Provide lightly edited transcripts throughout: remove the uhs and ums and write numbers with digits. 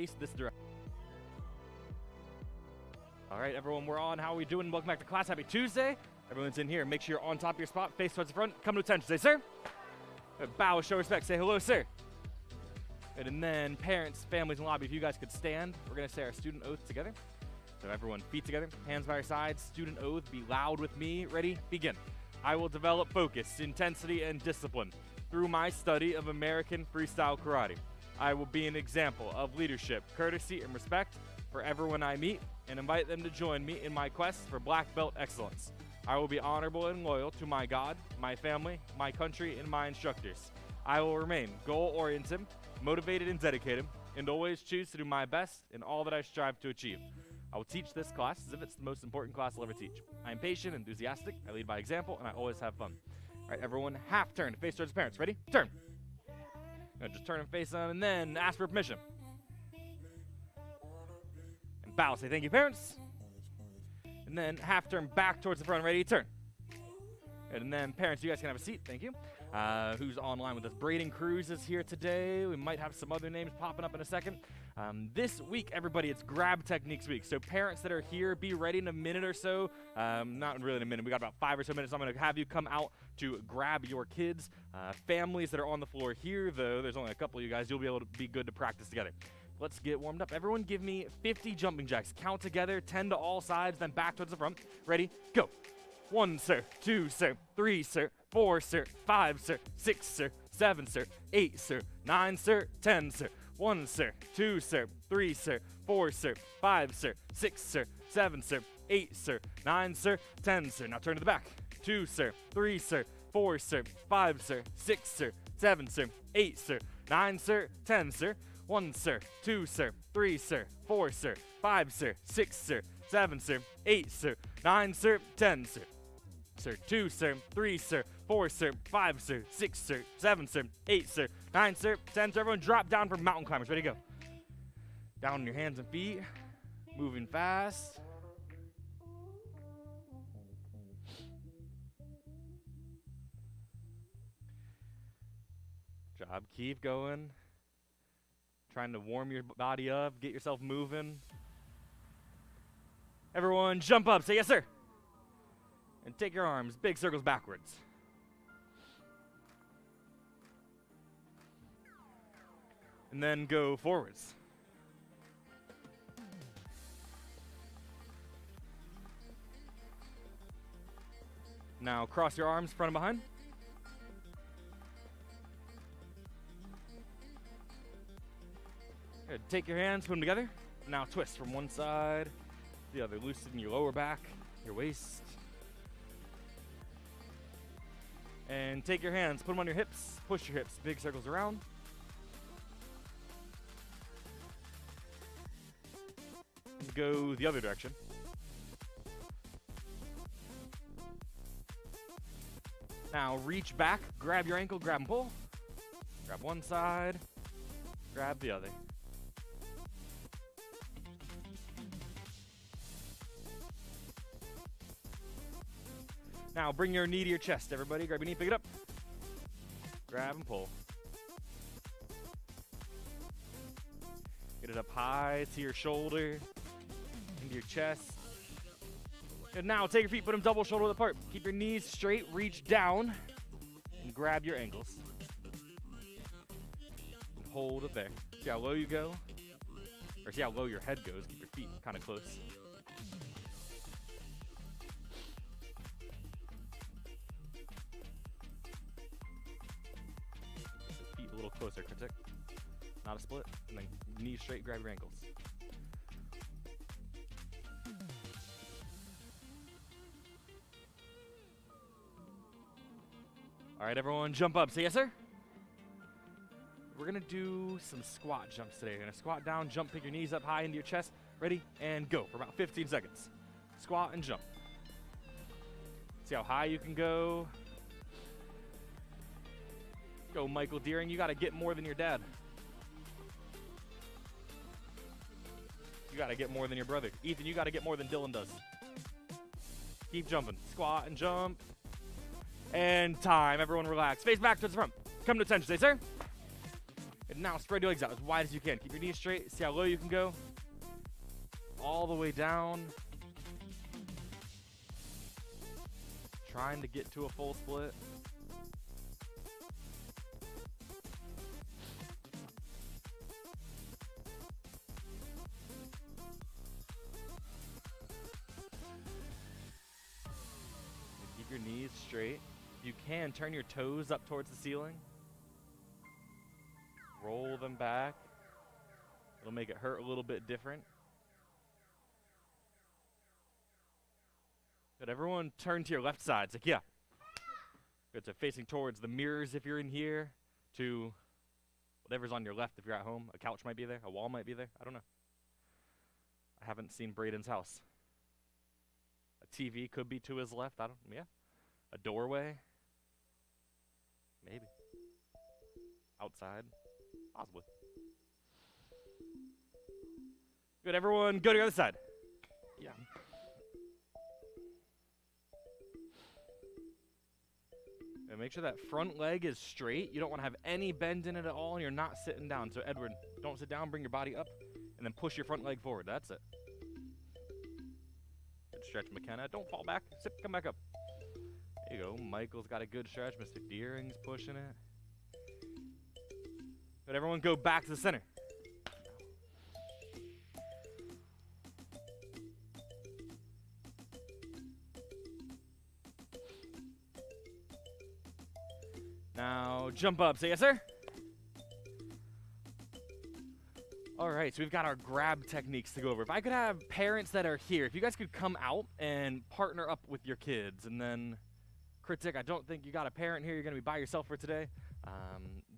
face this direction. All right, everyone, we're on. How are we doing? Welcome back to class. Happy Tuesday. Everyone's in here. Make sure you're on top of your spot, face towards the front. Come to attention. Say, sir. Bow, show respect. Say hello, sir. And then parents, families, and lobby, if you guys could stand, we're going to say our student oath together. So everyone, feet together, hands by your sides, student oath, be loud with me. Ready? Begin. I will develop focus, intensity, and discipline through my study of American freestyle karate. I will be an example of leadership, courtesy, and respect for everyone I meet, and invite them to join me in my quest for black belt excellence. I will be honorable and loyal to my God, my family, my country, and my instructors. I will remain goal-oriented, motivated, and dedicated, and always choose to do my best in all that I strive to achieve. I will teach this class as if it's the most important class I'll ever teach. I am patient, enthusiastic, I lead by example, and I always have fun. All right, everyone, half turn to face towards parents. Ready? Turn. Just turn and face them, and then ask for permission. And bow. Say thank you, parents. And then half turn back towards the front. Ready? Turn. And then parents, you guys can have a seat. Thank you. Who's online with us? Braden Cruz is here today. We might have some other names popping up in a second. This week, everybody, it's grab techniques week. So parents that are here, be ready in a minute or so. Not really in a minute. We got about 5 or so minutes. I'm going to have you come out to grab your kids. Families that are on the floor here, though, there's only a couple of you guys. You'll be able to be good to practice together. Let's get warmed up. Everyone give me 50 jumping jacks. Count together, 10 to all sides, then back towards the front. Ready? Go. 1, sir. 2, sir. 3, sir. 4, sir. 5, sir. 6, sir. 7, sir. 8, sir. 9, sir. 10, sir. 1, sir. 2, sir. 3, sir. 4, sir. 5, sir. 6, sir. 7, sir. 8, sir. 9, sir. 10, sir. Now turn to the back. 2, sir. 3, sir. 4, sir. 5, sir. 6, sir. 7, sir. 8, sir. 9, sir. 10, sir. 1, sir. 2, sir. 3, sir. 4, sir. 5, sir. 6, sir. 7, sir. 8, sir. 9, sir. 10, sir. Sir. 2, sir. 3, sir. 4, sir. 5, sir. 6, sir. 7, sir. 8, sir. 9, sir. 10, sir. Everyone drop down for mountain climbers. Ready to go. Down on your hands and feet. Moving fast. Job. Keep going. Trying to warm your body up. Get yourself moving. Everyone jump up. Say yes, sir. And take your arms, big circles backwards. And then go forwards. Now cross your arms front and behind. Good. Take your hands, put them together. Now twist from one side to the other. Loosen your lower back, your waist. And take your hands, put them on your hips, push your hips, big circles around. Go the other direction. Now reach back, grab your ankle, grab and pull. Grab one side, grab the other. Now bring your knee to your chest, everybody. Grab your knee, pick it up. Grab and pull. Get it up high to your shoulder, into your chest. And now take your feet, put them double shoulder width apart. Keep your knees straight, reach down, and grab your ankles. And hold it there. See how low you go? Or see how low your head goes. Keep your feet kind of close. Feet a little closer, critic. Not a split. And then knees straight, grab your ankles. All right, everyone, jump up. Say yes, sir. We're going to do some squat jumps today. You're going to squat down, jump, pick your knees up high into your chest. Ready? And go for about 15 seconds. Squat and jump. See how high you can go. Go, Michael Deering. You got to get more than your dad. You got to get more than your brother. Ethan, you got to get more than Dylan does. Keep jumping. Squat and jump. And time. Everyone relax. Face back towards the front. Come to attention. Say, sir. And now spread your legs out as wide as you can. Keep your knees straight. See how low you can go. All the way down. Trying to get to a full split. Keep your knees straight. You can turn your toes up towards the ceiling. Roll them back. It'll make it hurt a little bit different. Good, everyone turn to your left side. It's like, yeah. Good, so facing towards the mirrors if you're in here, to whatever's on your left if you're at home. A couch might be there, a wall might be there, I don't know. I haven't seen Braden's house. A TV could be to his left, yeah. A doorway, maybe. Outside, possibly. Good, everyone go to the other side. Yeah. And make sure that front leg is straight. You don't want to have any bend in it at all, and you're not sitting down. So Edward, don't sit down, bring your body up, and then push your front leg forward. That's it. Good stretch, McKenna. Don't fall back. Sit, come back up. There you go. Michael's got a good stretch. Mr. Deering's pushing it. But everyone go back to the center. Now, jump up. Say yes, sir. All right, so we've got our grab techniques to go over. If I could have parents that are here, if you guys could come out and partner up with your kids, and then, Kritik, I don't think you got a parent here. You're going to be by yourself for today.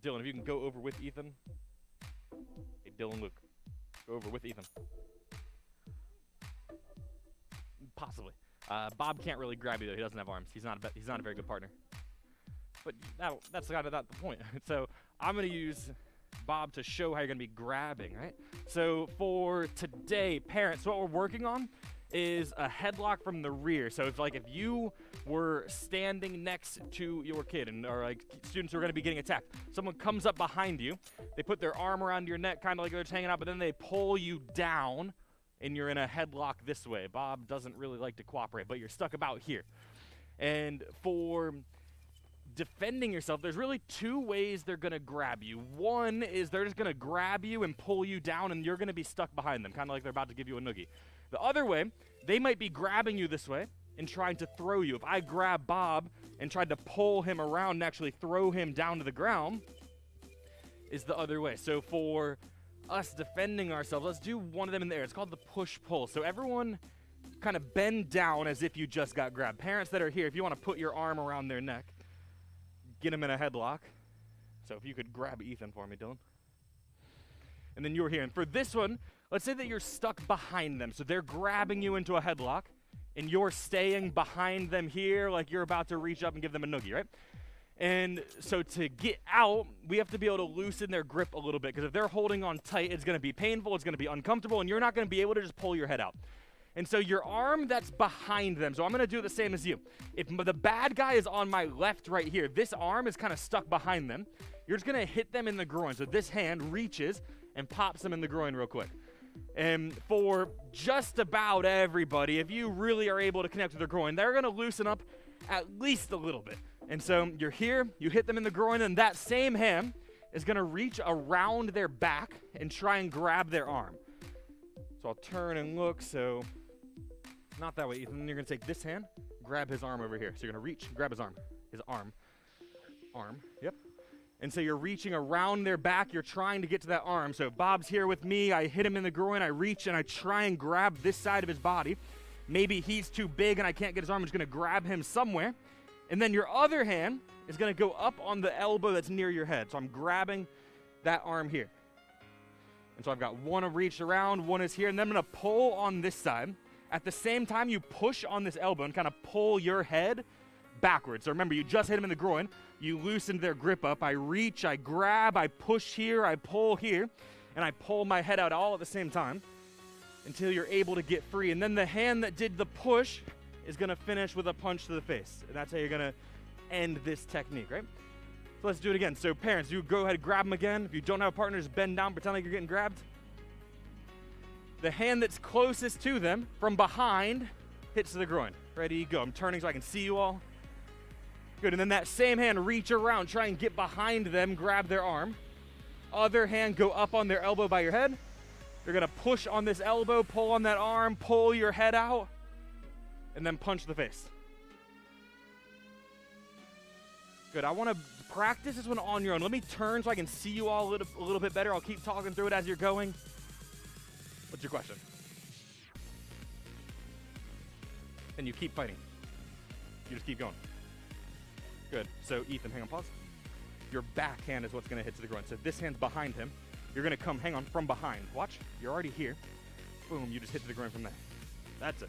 Dylan, if you can go over with Ethan. Hey, Dylan, Luke, go over with Ethan. Possibly. Bob can't really grab you, though. He doesn't have arms. He's not a very good partner. But that's kind of not the point. So I'm going to use Bob to show how you're going to be grabbing, right? So for today, parents, what we're working on is a headlock from the rear. So it's like if you were standing next to your kid, or like students who are going to be getting attacked, someone comes up behind you, they put their arm around your neck, kind of like they're just hanging out, but then they pull you down, and you're in a headlock this way. Bob doesn't really like to cooperate, but you're stuck about here. And for defending yourself, there's really two ways they're going to grab you. One is they're just going to grab you and pull you down, and you're going to be stuck behind them, kind of like they're about to give you a noogie. The other way, they might be grabbing you this way and trying to throw you. If I grab Bob and tried to pull him around and actually throw him down to the ground, is the other way. So for us defending ourselves, let's do one of them in the air. It's called the push-pull. So everyone kind of bend down as if you just got grabbed. Parents that are here, if you want to put your arm around their neck, get him in a headlock. So if you could grab Ethan for me, Dylan. And then you're here. And for this one, let's say that you're stuck behind them. So they're grabbing you into a headlock, and you're staying behind them here like you're about to reach up and give them a noogie, right? And so to get out, we have to be able to loosen their grip a little bit, because if they're holding on tight, it's going to be painful, it's going to be uncomfortable, and you're not going to be able to just pull your head out. And so your arm that's behind them, so I'm going to do the same as you. If the bad guy is on my left right here, this arm is kind of stuck behind them. You're just going to hit them in the groin. So this hand reaches and pops them in the groin real quick. And for just about everybody, if you really are able to connect with their groin, they're going to loosen up at least a little bit. And so you're here, you hit them in the groin, and that same hand is going to reach around their back and try and grab their arm. So I'll turn and look, so not that way, Ethan. You're going to take this hand, grab his arm over here. So you're going to reach, grab his arm. Yep. And so you're reaching around their back. You're trying to get to that arm. So Bob's here with me. I hit him in the groin. I reach, and I try and grab this side of his body. Maybe he's too big, and I can't get his arm. I'm just going to grab him somewhere. And then your other hand is going to go up on the elbow that's near your head. So I'm grabbing that arm here. And so I've got one reached around, one is here, and then I'm going to pull on this side. At the same time, you push on this elbow and kind of pull your head backwards. So remember, you just hit him in the groin. You loosen their grip up. I reach, I grab, I push here, I pull here, and I pull my head out all at the same time until you're able to get free. And then the hand that did the push is going to finish with a punch to the face. And that's how you're going to end this technique, right? So let's do it again. So parents, you go ahead and grab them again. If you don't have a partner, just bend down, pretend like you're getting grabbed. The hand that's closest to them from behind hits the groin. Ready, go. I'm turning so I can see you all. Good, and then that same hand, reach around, try and get behind them, grab their arm. Other hand, go up on their elbow by your head. You're gonna push on this elbow, pull on that arm, pull your head out, and then punch the face. Good, I wanna practice this one on your own. Let me turn so I can see you all a little bit better. I'll keep talking through it as you're going. What's your question? And you keep fighting. You just keep going. Good, so Ethan, hang on, pause. Your back hand is what's gonna hit to the groin. So this hand's behind him. You're gonna come, hang on, from behind. Watch, you're already here. Boom, you just hit to the groin from there. That's it.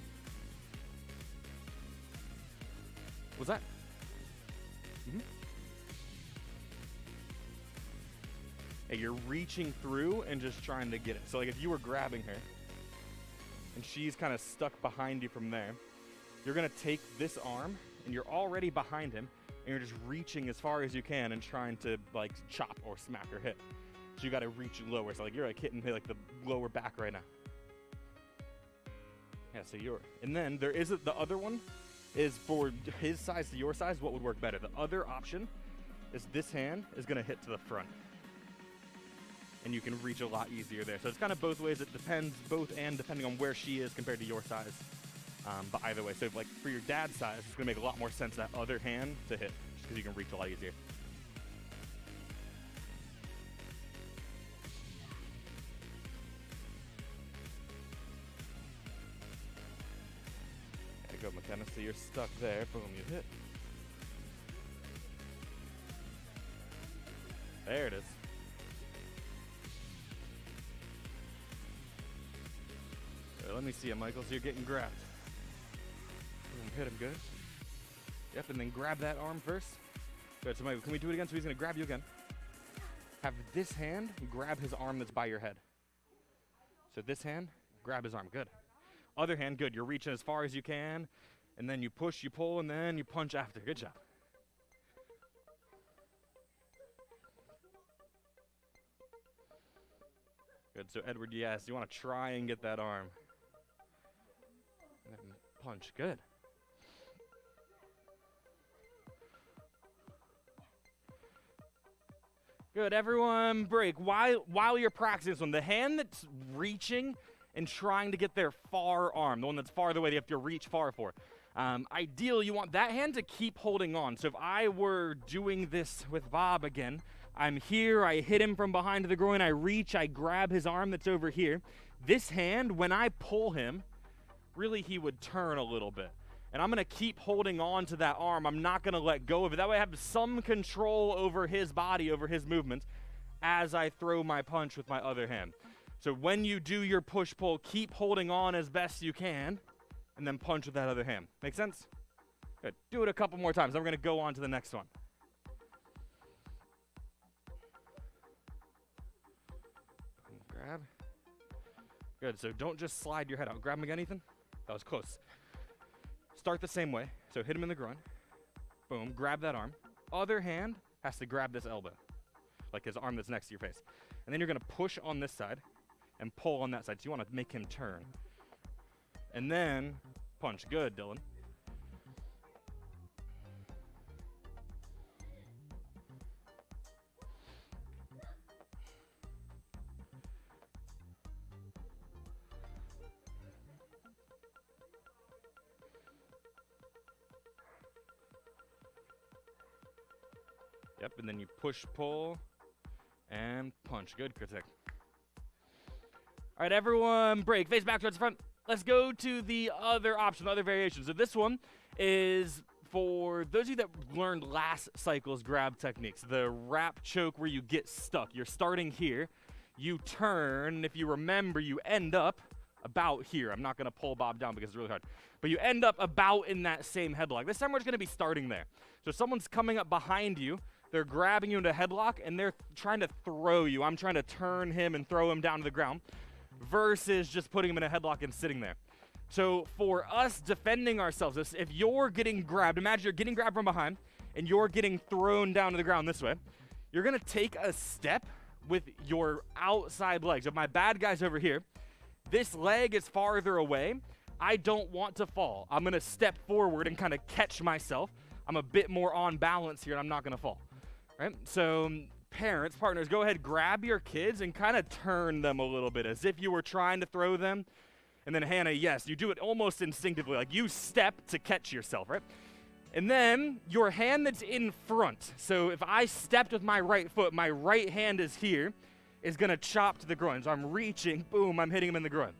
What's that? Hey, you're reaching through and just trying to get it. So like if you were grabbing her and she's kind of stuck behind you from there, you're gonna take this arm and you're already behind him and you're just reaching as far as you can and trying to like chop or smack or hit. So you gotta reach lower. So like you're like hitting like the lower back right now. Yeah, so and then there is the other one is for his size to your size, what would work better? The other option is this hand is gonna hit to the front. And you can reach a lot easier there. So it's kind of both ways. It depends depending on where she is compared to your size. But either way, so like for your dad's size, it's gonna make a lot more sense that other hand to hit, just because you can reach a lot easier. There you go, McKenna. So you're stuck there. Boom, you hit. There it is. Let me see it, Michael. So you're getting grabbed. Hit him good. Yep, and then grab that arm first. Good, so Michael, can we do it again? So he's gonna grab you again. Have this hand grab his arm that's by your head. So this hand, grab his arm, good. Other hand, good. You're reaching as far as you can, and then you push, you pull, and then you punch after. Good job. Good, so Edward, yes, you wanna try and get that arm. And then punch, good. Good, everyone break. While you're practicing this one, the hand that's reaching and trying to get their far arm, the one that's farther away, you have to reach far for. Ideally, you want that hand to keep holding on. So if I were doing this with Bob again, I'm here, I hit him from behind the groin, I reach, I grab his arm that's over here. This hand, when I pull him, really he would turn a little bit. And I'm gonna keep holding on to that arm. I'm not gonna let go of it. That way I have some control over his body, over his movement, as I throw my punch with my other hand. So when you do your push-pull, keep holding on as best you can, and then punch with that other hand. Make sense? Good. Do it a couple more times. Then we're gonna go on to the next one. Grab. Good, so don't just slide your head out. Grab him again, Ethan. That was close. Start the same way. So hit him in the groin. Boom, grab that arm. Other hand has to grab this elbow, like his arm that's next to your face. And then you're gonna push on this side and pull on that side. So you wanna make him turn. And then punch. Good, Dylan. Yep, and then you push, pull, and punch. Good, Kritik. All right, everyone, break. Face back towards the front. Let's go to the other option, the other variation. So this one is for those of you that learned last cycle's grab techniques, the wrap choke where you get stuck. You're starting here. You turn. If you remember, you end up about here. I'm not going to pull Bob down because it's really hard. But you end up about in that same headlock. This time we're just going to be starting there. So someone's coming up behind you. They're grabbing you into a headlock, and they're trying to throw you. I'm trying to turn him and throw him down to the ground versus just putting him in a headlock and sitting there. So for us defending ourselves, if you're getting grabbed, imagine you're getting grabbed from behind, and you're getting thrown down to the ground this way, you're going to take a step with your outside legs. If my bad guy's over here, this leg is farther away. I don't want to fall. I'm going to step forward and kind of catch myself. I'm a bit more on balance here, and I'm not going to fall. Right? So parents, partners, go ahead, grab your kids and kind of turn them a little bit as if you were trying to throw them. And then Hannah, yes, you do it almost instinctively, like you step to catch yourself, right? And then your hand that's in front. So if I stepped with my right foot, my right hand is here, is going to chop to the groin. So I'm reaching, boom, I'm hitting him in the groin.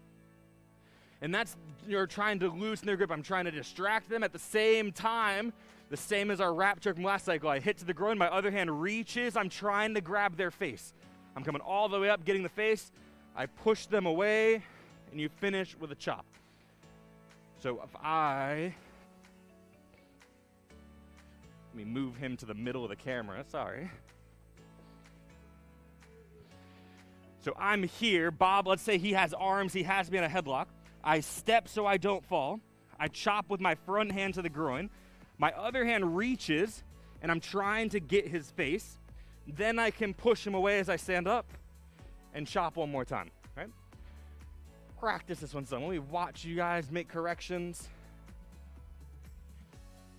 And that's, you're trying to loosen their grip. I'm trying to distract them at the same time. The same as our wrap choke from last cycle. I hit to the groin, my other hand reaches. I'm trying to grab their face. I'm coming all the way up, getting the face. I push them away, and you finish with a chop. So if let me move him to the middle of the camera, sorry. So I'm here, Bob, let's say he has arms, he has me in a headlock. I step so I don't fall. I chop with my front hand to the groin. My other hand reaches, and I'm trying to get his face. Then I can push him away as I stand up and chop one more time, right? Practice this one some. Let me watch you guys make corrections.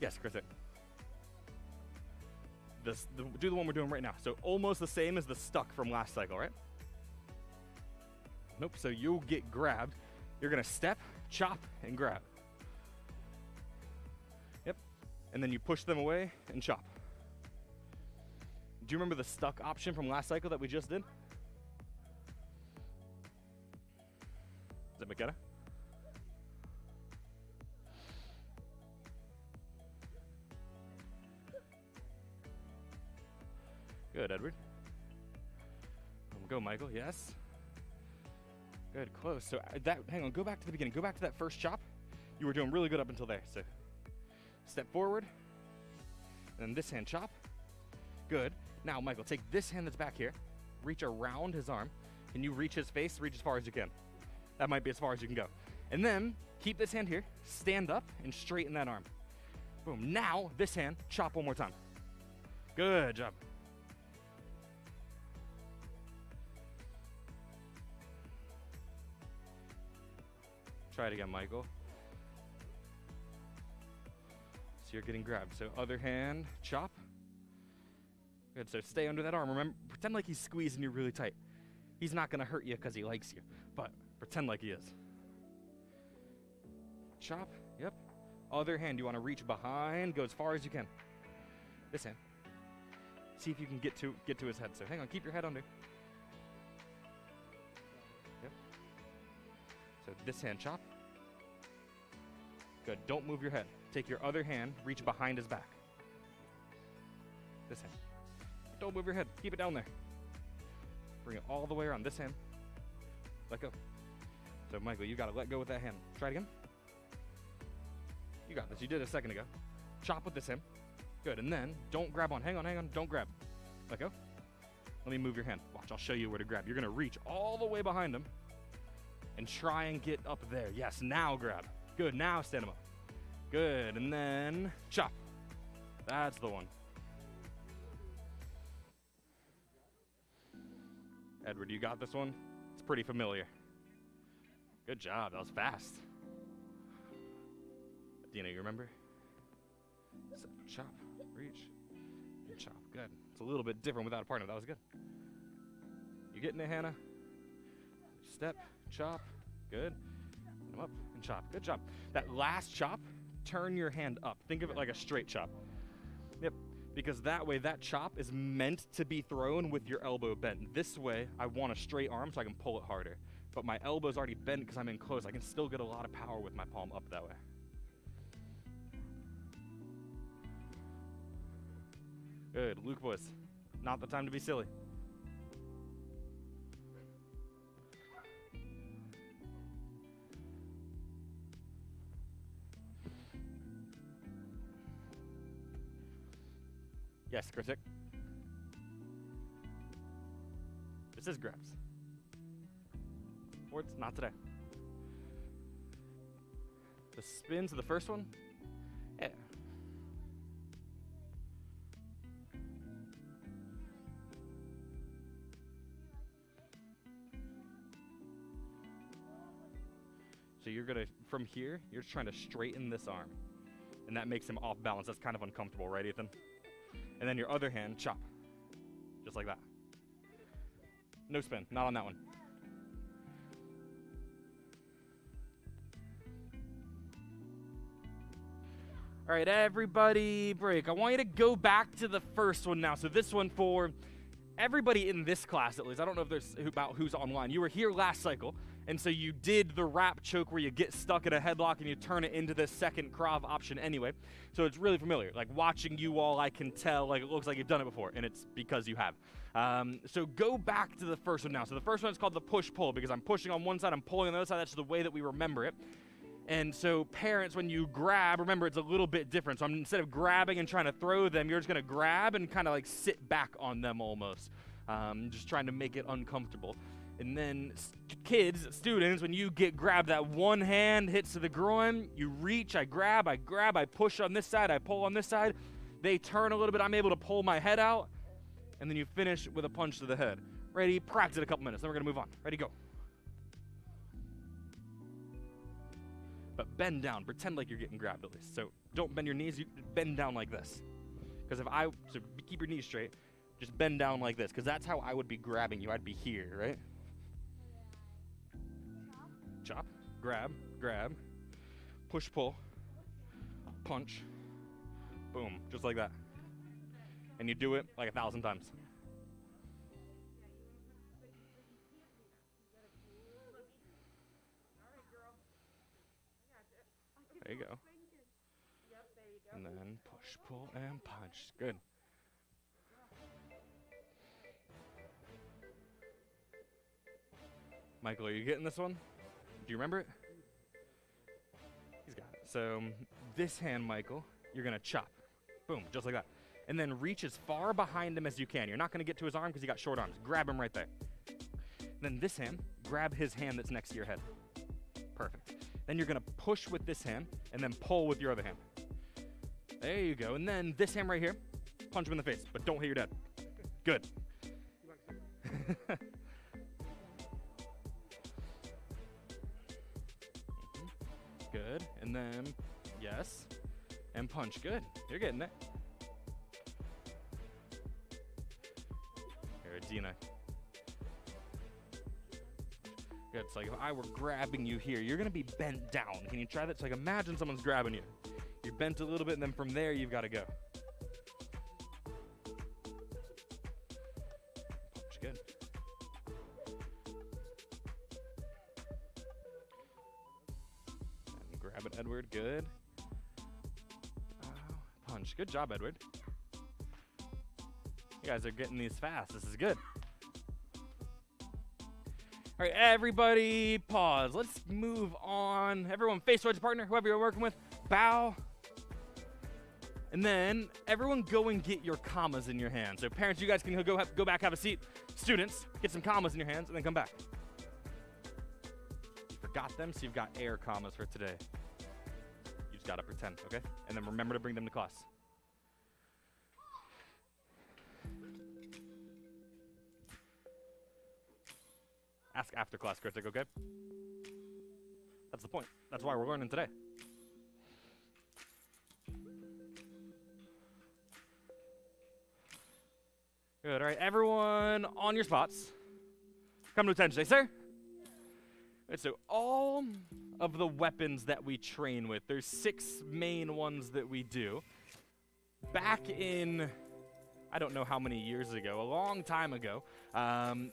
Yes, Chris. Do the one we're doing right now. So almost the same as the stuck from last cycle, right? Nope, so you'll get grabbed. You're gonna step, chop, and grab. Yep, and then you push them away and chop. Do you remember the stuck option from last cycle that we just did? Is it McKenna? Good, Edward. Go, Michael, yes. Good, close. So hang on, go back to the beginning. Go back to that first chop. You were doing really good up until there. So step forward, and then this hand chop. Good. Now, Michael, take this hand that's back here, reach around his arm. Can you reach his face? Reach as far as you can. That might be as far as you can go. And then keep this hand here, stand up, and straighten that arm. Boom. Now, this hand, chop one more time. Good job. Try it again, Michael. So you're getting grabbed. So other hand, chop. Good, so stay under that arm. Remember, pretend like he's squeezing you really tight. He's not gonna hurt you because he likes you, but pretend like he is. Chop, yep. Other hand, you wanna reach behind, go as far as you can. This hand. See if you can get to his head. So hang on, keep your head under. Yep. So this hand, chop. Good, don't move your head. Take your other hand, reach behind his back. This hand. Don't move your head, keep it down there. Bring it all the way around, this hand. Let go. So Michael, you gotta let go with that hand. Try it again. You got this, you did it a second ago. Chop with this hand. Good, and then don't grab on, hang on, don't grab. Let go. Let me move your hand. Watch, I'll show you where to grab. You're gonna reach all the way behind him and try and get up there. Yes, now grab. Good, now stand him up. Good, and then chop. That's the one. Edward, you got this one? It's pretty familiar. Good job, that was fast. Dina, you remember? So, chop, reach, and chop. Good. It's a little bit different without a partner. That was good. You getting it, Hannah? Step, chop. Good. Come up and chop. Good job. That last chop, turn your hand up. Think of it like a straight chop. Yep. Because that way, that chop is meant to be thrown with your elbow bent. This way, I want a straight arm so I can pull it harder. But my elbow's already bent because I'm in close. I can still get a lot of power with my palm up that way. Good. Luke boys, not the time to be silly. Yes, Kritik. This is grabs. Or it's not today. The spins of the first one? Yeah. So you're gonna, from here, you're just trying to straighten this arm. And that makes him off balance. That's kind of uncomfortable, right, Ethan? And then your other hand, chop. Just like that. No spin, not on that one. All right, everybody, break. I want you to go back to the first one now. So this one for everybody in this class, at least. I don't know if there's about who's online. You were here last cycle, and so you did the wrap choke where you get stuck in a headlock and you turn it into the second Krav option anyway. So it's really familiar. Like watching you all, I can tell, like it looks like you've done it before, and it's because you have. So go back to the first one now. So the first one is called the push-pull because I'm pushing on one side, I'm pulling on the other side. That's the way that we remember it. And so parents, when you grab, remember it's a little bit different. So instead of grabbing and trying to throw them, you're just going to grab and kind of like sit back on them almost. Just trying to make it uncomfortable. And then kids, students, when you get grabbed, that one hand hits to the groin, you reach, I grab, I push on this side, I pull on this side. They turn a little bit, I'm able to pull my head out, and then you finish with a punch to the head. Ready? Practice it a couple minutes, then we're going to move on. Ready, go. But bend down, pretend like you're getting grabbed at least. So don't bend your knees, you bend down like this. Because so keep your knees straight, just bend down like this, because that's how I would be grabbing you. I'd be here, right? Chop, grab, push, pull, punch, boom, just like that. And you do it like 1,000 times. There you go. And then push, pull, and punch. Good. Michael, are you getting this one? Do you remember it? He's got it. So this hand, Michael, you're going to chop. Boom, just like that. And then reach as far behind him as you can. You're not going to get to his arm because he got short arms. Grab him right there. Then this hand, grab his hand that's next to your head. Perfect. Then you're going to push with this hand and then pull with your other hand. There you go. And then this hand right here, punch him in the face, but don't hit your dad. Good. Good. And then, yes. And punch. Good. You're getting it. Here, Dina. Good. So like if I were grabbing you here, you're going to be bent down. Can you try that? So like imagine someone's grabbing you. You're bent a little bit, and then from there, you've got to go. Punch. Good. And grab it, Edward. Good. Punch. Good job, Edward. You guys are getting these fast. This is good. All right, everybody, pause. Let's move on. Everyone face towards your partner, whoever you're working with. Bow. And then everyone go and get your commas in your hands. So parents, you guys can go back, have a seat. Students, get some commas in your hands and then come back. You forgot them, so you've got air commas for today. You just got to pretend, okay? And then remember to bring them to class. Ask after class, Kritik, okay? That's the point. That's why we're learning today. Good, all right, everyone on your spots. Come to attention, say, sir. Right, so all of the weapons that we train with, there's 6 main ones that we do. Back in, I don't know how many years ago, a long time ago,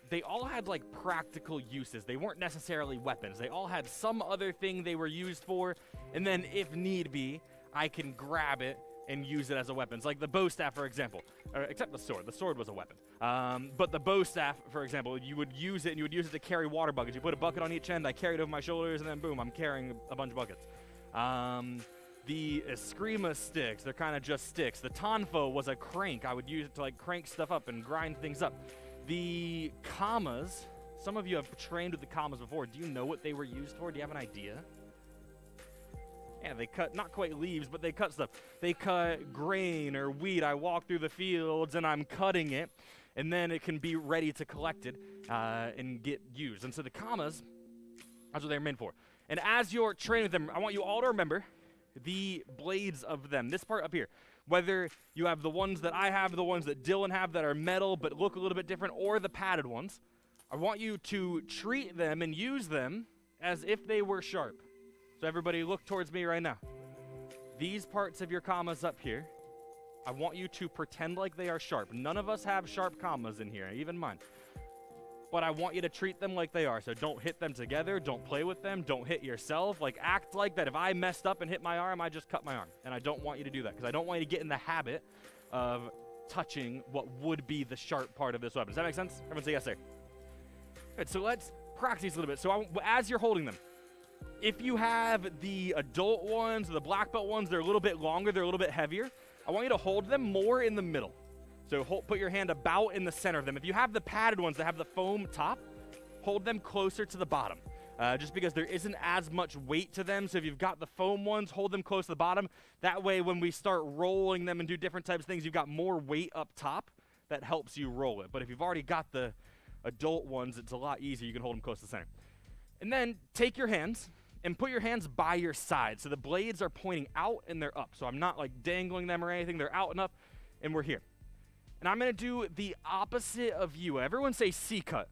they all had like practical uses. They weren't necessarily weapons. They all had some other thing they were used for, and then if need be, I can grab it and use it as a weapon. It's like the bow staff, for example, except the sword. The sword was a weapon. But the bow staff, for example, you would use it, and you would use it to carry water buckets. You put a bucket on each end, I carry it over my shoulders, and then boom, I'm carrying a bunch of buckets. The Eskrima sticks, they're kind of just sticks. The Tonfo was a crank. I would use it to like crank stuff up and grind things up. The commas, some of you have trained with the commas before. Do you know what they were used for? Do you have an idea? Yeah, they cut, not quite leaves, but they cut stuff. They cut grain or wheat. I walk through the fields and I'm cutting it, and then it can be ready to collect it and get used. And so the commas, that's what they're meant for. And as you're training with them, I want you all to remember the blades of them. This part up here. Whether you have the ones that I have, the ones that Dylan have that are metal but look a little bit different, or the padded ones, I want you to treat them and use them as if they were sharp. So everybody look towards me right now. These parts of your commas up here, I want you to pretend like they are sharp. None of us have sharp commas in here, even mine. But I want you to treat them like they are. So don't hit them together. Don't play with them. Don't hit yourself. Like, act like that if I messed up and hit my arm, I just cut my arm. And I don't want you to do that because I don't want you to get in the habit of touching what would be the sharp part of this weapon. Does that make sense? Everyone say yes, sir. Good, so let's practice a little bit. So as you're holding them, if you have the adult ones, or the black belt ones, they're a little bit longer, they're a little bit heavier, I want you to hold them more in the middle. So put your hand about in the center of them. If you have the padded ones that have the foam top, hold them closer to the bottom. Just because there isn't as much weight to them. So if you've got the foam ones, hold them close to the bottom. That way when we start rolling them and do different types of things, you've got more weight up top that helps you roll it. But if you've already got the adult ones, it's a lot easier. You can hold them close to the center. And then take your hands and put your hands by your side. So the blades are pointing out and they're up. So I'm not like dangling them or anything. They're out and up and we're here. And I'm going to do the opposite of you. Everyone say C cut.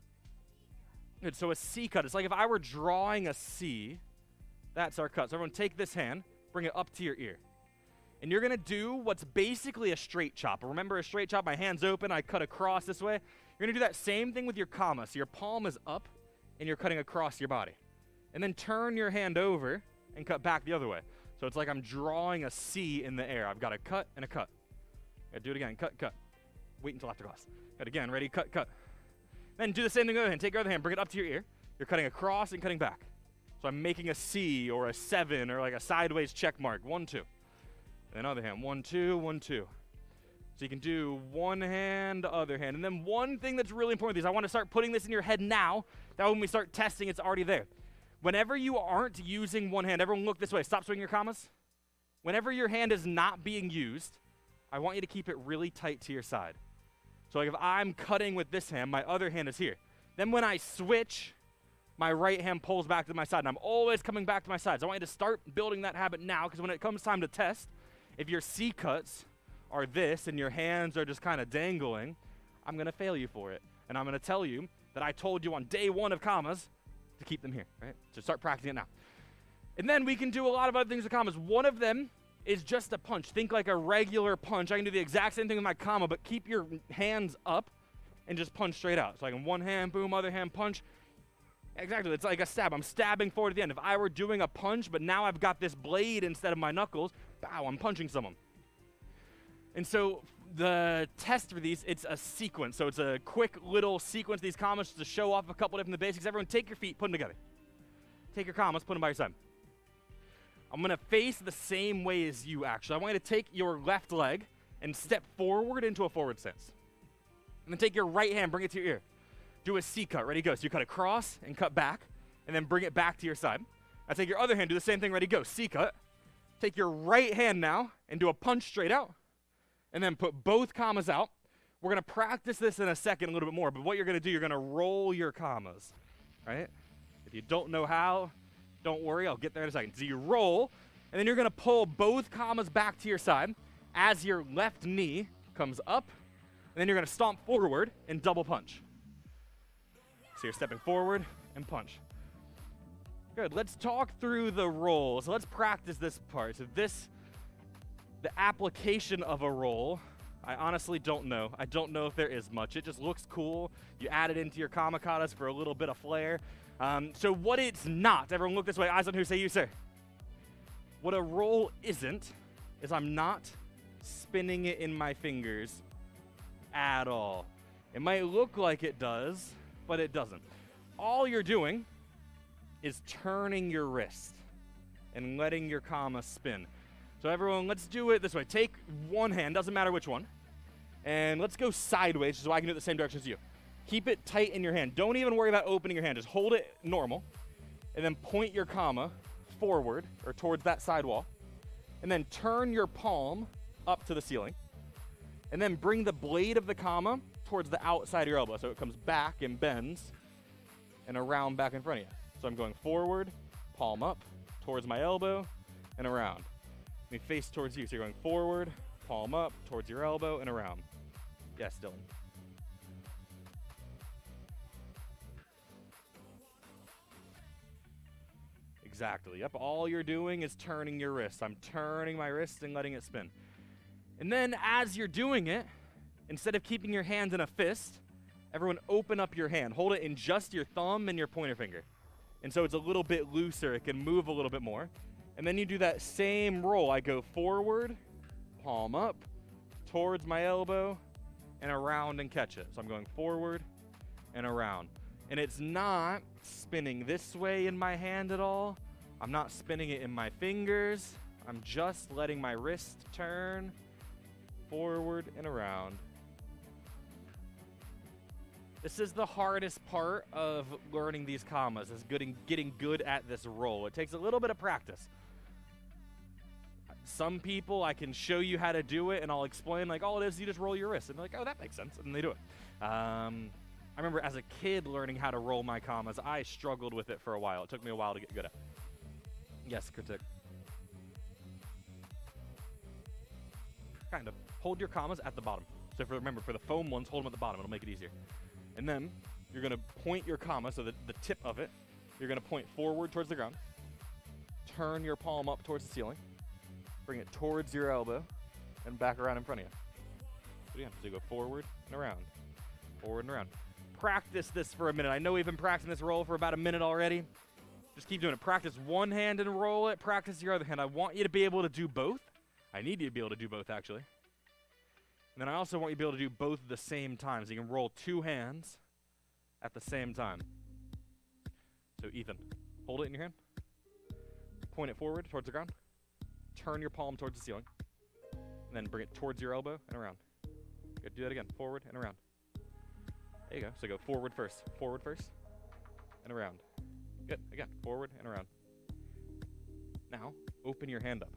Good, so a C cut. It's like if I were drawing a C, that's our cut. So everyone take this hand, bring it up to your ear. And you're going to do what's basically a straight chop. Remember a straight chop, my hand's open, I cut across this way. You're going to do that same thing with your comma. So your palm is up and you're cutting across your body. And then turn your hand over and cut back the other way. So it's like I'm drawing a C in the air. I've got a cut and a cut. Gotta do it again, cut, cut. Wait until after class. Good, again, ready, cut, cut. Then do the same thing with the other hand. Take your other hand, bring it up to your ear. You're cutting across and cutting back. So I'm making a C or a 7 or like a sideways check mark. 1, 2. Then other hand, 1, 2, 1, 2. So you can do one hand, other hand. And then one thing that's really important is I want to start putting this in your head now. That way when we start testing, it's already there. Whenever you aren't using one hand, everyone look this way. Stop swinging your commas. Whenever your hand is not being used, I want you to keep it really tight to your side. So like if I'm cutting with this hand, my other hand is here. Then when I switch, my right hand pulls back to my side. And I'm always coming back to my side. So I want you to start building that habit now because when it comes time to test, if your C cuts are this and your hands are just kind of dangling, I'm going to fail you for it. And I'm going to tell you that I told you on day 1 of commas to keep them here, right? So start practicing it now. And then we can do a lot of other things with commas. One of them is just a punch. Think like a regular punch. I can do the exact same thing with my comma, but keep your hands up and just punch straight out. So I can one hand, boom, other hand, punch. Exactly, it's like a stab. I'm stabbing forward at the end. If I were doing a punch, but now I've got this blade instead of my knuckles, bow, I'm punching someone. And so the test for these, it's a sequence. So it's a quick little sequence, these commas, to show off a couple different basics. Everyone take your feet, put them together. Take your commas, put them by your side. I'm going to face the same way as you, actually. I want you to take your left leg and step forward into a forward stance. And then take your right hand, bring it to your ear. Do a C cut. Ready, go. So you cut across and cut back, and then bring it back to your side. Now take your other hand, do the same thing. Ready, go. C cut. Take your right hand now and do a punch straight out, and then put both commas out. We're going to practice this in a second a little bit more, but what you're going to do, you're going to roll your commas, right? If you don't know how, don't worry, I'll get there in a second. So you roll, and then you're going to pull both commas back to your side as your left knee comes up, and then you're going to stomp forward and double punch. So you're stepping forward and punch. Good, let's talk through the roll. So let's practice this part. So the application of a roll, I honestly don't know. I don't know if there is much. It just looks cool. You add it into your kamikatas for a little bit of flair. So what it's not, everyone look this way, eyes on who, say you, sir. What a roll isn't is I'm not spinning it in my fingers at all. It might look like it does, but it doesn't. All you're doing is turning your wrist and letting your comma spin. So everyone, let's do it this way. Take one hand, doesn't matter which one, and let's go sideways so I can do it the same direction as you. Keep it tight in your hand. Don't even worry about opening your hand. Just hold it normal, and then point your comma forward or towards that side wall, and then turn your palm up to the ceiling, and then bring the blade of the comma towards the outside of your elbow so it comes back and bends and around back in front of you. So I'm going forward, palm up towards my elbow, and around. Let me face towards you. So you're going forward, palm up towards your elbow, and around. Yes, Dylan. Exactly. Yep. All you're doing is turning your wrist. I'm turning my wrist and letting it spin. And then as you're doing it, instead of keeping your hand in a fist, everyone open up your hand. Hold it in just your thumb and your pointer finger. And so it's a little bit looser. It can move a little bit more. And then you do that same roll. I go forward, palm up, towards my elbow, and around and catch it. So I'm going forward and around. And it's not spinning this way in my hand at all. I'm not spinning it in my fingers. I'm just letting my wrist turn forward and around. This is the hardest part of learning these kamas, is getting good at this roll. It takes a little bit of practice. Some people, I can show you how to do it, and I'll explain, like, all it is, you just roll your wrist. And they're like, oh, that makes sense. And they do it. I remember as a kid learning how to roll my kamas, I struggled with it for a while. It took me a while to get good at it. Yes, critic. Kind of. Hold your kamas at the bottom. So remember, for the foam ones, hold them at the bottom. It'll make it easier. And then you're going to point your kama, so that the tip of it, you're going to point forward towards the ground. Turn your palm up towards the ceiling. Bring it towards your elbow and back around in front of you. So again, so you go forward and around. Forward and around. Practice this for a minute. I know we've been practicing this roll for about a minute already. Just keep doing it. Practice one hand and roll it. Practice your other hand. I want you to be able to do both. I need you to be able to do both, actually. And then I also want you to be able to do both at the same time. So you can roll two hands at the same time. So Ethan, hold it in your hand. Point it forward towards the ground. Turn your palm towards the ceiling. And then bring it towards your elbow and around. Good. Do that again. Forward and around. There you go. So go forward first, and around. Good. Again, forward and around. Now, open your hand up.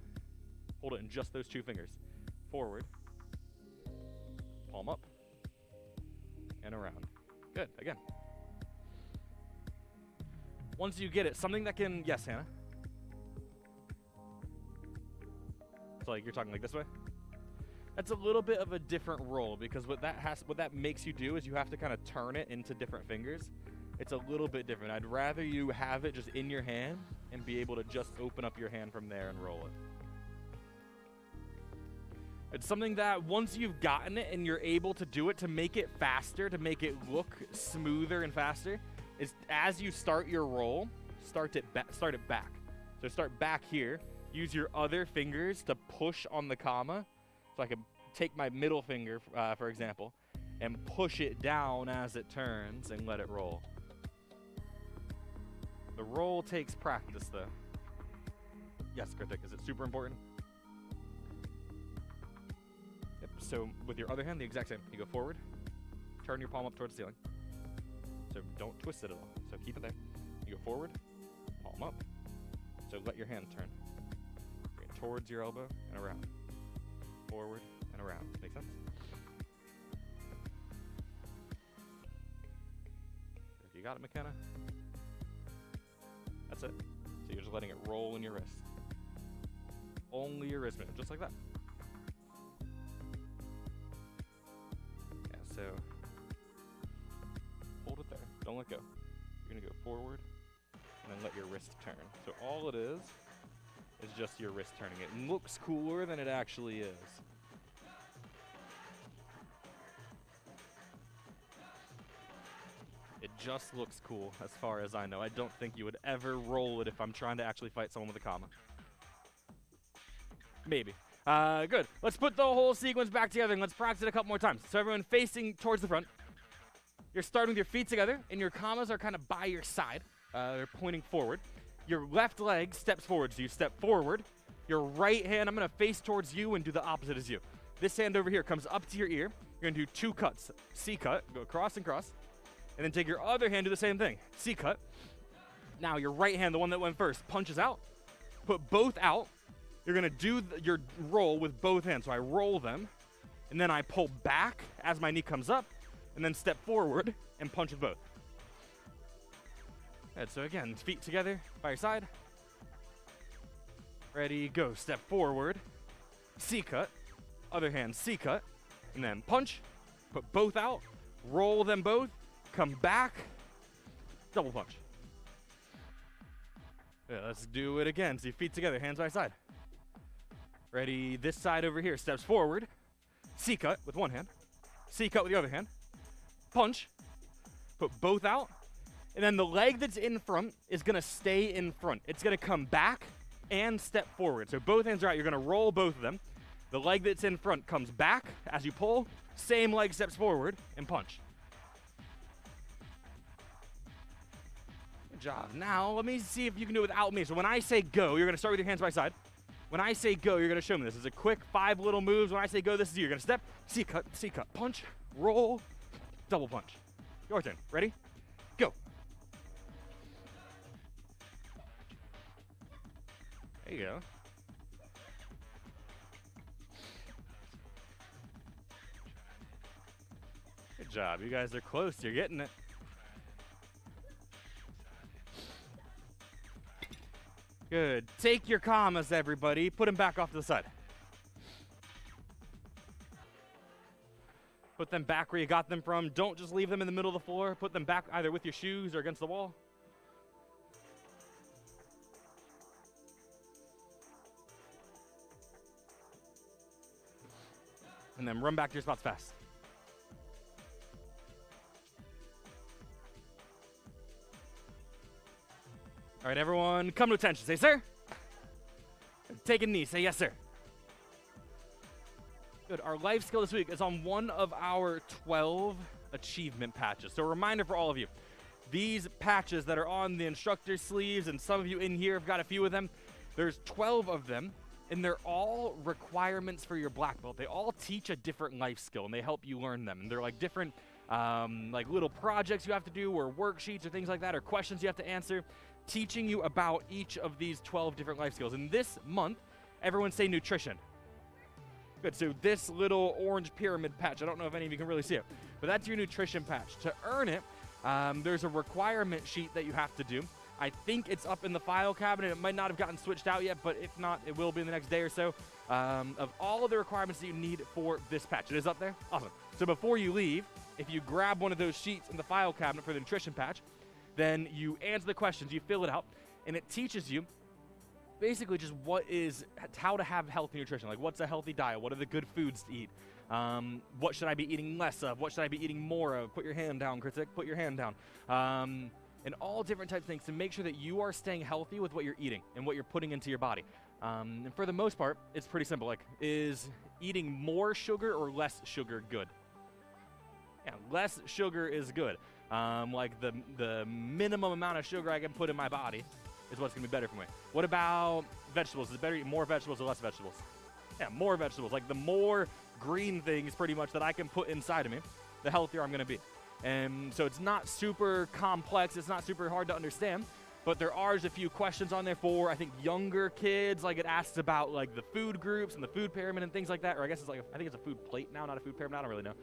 Hold it in just those two fingers. Forward, palm up, and around. Good. Again. Once you get it, something that can... Yes, Hannah? So like you're talking like this way? That's a little bit of a different roll, because what that makes you do is you have to kind of turn it into different fingers. It's a little bit different. I'd rather you have it just in your hand and be able to just open up your hand from there and roll it. It's something that once you've gotten it and you're able to do it, to make it faster, to make it look smoother and faster, is as you start your roll, start it back. So start back here. Use your other fingers to push on the kama. So I can take my middle finger, for example, and push it down as it turns and let it roll. The roll takes practice, though. Yes, Kritik, is it super important? Yep, so with your other hand, the exact same. You go forward, turn your palm up towards the ceiling. So don't twist it at all. So keep it there. You go forward, palm up. So let your hand turn. Bring it towards your elbow and around. Forward and around. Make sense? You got it, McKenna? That's it. So you're just letting it roll in your wrist. Only your wrist movement, just like that. Yeah, so hold it there. Don't let go. You're going to go forward and then let your wrist turn. So all it is just your wrist turning. It looks cooler than it actually is. It just looks cool as far as I know. I don't think you would ever roll it if I'm trying to actually fight someone with a kama. Maybe. Good. Let's put the whole sequence back together and let's practice it a couple more times. So everyone facing towards the front. You're starting with your feet together and your kamas are kind of by your side. They're pointing forward. Your left leg steps forward, so you step forward. Your right hand, I'm going to face towards you and do the opposite as you. This hand over here comes up to your ear. You're going to do two cuts. C cut, go across and cross. And then take your other hand, do the same thing. C cut. Now your right hand, the one that went first, punches out. Put both out. You're going to do your roll with both hands. So I roll them, and then I pull back as my knee comes up, and then step forward and punch with both. Good, so again, feet together by your side. Ready, go. Step forward, C-cut, other hand C-cut, and then punch, put both out, roll them both, come back, double punch. Yeah, let's do it again. So your feet together, hands by side. Ready, this side over here, steps forward, C-cut with one hand, C-cut with the other hand, punch, put both out, and then the leg that's in front is gonna stay in front. It's gonna come back and step forward. So both hands are out, you're gonna roll both of them. The leg that's in front comes back as you pull, same leg steps forward and punch. Good job. Now, let me see if you can do it without me. So when I say go, you're gonna start with your hands by side. When I say go, you're gonna show me this. It's a quick 5 little moves. When I say go, this is you. You're gonna step, C-cut, punch, roll, double punch. Your turn. Ready? Go. There you go. Good job. You guys are close. You're getting it. Good. Take your commas, everybody. Put them back off to the side. Put them back where you got them from. Don't just leave them in the middle of the floor. Put them back either with your shoes or against the wall. And then run back to your spots fast. All right, everyone, come to attention. Say, sir. Take a knee. Say, yes, sir. Good. Our life skill this week is on one of our 12 achievement patches. So a reminder for all of you, these patches that are on the instructor sleeves, and some of you in here have got a few of them, there's 12 of them, and they're all requirements for your black belt. They all teach a different life skill, and they help you learn them. And they're like different like little projects you have to do, or worksheets or things like that, or questions you have to answer, teaching you about each of these 12 different life skills. And this month, everyone say nutrition. Good, so this little orange pyramid patch, I don't know if any of you can really see it, but that's your nutrition patch. To earn it, there's a requirement sheet that you have to do. I think it's up in the file cabinet. It might not have gotten switched out yet, but if not, it will be in the next day or so, of all of the requirements that you need for this patch. It is up there? Awesome. So before you leave, if you grab one of those sheets in the file cabinet for the nutrition patch, then you answer the questions, you fill it out, and it teaches you basically just how to have healthy nutrition. Like, what's a healthy diet? What are the good foods to eat? What should I be eating less of? What should I be eating more of? Put your hand down, Kritik. Put your hand down. And all different types of things to make sure that you are staying healthy with what you're eating and what you're putting into your body. And for the most part, it's pretty simple. Like, is eating more sugar or less sugar good? Yeah, less sugar is good. Like the minimum amount of sugar I can put in my body is what's going to be better for me. What about vegetables? Is it better to eat more vegetables or less vegetables? Yeah, more vegetables. Like, the more green things pretty much that I can put inside of me, the healthier I'm going to be. And so it's not super complex. It's not super hard to understand. But there are just a few questions on there for, I think, younger kids. Like, it asks about, like, the food groups and the food pyramid and things like that. Or I guess it's like, I think it's a food plate now, not a food pyramid. I don't really know.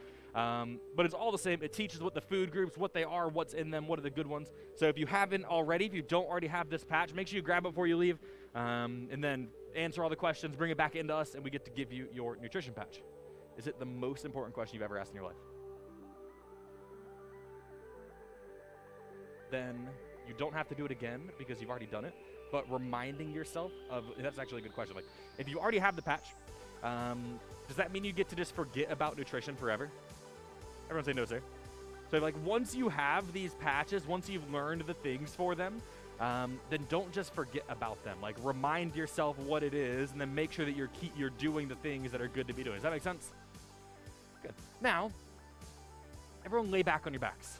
But it's all the same. It teaches what the food groups, what they are, what's in them, what are the good ones. So if you haven't already, if you don't already have this patch, make sure you grab it before you leave. And then answer all the questions, bring it back into us, and we get to give you your nutrition patch. Is it the most important question you've ever asked in your life? Then you don't have to do it again because you've already done it, but reminding yourself of, that's actually a good question. Like, if you already have the patch, does that mean you get to just forget about nutrition forever? Everyone say no, sir. So, like, once you have these patches, once you've learned the things for them, then don't just forget about them. Like, remind yourself what it is, and then make sure that you're doing the things that are good to be doing. Does that make sense? Good. Now, everyone lay back on your backs.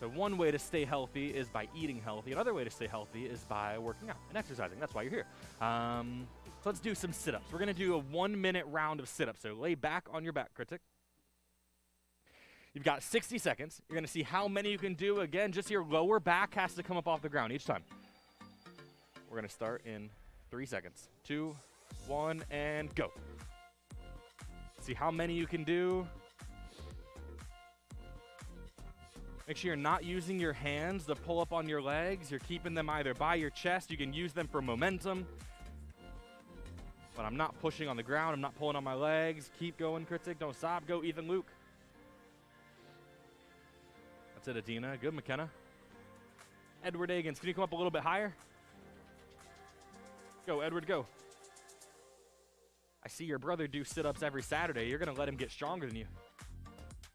So one way to stay healthy is by eating healthy. Another way to stay healthy is by working out and exercising. That's why you're here. So let's do some sit-ups. We're going to do a 1-minute round of sit-ups. So lay back on your back, Kritik. You've got 60 seconds. You're going to see how many you can do. Again, just your lower back has to come up off the ground each time. We're going to start in 3 seconds. 2, 1, and go. See how many you can do. Make sure you're not using your hands to pull up on your legs. You're keeping them either by your chest. You can use them for momentum. But I'm not pushing on the ground. I'm not pulling on my legs. Keep going, Critic. Don't stop. Go, Ethan Luke. That's it, Adina. Good, McKenna. Edward Agans, can you come up a little bit higher? Go, Edward, go. I see your brother do sit-ups every Saturday. You're going to let him get stronger than you.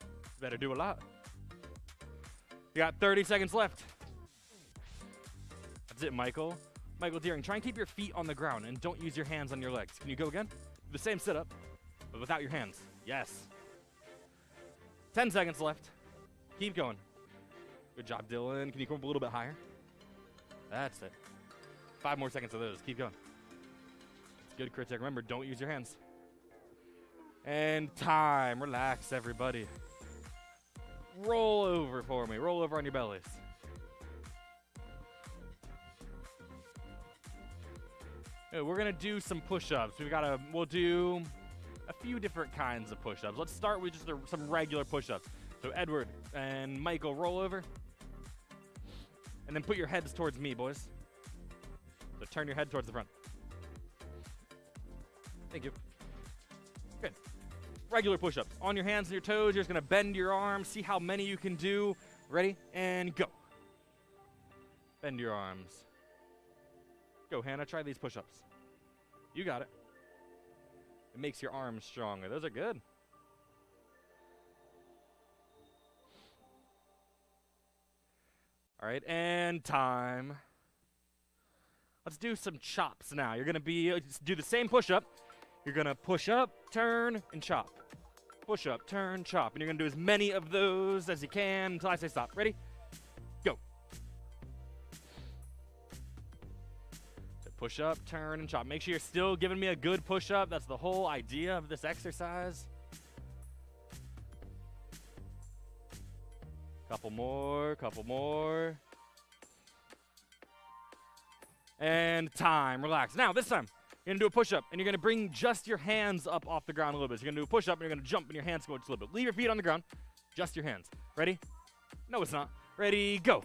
You better do a lot. You got 30 seconds left. That's it, Michael. Michael Deering, try and keep your feet on the ground and don't use your hands on your legs. Can you go again? The same sit-up, but without your hands. Yes. 10 seconds left. Keep going. Good job, Dylan. Can you come up a little bit higher? That's it. 5 more seconds of those. Keep going. It's good, Critic. Remember, don't use your hands. And time. Relax, everybody. Roll over for me. Roll over on your bellies. Okay, we're going to do some push-ups. We'll do a few different kinds of push-ups. Let's start with just some regular push-ups. So Edward and Michael, roll over. And then put your heads towards me, boys. So turn your head towards the front. Thank you. Good. Regular push-ups. On your hands and your toes, you're just going to bend your arms. See how many you can do. Ready? And go. Bend your arms. Go, Hannah. Try these push-ups. You got it. It makes your arms stronger. Those are good. All right, and time. Let's do some chops now. You're going to do the same push-up. You're going to push up, turn, and chop. Push up, turn, chop. And you're going to do as many of those as you can until I say stop. Ready? Go. So push up, turn, and chop. Make sure you're still giving me a good push-up. That's the whole idea of this exercise. Couple more. And time. Relax. Now, this time, you're going to do a push-up, and you're going to bring just your hands up off the ground a little bit. So you're going to do a push-up, and you're going to jump, and your hands go just a little bit. Leave your feet on the ground. Just your hands. Ready? No, it's not. Ready, go.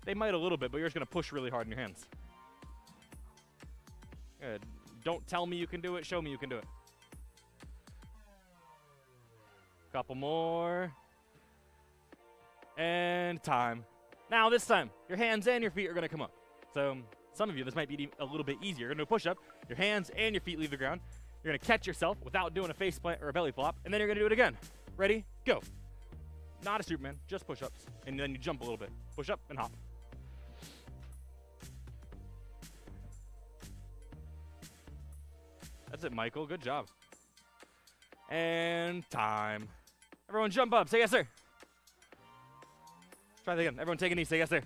They might a little bit, but you're just going to push really hard in your hands. Good. Don't tell me you can do it. Show me you can do it. Couple more. And time. Now this time, your hands and your feet are going to come up. So some of you, this might be a little bit easier. You're going to do a push-up. Your hands and your feet leave the ground. You're going to catch yourself without doing a face plant or a belly flop. And then you're going to do it again. Ready? Go. Not a Superman, just push-ups. And then you jump a little bit. Push up and hop. That's it, Michael. Good job. And time. Everyone jump up. Say yes, sir. Try that again. Everyone take a knee. Say yes, sir.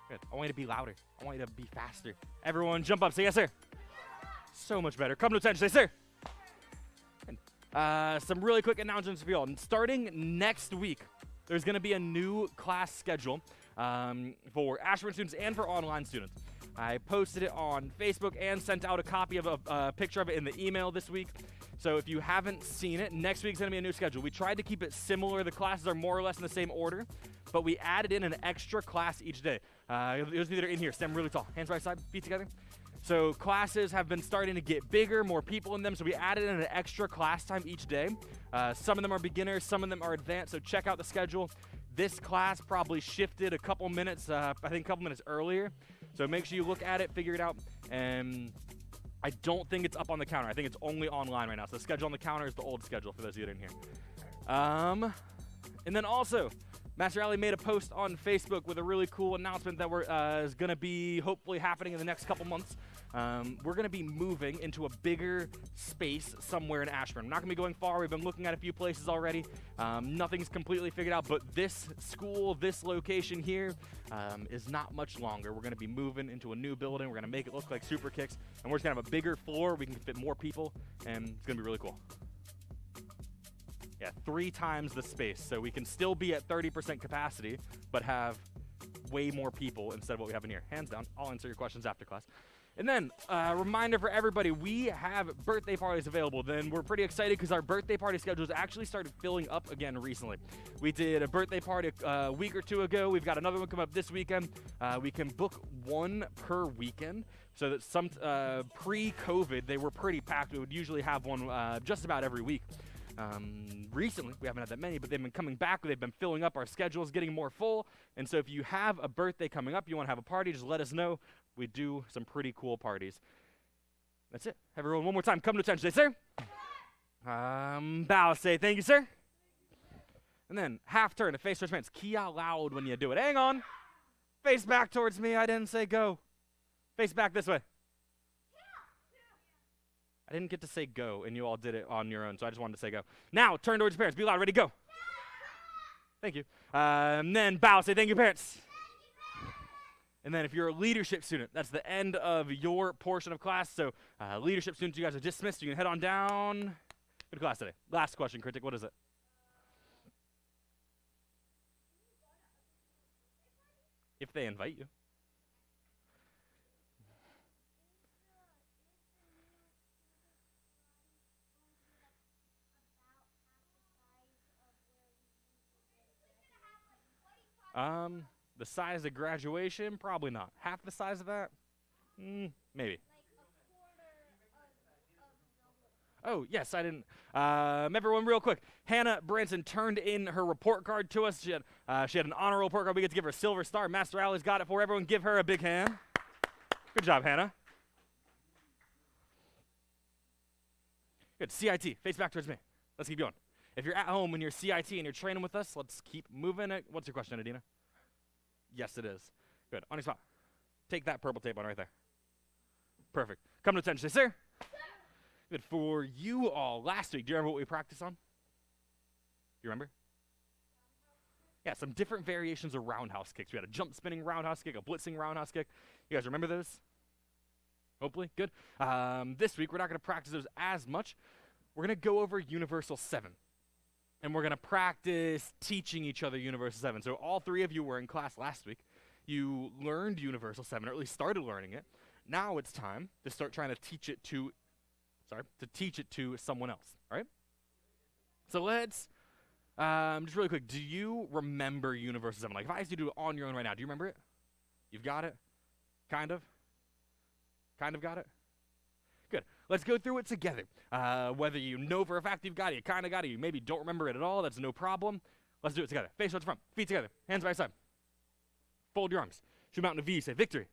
Good. I want you to be louder. I want you to be faster. Everyone jump up. Say yes, sir. So much better. Come to attention. Say, sir. And, some really quick announcements for you all. Starting next week, there's going to be a new class schedule for Ashburn students and for online students. I posted it on Facebook and sent out a copy of a picture of it in the email this week. So if you haven't seen it, next week's going to be a new schedule. We tried to keep it similar. The classes are more or less in the same order, but we added in an extra class each day. It was either in here, stand really tall, hands right side, feet together. So classes have been starting to get bigger, more people in them, so we added in an extra class time each day. Some of them are beginners, some of them are advanced, so check out the schedule. This class probably shifted a couple minutes, I think a couple minutes earlier. So make sure you look at it, figure it out, and I don't think it's up on the counter. I think it's only online right now. So the schedule on the counter is the old schedule for those of you that didn't hear. And then also, Master Alley made a post on Facebook with a really cool announcement that is going to be hopefully happening in the next couple months. We're going to be moving into a bigger space somewhere in Ashburn. We're not going to be going far. We've been looking at a few places already. Nothing's completely figured out, but this school, this location here, is not much longer. We're going to be moving into a new building. We're going to make it look like Super Kicks, and we're just going to have a bigger floor. We can fit more people, and it's going to be really cool. Yeah, 3 times the space, so we can still be at 30% capacity, but have way more people instead of what we have in here. Hands down. I'll answer your questions after class. And then, reminder for everybody, we have birthday parties available. Then we're pretty excited because our birthday party schedules actually started filling up again recently. We did a birthday party a week or two ago. We've got another one coming up this weekend. We can book one per weekend. So that some pre-COVID, they were pretty packed. We would usually have one just about every week. Recently, we haven't had that many, but they've been coming back. They've been filling up. Our schedule's getting more full. And so if you have a birthday coming up, you want to have a party, just let us know. We do some pretty cool parties. That's it. Everyone, one more time, come to attention. Say, sir. Bow. Say, thank you, sir. And then half turn to face towards parents. Key out loud when you do it. Hang on. Face back towards me. I didn't say go. Face back this way. I didn't get to say go, and you all did it on your own, so I just wanted to say go. Now, turn towards your parents. Be loud. Ready, go. Thank you. And then bow. Say thank you, parents. And then if you're a leadership student, that's the end of your portion of class. So leadership students, you guys are dismissed. You can head on down. Good class today. Last question, Critic. What is it? If they invite you. The size of graduation? Probably not. Half the size of that? Maybe. Oh, yes, I didn't. Everyone, real quick. Hannah Branson turned in her report card to us. She had an honor report card. We get to give her a silver star. Master Alley's got it for everyone. Give her a big hand. Good job, Hannah. Good. CIT. Face back towards me. Let's keep going. If you're at home and you're CIT and you're training with us, let's keep moving it. What's your question, Adina? Yes, it is. Good. On your spot. Take that purple tape on right there. Perfect. Come to attention. Say, sir. Good. For you all, last week, do you remember what we practiced on? Do you remember? Yeah, some different variations of roundhouse kicks. We had a jump spinning roundhouse kick, a blitzing roundhouse kick. You guys remember those? Hopefully. Good. This week, we're not going to practice those as much. We're going to go over Universal 7. And we're going to practice teaching each other Universal 7. So all three of you were in class last week. You learned Universal 7, or at least started learning it. Now it's time to start trying to teach it to someone else, all right? So let's, just really quick, do you remember Universal 7? Like, if I asked you to do it on your own right now, do you remember it? You've got it? Kind of? Kind of got it? Good. Let's go through it together. Whether you know for a fact you've got it, you kind of got it, you maybe don't remember it at all, that's no problem. Let's do it together. Face towards the front, feet together, hands by side. Fold your arms. Shoot them out in a V, say victory.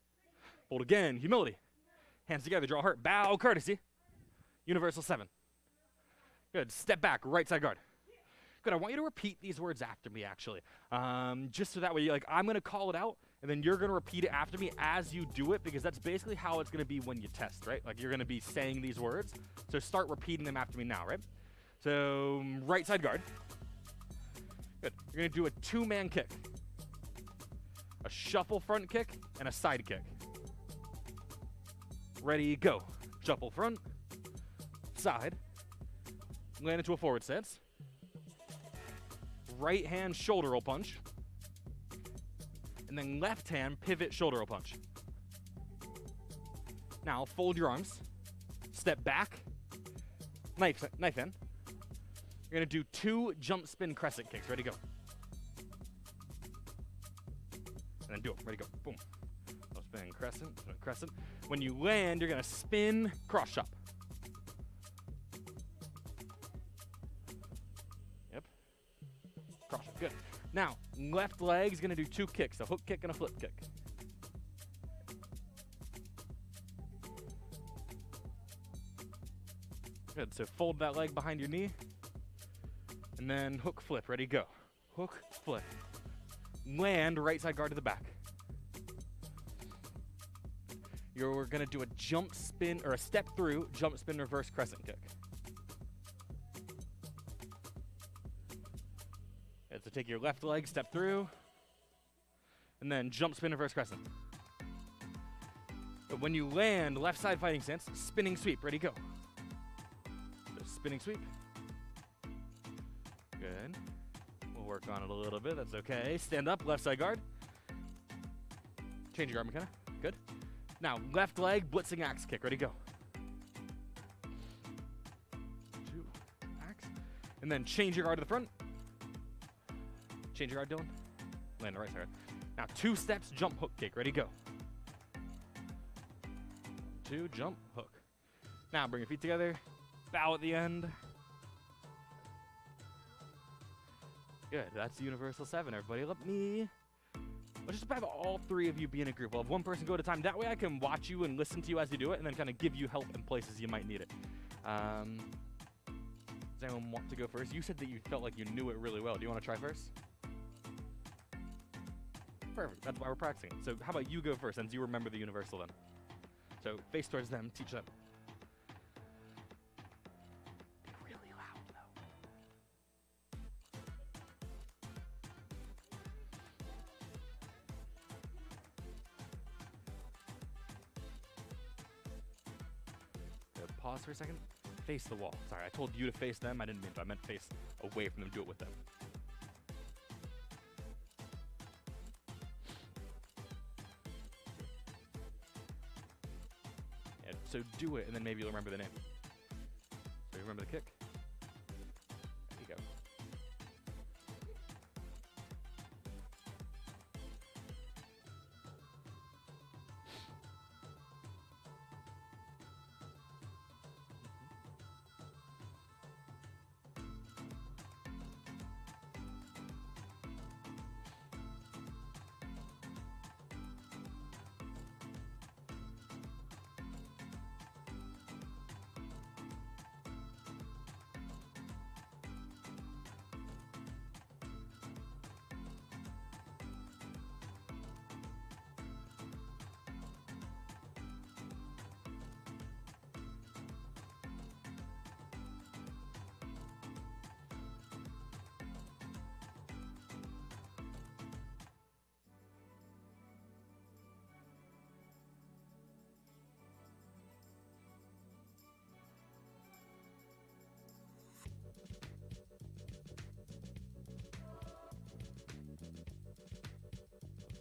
Fold again, humility. Hands together, draw heart, bow, courtesy. Universal 7. Good. Step back, right side guard. Good. I want you to repeat these words after me, actually. Just so that way, I'm going to call it out, and then you're going to repeat it after me as you do it, because that's basically how it's going to be when you test, right? Like, you're going to be saying these words. So start repeating them after me now, right? So, right side guard. Good. You're going to do a two-man kick. A shuffle front kick and a side kick. Ready, go. Shuffle front. Side, land into a forward stance, right hand shoulder roll punch, and then left hand pivot shoulder roll punch. Now fold your arms, step back, knife hand. You're gonna do two jump spin crescent kicks. Ready, go. And then do it. Ready, go. Boom. Jump spin crescent. When you land, you're gonna spin cross chop. Good. Now, left leg's going to do two kicks, a hook kick and a flip kick. Good. So fold that leg behind your knee. And then hook flip. Ready, go. Hook flip. Land right side guard to the back. You're going to do a jump spin, or a step through, jump spin reverse crescent kick. So take your left leg, step through, and then jump spin reverse crescent. But when you land, left side fighting stance, spinning sweep. Ready, go. So spinning sweep. Good. We'll work on it a little bit. That's okay. Stand up, left side guard. Change your arm, McKenna. Good. Now, left leg, blitzing axe kick. Ready, go. 2, axe. And then change your guard to the front. Change your guard, Dylan. Land the right side. Now, 2 steps, jump, hook kick. Ready, go. 2, jump, hook. Now, bring your feet together. Bow at the end. Good. That's Universal 7, everybody. Let's just have all 3 of you be in a group. We'll have one person go at a time. That way I can watch you and listen to you as you do it and then kind of give you help in places you might need it. Does anyone want to go first? You said that you felt like you knew it really well. Do you want to try first? Perfect. That's why we're practicing. So how about you go first, since you remember the Universal then? So face towards them, teach them. Really loud, though. Pause for a second. Face the wall. Sorry, I told you to face them. I didn't mean to. I meant face away from them. Do it with them. And so do it, and then maybe you'll remember the name. So you remember the kick? There you go.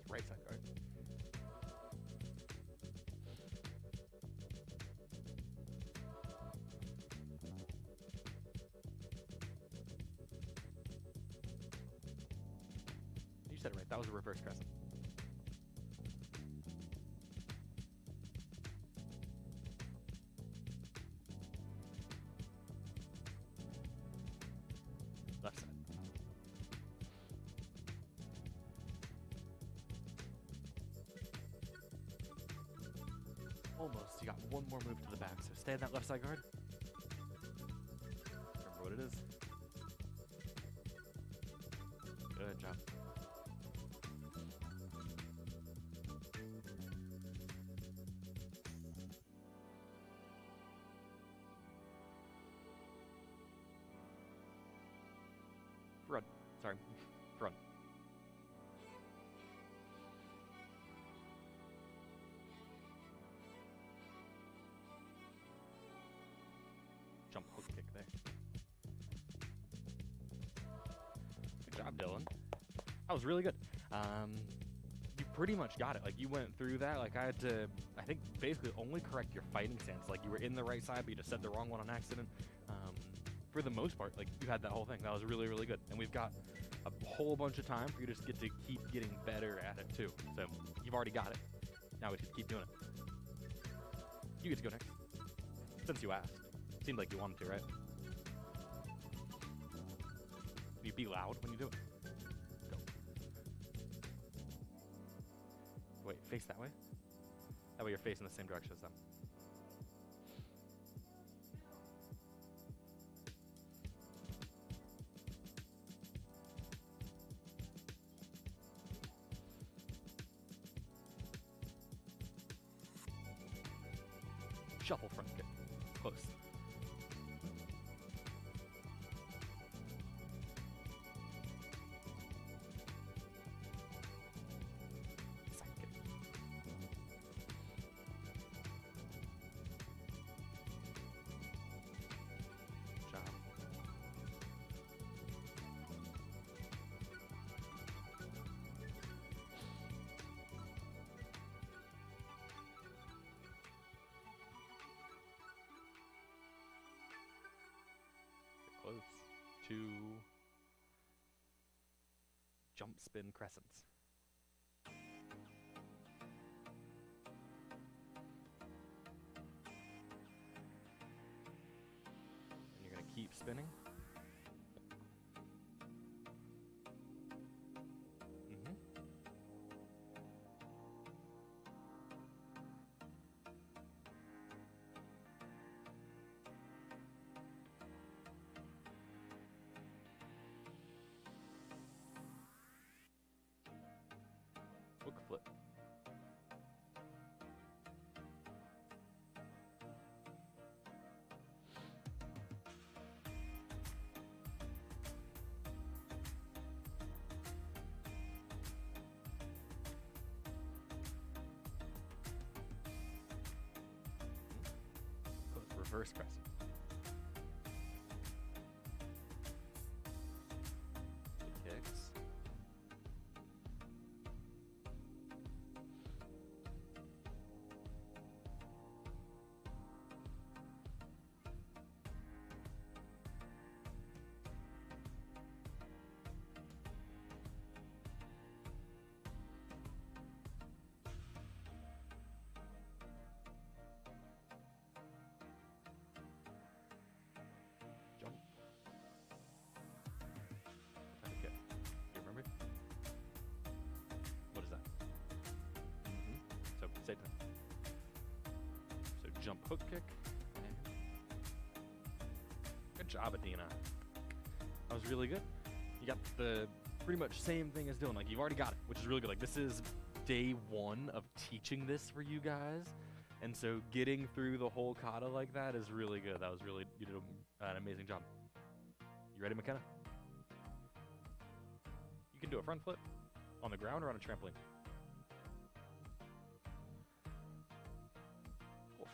Right side guard. You said it right. That was a reverse crescent. Left side. Almost. You got one more move to the back, so stay in that left side guard. Remember what it is. Good job. Run. Sorry. Run. Jump hook kick there. Good job, Dylan. That was really good. You pretty much got it. Like, you went through that. Like, I had to, I think, basically only correct your fighting stance. Like, you were in the right side, but you just said the wrong one on accident. For the most part, like, you had that whole thing. That was really, really good. And we've got a whole bunch of time for you to just get to keep getting better at it, too. So, you've already got it. Now we just keep doing it. You get to go next. Since you asked. Seemed like you wanted to, right? You be loud when you do it. Go. Wait, face that way? That way you're facing the same direction as them. Shuffle front kick. Close. Side kick. Good job. 2 jump spin crescents. And you're going to keep spinning. Hook flip. Reverse crescent. Kicks. Jump. Okay. You remember? What is that? So say that. So jump hook kick. Good job, Adina. That was really good. You got the pretty much same thing as Dylan. Like, you've already got it, which is really good. Like, this is day 1 of teaching this for you guys. And so getting through the whole kata like that is really good. That was really, you did an amazing job. You ready, McKenna? You can do a front flip on the ground or on a trampoline. Cool.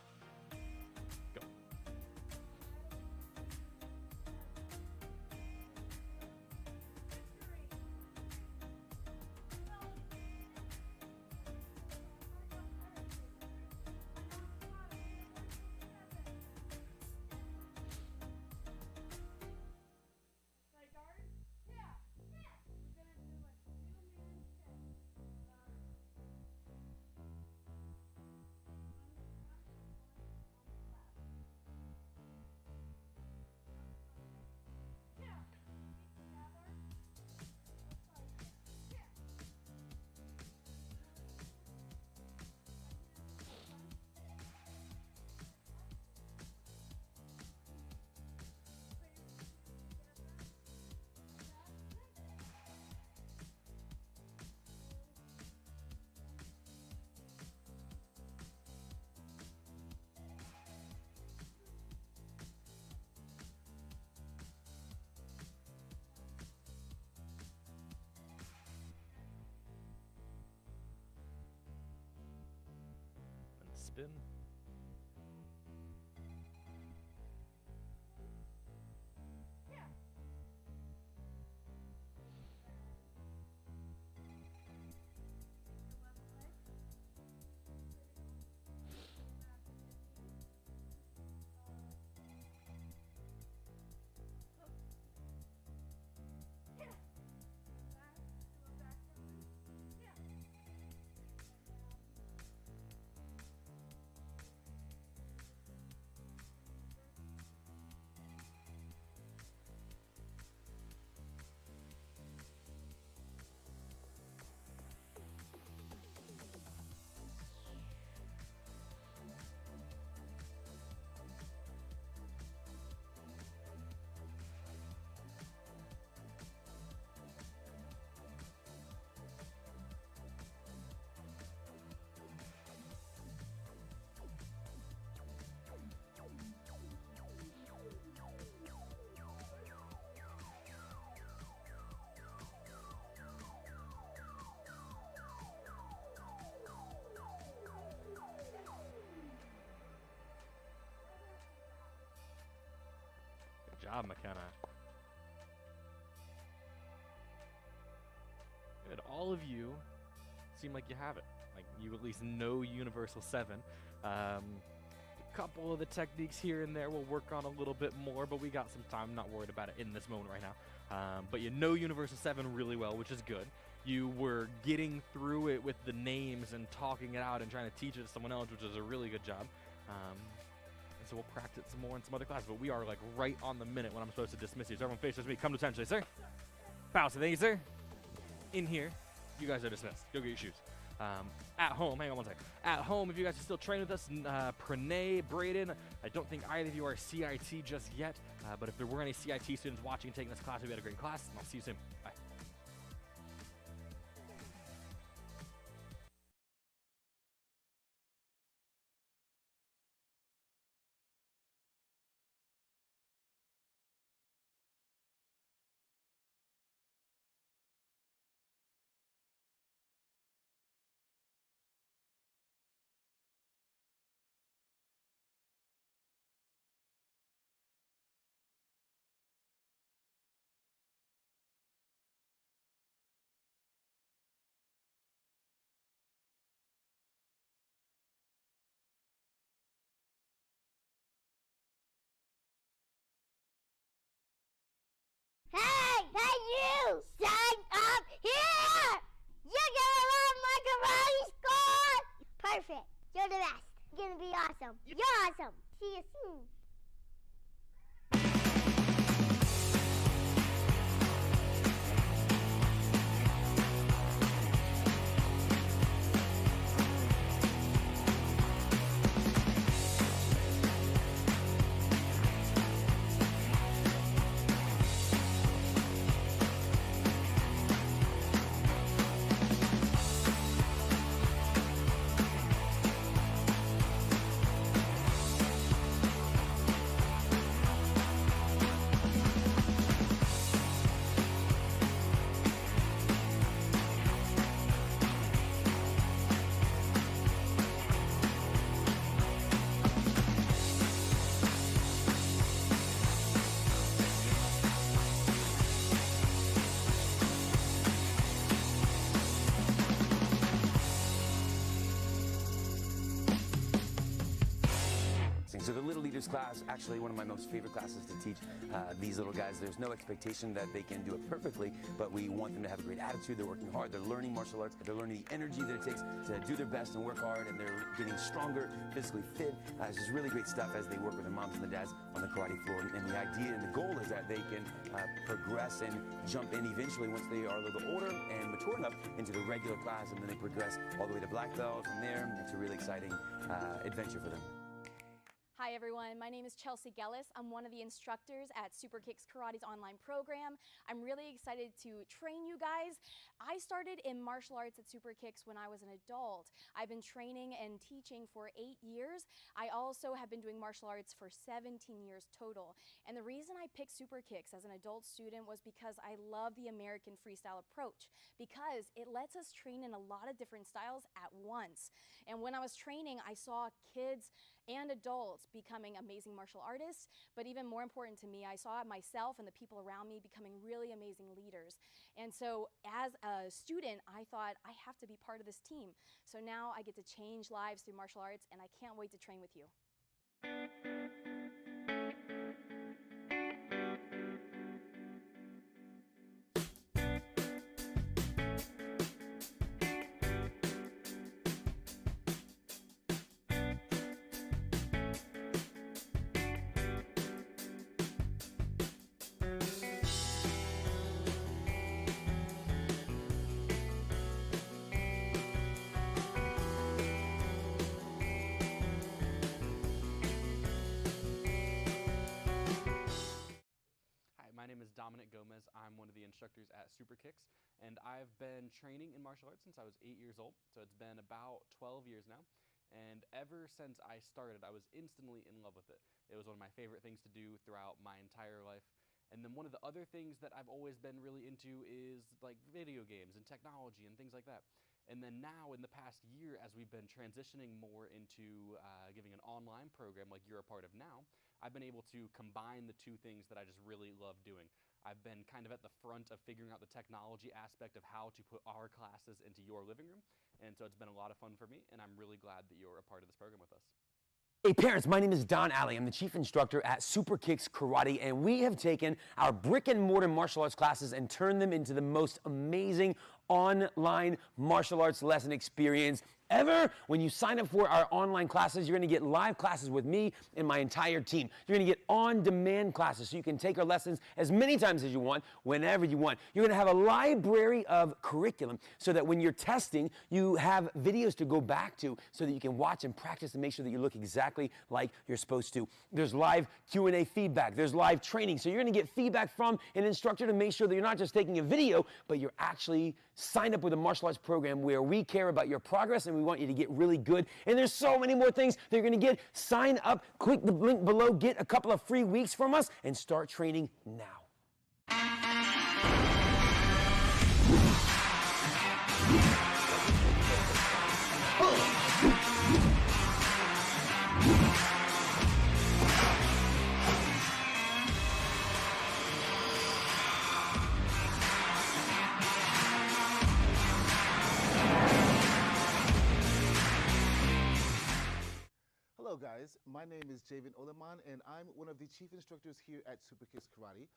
Go. Spin. Good job, McKenna. Good. All of you seem like you have it. Like, you at least know Universal 7. couple of the techniques here and there we'll work on a little bit more, but we got some time. I'm not worried about it in this moment right now. But you know Universal 7 really well, which is good. You were getting through it with the names and talking it out and trying to teach it to someone else, which is a really good job. And so we'll practice some more in some other classes, but we are like right on the minute when I'm supposed to dismiss you. So everyone faces me. Come to attention, sir. Bow. So thank you, sir. In here, you guys are dismissed. Go get your shoes. At home, hang on one second. At home, if you guys are still training with us, Pranay, Braden, I don't think either of you are CIT just yet, but if there were any CIT students watching and taking this class, we had a great class, and I'll see you soon. Bye. Hey, you! Stand up here! You're gonna run my karate squad! Perfect. You're the best. You're gonna be awesome. You're awesome. See you soon. So the Little Leaders class, actually one of my most favorite classes to teach these little guys. There's no expectation that they can do it perfectly, but we want them to have a great attitude. They're working hard. They're learning martial arts. They're learning the energy that it takes to do their best and work hard, and they're getting stronger, physically fit. It's just really great stuff as they work with their moms and their dads on the karate floor. And the idea and the goal is that they can progress and jump in eventually once they are a little older and mature enough into the regular class, and then they progress all the way to black belt from there. It's a really exciting adventure for them. Hi everyone, my name is Chelsea Gellis. I'm one of the instructors at Super Kicks Karate's online program. I'm really excited to train you guys. I started in martial arts at Super Kicks when I was an adult. I've been training and teaching for 8 years. I also have been doing martial arts for 17 years total. And the reason I picked Super Kicks as an adult student was because I love the American freestyle approach, because it lets us train in a lot of different styles at once. And when I was training, I saw kids and adults becoming amazing martial artists, but even more important to me, I saw myself and the people around me becoming really amazing leaders. And so as a student, I thought I have to be part of this team. So now I get to change lives through martial arts, and I can't wait to train with you. My name is Dominic Gomez. I'm one of the instructors at Super Kicks, and I've been training in martial arts since I was 8 years old, so it's been about 12 years now. And ever since I started, I was instantly in love with it. It was one of my favorite things to do throughout my entire life. And then one of the other things that I've always been really into is like video games and technology and things like that. And then now in the past year, as we've been transitioning more into giving an online program like you're a part of now, I've been able to combine the two things that I just really love doing. I've been kind of at the front of figuring out the technology aspect of how to put our classes into your living room. And so it's been a lot of fun for me, and I'm really glad that you're a part of this program with us. Hey parents, my name is Don Alley. I'm the chief instructor at Super Kicks Karate, and we have taken our brick and mortar martial arts classes and turned them into the most amazing online martial arts lesson experience ever. When you sign up for our online classes, you're gonna get live classes with me and my entire team. You're gonna get on-demand classes so you can take our lessons as many times as you want, whenever you want. You're gonna have a library of curriculum so that when you're testing, you have videos to go back to so that you can watch and practice and make sure that you look exactly like you're supposed to. There's live Q&A feedback. There's live training. So you're gonna get feedback from an instructor to make sure that you're not just taking a video, but you're actually signed up with a martial arts program where we care about your progress and we want you to get really good. And there's so many more things that you're gonna get. Sign up, click the link below, get a couple of free weeks from us, and start training now. Hello guys, my name is Javen Oleman and I'm one of the chief instructors here at Super Kicks Karate.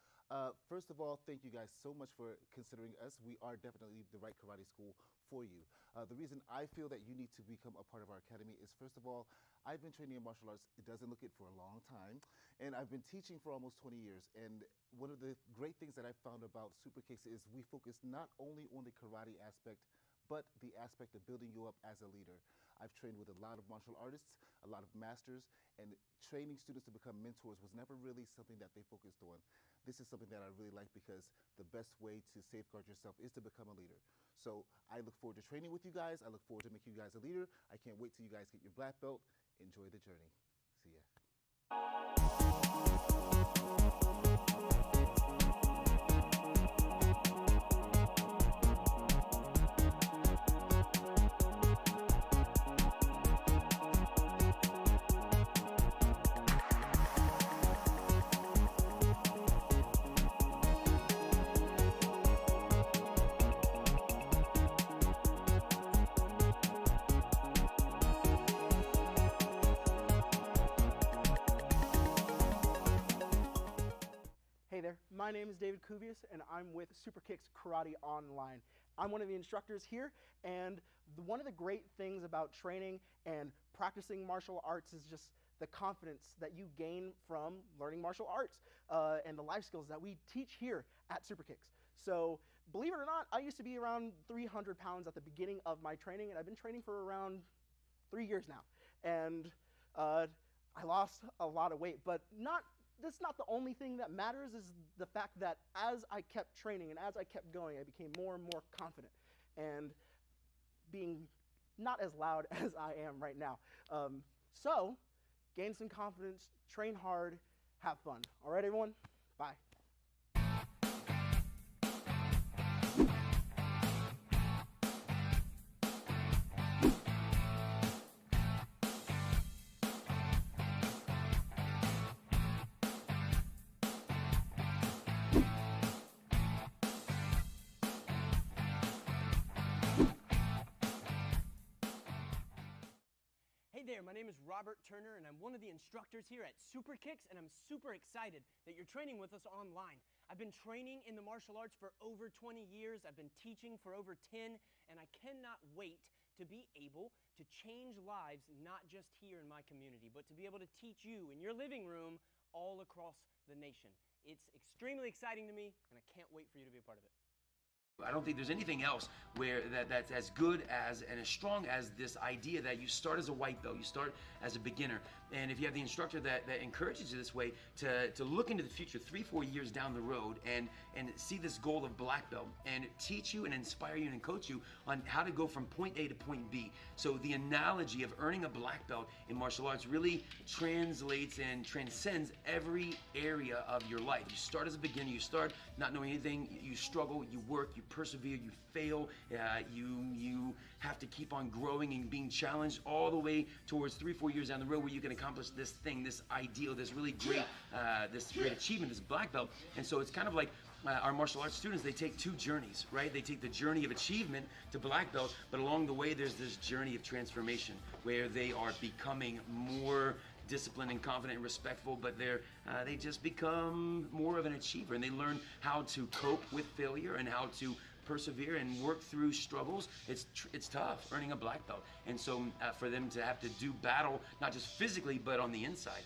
First of all, thank you guys so much for considering us. We are definitely the right karate school for you. The reason I feel that you need to become a part of our academy is, first of all, I've been training in martial arts, it doesn't look it, for a long time, and I've been teaching for almost 20 years. And one of the great things that I found about Super Kicks is we focus not only on the karate aspect, but the aspect of building you up as a leader. I've trained with a lot of martial artists, a lot of masters, and training students to become mentors was never really something that they focused on. This is something that I really like because the best way to safeguard yourself is to become a leader. So I look forward to training with you guys. I look forward to making you guys a leader. I can't wait till you guys get your black belt. Enjoy the journey. See ya. Hey there, my name is David Kubius and I'm with Super Kicks Karate Online. I'm one of the instructors here, and one of the great things about training and practicing martial arts is just the confidence that you gain from learning martial arts and the life skills that we teach here at Super Kicks. So believe it or not, I used to be around 300 pounds at the beginning of my training, and I've been training for around 3 years now. And I lost a lot of weight, but that's not the only thing that matters. Is the fact that as I kept training and as I kept going, I became more and more confident and being not as loud as I am right now. So gain some confidence, train hard, have fun. All right, everyone? Bye. Hey there, my name is Robert Turner and I'm one of the instructors here at Super Kicks, and I'm super excited that you're training with us online. I've been training in the martial arts for over 20 years, I've been teaching for over 10, and I cannot wait to be able to change lives, not just here in my community, but to be able to teach you in your living room all across the nation. It's extremely exciting to me, and I can't wait for you to be a part of it. I don't think there's anything else where that's as good as and as strong as this idea that you start as a white belt, you start as a beginner. And if you have the instructor that encourages you this way to look into the future 3-4 years down the road and see this goal of black belt and teach you and inspire you and coach you on how to go from point A to point B. So the analogy of earning a black belt in martial arts really translates and transcends every area of your life. You start as a beginner, you start not knowing anything, you struggle, you work, you persevere, you fail, you have to keep on growing and being challenged all the way towards 3-4 years down the road where you can accomplish this thing, this ideal, this really great, this great achievement, this black belt. And so it's kind of like our martial arts students, they take two journeys, right? They take the journey of achievement to black belt, but along the way there's this journey of transformation where they are becoming more disciplined and confident and respectful, but they just become more of an achiever, and they learn how to cope with failure and how to persevere and work through struggles. It's tough earning a black belt, and so for them to have to do battle not just physically but on the inside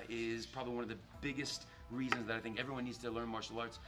is probably one of the biggest reasons that I think everyone needs to learn martial arts.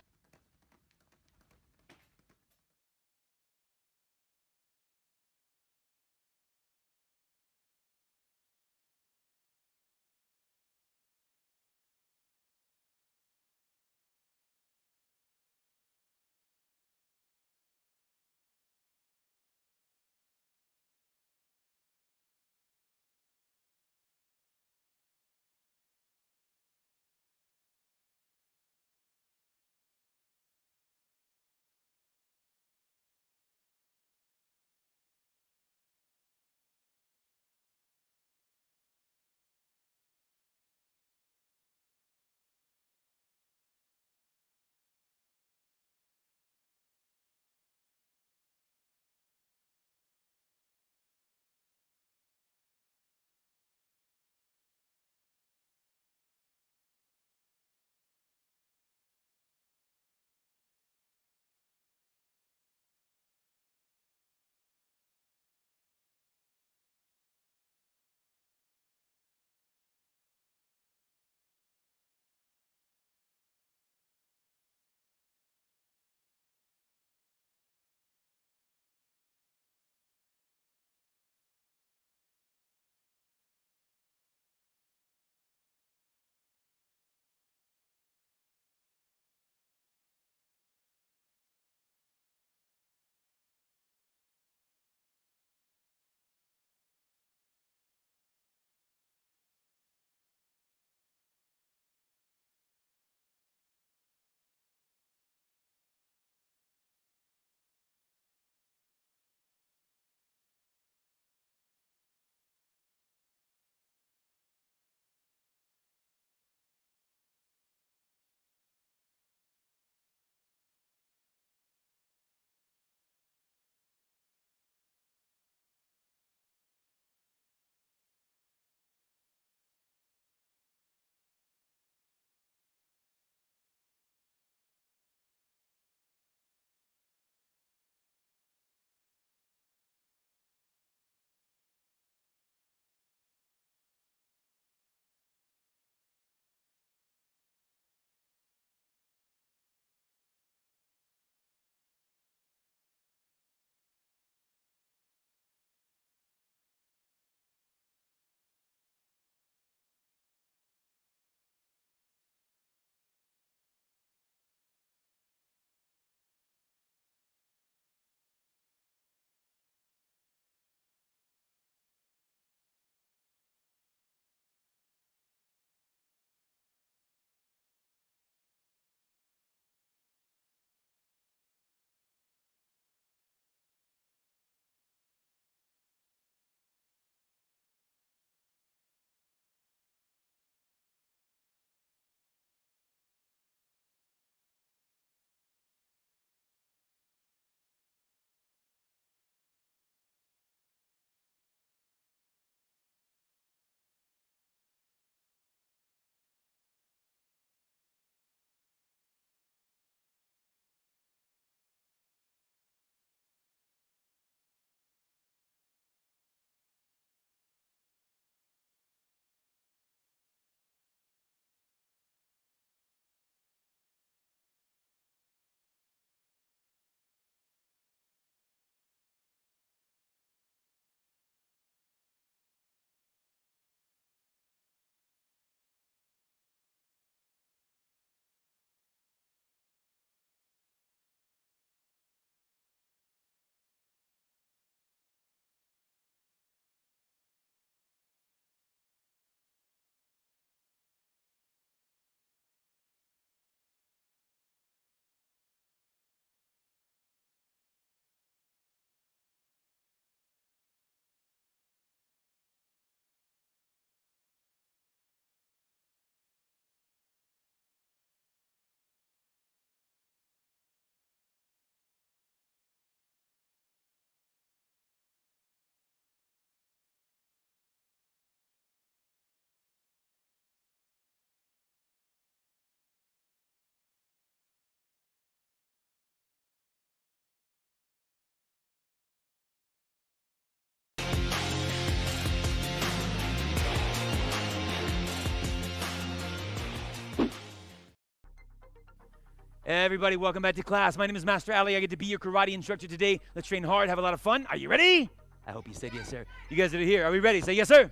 Everybody, welcome back to class. My name is Master Ali. I get to be your karate instructor today. Let's train hard, have a lot of fun. Are you ready? I hope you said yes, sir. You guys are here. Are we ready? Say yes, sir.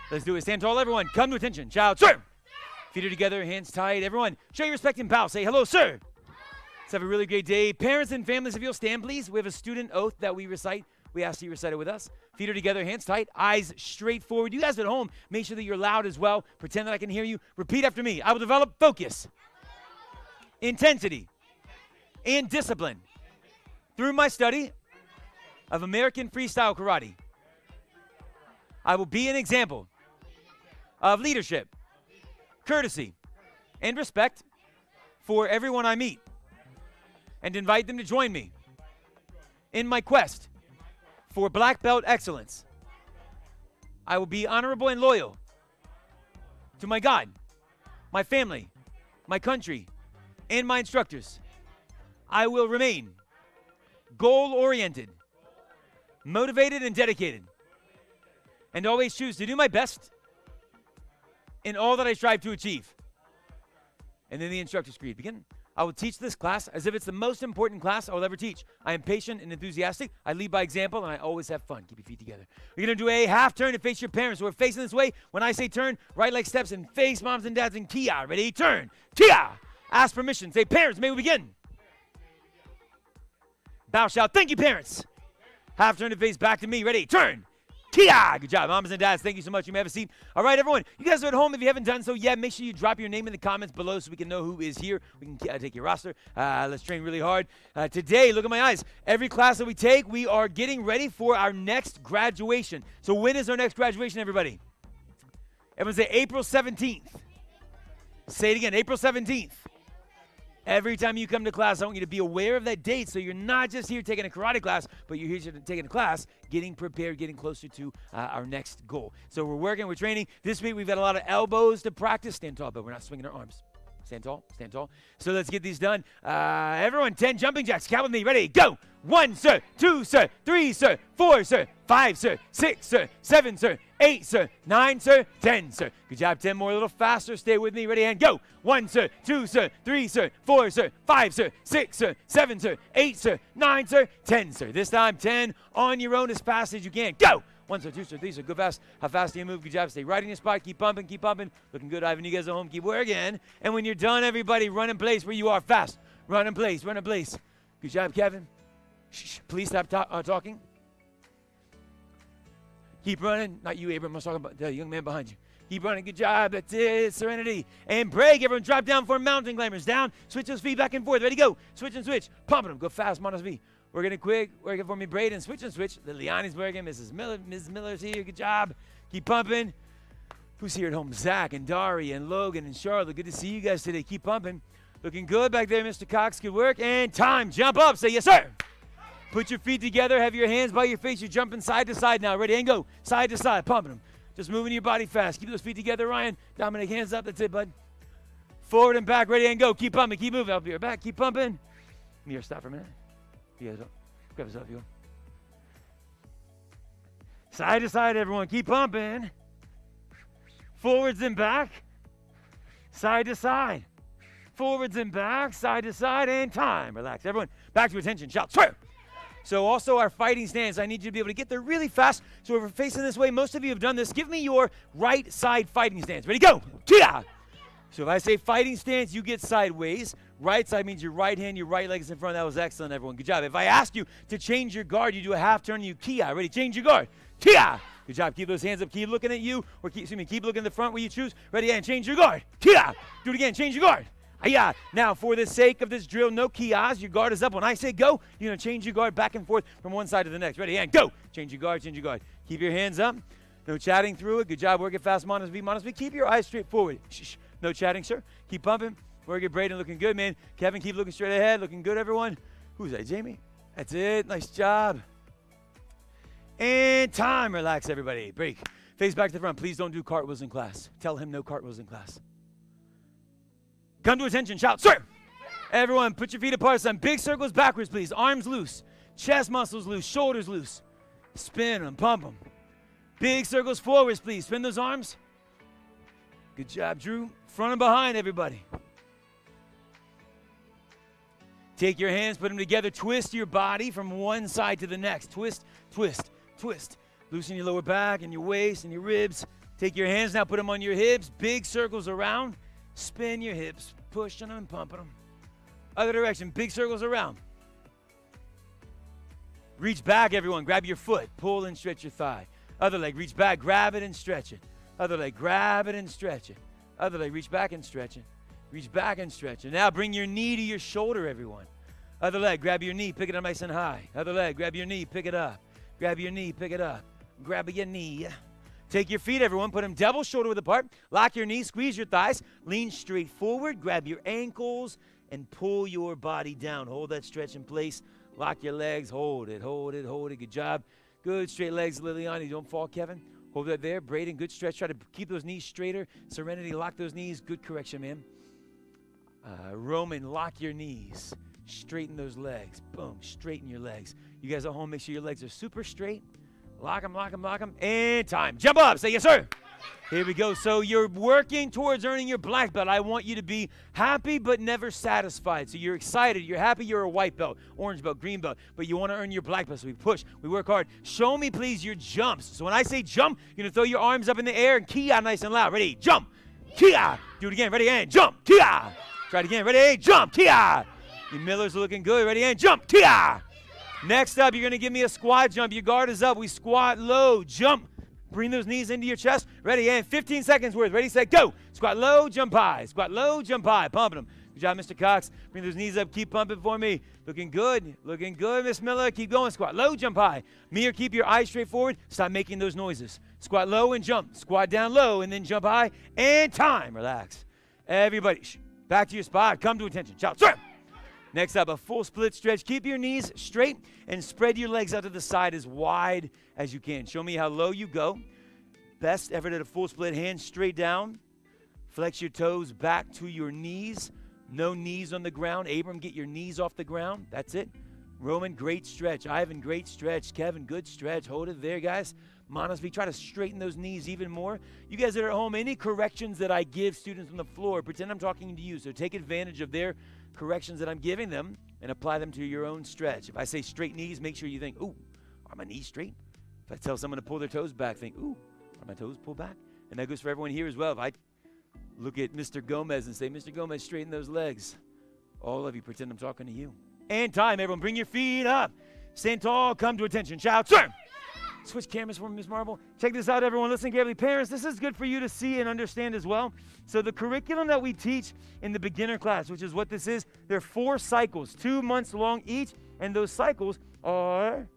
Let's do it. Stand tall, everyone. Come to attention. Shout, sir. Feet are together, hands tight. Everyone, show your respect and bow. Say hello, sir. Let's have a really great day. Parents and families, if you'll stand, please. We have a student oath that we recite. We ask you to recite it with us. Feet are together, hands tight, eyes straight forward. You guys at home, make sure that you're loud as well. Pretend that I can hear you. Repeat after me. I will develop focus, intensity, and discipline through my study of American freestyle karate. I will be an example of leadership, courtesy, and respect for everyone I meet, and invite them to join me in my quest for black belt excellence. I will be honorable and loyal to my God, my family, my country, and my instructors. I will remain goal-oriented, motivated, and dedicated, and always choose to do my best in all that I strive to achieve. And then the instructor's creed. Begin. I will teach this class as if it's the most important class I will ever teach. I am patient and enthusiastic. I lead by example, and I always have fun. Keep your feet together. We're going to do a half turn to face your parents. So we're facing this way. When I say turn, right leg steps and face moms and dads in Kia. Ready? Turn. Kia. Ask permission. Say, parents, may we begin? Bow, shout, thank you, parents. Half turn to face back to me. Ready? Turn. Kia! Good job, moms and dads. Thank you so much. You may have a seat. All right, everyone. You guys are at home. If you haven't done so yet, make sure you drop your name in the comments below so we can know who is here. We can take your roster. Let's train really hard. Today, look at my eyes. Every class that we take, we are getting ready for our next graduation. So when is our next graduation, everybody? Everyone say April 17th. Say it again, April 17th. Every time you come to class, I want you to be aware of that date so you're not just here taking a karate class, but you're here taking a class, getting prepared, getting closer to our next goal. So we're working, we're training. This week we've got a lot of elbows to practice. Stand tall, but we're not swinging our arms. Stand tall, stand tall. So let's get these done. Everyone, 10 jumping jacks. Count with me. Ready? Go. 1, sir. 2, sir. 3, sir. 4, sir. 5, sir. 6, sir. 7, sir. 8, sir. 9, sir. 10, sir. Good job. 10 more. A little faster. Stay with me. Ready? And go. 1, sir. 2, sir. 3, sir. 4, sir. 5, sir. 6, sir. 7, sir. 8, sir. 9, sir. 10, sir. This time, 10 on your own as fast as you can. Go. 1, sir, 2, sir, 3, sir. Go fast. How fast do you move? Good job. Stay right in your spot. Keep pumping. Keep pumping. Looking good, Ivan. You guys at home. Keep working. And when you're done, everybody, run in place where you are. Fast. Run in place. Run in place. Good job, Kevin. Shh. Please stop talking. Keep running. Not you, Abram. I was talking about the young man behind you. Keep running. Good job. That's it. Serenity. And break. Everyone drop down for mountain climbers. Down. Switch those feet back and forth. Ready? Go. Switch and switch. Pumping them. Go fast. Monos V. We're going to quick. Work it for me. Braden. Switch and switch. Liliani's working. Mrs. Miller's here. Good job. Keep pumping. Who's here at home? Zach and Dari and Logan and Charlotte. Good to see you guys today. Keep pumping. Looking good back there, Mr. Cox. Good work. And time. Jump up. Say yes, sir. Put your feet together. Have your hands by your face. You're jumping side to side now. Ready? And go. Side to side. Pumping them. Just moving your body fast. Keep those feet together, Ryan. Dominic, hands up. That's it, bud. Forward and back. Ready? And go. Keep pumping. Keep moving. I'll be right back. Keep pumping. Mir, stop for a minute. You guys up. Grab us up, you. Side to side, everyone. Keep pumping. Forwards and back. Side to side. Forwards and back. Side to side. And time. Relax. Everyone, back to attention. Shout. Swear. So also our fighting stance, I need you to be able to get there really fast. So if we're facing this way, most of you have done this. Give me your right side fighting stance. Ready? Go. Kia. So if I say fighting stance, you get sideways. Right side means your right hand, your right leg is in front. That was excellent, everyone. Good job. If I ask you to change your guard, you do a half turn and you Kia. Ready? Change your guard. Kia. Good job. Keep those hands up. Keep looking at you. Or keep looking at the front where you choose. Ready? And change your guard. Kia. Do it again. Change your guard. Yeah. Now, for the sake of this drill, no kias. Your guard is up. When I say go, you're going to change your guard back and forth from one side to the next. Ready? And go. Change your guard. Change your guard. Keep your hands up. No chatting through it. Good job. Work it fast. Monos V. Monos V. Keep your eyes straight forward. Shh. No chatting, sir. Keep pumping. Work it, Braden. Looking good, man. Kevin, keep looking straight ahead. Looking good, everyone. Who's that? Jamie? That's it. Nice job. And time. Relax, everybody. Break. Face back to the front. Please don't do cartwheels in class. Tell him no cartwheels in class. Come to attention. Shout, sir. Everyone, put your feet apart. Some big circles backwards, please. Arms loose. Chest muscles loose. Shoulders loose. Spin them. Pump them. Big circles forwards, please. Spin those arms. Good job, Drew. Front and behind, everybody. Take your hands, put them together, twist your body from one side to the next. Twist, twist, twist. Loosen your lower back and your waist and your ribs. Take your hands now, put them on your hips, big circles around. Spin your hips, pushing them and pumping them. Other direction, big circles around. Reach back, everyone. Grab your foot, pull and stretch your thigh. Other leg, reach back, grab it and stretch it. Other leg, grab it and stretch it. Other leg, reach back and stretch it. Reach back and stretch it. Now bring your knee to your shoulder, everyone. Other leg, grab your knee, pick it up nice and high. Other leg, grab your knee, pick it up. Grab your knee, pick it up. Grab your knee. Take your feet, everyone. Put them double shoulder width apart. Lock your knees, squeeze your thighs. Lean straight forward. Grab your ankles and pull your body down. Hold that stretch in place. Lock your legs. Hold it, hold it, hold it. Good job. Good straight legs, Liliana. Don't fall, Kevin. Hold that there. Braden, good stretch. Try to keep those knees straighter. Serenity, lock those knees. Good correction, man. Roman, lock your knees. Straighten those legs. Boom. Straighten your legs. You guys at home, make sure your legs are super straight. Lock them, lock them, lock them. And time. Jump up. Say yes, sir. Here we go. So you're working towards earning your black belt. I want you to be happy but never satisfied. So you're excited. You're happy you're a white belt, orange belt, green belt, but you want to earn your black belt. So we push. We work hard. Show me, please, your jumps. So when I say jump, you're going to throw your arms up in the air and kia nice and loud. Ready? Jump. Kia. Do it again. Ready? And jump. Kia. Try it again. Ready? Jump. Kia. Your Millers are looking good. Ready? And jump. Kia. Next up, you're going to give me a squat jump. Your guard is up. We squat low. Jump. Bring those knees into your chest. Ready? And 15 seconds worth. Ready, set, go. Squat low, jump high. Squat low, jump high. Pumping them. Good job, Mr. Cox. Bring those knees up. Keep pumping for me. Looking good. Looking good, Miss Miller. Keep going. Squat low, jump high. Mir, keep your eyes straight forward. Stop making those noises. Squat low and jump. Squat down low and then jump high. And time. Relax. Everybody, back to your spot. Come to attention. Shout, sir. Next up, a full split stretch. Keep your knees straight and spread your legs out to the side as wide as you can. Show me how low you go. Best effort at a full split. Hands straight down. Flex your toes back to your knees. No knees on the ground. Abram, get your knees off the ground. That's it. Roman, great stretch. Ivan, great stretch. Kevin, good stretch. Hold it there, guys. Monosby, try to straighten those knees even more. You guys that are at home, any corrections that I give students on the floor, pretend I'm talking to you. So take advantage of their corrections that I'm giving them and apply them to your own stretch. If I say straight knees, make sure you think, ooh, are my knees straight? If I tell someone to pull their toes back, think, ooh, are my toes pulled back? And that goes for everyone here as well. If I look at Mr. Gomez and say, Mr. Gomez, straighten those legs. All of you pretend I'm talking to you. And time, everyone, bring your feet up. Stand tall, come to attention. Shout, sir. Switch cameras for Ms. Marble. Check this out, everyone. Listen carefully. Parents, this is good for you to see and understand as well. So the curriculum that we teach in the beginner class, which is what this is, there are 4 cycles, 2 months long each, and those cycles are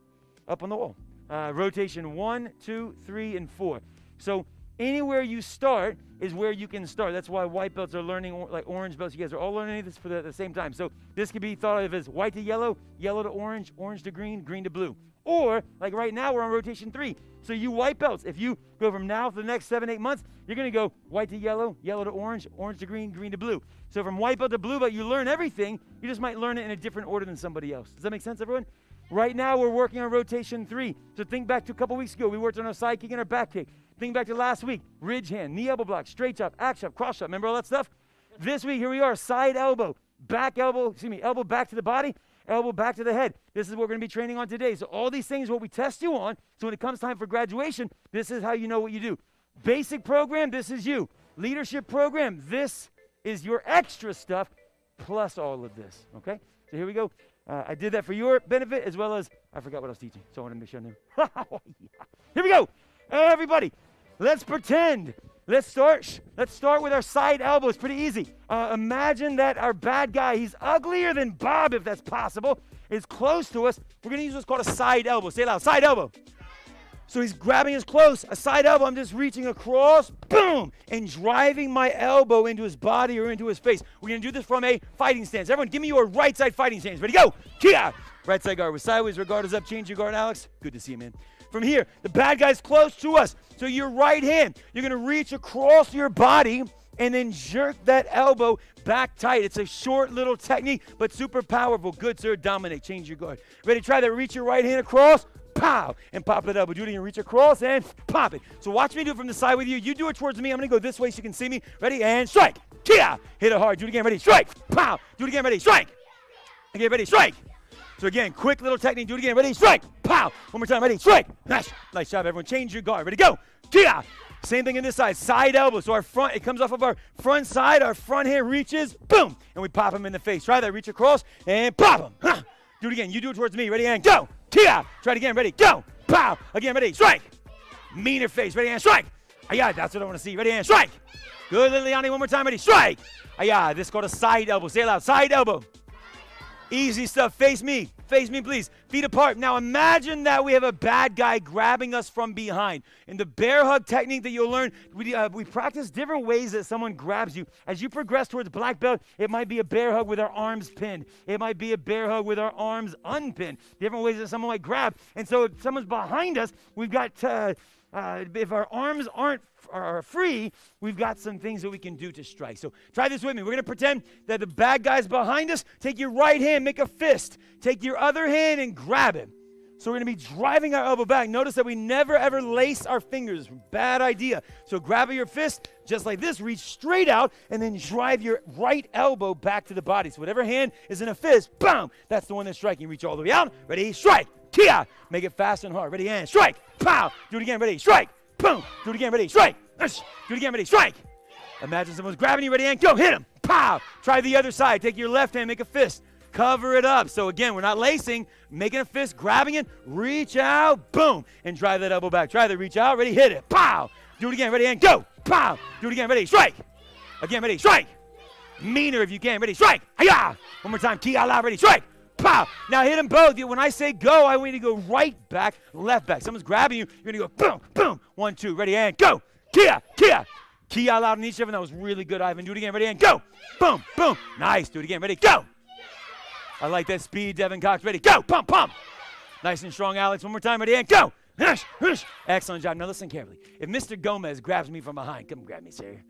up on the wall. Rotation 1, 2, 3, and 4. So anywhere you start is where you can start. That's why white belts are learning like orange belts. You guys are all learning this at the same time. So this could be thought of as white to yellow, yellow to orange, orange to green, green to blue. Or, like right now, we're on rotation 3. So you white belts, if you go from now to the next 7, 8 months, you're going to go white to yellow, yellow to orange, orange to green, green to blue. So from white belt to blue belt, you learn everything. You just might learn it in a different order than somebody else. Does that make sense, everyone? Right now, we're working on rotation 3. So think back to a couple weeks ago. We worked on our side kick and our back kick. Think back to last week. Ridge hand, knee elbow block, straight chop, axe chop, cross chop. Remember all that stuff? This week, here we are, side elbow, elbow back to the body, elbow back to the head. This is what we're going to be training on today. So all these things, what we test you on. So when it comes time for graduation, this is how you know what you do. Basic program, this is you. Leadership program, this is your extra stuff, plus all of this, okay? So here we go. I did that for your benefit as well as, I forgot what I was teaching, so I want to make sure I knew. Here we go. Everybody, let's pretend. Let's start with our side elbow. It's pretty easy. Imagine that our bad guy, he's uglier than Bob, if that's possible, is close to us. We're going to use what's called a side elbow. Say it loud, side elbow. So he's grabbing us close. A side elbow, I'm just reaching across, boom, and driving my elbow into his body or into his face. We're going to do this from a fighting stance. Everyone, give me your right side fighting stance. Ready, go. Kia. Right side guard was sideways. Your guard is up. Change your guard, Alex. Good to see you, man. From here, the bad guy's close to us. So your right hand, you're going to reach across your body and then jerk that elbow back tight. It's a short little technique, but super powerful. Good, sir. Dominate. Change your guard. Ready? Try that. Reach your right hand across. Pow. And pop that elbow. Do it again. Reach across and pop it. So watch me do it from the side with you. You do it towards me. I'm going to go this way so you can see me. Ready? And strike. Kia. Hit it hard. Do it again. Ready? Strike. Pow. Do it again. Ready? Strike. Okay, ready, strike. So again, quick little technique. Do it again. Ready, strike. Pow. One more time. Ready, strike. Nice job, everyone. Change your guard. Ready, go. Kia. Same thing in this side. Side elbow. So our front, it comes off of our front side. Our front hand reaches. Boom. And we pop him in the face. Try that. Reach across and pop him. Huh. Do it again. You do it towards me. Ready, and go. Kia. Try it again. Ready, go. Pow. Again, ready, strike. Meaner face. Ready, and strike. Yeah, that's what I want to see. Ready, and strike. Good, Liliani. One more time. Ready, strike. Yeah, this is called a side elbow. Say it loud. Side elbow. Easy stuff. Face me. Face me, please. Feet apart. Now imagine that we have a bad guy grabbing us from behind. In the bear hug technique that you'll learn, we practice different ways that someone grabs you. As you progress towards black belt, it might be a bear hug with our arms pinned. It might be a bear hug with our arms unpinned. Different ways that someone might grab. And so if someone's behind us, we've got if our arms are free, we've got some things that we can do to strike. So try this with me. We're going to pretend that the bad guy's behind us. Take your right hand, make a fist. Take your other hand and grab him. So we're going to be driving our elbow back. Notice that we never ever lace our fingers. Bad idea. So grab your fist just like this, reach straight out, and then drive your right elbow back to the body. So whatever hand is in a fist, boom, that's the one that's striking. Reach all the way out. Ready, strike. Kia. Make it fast and hard. Ready, and strike. Pow. Do it again. Ready, strike. Boom. Do it again. Ready, strike. Do it again. Ready, strike. Imagine someone's grabbing you. Ready, and go. Hit him. Pow. Try the other side. Take your left hand. Make a fist. Cover it up. So again, we're not lacing. Making a fist. Grabbing it. Reach out. Boom. And drive that elbow back. Try that. Reach out. Ready, hit it. Pow. Do it again. Ready, and go. Pow. Do it again. Ready, strike. Again. Ready, strike. Meaner if you can. Ready, strike. Hiya. One more time. Kia la. Ready, strike. Pow! Now hit them both. When I say go, I want you to go right back, left back. Someone's grabbing you. You're going to go boom, boom. 1, 2. Ready, and go. Kia, kia. Kia out on each of them. That was really good, Ivan. Do it again. Ready, and go. Boom, boom. Nice. Do it again. Ready, go. I like that speed, Devin Cox. Ready, go. Pump, pump. Nice and strong, Alex. One more time. Ready, and go. Hush, hush. Excellent job. Now listen carefully. If Mr. Gomez grabs me from behind, come grab me, sir.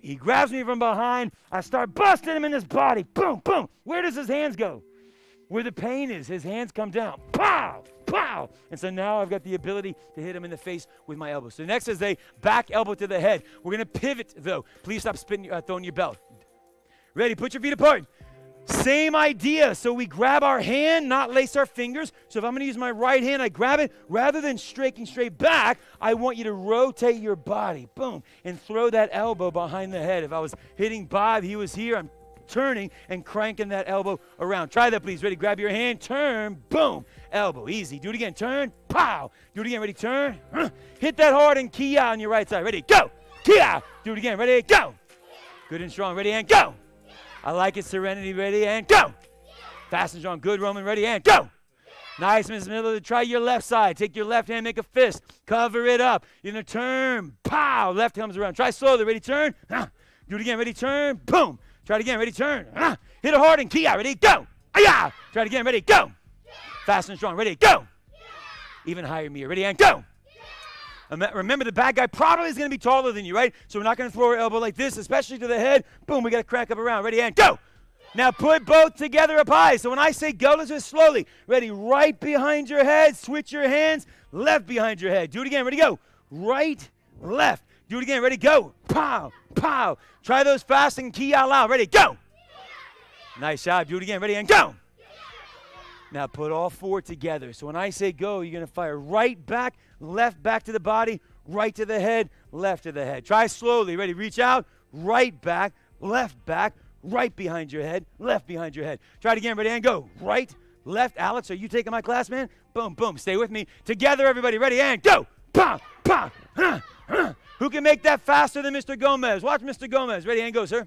He grabs me from behind. I start busting him in his body. Boom, boom. Where does his hands go? Where the pain is, his hands come down. Pow! Pow! And so now I've got the ability to hit him in the face with my elbow. So next is a back elbow to the head. We're going to pivot, though. Please stop throwing your belt. Ready? Put your feet apart. Same idea. So we grab our hand, not lace our fingers. So if I'm going to use my right hand, I grab it. Rather than striking straight back, I want you to rotate your body. Boom. And throw that elbow behind the head. If I was hitting Bob, he was here. I'm turning and cranking that elbow around. Try that, please. Ready? Grab your hand. Turn. Boom. Elbow. Easy. Do it again. Turn. Pow. Do it again. Ready? Turn. Hit that hard and kia on your right side. Ready? Go. Kia. Do it again. Ready? Go. Good and strong. Ready? And go. I like it. Serenity. Ready? And go. Fast and strong. Good, Roman. Ready? And go. Nice, Miss Miller. Try your left side. Take your left hand. Make a fist. Cover it up. You're going to turn. Pow. Left comes around. Try slowly. Ready? Turn. Do it again. Ready? Turn. Boom. Try it again. Ready? Turn. Hit it hard and kia. Ready? Go. Try it again. Ready? Go. Fast and strong. Ready? Go. Even higher, Mia. Ready? And go. Remember, the bad guy probably is going to be taller than you, right? So we're not going to throw our elbow like this, especially to the head. Boom. We got to crack up around. Ready? And go. Now put both together up high. So when I say go, let's do it slowly. Ready? Right behind your head. Switch your hands. Left behind your head. Do it again. Ready? Go. Right, left. Do it again. Ready? Go. Pow. Pow. Try those fast and key out loud. Ready? Go. Nice job. Do it again. Ready? And go. Now put all 4 together. So when I say go, you're going to fire right back, left back to the body, right to the head, left to the head. Try slowly. Ready? Reach out. Right back, left back, right behind your head, left behind your head. Try it again. Ready? And go. Right, left. Alex, are you taking my class, man? Boom, boom. Stay with me. Together, everybody. Ready? And go. Pow, pow. Who can make that faster than Mr. Gomez? Watch Mr. Gomez. Ready, and go, sir.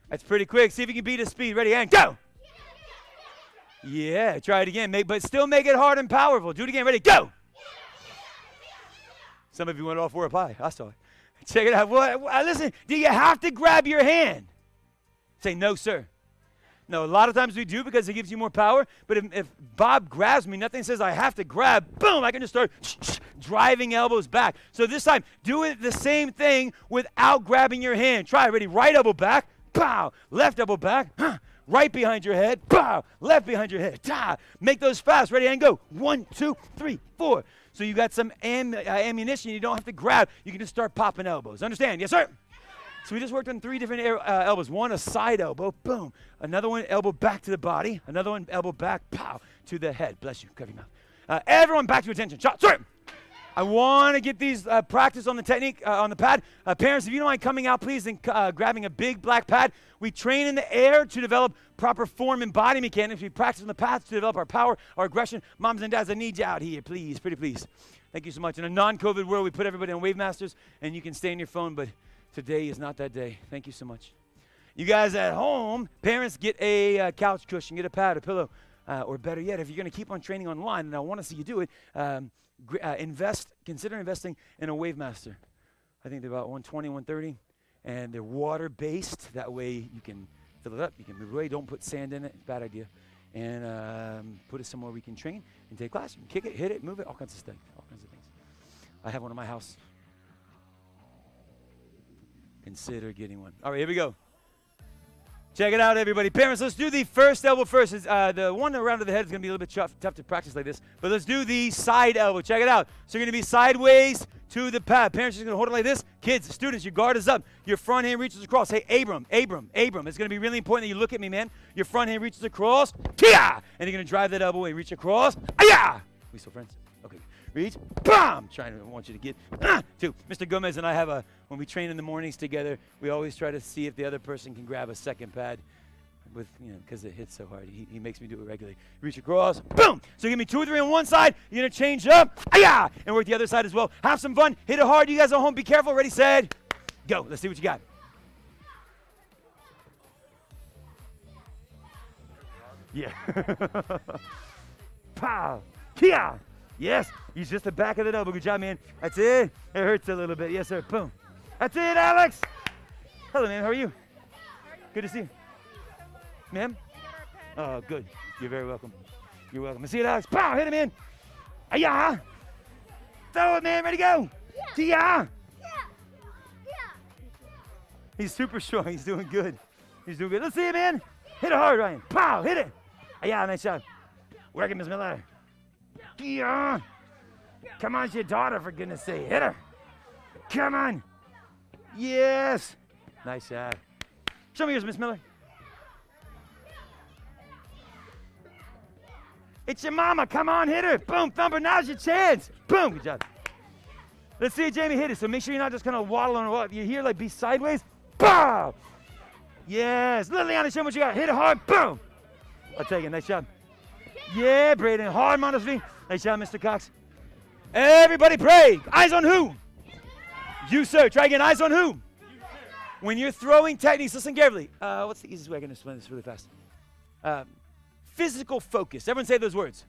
That's pretty quick. See if you can beat his speed. Ready, and go. Yeah, try it again. But still make it hard and powerful. Do it again. Ready, go. Some of you went all 4 up high. I saw it. Check it out. Listen, do you have to grab your hand? Say, no, sir. No, a lot of times we do because it gives you more power. But if Bob grabs me, nothing says I have to grab. Boom, I can just start driving elbows back. So this time, do it the same thing without grabbing your hand. Try. Ready? Right elbow back. Pow. Left elbow back. Right behind your head. Pow. Left behind your head. Ta. Make those fast. Ready? And go. 1, 2, 3, 4. So you got some ammunition. You don't have to grab. You can just start popping elbows. Understand? Yes, sir? So we just worked on 3 different elbows. One, a side elbow, boom. Another one, elbow back to the body. Another one, elbow back, pow, to the head. Bless you, cover your mouth. Everyone back to attention. Shot, sorry. I want to get these practice on the technique, on the pad. Parents, if you don't mind coming out, please, and grabbing a big black pad. We train in the air to develop proper form and body mechanics. We practice on the pads to develop our power, our aggression. Moms and dads, I need you out here, please, pretty please. Thank you so much. In a non-COVID world, we put everybody on Wave Masters, and you can stay on your phone, but today is not that day. Thank you so much. You guys at home, parents, get a couch cushion, get a pad, a pillow, or better yet, if you're going to keep on training online, and I want to see you do it, consider investing in a Wave Master. I think they're about 120, 130, and they're water-based. That way you can fill it up, you can move away. Don't put sand in it. It's a bad idea. And put it somewhere we can train and take class. You can kick it, hit it, move it, all kinds of stuff, all kinds of things. I have one in my house. Consider getting one. All right, here we go. Check it out, everybody. Parents, let's do the first elbow first. The one around to the head is going to be a little bit tough to practice like this, but let's do the side elbow. Check it out. So you're going to be sideways to the pad. Parents are going to hold it like this. Kids, students, your guard is up. Your front hand reaches across. Hey, Abram. It's going to be really important that you look at me, man. Your front hand reaches across. Kia! And you're going to drive that elbow and reach across. Aya! We still friends? Okay. Reach. Bam! I want you to get. 2. Mr. Gomez and I have when we train in the mornings together, we always try to see if the other person can grab a second pad with, because it hits so hard. He makes me do it regularly. Reach across. Boom! So give me 2 or 3 on one side. You're going to change up. Aya! And work the other side as well. Have some fun. Hit it hard. You guys at home, be careful. Ready, set, go. Let's see what you got. Yeah. Pow! Kia! Yes, use just the back of the elbow. Good job, man. That's it. It hurts a little bit. Yes, sir. Boom. That's it, Alex. Hello, man. How are you? Good to see you. Ma'am? Oh, good. You're very welcome. You're welcome. See it, Alex. Pow! Hit it, man. Aya! Throw it, man. Ready, go. Kia! He's super strong. He's doing good. He's doing good. Let's see it, man. Hit it hard, Ryan. Pow! Hit it. Aya, nice job. Work it, Miss Miller. Yeah. Come on, it's your daughter, for goodness sake. Hit her. Come on. Yes. Nice shot. Show me yours, Miss Miller. It's your mama. Come on, hit her. Boom, thumper. Now's your chance. Boom. Good job. Let's see Jamie hit it. So make sure you're not just kind of waddling or you're here, like be sideways. Boom. Yes. Liliana, show me what you got. Hit it hard. Boom. I'll take it. Nice job. Yeah, Braden. Hard, modestly. Nice job, Mr. Cox. Everybody pray. Eyes on who? You, sir. Try again. Eyes on who? When you're throwing techniques, listen carefully. What's the easiest way I can explain this really fast? Physical focus. Everyone say those words.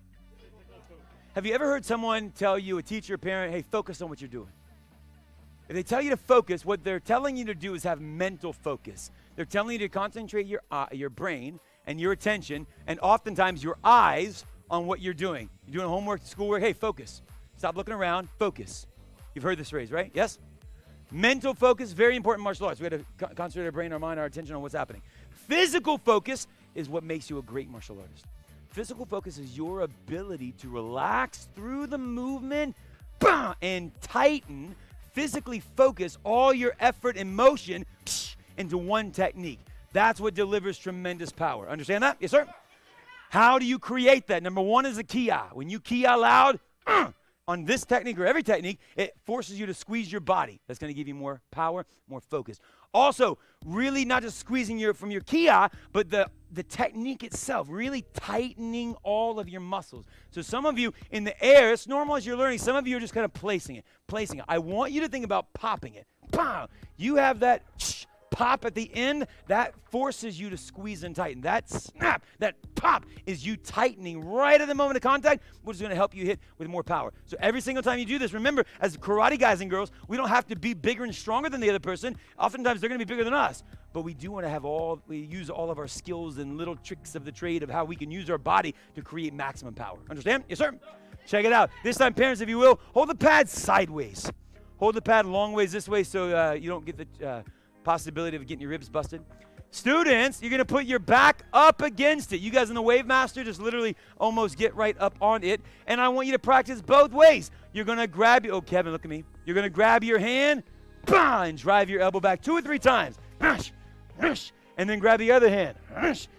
Have you ever heard someone tell you, a teacher, a parent, hey, focus on what you're doing? If they tell you to focus, what they're telling you to do is have mental focus. They're telling you to concentrate your brain and your attention, and oftentimes your eyes on what you're doing. You're doing homework, schoolwork, hey, focus. Stop looking around, focus. You've heard this phrase, right? Yes? Mental focus, very important in martial arts. We got to concentrate our brain, our mind, our attention on what's happening. Physical focus is what makes you a great martial artist. Physical focus is your ability to relax through the movement and tighten, physically focus all your effort and motion into one technique. That's what delivers tremendous power. Understand that? Yes, sir? How do you create that? Number 1 is a kia. When you kia loud on this technique or every technique, it forces you to squeeze your body. That's going to give you more power, more focus. Also, really not just squeezing from your kia, but the technique itself, really tightening all of your muscles. So some of you in the air, it's normal as you're learning. Some of you are just kind of placing it. I want you to think about popping it. Pow! You have that pop at the end, that forces you to squeeze and tighten. That snap, that pop is you tightening right at the moment of contact, which is going to help you hit with more power. So every single time you do this, remember, as karate guys and girls, we don't have to be bigger and stronger than the other person. Oftentimes they're going to be bigger than us, but we do want to use all of our skills and little tricks of the trade of how we can use our body to create maximum power. Understand? Yes, sir? Check it out. This time, parents, if you will, hold the pad sideways. Hold the pad long ways this way so you don't get the possibility of getting your ribs busted. Students, you're going to put your back up against it. You guys in the Wave Master just literally almost get right up on it. And I want you to practice both ways. You're going to grab, oh, Kevin, look at me. You're going to grab your hand, bah, and drive your elbow back 2 or 3 times. And then grab the other hand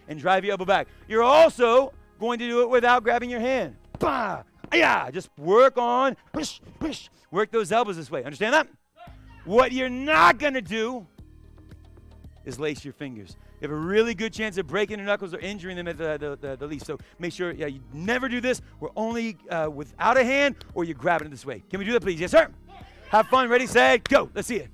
and drive your elbow back. You're also going to do it without grabbing your hand. Bah, yeah, just work on, work those elbows this way. Understand that? What you're not going to do is lace your fingers. You have a really good chance of breaking your knuckles or injuring them at the least. So make sure you never do this. We're only without a hand, or you grab it this way. Can we do that, please? Yes, sir? Have fun. Ready, set, go. Let's see it.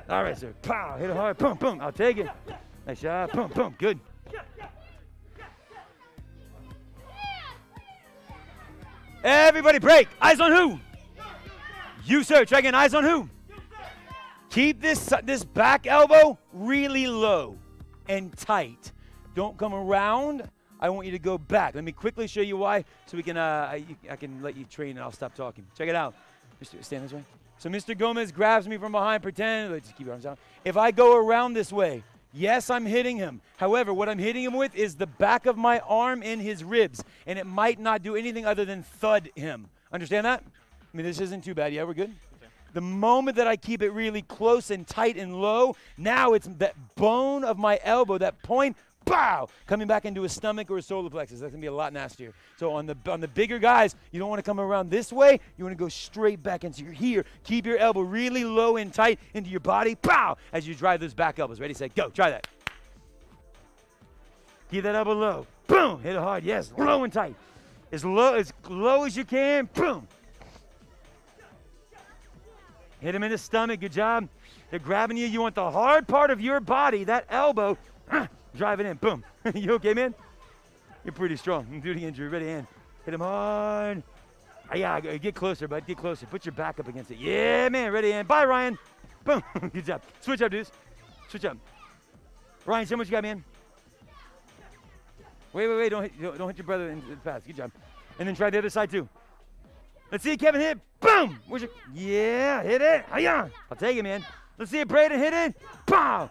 All right, sir. Pow, hit it hard. Boom, boom. I'll take it. Nice shot. Boom, boom. Good. Everybody break. Eyes on who? You, sir. Try again. Eyes on who? Keep this back elbow really low and tight. Don't come around. I want you to go back. Let me quickly show you why so we can I can let you train and I'll stop talking. Check it out. Stand this way. So Mr. Gomez grabs me from behind, pretend, let's just keep your arms down. If I go around this way, yes, I'm hitting him. However, what I'm hitting him with is the back of my arm in his ribs, and it might not do anything other than thud him. Understand that? I mean, this isn't too bad. Yeah, we're good? Okay. The moment that I keep it really close and tight and low, now it's that bone of my elbow, that point, pow, coming back into his stomach or his solar plexus. That's going to be a lot nastier. So on the bigger guys, you don't want to come around this way. You want to go straight back into your here. Keep your elbow really low and tight into your body, pow, as you drive those back elbows. Ready, set, go. Try that. Keep that elbow low. Boom. Hit it hard. Yes, low and tight. As low as you can. Boom. Hit him in the stomach. Good job. They're grabbing you. You want the hard part of your body, that elbow, drive it in. Boom. You okay, man? You're pretty strong. You can do the injury. Ready, hand. Hit him hard. Yeah, get closer, bud. Get closer. Put your back up against it. Yeah, man. Ready, hand. Bye, Ryan. Boom. Good job. Switch up, dudes. Switch up. Ryan, show me what you got, man. Wait. Don't hit your brother in the pass. Good job. And then try the other side, too. Let's see it, Kevin. Hit. Boom. Yeah, hit it. Hiya. I'll take it, man. Let's see it, Braden. Hit it. Pow.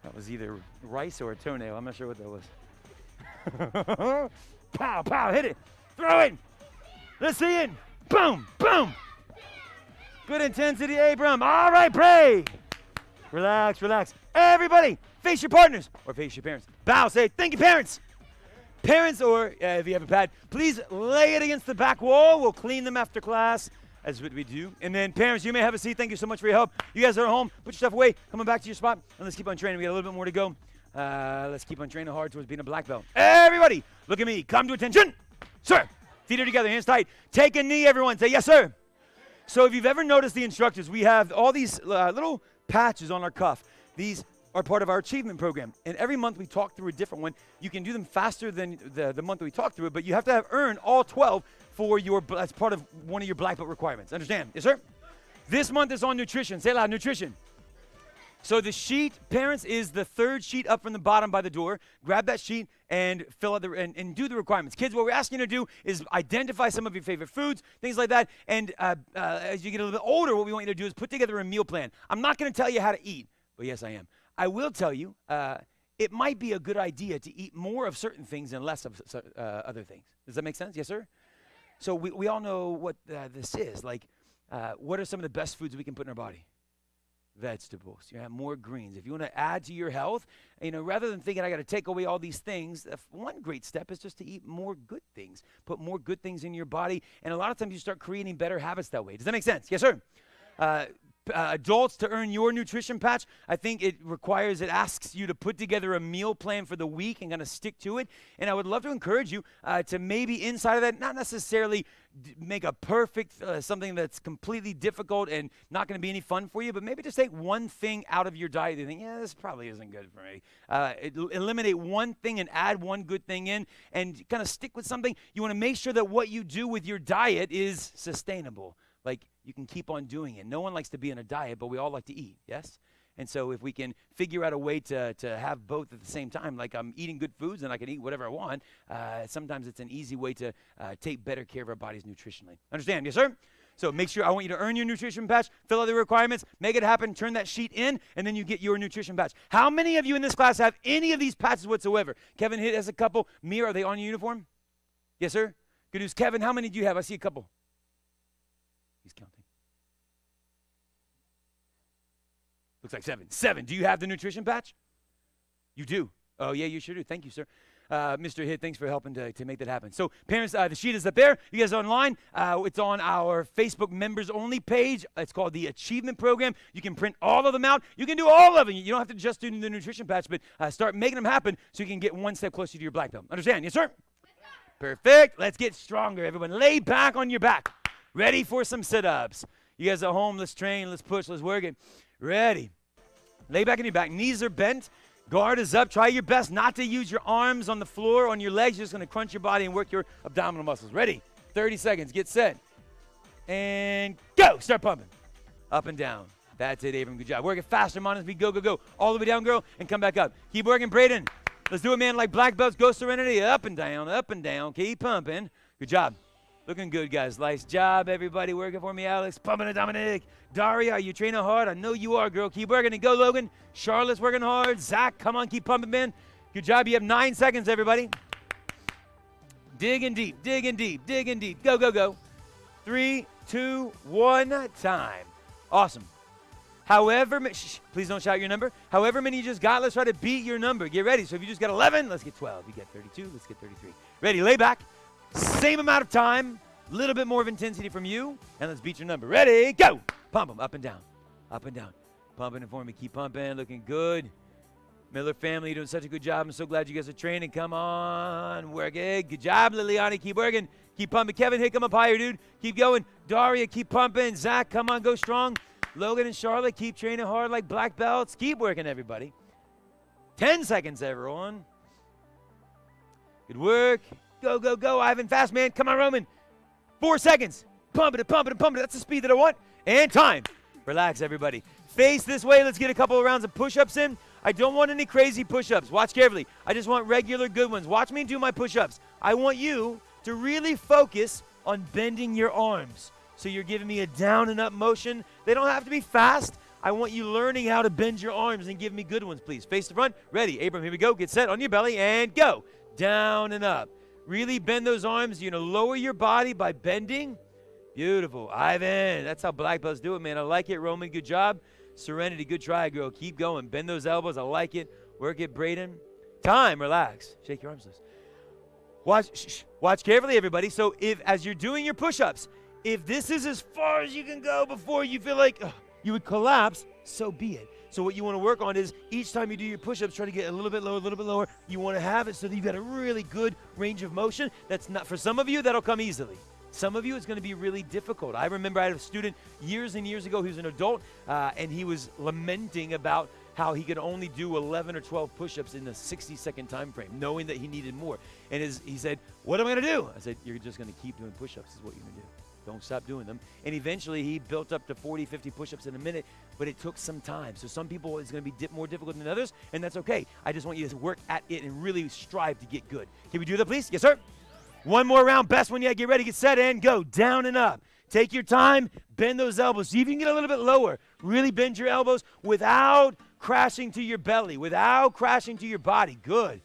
That was either rice or a toenail. I'm not sure what that was. Pow, pow, hit it. Throw it. Let's see it. Boom, boom. Good intensity, Abram. All right, pray. Relax, relax. Everybody, face your partners or face your parents. Bow, say, thank you, parents. Parents, or if you have a pad, please lay it against the back wall. We'll clean them after class. That's what we do. And then parents, you may have a seat. Thank you so much for your help. You guys are at home. Put your stuff away. Coming back to your spot. And let's keep on training. We got a little bit more to go. Let's keep on training hard towards being a black belt. Everybody, look at me. Come to attention. Sir, feet are together. Hands tight. Take a knee, everyone. Say, yes, sir. So if you've ever noticed the instructors, we have all these little patches on our cuff. These are part of our achievement program. And every month we talk through a different one. You can do them faster than the month that we talk through it, but you have to have earned all 12 for as part of one of your black belt requirements. Understand? Yes, sir? This month is on nutrition. Say it loud, nutrition. So the sheet, parents, is the third sheet up from the bottom by the door. Grab that sheet and fill out and do the requirements. Kids, what we're asking you to do is identify some of your favorite foods, things like that. And as you get a little bit older, what we want you to do is put together a meal plan. I'm not going to tell you how to eat, but yes, I am. I will tell you, it might be a good idea to eat more of certain things and less of other things. Does that make sense? Yes, sir? So we all know what this is. Like, what are some of the best foods we can put in our body? Vegetables. You have more greens. If you want to add to your health, rather than thinking I got to take away all these things, one great step is just to eat more good things. Put more good things in your body, and a lot of times you start creating better habits that way. Does that make sense? Yes, sir? adults, to earn your nutrition patch, I think it asks you to put together a meal plan for the week and kind of stick to it. And I would love to encourage you to maybe inside of that, not necessarily make a perfect, something that's completely difficult and not going to be any fun for you, but maybe just take one thing out of your diet and think, yeah, this probably isn't good for me. Eliminate one thing and add one good thing in and kind of stick with something. You want to make sure that what you do with your diet is sustainable. Like, you can keep on doing it. No one likes to be on a diet, but we all like to eat, yes? And so if we can figure out a way to have both at the same time, like I'm eating good foods and I can eat whatever I want, sometimes it's an easy way to take better care of our bodies nutritionally. Understand? Yes, sir? So make sure, I want you to earn your nutrition patch, fill out the requirements, make it happen, turn that sheet in, and then you get your nutrition patch. How many of you in this class have any of these patches whatsoever? Kevin has a couple. Mia, are they on your uniform? Yes, sir? Good news. Kevin, how many do you have? I see a couple. He's counting. Looks like 7. 7. Do you have the nutrition patch? You do. Oh, yeah, you sure do. Thank you, sir. Mr. Hitt, thanks for helping to make that happen. So, parents, the sheet is up there. You guys are online. It's on our Facebook members-only page. It's called the Achievement Program. You can print all of them out. You can do all of them. You don't have to just do the nutrition patch, but start making them happen so you can get one step closer to your black belt. Understand? Yes, sir? Perfect. Let's get stronger, everyone. Lay back on your back. Ready for some sit-ups. You guys at home, let's train, let's push, let's work it. Ready. Lay back on your back. Knees are bent. Guard is up. Try your best not to use your arms on the floor, on your legs. You're just going to crunch your body and work your abdominal muscles. Ready. 30 seconds. Get set. And go. Start pumping. Up and down. That's it, Abram. Good job. Work it faster, Monas. Go, go, go. All the way down, girl, and come back up. Keep working, Braden. Let's do it, man, like black belts. Go Serenity. Up and down, up and down. Keep pumping. Good job. Looking good, guys. Nice job, everybody. Working for me, Alex. Pumping it, Dominic. Daria, are you training hard? I know you are, girl. Keep working and go, Logan. Charlotte's working hard. Zach, come on, keep pumping, man. Good job. You have 9 seconds, everybody. Digging deep, digging deep, digging deep. Go, go, go. 3, 2, 1, time. Awesome. However, please don't shout your number. However many you just got, let's try to beat your number. Get ready. So if you just got 11, let's get 12. You get 32, let's get 33. Ready, lay back. Same amount of time, a little bit more of intensity from you, and let's beat your number. Ready, go. Pump them up and down, up and down. Pumping it for me. Keep pumping. Looking good. Miller family, you're doing such a good job. I'm so glad you guys are training. Come on. Work it. Good job, Liliani. Keep working. Keep pumping. Kevin, hey, come up higher, dude. Keep going. Daria, keep pumping. Zach, come on. Go strong. Logan and Charlotte, keep training hard like black belts. Keep working, everybody. 10 seconds, everyone. Good work. Go, go, go. Ivan, fast, man. Come on, Roman. 4 seconds. Pump it, pump it, pump it. That's the speed that I want. And time. Relax, everybody. Face this way. Let's get a couple of rounds of push-ups in. I don't want any crazy push-ups. Watch carefully. I just want regular good ones. Watch me do my push-ups. I want you to really focus on bending your arms. So you're giving me a down and up motion. They don't have to be fast. I want you learning how to bend your arms and give me good ones, please. Face the front. Ready. Abram, here we go. Get set on your belly and go. Down and up. Really bend those arms. You're going to lower your body by bending. Beautiful. Ivan, that's how black belts do it, man. I like it. Roman, good job. Serenity, good try, girl. Keep going. Bend those elbows. I like it. Work it, Braden. Time. Relax. Shake your arms loose. Watch carefully, everybody. So as you're doing your push-ups, if this is as far as you can go before you feel like you would collapse, so be it. So what you want to work on is each time you do your push-ups, try to get a little bit lower, a little bit lower. You want to have it so that you've got a really good range of motion. That's not, for some of you, that'll come easily. Some of you, it's going to be really difficult. I remember I had a student years and years ago who's an adult, and he was lamenting about how he could only do 11 or 12 push-ups in a 60-second time frame, knowing that he needed more. And he said, what am I going to do? I said, you're just going to keep doing push-ups is what you're going to do. Don't stop doing them. And eventually he built up to 40, 50 push-ups in a minute, but it took some time. So some people it's going to be more difficult than others, and that's okay. I just want you to work at it and really strive to get good. Can we do that, please? Yes, sir. One more round. Best one yet. Get ready, get set, and go. Down and up. Take your time. Bend those elbows. See if you can get a little bit lower. Really bend your elbows without crashing to your belly, without crashing to your body. Good.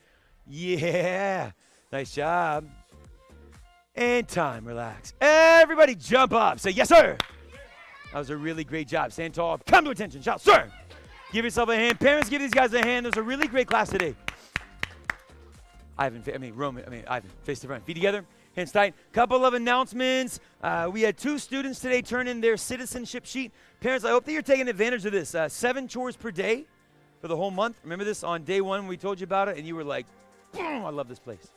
Yeah. Nice job. And time. Relax. Everybody jump up. Say, yes, sir. That was a really great job. Stand tall. Come to attention. Shout, sir. Give yourself a hand. Parents, give these guys a hand. It was a really great class today. Ivan, face to front. Feet together. Hands tight. Couple of announcements. We had 2 students today turn in their citizenship sheet. Parents, I hope that you're taking advantage of this. 7 chores per day for the whole month. Remember this on day 1 when we told you about it, and you were like, I love this place.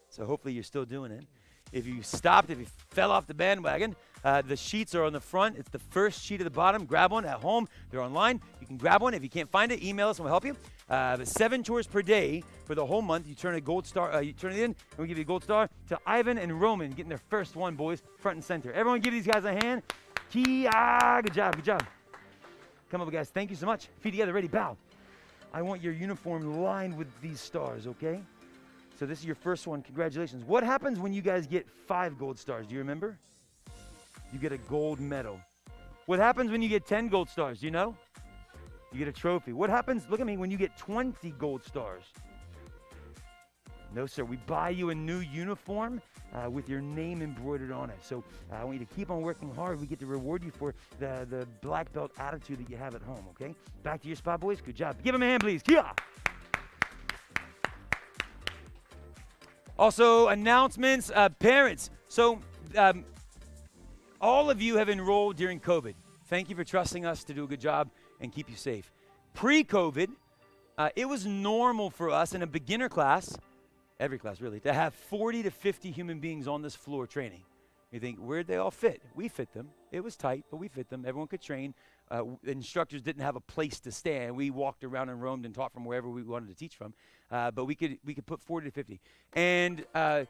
So hopefully you're still doing it. If you stopped, if you fell off the bandwagon, the sheets are on the front. It's the first sheet at the bottom. Grab one at home. They're online. You can grab one. If you can't find it, email us and we'll help you. But 7 chores per day for the whole month. You turn a gold star. You turn it in, and we give you a gold star to Ivan and Roman getting their first one, boys, front and center. Everyone, give these guys a hand. Kia, good job, good job. Come up, guys. Thank you so much. Feet together, ready, bow. I want your uniform lined with these stars, okay? So this is your first one. Congratulations. What happens when you guys get 5 gold stars? Do you remember? You get a gold medal. What happens when you get 10 gold stars? Do you know? You get a trophy. What happens, look at me, when you get 20 gold stars? No, sir. We buy you a new uniform with your name embroidered on it. So I want you to keep on working hard. We get to reward you for the black belt attitude that you have at home, okay? Back to your spot, boys. Good job. Give them a hand, please. Kia! Also, announcements, parents. So all of you have enrolled during COVID. Thank you for trusting us to do a good job and keep you safe. Pre-COVID, it was normal for us in a beginner class, every class really, to have 40 to 50 human beings on this floor training. You think, where'd they all fit? We fit them. It was tight, but we fit them. Everyone could train. Instructors didn't have a place to stand. We walked around and roamed and taught from wherever we wanted to teach from. But we could put 40 to 50. And then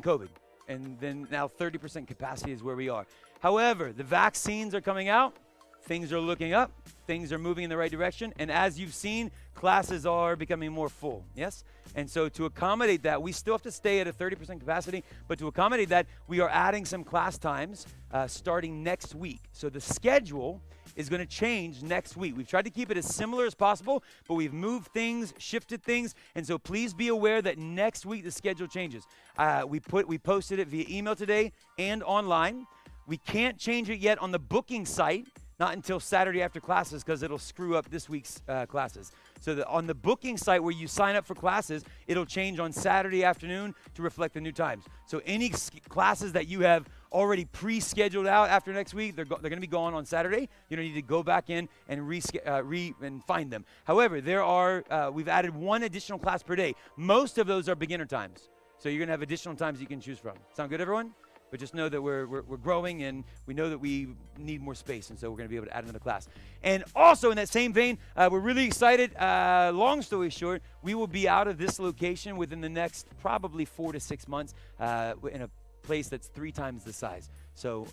COVID. And then now 30% capacity is where we are. However, the vaccines are coming out. Things are looking up. Things are moving in the right direction. And as you've seen, classes are becoming more full. Yes? And so to accommodate that, we still have to stay at a 30% capacity. But to accommodate that, we are adding some class times starting next week. So the schedule is going to change next week. We've tried to keep it as similar as possible, but we've moved things, shifted things, and so please be aware that next week the schedule changes. We posted it via email today and online. We can't change it yet on the booking site, not until Saturday after classes, because it'll screw up this week's classes. So on the booking site where you sign up for classes, it'll change on Saturday afternoon to reflect the new times. So any classes that you have already pre-scheduled out after next week, they're going to be gone on Saturday. You don't need to go back in and and find them. However, we've added 1 additional class per day. Most of those are beginner times. So you're going to have additional times you can choose from. Sound good, everyone? But just know that we're growing, and we know that we need more space, and so we're going to be able to add another class. And also in that same vein, we're really excited. Long story short, we will be out of this location within the next probably 4 to 6 months in a place that's 3 times the size. So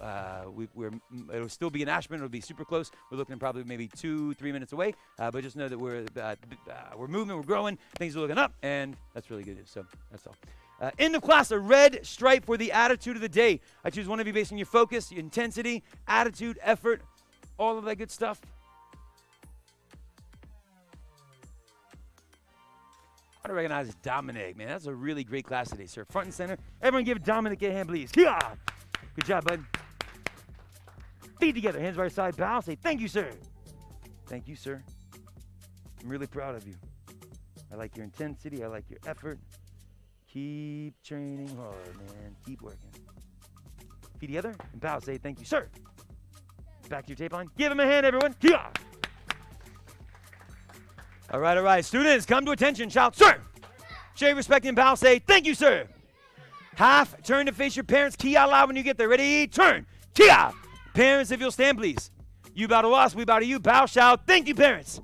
it'll still be in Ashburn. It'll be super close. We're looking at probably maybe 2-3 minutes away. But just know that we're moving, we're growing, things are looking up, and that's really good news. So that's all. End of class, a red stripe for the attitude of the day. I choose one of you based on your focus, your intensity, attitude, effort, all of that good stuff. I recognize Dominic, man. That's a really great class today, sir. Front and center. Everyone give Dominic a hand, please. Kia! Good job, bud. Feet together, hands by your side, bow. Say, thank you, sir. Thank you, sir. I'm really proud of you. I like your intensity. I like your effort. Keep training hard, man. Keep working. Feet together and bow. Say thank you, sir. Back to your tape line. Give him a hand, everyone. Kia! All right. Students, come to attention. Shout, sir. Show your respect and bow. Say thank you, sir. Half turn to face your parents. Kia loud when you get there. Ready? Turn. Kia! Parents, if you'll stand, please. You bow to us. We bow to you. Bow, shout. Thank you, parents.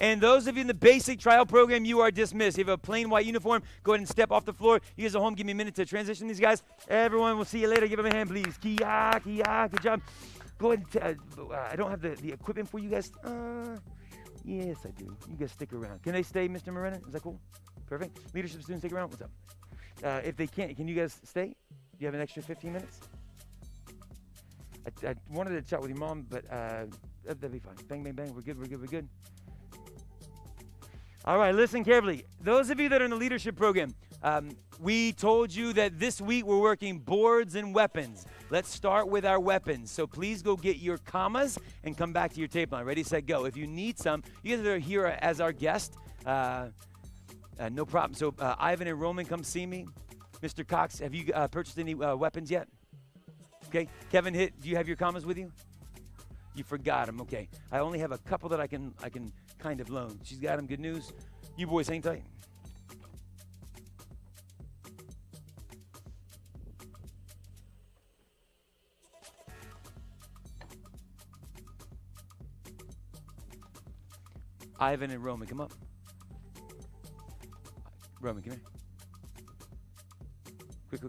And those of you in the basic trial program, you are dismissed. If you have a plain white uniform, go ahead and step off the floor. You guys at home, give me a minute to transition these guys. Everyone, we'll see you later. Give them a hand, please. Kia, good job. Go ahead and I don't have the equipment for you guys. Yes, I do. You guys stick around. Can they stay, Mr. Moreno? Is that cool? Perfect. Leadership students, stick around. What's up? If they can't, can you guys stay? Do you have an extra 15 minutes? I wanted to chat with your mom, but that'd be fine. Bang, bang, bang. We're good. All right, listen carefully. Those of you that are in the leadership program, we told you that this week we're working boards and weapons. Let's start with our weapons. So please go get your commas and come back to your tape line. Ready, set, go. If you need some, you guys are here as our guest. No problem. So Ivan and Roman, come see me. Mr. Cox, have you purchased any weapons yet? Okay. Kevin Hitt, do you have your commas with you? You forgot them. Okay. I only have a couple that I can kind of loan. She's got them. Good news. You boys hang tight. Ivan and Roman, come up. Roman, come here. Quick.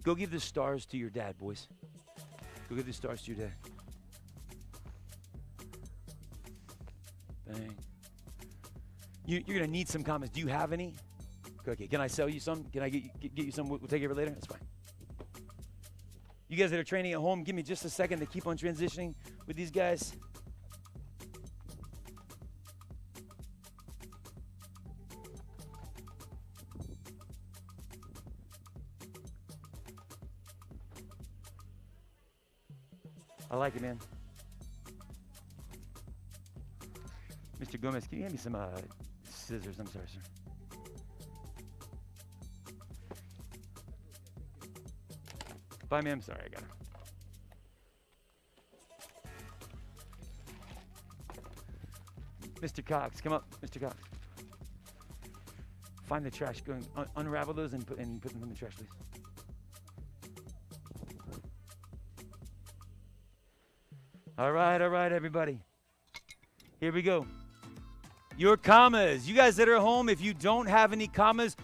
Go give the stars to your dad, boys. Go give the stars to your dad. Bang. You're going to need some comments. Do you have any? Okay, can I sell you some? Can I get you some? We'll take care of it later? That's fine. You guys that are training at home, give me just a second to keep on transitioning with these guys. I like it, man. Mr. Gomez, can you hand me some scissors? I'm sorry, sir. Bye, ma'am. Sorry, I got it. Mr. Cox, come up. Mr. Cox. Find the trash. Go and unravel those and put them in the trash, please. All right, everybody. Here we go. Your commas. You guys that are home, if you don't have any commas,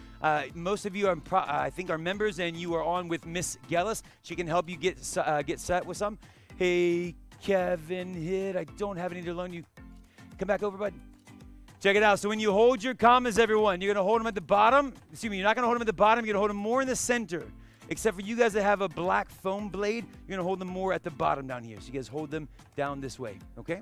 most of you are, I think, are members, and you are on with Miss Gellis. She can help you get set with some. Hey, Kevin Hitt, I don't have any to loan you. Come back over, bud. Check it out. So when you hold your commas, everyone, you're going to hold them at the bottom. Excuse me, you're not going to hold them at the bottom. You're going to hold them more in the center. Except for you guys that have a black foam blade, you're going to hold them more at the bottom down here. So you guys hold them down this way, okay?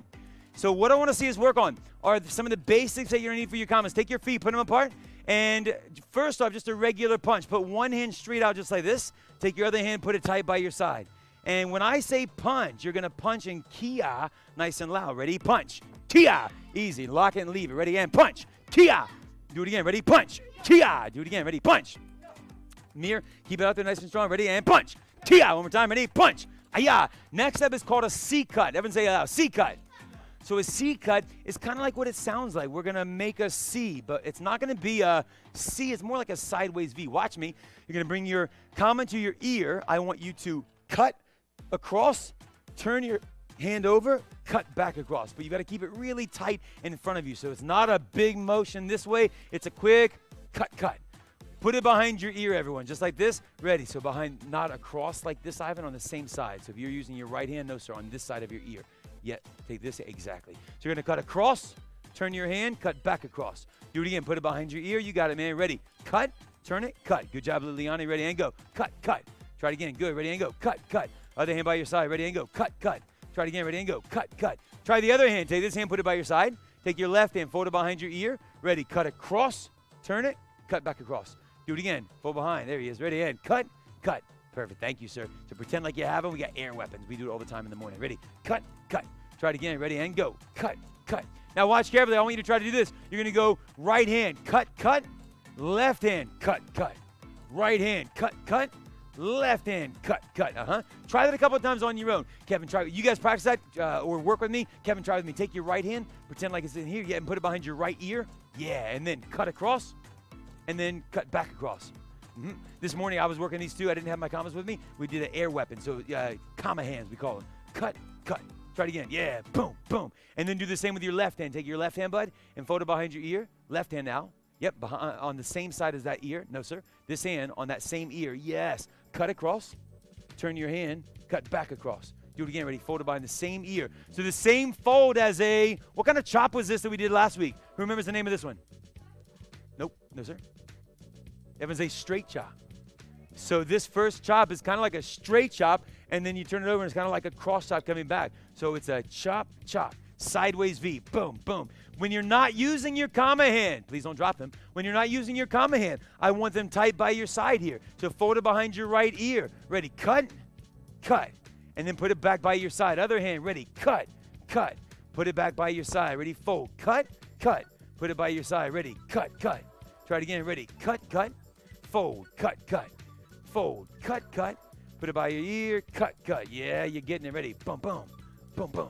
So what I want to see us work on are some of the basics that you're going to need for your commas. Take your feet, put them apart, and first off, just a regular punch. Put one hand straight out just like this. Take your other hand, put it tight by your side. And when I say punch, you're going to punch in kia, nice and loud. Ready? Punch. Kia. Easy. Lock it and leave it. Ready? And punch. Kia. Do it again. Ready? Punch. Kia. Do it again. Ready? Punch. Mirror, keep it out there nice and strong. Ready? And punch. Tia. One more time. Ready? Punch. Aya. Next up is called a C cut. Everyone say it out. C cut. So a C cut is kind of like what it sounds like. We're going to make a C, but it's not going to be a C. It's more like a sideways V. Watch me. You're going to bring your comma to your ear. I want you to cut across, turn your hand over, cut back across. But you got to keep it really tight in front of you. So it's not a big motion this way. It's a quick cut. Put it behind your ear, everyone, just like this. Ready? So behind, not across like this, Ivan, on the same side. So if you're using your right hand, no, sir, on this side of your ear. Yet, take this, exactly. So you're going to cut across, turn your hand, cut back across. Do it again. Put it behind your ear. You got it, man. Ready? Cut, turn it, cut. Good job, Liliani. Ready, and go. Cut. Try it again. Good. Ready, and go. Cut. Other hand by your side. Ready, and go. Cut. Try it again. Ready, and go. Cut. Try the other hand. Take this hand, put it by your side. Take your left hand, fold it behind your ear. Ready? Cut across, turn it, cut back across. Do it again. Fold behind. There he is. Ready, and cut. Perfect. Thank you, sir. So pretend like you have them. We got air weapons. We do it all the time in the morning. Ready? Cut. Try it again. Ready, and go. Cut. Now watch carefully. I want you to try to do this. You're going to go right hand, cut. Left hand, cut. Right hand, cut. Left hand, cut. Try that a couple of times on your own. Kevin, try. You guys practice that or work with me. Kevin, try with me. Take your right hand, pretend like it's in here, and put it behind your right ear. Yeah, and then cut across, and then cut back across. This morning I was working these two. I didn't have my commas with me. We did an air weapon, so comma hands we call them. Cut. Try it again. Yeah, boom. And then do the same with your left hand. Take your left hand, bud, and fold it behind your ear. Left hand now. Yep, on the same side as that ear. No, sir. This hand on that same ear. Yes. Cut across. Turn your hand. Cut back across. Do it again. Ready? Fold it behind the same ear. So the same fold as what kind of chop was this that we did last week? Who remembers the name of this one? Nope. No, sir. Everyone's a straight chop. So this first chop is kind of like a straight chop, and then you turn it over, and it's kind of like a cross chop coming back. So it's a chop, sideways V, boom. When you're not using your comma hand, please don't drop them. When you're not using your comma hand, I want them tight by your side here. So fold it behind your right ear. Ready, cut. And then put it back by your side. Other hand, ready, cut. Put it back by your side. Ready, fold, cut. Put it by your side. Ready, cut. Try it again. Ready, cut. fold, cut, cut, fold, cut, cut. Put it by your ear, cut, cut. Yeah, you're getting it. Ready? Boom, boom, boom, boom.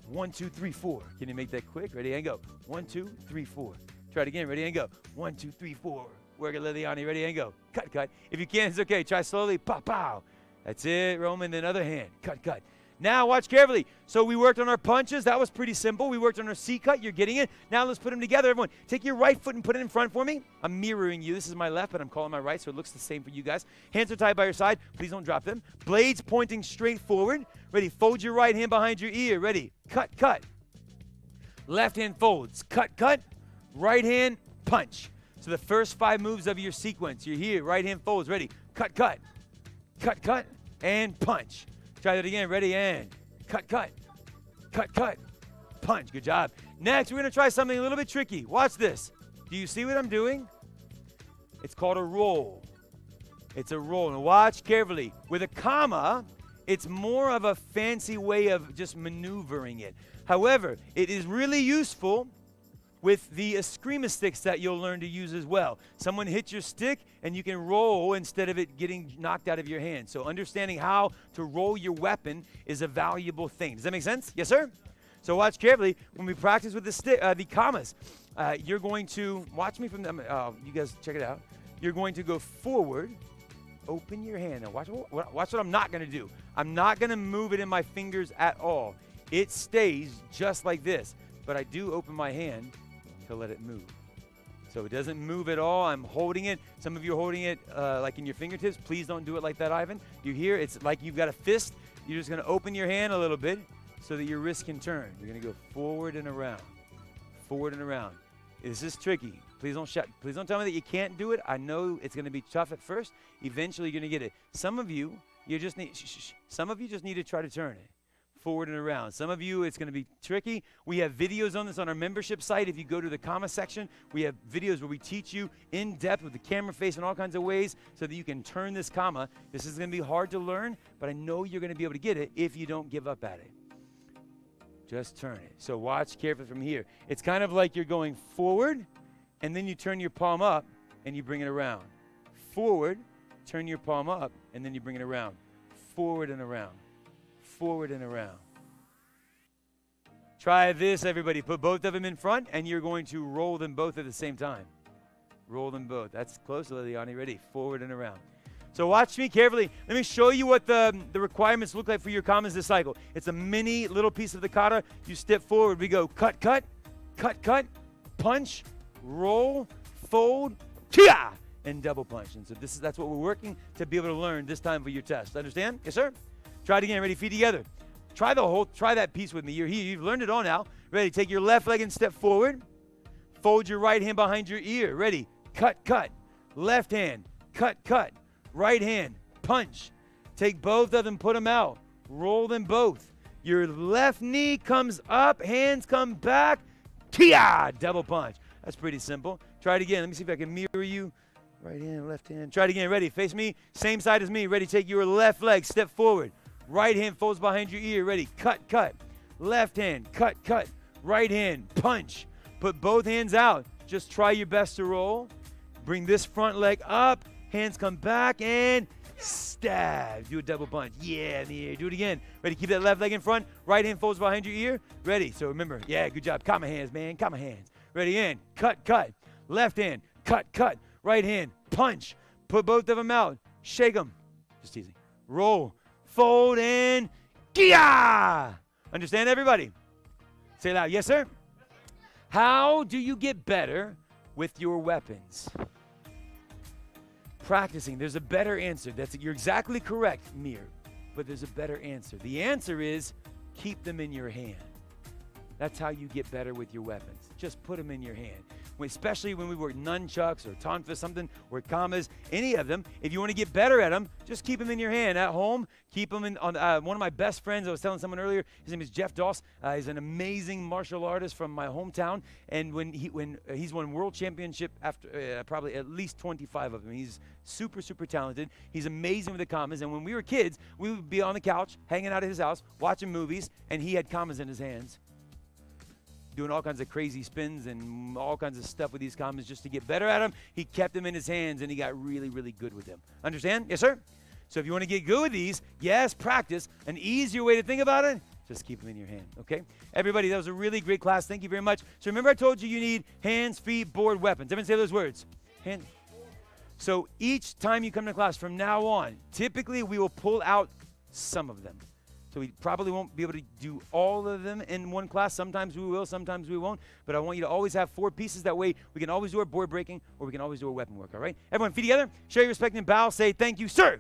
1, 2, 3, 4. Can you make that quick? Ready and go. 1, 2, 3, 4. Try it again. Ready and go. 1, 2, 3, 4. Work it, Liliani. Ready and go. Cut, cut. If you can't, it's okay. Try slowly. Pow, pow. That's it, Roman. Then other hand. Cut, cut. Now watch carefully. So we worked on our punches. That was pretty simple. We worked on our C cut. You're getting it. Now let's put them together. Everyone, take your right foot and put it in front for me. I'm mirroring you. This is my left, but I'm calling my right, so it looks the same for you guys. Hands are tied by your side. Please don't drop them. Blades pointing straight forward. Ready? Fold your right hand behind your ear. Ready? Cut, cut. Left hand folds. Cut, cut. Right hand punch. So the first 5 moves of your sequence. You're here. Right hand folds. Ready? Cut, cut. Cut, cut. And punch. Try that again. Ready? And cut, cut. Cut, cut. Punch. Good job. Next, we're going to try something a little bit tricky. Watch this. Do you see what I'm doing? It's called a roll. It's a roll. Now watch carefully. With a comma, it's more of a fancy way of just maneuvering it. However, it is really useful with the eskrima sticks that you'll learn to use as well. Someone hits your stick and you can roll instead of it getting knocked out of your hand. So understanding how to roll your weapon is a valuable thing. Does that make sense? Yes, sir? So watch carefully. When we practice with the commas, you're going to, watch me from the, you guys check it out. You're going to go forward, open your hand. Now watch what I'm not going to do. I'm not going to move it in my fingers at all. It stays just like this, but I do open my hand to let it move. So it doesn't move at all. I'm holding it. Some of you are holding it like in your fingertips. Please don't do it like that, Ivan. You hear? It's like you've got a fist. You're just going to open your hand a little bit so that your wrist can turn. You're going to go forward and around. Forward and around. This is tricky. Please don't tell me that you can't do it. I know it's going to be tough at first. Eventually you're going to get it. Some of you just need to try to turn it. Forward and around. Some of you, it's going to be tricky. We have videos on this on our membership site. If you go to the comma section, we have videos where we teach you in depth with the camera face in all kinds of ways so that you can turn this comma. This is going to be hard to learn, but I know you're going to be able to get it if you don't give up at it. Just turn it. So watch carefully from here. It's kind of like you're going forward, and then you turn your palm up, and you bring it around. Forward, turn your palm up, and then you bring it around. Forward and around. Forward and around. Try this, everybody. Put both of them in front, and you're going to roll them both at the same time. Roll them both. That's close, Liliani. Ready? Forward and around. So watch me carefully. Let me show you what the requirements look like for your commas this cycle. It's a mini little piece of the kata. You step forward. We go cut, cut, cut, cut, punch, roll, fold, kia, and double punch. And so that's what we're working to be able to learn this time for your test. Understand? Yes, sir? Try it again. Ready? Feet together. Try that piece with me. You're here. You've learned it all now. Ready? Take your left leg and step forward. Fold your right hand behind your ear. Ready? Cut, cut. Left hand. Cut, cut. Right hand. Punch. Take both of them. Put them out. Roll them both. Your left knee comes up. Hands come back. Kia! Double punch. That's pretty simple. Try it again. Let me see if I can mirror you. Right hand, left hand. Try it again. Ready? Face me. Same side as me. Ready? Take your left leg. Step forward. Right hand folds behind your ear. Ready? Cut, cut. Left hand. Cut, cut. Right hand. Punch. Put both hands out. Just try your best to roll. Bring this front leg up. Hands come back and stab. Do a double punch. Yeah, in the air. Do it again. Ready? Keep that left leg in front. Right hand folds behind your ear. Ready? So remember, yeah, good job. Comma hands, man. Comma hands. Ready? In. Cut, cut. Left hand. Cut, cut. Right hand. Punch. Put both of them out. Shake them. Just teasing. Roll. Fold and kia! Understand, everybody? Say it loud. Yes, sir? How do you get better with your weapons? Practicing. There's a better answer. You're exactly correct, Mir, but there's a better answer. The answer is keep them in your hand. That's how you get better with your weapons. Just put them in your hand. Especially when we work nunchucks or tonfa something or commas, any of them. If you want to get better at them, just keep them in your hand. At home, keep them in. One of my best friends, I was telling someone earlier, his name is Jeff Doss. He's an amazing martial artist from my hometown. And when he's won world championship after probably at least 25 of them. He's super, super talented. He's amazing with the commas. And when we were kids, we would be on the couch, hanging out at his house, watching movies, and he had commas in his hands. doing all kinds of crazy spins and all kinds of stuff with these commas just to get better at them. He kept them in his hands, and he got really, really good with them. Understand? Yes, sir? So if you want to get good with these, yes, practice. An easier way to think about it, just keep them in your hand, okay? Everybody, that was a really great class. Thank you very much. So remember I told you need hands, feet, board, weapons. Everyone say those words. Hands. So each time you come to class from now on, typically we will pull out some of them. So we probably won't be able to do all of them in one class. Sometimes we will, sometimes we won't. But I want you to always have 4 pieces. That way we can always do our board breaking, or we can always do our weapon work, all right? Everyone, feet together. Show your respect and bow. Say, thank you, sir.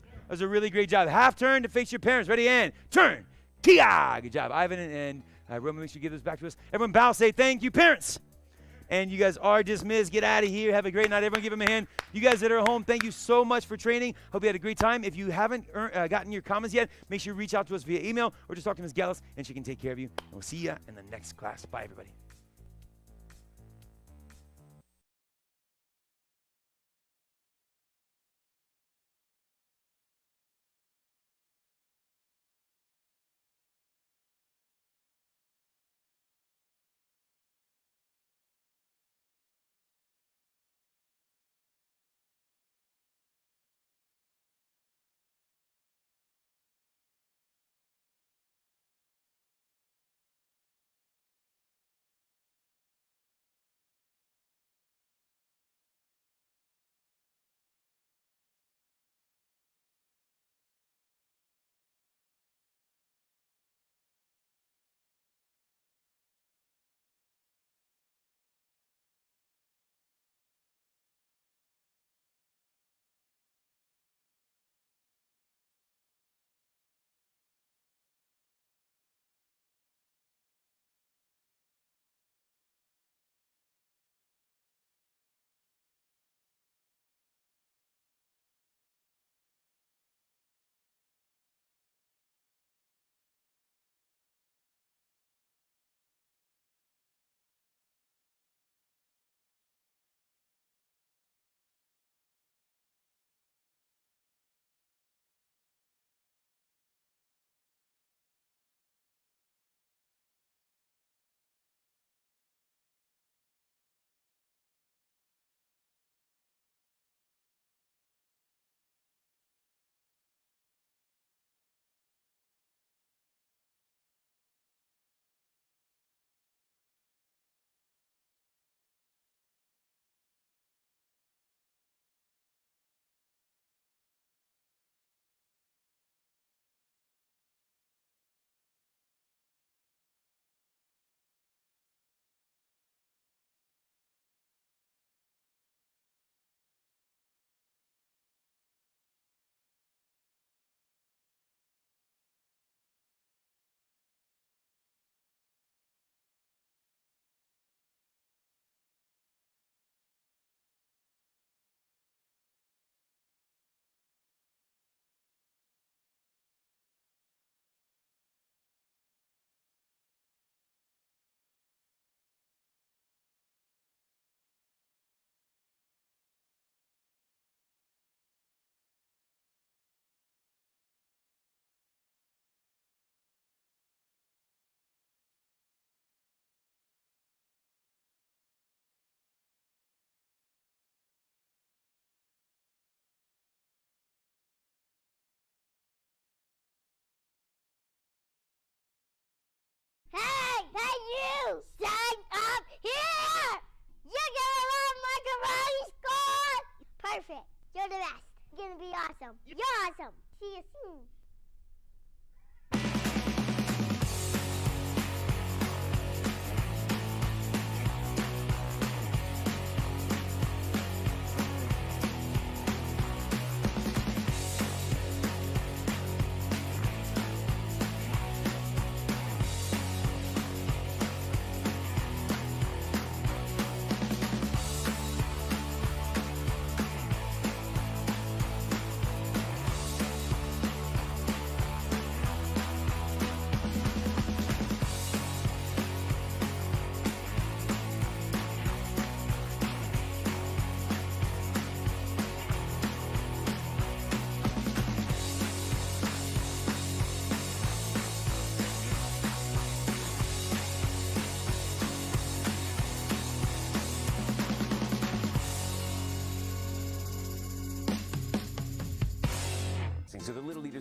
That was a really great job. Half turn to face your parents. Ready, and turn. Kia! Good job. Ivan and Roman, make sure you give this back to us. Everyone bow. Say, thank you, parents. And you guys are dismissed. Get out of here. Have a great night. Everyone give them a hand. You guys that are home, thank you so much for training. Hope you had a great time. If you haven't gotten your comments yet, make sure you reach out to us via email or just talk to Ms. Gallus, and she can take care of you. And we'll see you in the next class. Bye, everybody. Hey, you! Stand up here! You're gonna love my karate squad! Perfect. You're the best. You're gonna be awesome. You're awesome. See you soon.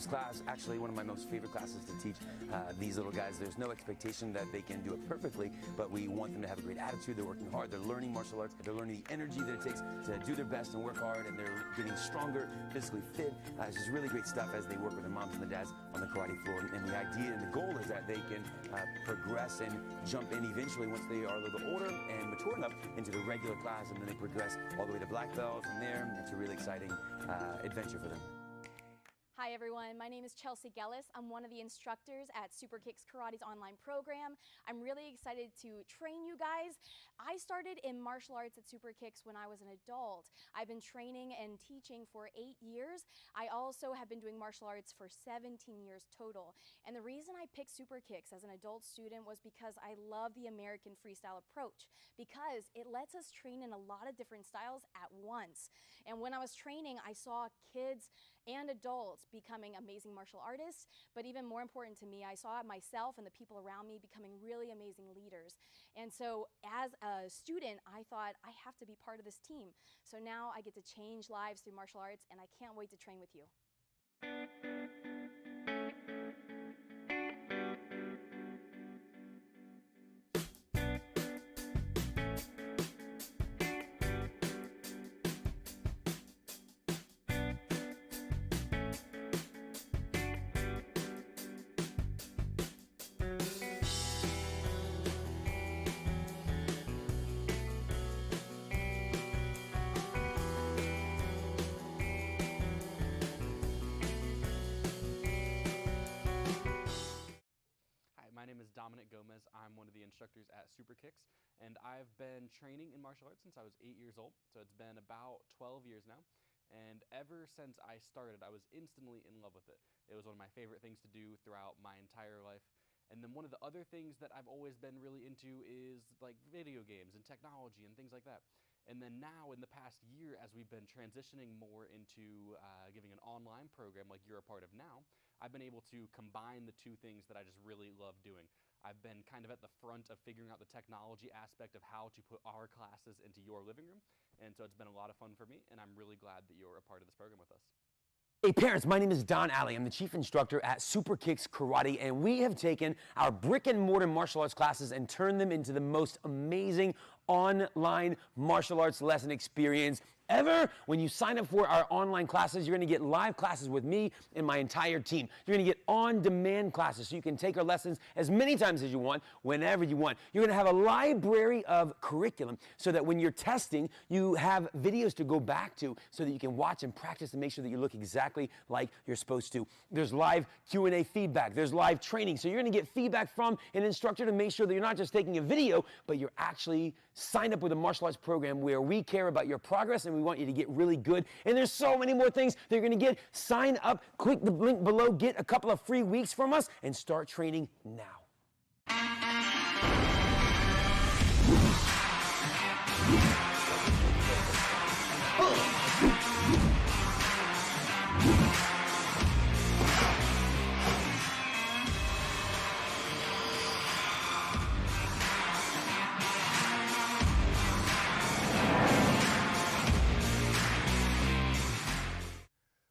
class, actually one of my most favorite classes to teach. These little guys, there's no expectation that they can do it perfectly, but we want them to have a great attitude. They're working hard. They're learning martial arts. They're learning the energy that it takes to do their best and work hard, and they're getting stronger, physically fit. It's just really great stuff as they work with their moms and their dads on the karate floor. And the idea and the goal is that they can progress and jump in eventually once they are a little bit older and mature enough into the regular class, and then they progress all the way to black belt from there. It's a really exciting adventure for them. Hi everyone, my name is Chelsea Gellis. I'm one of the instructors at Super Kicks Karate's online program. I'm really excited to train you guys. I started in martial arts at Super Kicks when I was an adult. I've been training and teaching for 8 years. I also have been doing martial arts for 17 years total. And the reason I picked Super Kicks as an adult student was because I love the American freestyle approach, because it lets us train in a lot of different styles at once. And when I was training, I saw kids and adults becoming amazing martial artists, but even more important to me, I saw myself and the people around me becoming really amazing leaders. And so as a student, I thought I have to be part of this team. So now I get to change lives through martial arts, and I can't wait to train with you. My name is Dominic Gomez. I'm one of the instructors at Super Kicks, and I've been training in martial arts since I was 8 years old, so it's been about 12 years now. And ever since I started, I was instantly in love with it. It was one of my favorite things to do throughout my entire life. And then one of the other things that I've always been really into is like video games and technology and things like that. And then now in the past year, as we've been transitioning more into giving an online program like you're a part of now, I've been able to combine the two things that I just really love doing. I've been kind of at the front of figuring out the technology aspect of how to put our classes into your living room. And so it's been a lot of fun for me, and I'm really glad that you're a part of this program with us. Hey parents, my name is Don Alley. I'm the chief instructor at Super Kicks Karate, and we have taken our brick and mortar martial arts classes and turned them into the most amazing online martial arts lesson experience ever. When you sign up for our online classes, you're going to get live classes with me and my entire team. You're going to get on-demand classes so you can take our lessons as many times as you want, whenever you want. You're going to have a library of curriculum so that when you're testing, you have videos to go back to so that you can watch and practice and make sure that you look exactly like you're supposed to. There's live Q&A feedback. There's live training. So you're going to get feedback from an instructor to make sure that you're not just taking a video, but you're actually signed up with a martial arts program where we care about your progress and we want you to get really good. And there's so many more things that you're going to get. Sign up, click the link below, get a couple of free weeks from us, and start training now.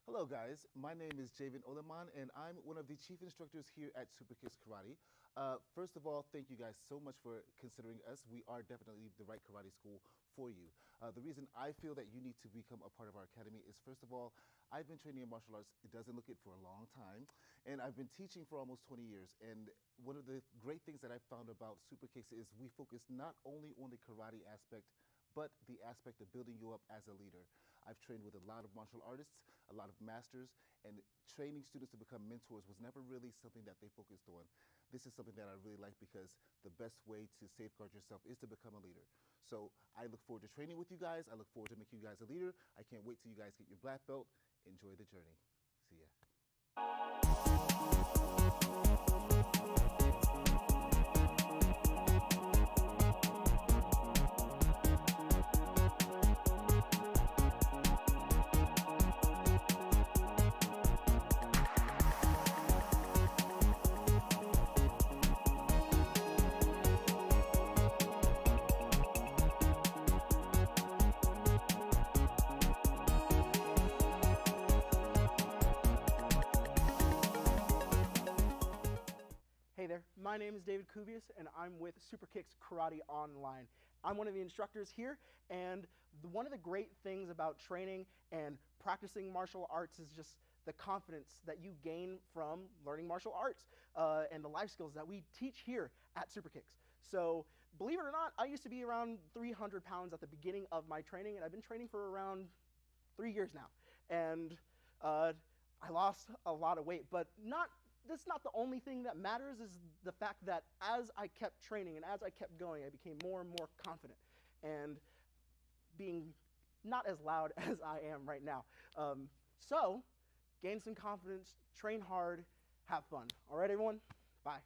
Hello guys, my name is Javen Oleman, and I'm one of the chief instructors here at Super Kicks Karate. First of all, thank you guys so much for considering us. We are definitely the right karate school for you. The reason I feel that you need to become a part of our academy is, first of all, I've been training in martial arts, it doesn't look it, for a long time, and I've been teaching for almost 20 years. And one of the great things that I found about Super Kicks is we focus not only on the karate aspect, but the aspect of building you up as a leader. I've trained with a lot of martial artists, a lot of masters, and training students to become mentors was never really something that they focused on. This is something that I really like because the best way to safeguard yourself is to become a leader. So I look forward to training with you guys. I look forward to making you guys a leader. I can't wait till you guys get your black belt. Enjoy the journey. See ya. there, my name is David Kubius, and I'm with Super Kicks Karate Online. I'm one of the instructors here, and one of the great things about training and practicing martial arts is just the confidence that you gain from learning martial arts and the life skills that we teach here at Super Kicks. So believe it or not, I used to be around 300 pounds at the beginning of my training, and I've been training for around 3 years now. And I lost a lot of weight, but that's not the only thing that matters. Is the fact that as I kept training and as I kept going, I became more and more confident and being not as loud as I am right now. So gain some confidence, train hard, have fun. All right, everyone? Bye.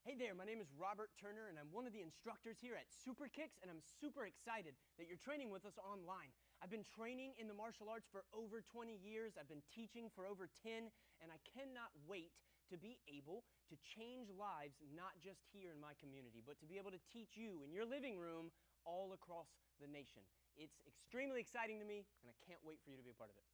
Hey there, my name is Robert Turner, and I'm one of the instructors here at Super Kicks, and I'm super excited that you're training with us online. I've been training in the martial arts for over 20 years. I've been teaching for over 10, and I cannot wait to be able to change lives, not just here in my community, but to be able to teach you in your living room all across the nation. It's extremely exciting to me, and I can't wait for you to be a part of it.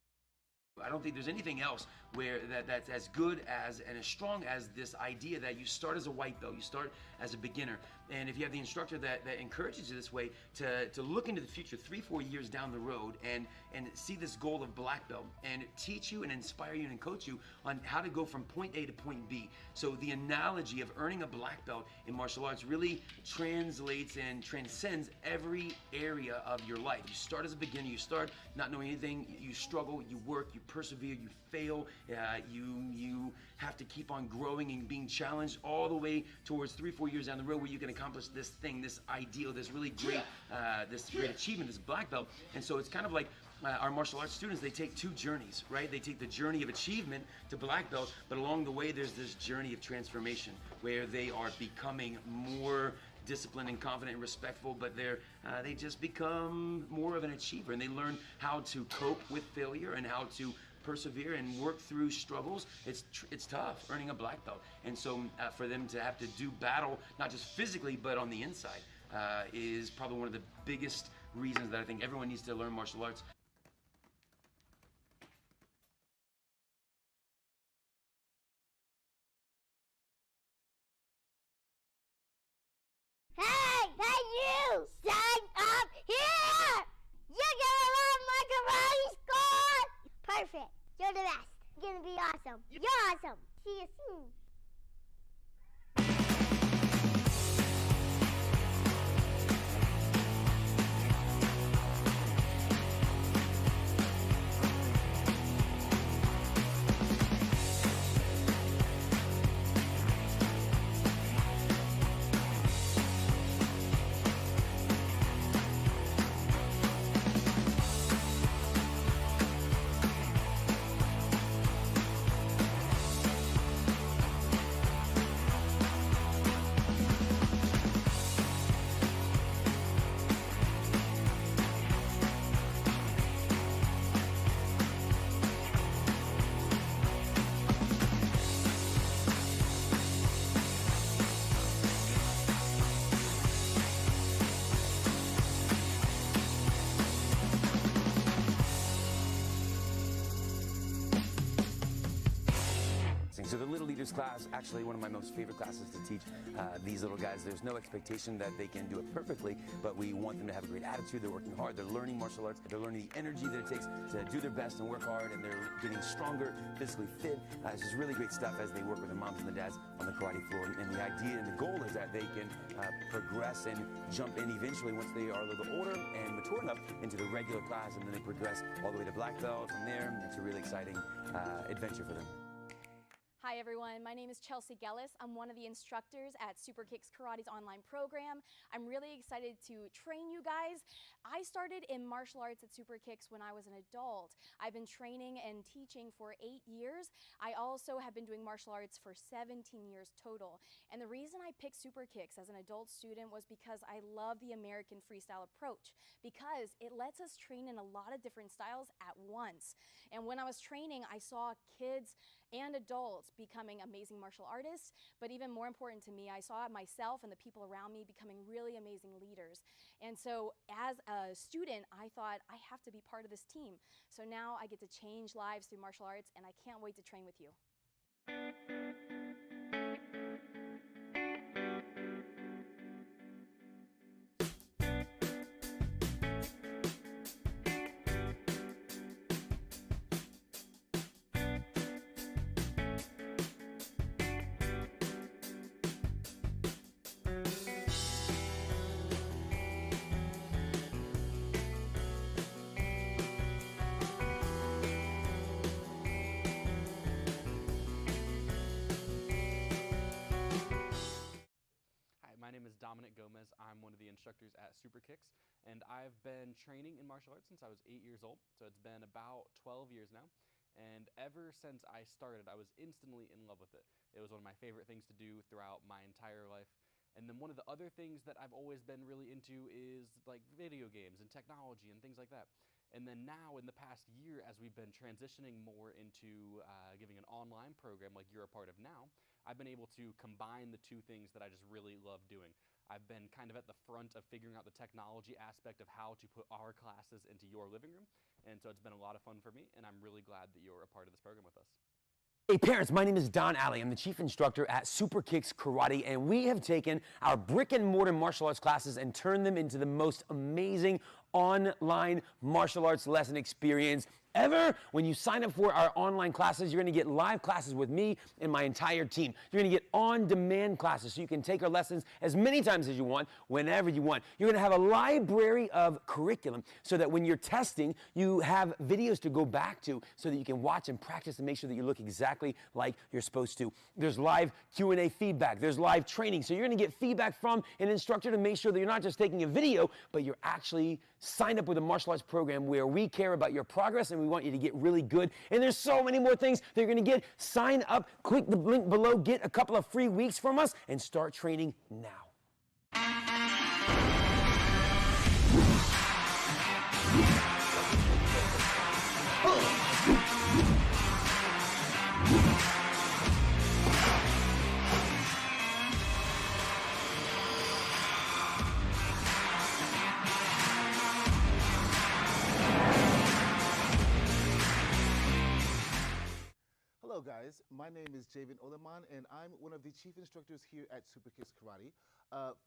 I don't think there's anything else where that's as good as and as strong as this idea that you start as a white belt, you start as a beginner. And if you have the instructor that encourages you this way to look into the future 3-4 years down the road and see this goal of black belt and teach you and inspire you and coach you on how to go from point A to point B. So the analogy of earning a black belt in martial arts really translates and transcends every area of your life. You start as a beginner, you start not knowing anything, you struggle, you work, you persevere, you fail, you have to keep on growing and being challenged all the way towards 3-4 years down the road where you can accomplish this thing, this ideal, this really great, this great achievement, this black belt. And so it's kind of like our martial arts students, they take two journeys, right? They take the journey of achievement to black belt, but along the way there's this journey of transformation where they are becoming more disciplined and confident and respectful, but they just become more of an achiever, and they learn how to cope with failure and how to persevere and work through struggles. It's tough earning a black belt, and so for them to have to do battle not just physically but on the inside is probably one of the biggest reasons that I think everyone needs to learn martial arts. Hey, you! Sign up here! You're gonna love my karate school! Perfect. You're the best. You're gonna be awesome. You're awesome. See you soon. So the Little Leaders class, actually one of my most favorite classes to teach these little guys. There's no expectation that they can do it perfectly, but we want them to have a great attitude. They're working hard. They're learning martial arts. They're learning the energy that it takes to do their best and work hard, and they're getting stronger, physically fit. It's just really great stuff as they work with their moms and their dads on the karate floor. And the idea and the goal is that they can progress and jump in eventually once they are a little older and mature enough into the regular class, and then they progress all the way to black belt from there. It's a really exciting adventure for them. Hi everyone, my name is Chelsea Gellis. I'm one of the instructors at Super Kicks Karate's online program. I'm really excited to train you guys. I started in martial arts at Super Kicks when I was an adult. I've been training and teaching for 8 years. I also have been doing martial arts for 17 years total. And the reason I picked Super Kicks as an adult student was because I love the American freestyle approach, because it lets us train in a lot of different styles at once. And when I was training, I saw kids and adults becoming amazing martial artists, but even more important to me, I saw myself and the people around me becoming really amazing leaders. And so as a student, I thought I have to be part of this team. So now I get to change lives through martial arts, and I can't wait to train with you. Hi, my name is Dominic Gomez. I'm one of the instructors at Super Kicks, and I've been training in martial arts since I was 8 years old, so it's been about 12 years now. And ever since I started, I was instantly in love with it. It was one of my favorite things to do throughout my entire life. And then one of the other things that I've always been really into is like video games and technology and things like that. And then now in the past year, as we've been transitioning more into giving an online program like you're a part of now, I've been able to combine the two things that I just really love doing. I've been kind of at the front of figuring out the technology aspect of how to put our classes into your living room. And so it's been a lot of fun for me, and I'm really glad that you're a part of this program with us. Hey parents, my name is Don Alley. I'm the chief instructor at Super Kicks Karate, and we have taken our brick and mortar martial arts classes and turned them into the most amazing online martial arts lesson experience ever. When you sign up for our online classes, you're going to get live classes with me and my entire team. You're going to get on-demand classes so you can take our lessons as many times as you want, whenever you want. You're going to have a library of curriculum so that when you're testing, you have videos to go back to so that you can watch and practice and make sure that you look exactly like you're supposed to. There's live Q&A feedback. There's live training. So you're going to get feedback from an instructor to make sure that you're not just taking a video, but you're actually signed up with a martial arts program where we care about your progress and we want you to get really good. And there's so many more things that you're going to get. Sign up, click the link below, get a couple of free weeks from us, and start training now. Hello guys, my name is Javen Oleman and I'm one of the chief instructors here at Super Kicks Karate.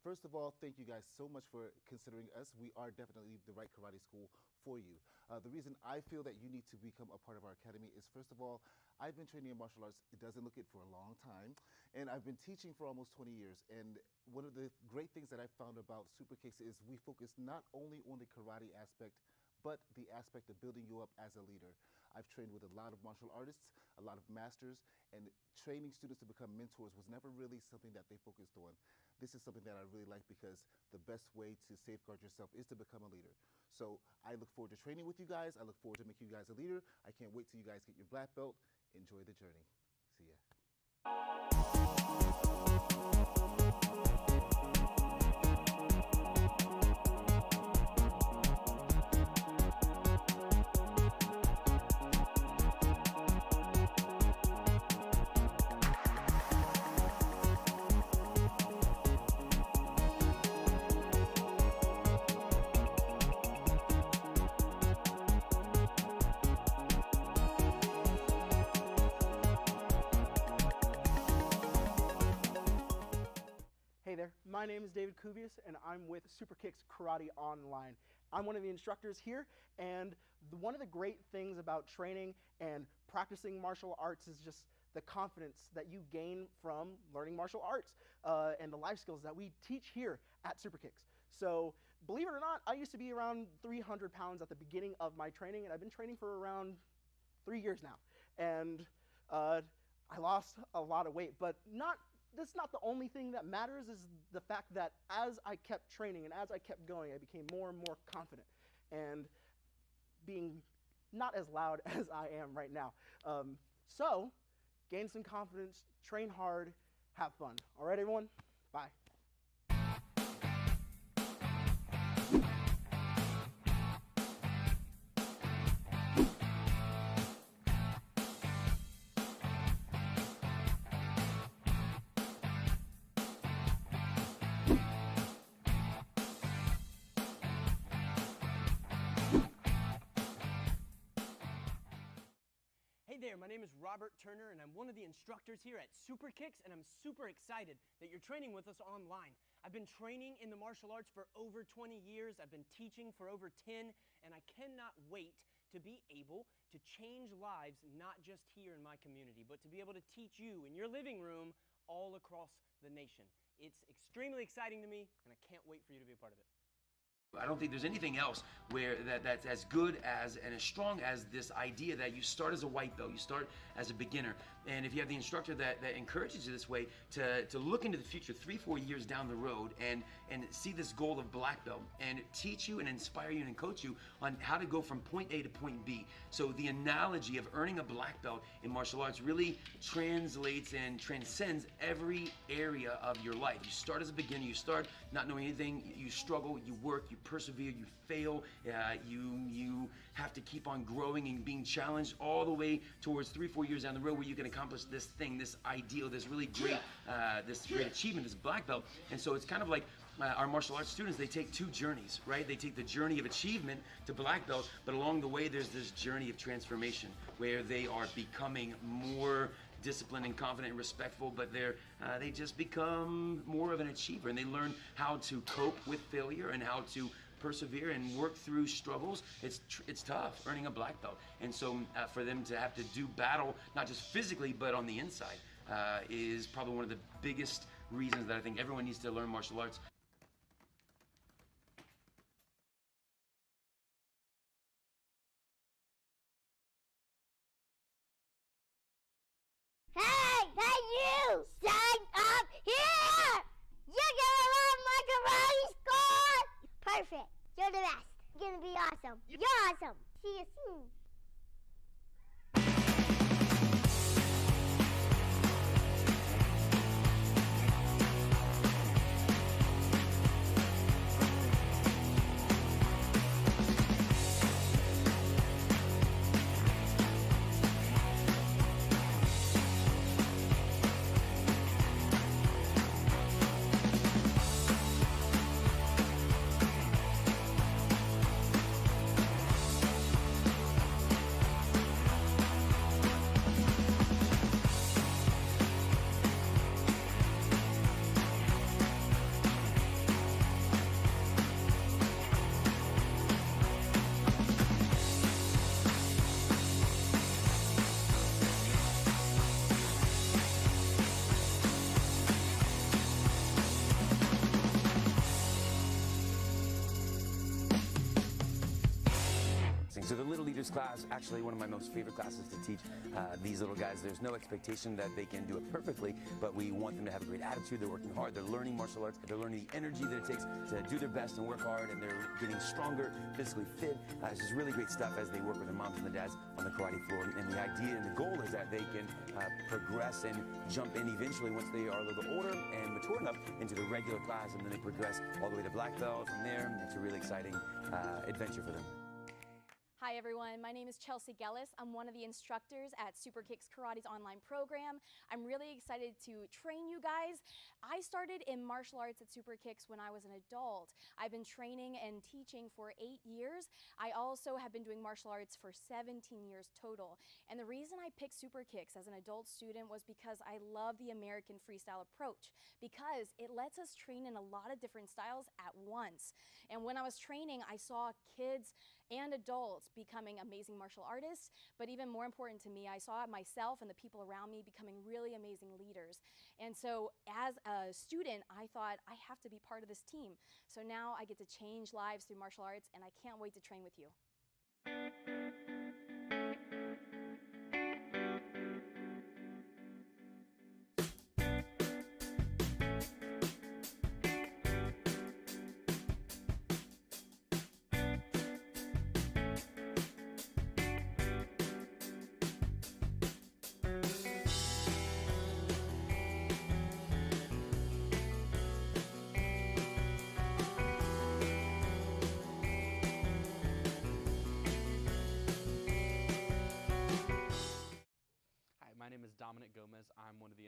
First of all, thank you guys so much for considering us. We are definitely the right karate school for you. The reason I feel that you need to become a part of our academy is, first of all, I've been training in martial arts, it doesn't look it, for a long time, and I've been teaching for almost 20 years. And one of the great things that I found about Super Kicks is we focus not only on the karate aspect, but the aspect of building you up as a leader. I've trained with a lot of martial artists, a lot of masters, and training students to become mentors was never really something that they focused on. This is something that I really like because the best way to safeguard yourself is to become a leader. So I look forward to training with you guys. I look forward to making you guys a leader. I can't wait till you guys get your black belt. Enjoy the journey. See ya. Hey there, my name is David Kubius and I'm with Super Kicks Karate Online. I'm one of the instructors here, and one of the great things about training and practicing martial arts is just the confidence that you gain from learning martial arts and the life skills that we teach here at Super Kicks. So believe it or not, I used to be around 300 pounds at the beginning of my training, and I've been training for around 3 years now. And I lost a lot of weight, but not that's not the only thing that matters. Is the fact that as I kept training and as I kept going, I became more and more confident and being not as loud as I am right now. So gain some confidence, train hard, have fun. All right, everyone? Bye. Hey there, my name is Robert Turner, and I'm one of the instructors here at Super Kicks, and I'm super excited that you're training with us online. I've been training in the martial arts for over 20 years. I've been teaching for over 10, and I cannot wait to be able to change lives, not just here in my community, but to be able to teach you in your living room all across the nation. It's extremely exciting to me, and I can't wait for you to be a part of it. I don't think there's anything else where that's as good as and as strong as this idea that you start as a white belt, you start as a beginner. And if you have the instructor that encourages you this way to look into the future 3-4 years down the road and see this goal of black belt and teach you and inspire you and coach you on how to go from point A to point B. So the analogy of earning a black belt in martial arts really translates and transcends every area of your life. You start as a beginner, you start not knowing anything, you struggle, you work, you persevere, you fail, you have to keep on growing and being challenged all the way towards 3-4 years down the road where you can accomplish this thing, this ideal, this really great, this great achievement, this black belt. And so it's kind of like our martial arts students, they take two journeys, right? They take the journey of achievement to black belt, but along the way there's this journey of transformation where they are becoming more disciplined and confident and respectful, but they just become more of an achiever, and they learn how to cope with failure and how to persevere and work through struggles. It's tough earning a black belt, and so for them to have to do battle not just physically but on the inside is probably one of the biggest reasons that I think everyone needs to learn martial arts. Hey, you! Sign up here! You're gonna love my karate score! Perfect. You're the best. You're gonna be awesome. You're awesome. See you soon. So the Little Leaders class, actually one of my most favorite classes to teach. These little guys, there's no expectation that they can do it perfectly, but we want them to have a great attitude. They're working hard, they're learning martial arts, they're learning the energy that it takes to do their best and work hard, and they're getting stronger, physically fit. It's just really great stuff as they work with their moms and their dads on the karate floor. And the idea and the goal is that they can progress and jump in eventually once they are a little bit older and mature enough into the regular class, and then they progress all the way to black belt from there. It's a really exciting adventure for them. Hi everyone, my name is Chelsea Gellis. I'm one of the instructors at Super Kicks Karate's online program. I'm really excited to train you guys. I started in martial arts at Super Kicks when I was an adult. I've been training and teaching for 8 years. I also have been doing martial arts for 17 years total. And the reason I picked Super Kicks as an adult student was because I love the American freestyle approach, because it lets us train in a lot of different styles at once. And when I was training, I saw kids and adults becoming amazing martial artists, but even more important to me, I saw myself and the people around me becoming really amazing leaders. And so as a student, I thought I have to be part of this team. So now I get to change lives through martial arts, and I can't wait to train with you.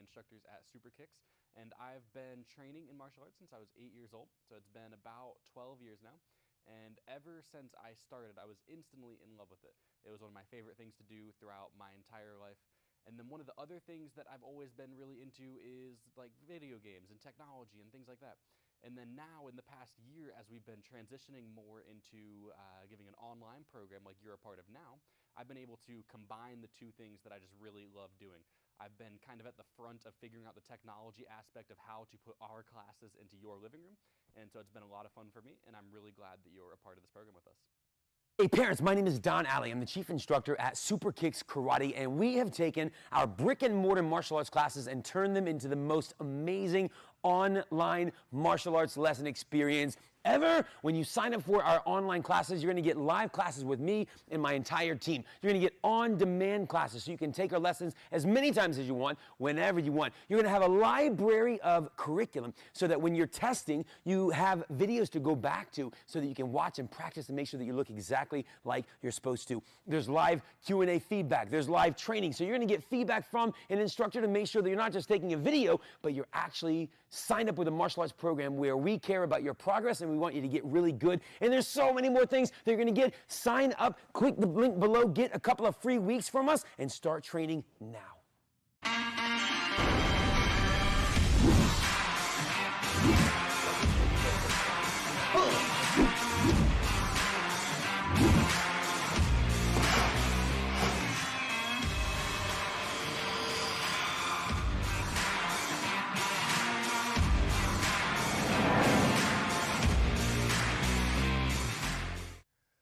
instructors at Super Kicks, and I've been training in martial arts since I was 8 years old, so it's been about 12 years now. And ever since I started, I was instantly in love with it. It was one of my favorite things to do throughout my entire life. And then one of the other things that I've always been really into is like video games and technology and things like that. And then now in the past year, as we've been transitioning more into giving an online program like you're a part of now, I've been able to combine the two things that I just really love doing. I've been kind of at the front of figuring out the technology aspect of how to put our classes into your living room. And so it's been a lot of fun for me, and I'm really glad that you're a part of this program with us. Hey parents, my name is Don Alley. I'm the chief instructor at Super Kicks Karate, and we have taken our brick and mortar martial arts classes and turned them into the most amazing online martial arts lesson experience ever. When you sign up for our online classes, you're going to get live classes with me and my entire team. You're going to get on-demand classes, so you can take our lessons as many times as you want, whenever you want. You're going to have a library of curriculum so that when you're testing, you have videos to go back to so that you can watch and practice and make sure that you look exactly like you're supposed to. There's live Q&A feedback. There's live training. So you're going to get feedback from an instructor to make sure that you're not just taking a video, but you're actually signed up with a martial arts program where we care about your progress and we want you to get really good. And there's so many more things that you're going to get. Sign up, click the link below, get a couple of free weeks from us, and start training now.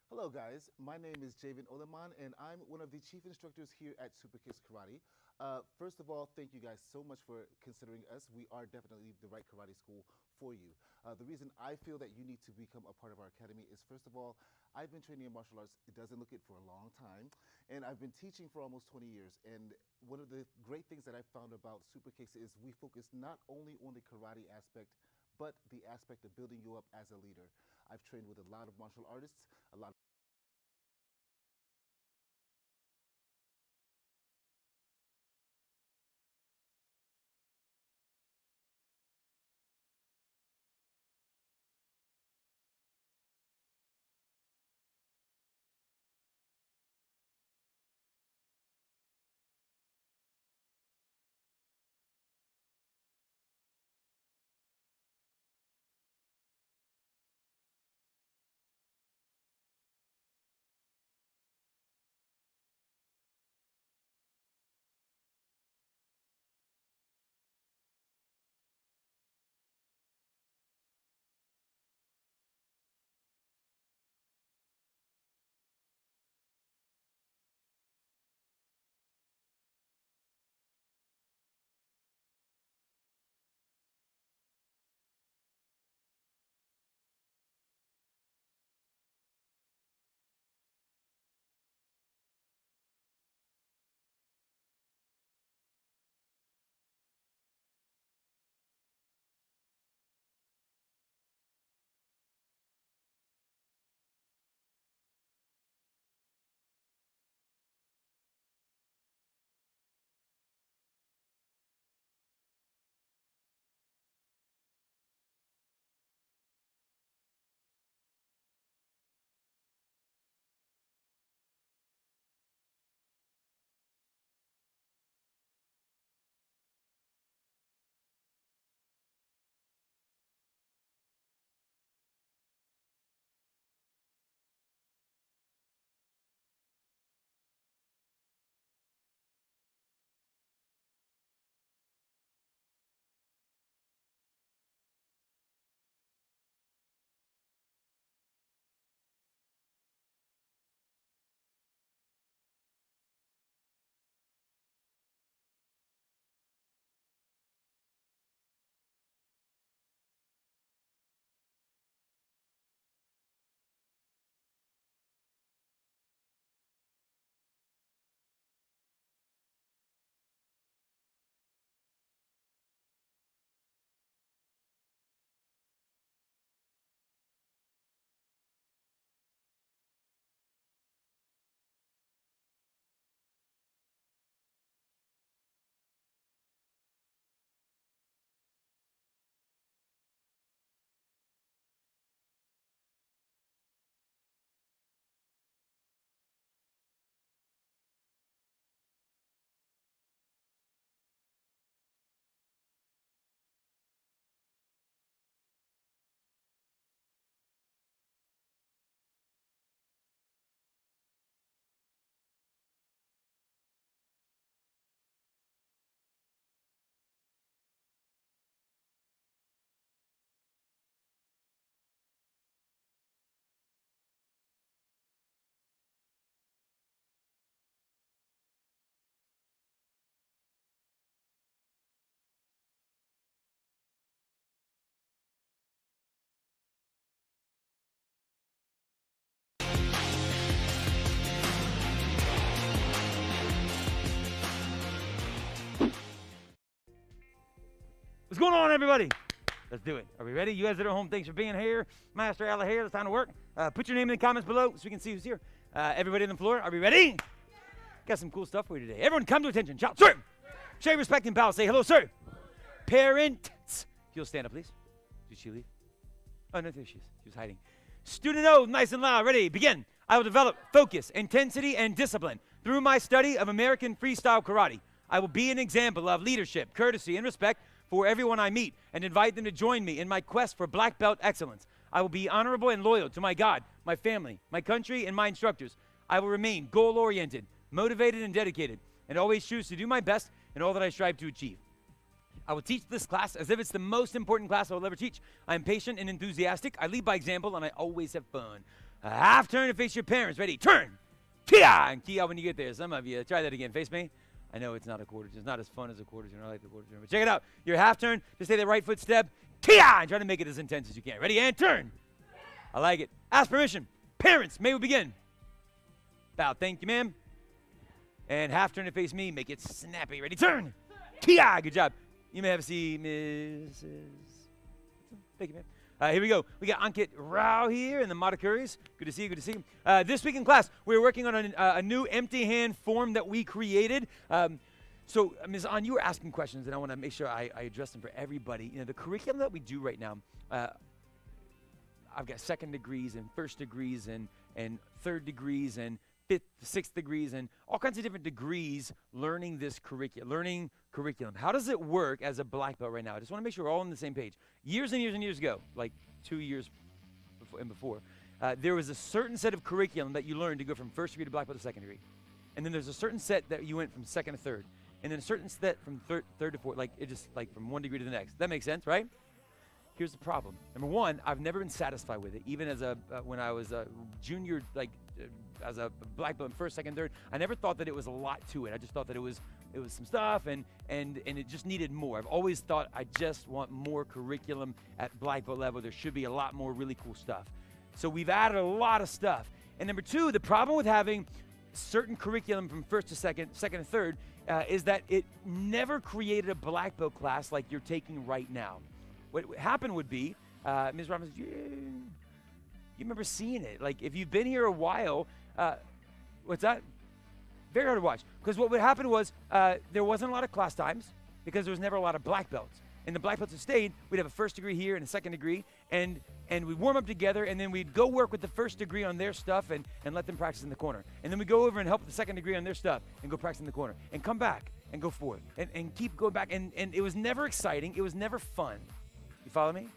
Hello guys, my name is Javen Oleman and I'm one of the chief instructors here at Super Kicks Karate. First of all, thank you guys so much for considering us. We are definitely the right karate school for you. The reason I feel that you need to become a part of our academy is, first of all, I've been training in martial arts, it doesn't look it, for a long time, and I've been teaching for almost 20 years. And one of the great things that I found about Super Kicks is we focus not only on the karate aspect, but the aspect of building you up as a leader. I've trained with a lot of martial artists, a lot of going on, everybody? Let's do it. Are we ready? You guys that are home, thanks for being here. Master Alla here. It's time to work. Put your name in the comments below so we can see who's here. Everybody on the floor, are we ready? Got some cool stuff for you today. Everyone come to attention. Shout, sir. Show respect and bow. Say hello, sir. Parents. If you'll stand up, please. Did she leave? Oh, no, there she is. She was hiding. Student O, nice and loud. Ready? Begin. I will develop focus, intensity, and discipline through my study of American freestyle karate. I will be an example of leadership, courtesy, and respect for everyone I meet and invite them to join me in my quest for black belt excellence. I will be honorable and loyal to my God, my family, my country, and my instructors. I will remain goal-oriented, motivated, and dedicated, and always choose to do my best in all that I strive to achieve. I will teach this class as if it's the most important class I will ever teach. I am patient and enthusiastic. I lead by example, and I always have fun. Half turn to face your parents. Ready? Turn. Kia! And kia when you get there. Some of you, try that again. Face me. I know it's not a quarter turn. It's not as fun as a quarter turn. I like the quarter turn. But check it out. Your half turn. Just say the right foot step. Kia! And try to make it as intense as you can. Ready? And turn. I like it. Ask permission. Parents, may we begin? Bow. Thank you, ma'am. And half turn to face me. Make it snappy. Ready? Turn. Kia! Good job. You may have a seat, Mrs. Thank you, ma'am. Here we go. We got Ankit Rao here in the Matakuris. Good to see you. Good to see you. This week in class, we're working on a new empty hand form that we created. So, Ms. An, you were asking questions, and I want to make sure I address them for everybody. You know, the curriculum that we do right now, I've got second degrees and first degrees and third degrees and fifth, sixth degrees and all kinds of different degrees learning this curriculum. How does it work as a black belt right now? I just want to make sure we're all on the same page. Years and years and years ago, like 2 years before, there was a certain set of curriculum that you learned to go from first degree to black belt to second degree. And then there's a certain set that you went from second to third. And then a certain set from third to fourth, like it just like from one degree to the next. That makes sense, right? Here's the problem. Number one, I've never been satisfied with it. Even as when I was a junior, as a black belt in first, second, third, I never thought that it was a lot to it. I just thought that it was some stuff and it just needed more. I've always thought I just want more curriculum at black belt level. There should be a lot more really cool stuff. So we've added a lot of stuff. And number two, the problem with having certain curriculum from first to second to third is that it never created a black belt class like you're taking right now. What happened would be, Ms. Robbins, you remember seeing it. Like, if you've been here a while, what's that? Very hard to watch. Because what would happen was there wasn't a lot of class times because there was never a lot of black belts. And the black belts that stayed, we'd have a first degree here and a second degree, and we'd warm up together, and then we'd go work with the first degree on their stuff and let them practice in the corner. And then we'd go over and help the second degree on their stuff and go practice in the corner. And come back and go forward and keep going back. And it was never exciting. It was never fun. You follow me?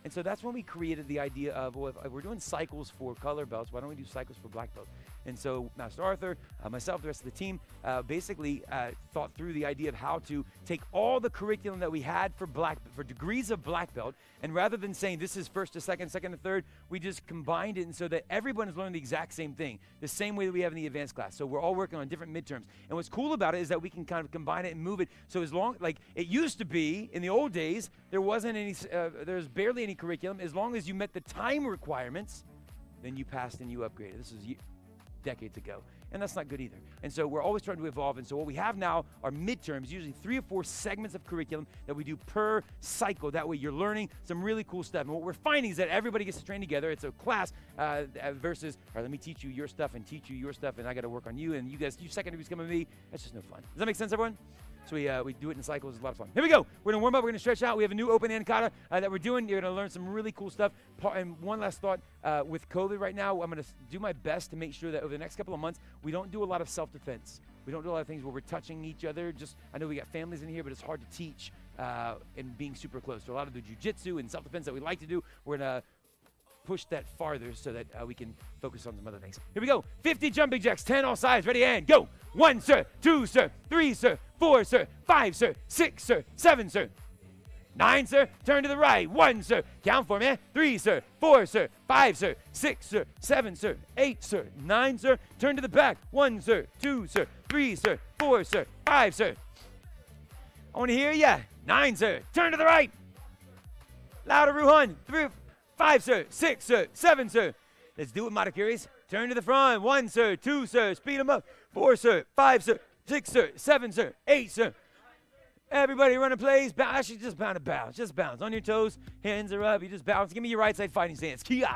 And so that's when we created the idea of, well, if we're doing cycles for color belts, why don't we do cycles for black belts? And so Master Arthur, myself, the rest of the team, basically thought through the idea of how to take all the curriculum that we had for degrees of black belt, and rather than saying this is first to second, second to third, we just combined it and so that everyone is learning the exact same thing, the same way that we have in the advanced class. So we're all working on different midterms. And what's cool about it is that we can kind of combine it and move it. So as long, like it used to be in the old days, there was barely any curriculum. As long as you met the time requirements, then you passed and you upgraded. This is decades ago, and that's not good either. And so we're always trying to evolve, and so what we have now are midterms, usually 3 or 4 segments of curriculum that we do per cycle. That way you're learning some really cool stuff. And what we're finding is that everybody gets to train together. It's a class versus, all right, let me teach you your stuff and teach you your stuff, and I got to work on you, and you second degrees come with me. That's just no fun. Does that make sense, everyone? So we do it in cycles. It's a lot of fun. Here we go. We're going to warm up. We're going to stretch out. We have a new open hand kata that we're doing. You're going to learn some really cool stuff. And one last thought, with COVID right now, I'm going to do my best to make sure that over the next couple of months, we don't do a lot of self-defense. We don't do a lot of things where we're touching each other. I know we got families in here, but it's hard to teach and being super close. So a lot of the jiu-jitsu and self-defense that we like to do, we're going to push that farther so that we can focus on some other things. Here we go. 50 jumping jacks, 10 all sides. Ready, and go. 1, sir. 2, sir. 3, sir. 4, sir. 5, sir. 6, sir. 7, sir. 9, sir. Turn to the right. 1, sir. Count for me. 3, sir. 4, sir. 5, sir. 6, sir. 7, sir. 8, sir. 9, sir. Turn to the back. 1, sir. 2, sir. 3, sir. 4, sir. 5, sir. I want to hear ya. 9, sir. Turn to the right. Louder, Ruhan. 3, 5, sir. 6, sir. 7, sir. Let's do it, Matakuris. Turn to the front. 1, sir. 2, sir. Speed them up. 4, sir. 5, sir. 6, sir. 7, sir. 8, sir. Everybody run in place. Actually, just bounce. Just bounce. On your toes. Hands are up. You just bounce. Give me your right side fighting stance. Kia.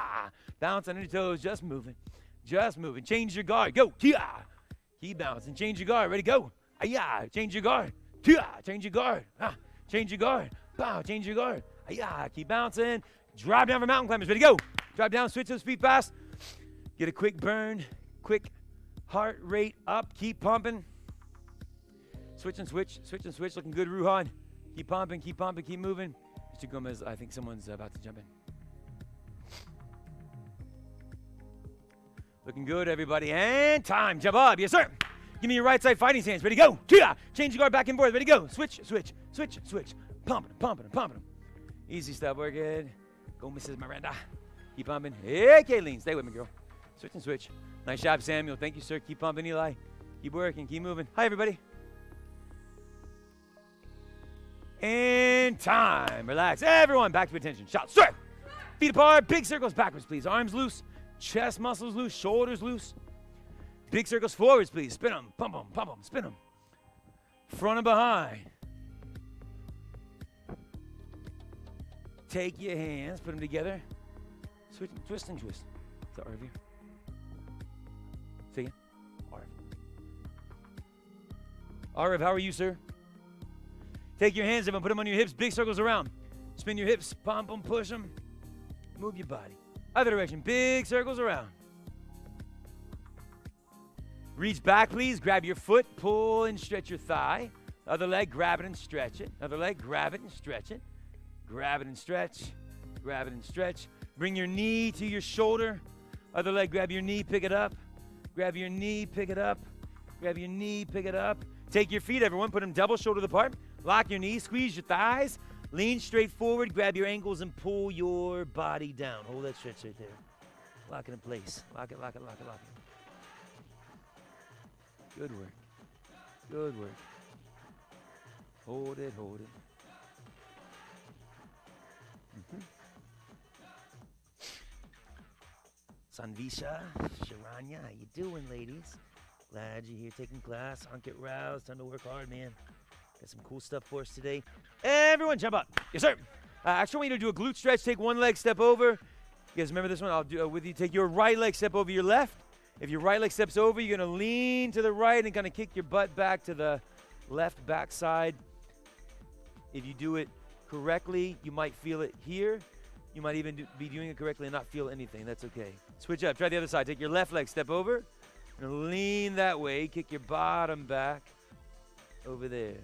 Bounce on your toes. Just moving. Just moving. Change your guard. Go. Kia. Keep bouncing. Change your guard. Ready? Go. Aya. Change your guard. Kia. Change your guard. Change your guard. Bow. Change your guard. Aya. Keep bouncing. Drop down for mountain climbers. Ready? Go. Drop down. Switch those feet fast. Get a quick burn. Quick heart rate up. Keep pumping. Switch and switch. Switch and switch. Looking good, Ruhan. Keep pumping. Keep pumping. Keep moving. Mr. Gomez, I think someone's about to jump in. Looking good, everybody. And time. Jump up. Yes, sir. Give me your right side fighting stance. Ready, go. Chia. Change your guard back and forth. Ready, go. Switch, switch, switch, switch. Pumping, pumping, pumping. Easy stuff. Work it. Go, Mrs. Miranda. Keep pumping. Hey, Kayleen. Stay with me, girl. Switch and switch. Nice job, Samuel. Thank you, sir. Keep pumping, Eli. Keep working. Keep moving. Hi, everybody. And time. Relax. Everyone, back to attention. Shout. Straight. Feet apart. Big circles backwards, please. Arms loose. Chest muscles loose. Shoulders loose. Big circles forwards, please. Spin them. Pump them. Pump them. Spin them. Front and behind. Take your hands. Put them together. Switch. Twist and twist. Is that Arv here? Say again. Arv. Arv, how are you, sir? Take your hands up and put them on your hips. Big circles around. Spin your hips. Pump them. Push them. Move your body. Other direction. Big circles around. Reach back, please. Grab your foot. Pull and stretch your thigh. Other leg. Grab it and stretch it. Other leg. Grab it and stretch it. Grab it and stretch. Grab it and stretch. Bring your knee to your shoulder. Other leg. Grab your knee. Pick it up. Grab your knee. Pick it up. Grab your knee. Pick it up. Take your feet, everyone. Put them double shoulder apart. Lock your knees, squeeze your thighs, lean straight forward, grab your ankles and pull your body down. Hold that stretch right there. Lock it in place. Lock it, lock it, lock it, lock it. Good work. Good work. Hold it, hold it. Sanvisha, Sharanya, how you doing, ladies? Glad you're here taking class. Aren't get roused. Time to work hard, man. Got some cool stuff for us today. Everyone jump up. Yes, sir. Actually, I want you to do a glute stretch. Take one leg, step over. You guys remember this one? I'll do it with you. Take your right leg, step over your left. If your right leg steps over, you're going to lean to the right and kind of kick your butt back to the left back side. If you do it correctly, you might feel it here. You might even be doing it correctly and not feel anything. That's okay. Switch up. Try the other side. Take your left leg, step over, and lean that way. Kick your bottom back over there.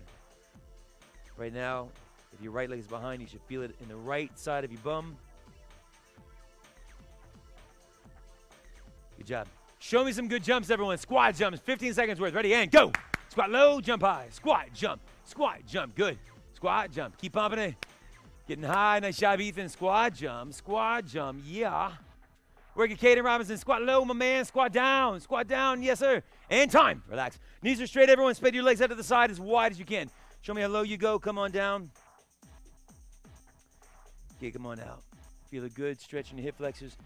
Right now, if your right leg is behind, you should feel it in the right side of your bum. Good job. Show me some good jumps, everyone. Squat jumps, 15 seconds worth. Ready, and go. Squat low, jump high. Squat, jump. Squat, jump. Good. Squat, jump. Keep pumping it. Getting high. Nice job, Ethan. Squat, jump. Squat, jump. Yeah. Work at Caden Robinson. Squat low, my man. Squat down. Squat down. Yes, sir. And time. Relax. Knees are straight, everyone. Spread your legs out to the side as wide as you can. Show me how low you go. Come on down. Okay, come on out. Feel it good. Stretching your hip flexors.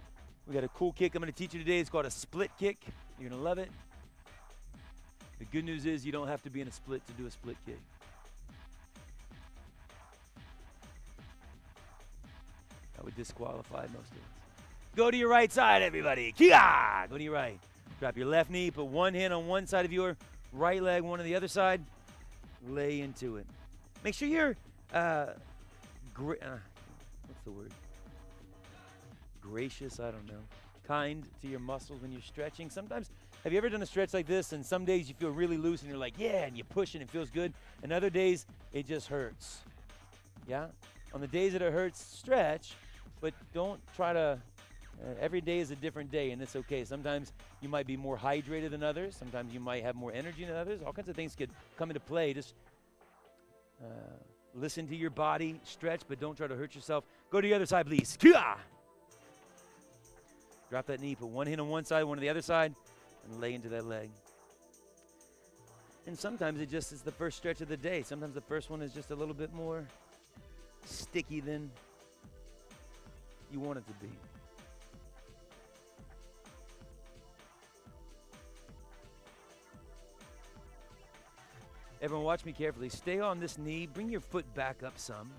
We got a cool kick I'm going to teach you today. It's called a split kick. You're going to love it. The good news is you don't have to be in a split to do a split kick. That would disqualify most of us. Go to your right side, everybody. Kia! Go to your right. Drop your left knee. Put one hand on one side of your right leg, one on the other side. Lay into it. Make sure you're, what's the word? Gracious, I don't know. Kind to your muscles when you're stretching. Sometimes, have you ever done a stretch like this and some days you feel really loose and you're like, yeah, and you push it and it feels good. And other days, it just hurts. Yeah? On the days that it hurts, stretch, but don't try to, every day is a different day and it's okay. Sometimes you might be more hydrated than others. Sometimes you might have more energy than others. All kinds of things could come into play. Just listen to your body, stretch, but don't try to hurt yourself. Go to the other side, please. Kia! Drop that knee. Put one hand on one side, one on the other side, and lay into that leg. And sometimes it just is the first stretch of the day. Sometimes the first one is just a little bit more sticky than you want it to be. Everyone watch me carefully. Stay on this knee. Bring your foot back up some.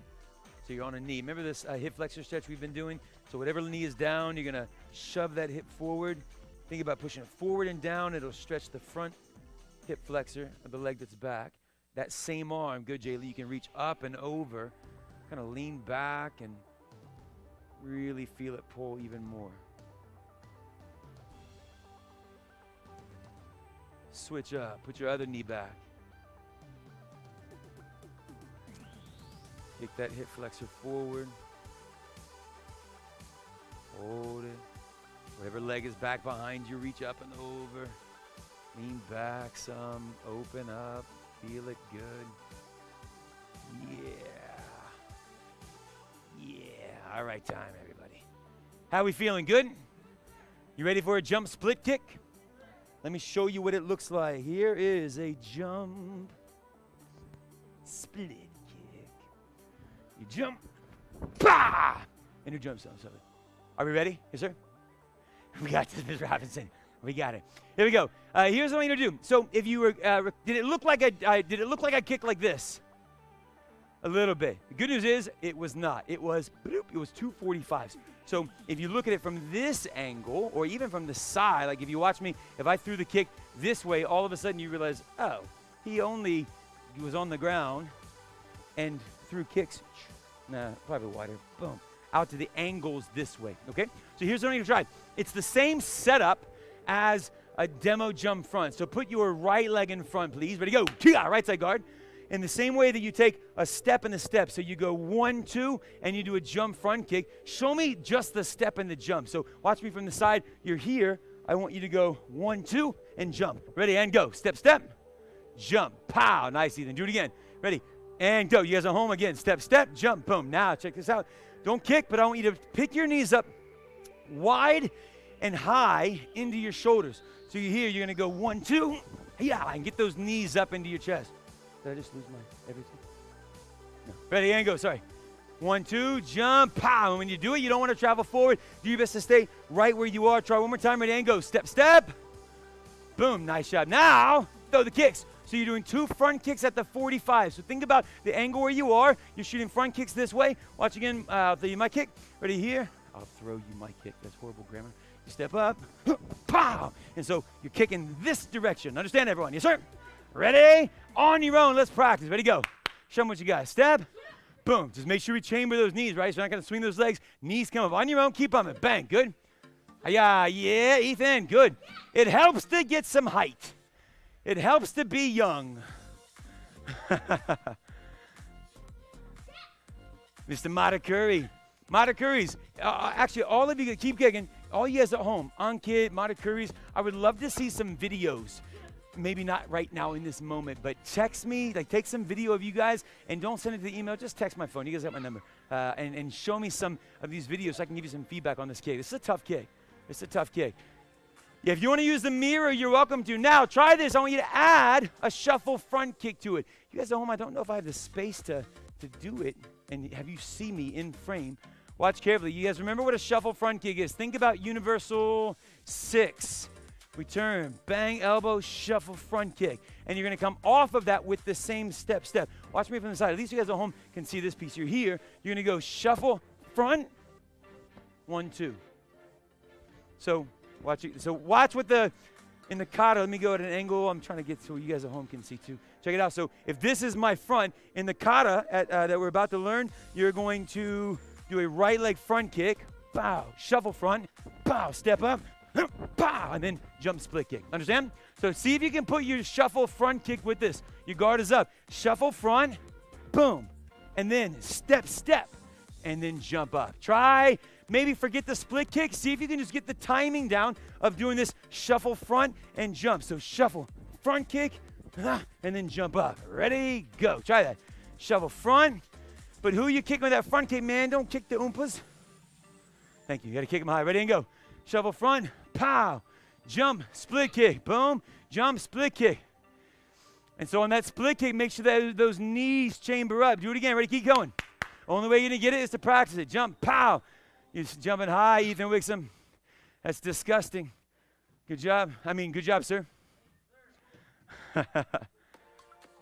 So you're on a knee. Remember this hip flexor stretch we've been doing? So whatever knee is down, you're going to shove that hip forward. Think about pushing it forward and down. It'll stretch the front hip flexor of the leg that's back. That same arm, good, Jaylee, you can reach up and over. Kind of lean back and really feel it pull even more. Switch up. Put your other knee back. Kick that hip flexor forward. Hold it. Whatever leg is back behind you, reach up and over. Lean back some. Open up. Feel it good. Yeah. Yeah. All right, time, everybody. How we feeling? Good? You ready for a jump split kick? Let me show you what it looks like. Here is a jump split kick. You jump, bah! And you jump something. Are we ready? Yes, sir? We got this, Mr. Robinson. We got it. Here we go. Here's what I'm going to do. So, if you were, did it look like a kick like this? A little bit. The good news is it was not. It was 245s. So if you look at it from this angle, or even from the side, like if you watch me, if I threw the kick this way, all of a sudden you realize, oh, he was on the ground and threw kicks. Nah, probably wider. Boom. Out to the angles this way. Okay? So here's what I'm going to try. It's the same setup as a demo jump front. So put your right leg in front, please. Ready, go. Right side guard. In the same way that you take a step and a step. So you go 1, 2, and you do a jump front kick. Show me just the step and the jump. So watch me from the side. You're here. I want you to go 1, 2, and jump. Ready, and go. Step, step. Jump. Pow. Nice, Ethan. Do it again. Ready, and go. You guys are home again. Step, step, jump. Boom. Now, check this out. Don't kick, but I want you to pick your knees up wide and high into your shoulders. So you're here. You're going to go 1, 2. Yeah, and get those knees up into your chest. Did I just lose my everything? No. Ready, and go. Sorry. 1, 2, jump, pow. And when you do it, you don't want to travel forward. Do your best to stay right where you are. Try one more time. Ready, and go. Step, step. Boom. Nice job. Now, throw the kicks. So you're doing 2 front kicks at the 45. So think about the angle where you are. You're shooting front kicks this way. Watch again. I'll throw you my kick. Ready, here. I'll throw you my kick. That's horrible grammar. You step up. Pow. And so you're kicking this direction. Understand, everyone? Yes, sir? Ready? On your own. Let's practice. Ready, go. Show them what you got. Step. Boom. Just make sure you chamber those knees, right? So you're not going to swing those legs. Knees come up. On your own. Keep on it. Bang. Good. Yeah, Ethan. Good. It helps to get some height. It helps to be young. Mr. Matakuri. Matakuris. Actually, all of you keep kicking. All you guys at home. Ankit, Matakuris. I would love to see some videos. Maybe not right now in this moment, but text me, like take some video of you guys, and don't send it to the email, just text my phone. You guys got my number. And show me some of these videos so I can give you some feedback on this kick. This is a tough kick. It's a tough kick. Yeah, if you want to use the mirror, you're welcome to. Now, try this. I want you to add a shuffle front kick to it. You guys at home, I don't know if I have the space to do it and have you see me in frame. Watch carefully. You guys remember what a shuffle front kick is. Think about universal 6. We turn, bang, elbow, shuffle, front kick. And you're going to come off of that with the same step. Watch me from the side. At least you guys at home can see this piece. You're here. You're going to go shuffle, front, 1, 2. So watch with in the kata. Let me go at an angle. I'm trying to get so you guys at home can see too. Check it out. So if this is my front, in the kata that we're about to learn, you're going to do a right leg front kick. Bow, shuffle front, bow, step up. Pow, and then jump split kick. Understand? So see if you can put your shuffle front kick with this. Your guard is up. Shuffle front, boom. And then step, and then jump up. Try, maybe forget the split kick. See if you can just get the timing down of doing this shuffle front and jump. So shuffle front kick, and then jump up. Ready, go. Try that. Shuffle front. But who you kicking with that front kick, man? Don't kick the Oompas. Thank you. You got to kick them high. Ready, and go. Shuffle front, pow, jump, split kick, boom, jump, split kick. And so on that split kick, make sure that those knees chamber up. Do it again. Ready? Keep going. Only way you're going to get it is to practice it. Jump, pow. You're jumping high, Ethan Wixom. That's disgusting. Good job. Good job, sir.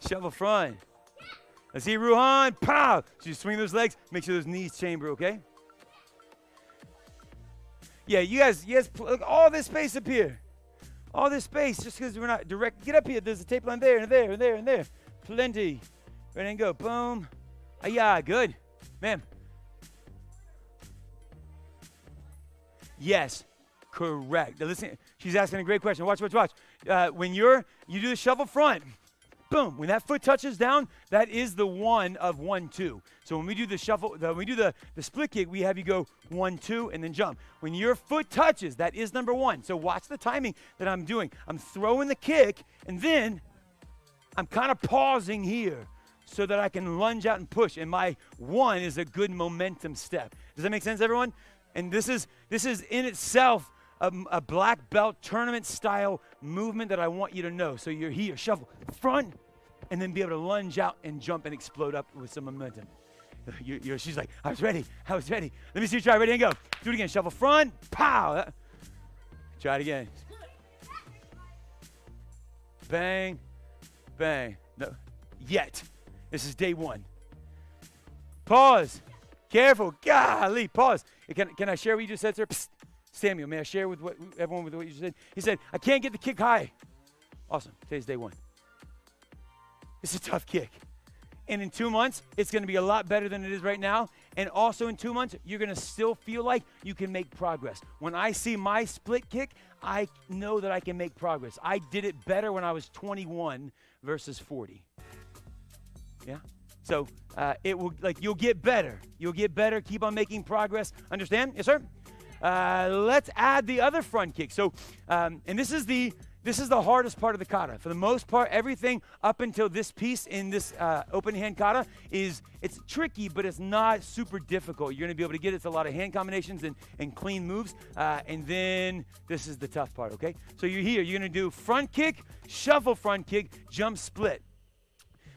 Shuffle front. Let's see, Ruhan. Pow! So you swing those legs. Make sure those knees chamber, okay? Yeah, you guys, look, all this space up here. All this space, just because we're not direct. Get up here. There's a tape line there and there and there and there. Plenty. Ready and go. Boom. Yeah, good. Ma'am. Yes, correct. Now listen, she's asking a great question. Watch. When you do the shuffle front, boom, when that foot touches down, that is the one of 1, 2. So when we do the shuffle, when we do the split kick, we have you go 1, 2, and then jump. When your foot touches, that is number 1. So watch the timing that I'm doing. I'm throwing the kick, and then I'm kind of pausing here so that I can lunge out and push. And my 1 is a good momentum step. Does that make sense, everyone? And this is in itself a black belt tournament style movement that I want you to know. So you're here, shuffle front, and then be able to lunge out and jump and explode up with some momentum. She's like, I was ready. Let me see you try. Ready and go. Do it again. Shuffle front, pow. Try it again. Bang, bang. No, yet. This is day 1. Pause. Careful. Golly, pause. Can I share what you just said, sir? Psst. Samuel, may I share with everyone what you just said? He said, I can't get the kick high. Awesome. Today's day 1. It's a tough kick. And in 2 months, it's going to be a lot better than it is right now. And also in 2 months, you're going to still feel like you can make progress. When I see my split kick, I know that I can make progress. I did it better when I was 21 versus 40. Yeah? So you'll get better. You'll get better. Keep on making progress. Understand? Yes, sir? Let's add the other front kick. So, and this is the hardest part of the kata. For the most part, everything up until this piece in this open hand kata it's tricky, but it's not super difficult. You're going to be able to get it to a lot of hand combinations and clean moves. And then this is the tough part, okay? So you're here. You're going to do front kick, shuffle front kick, jump split.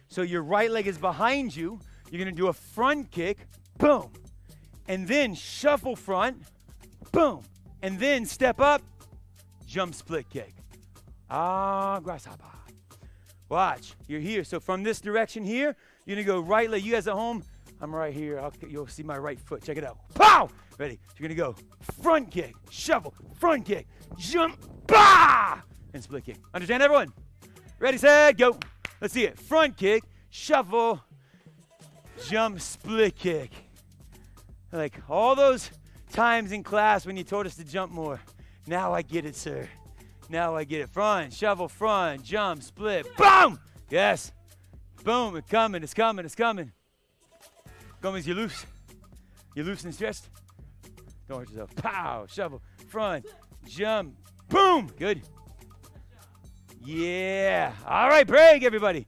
So your right leg is behind you. You're going to do a front kick, boom. And then shuffle front, boom. And then step up, jump split kick. Grasshopper. Watch. You're here. So from this direction here, you're going to go right leg. You guys at home, I'm right here. You'll see my right foot. Check it out. Pow! Ready? So you're going to go front kick, shuffle, front kick, jump, bah! And split kick. Understand, everyone? Ready, set, go. Let's see it. Front kick, shuffle, jump, split kick. Like all those times in class when you told us to jump more. Now I get it, sir. Now I get it. Front, shuffle, front, jump, split. Boom! Yes. Boom. It's coming. Gomez, you loose. You loose and stretched. Don't hurt yourself. Pow! Shuffle, front, jump. Boom! Good. Yeah. All right, break, everybody.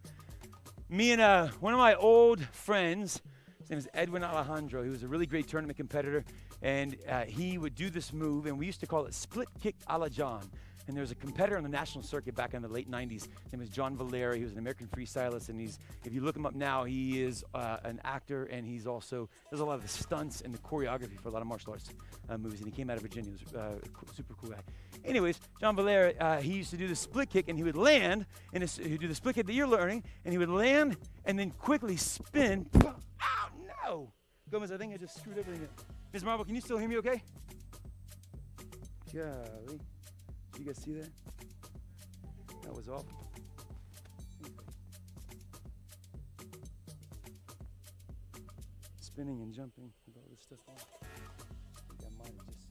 Me and one of my old friends, his name is Edwin Alejandro. He was a really great tournament competitor, and he would do this move, and we used to call it split kick a la John. And there was a competitor on the national circuit back in the late 90s. His name was John Valera. He was an American freestylist, and if you look him up now, he is an actor, and he's also does a lot of the stunts and the choreography for a lot of martial arts movies. And he came out of Virginia. He was a super cool guy. Anyways, John Valera, he used to do the split kick, and he would land, and he'd do the split kick that you're learning, and he would land and then quickly spin. Oh no! Gomez, I think I just screwed everything up. Ms. Marble, can you still hear me okay? Golly. Did you guys see that? That was awful. Spinning and jumping with all this stuff on. I think I might have just.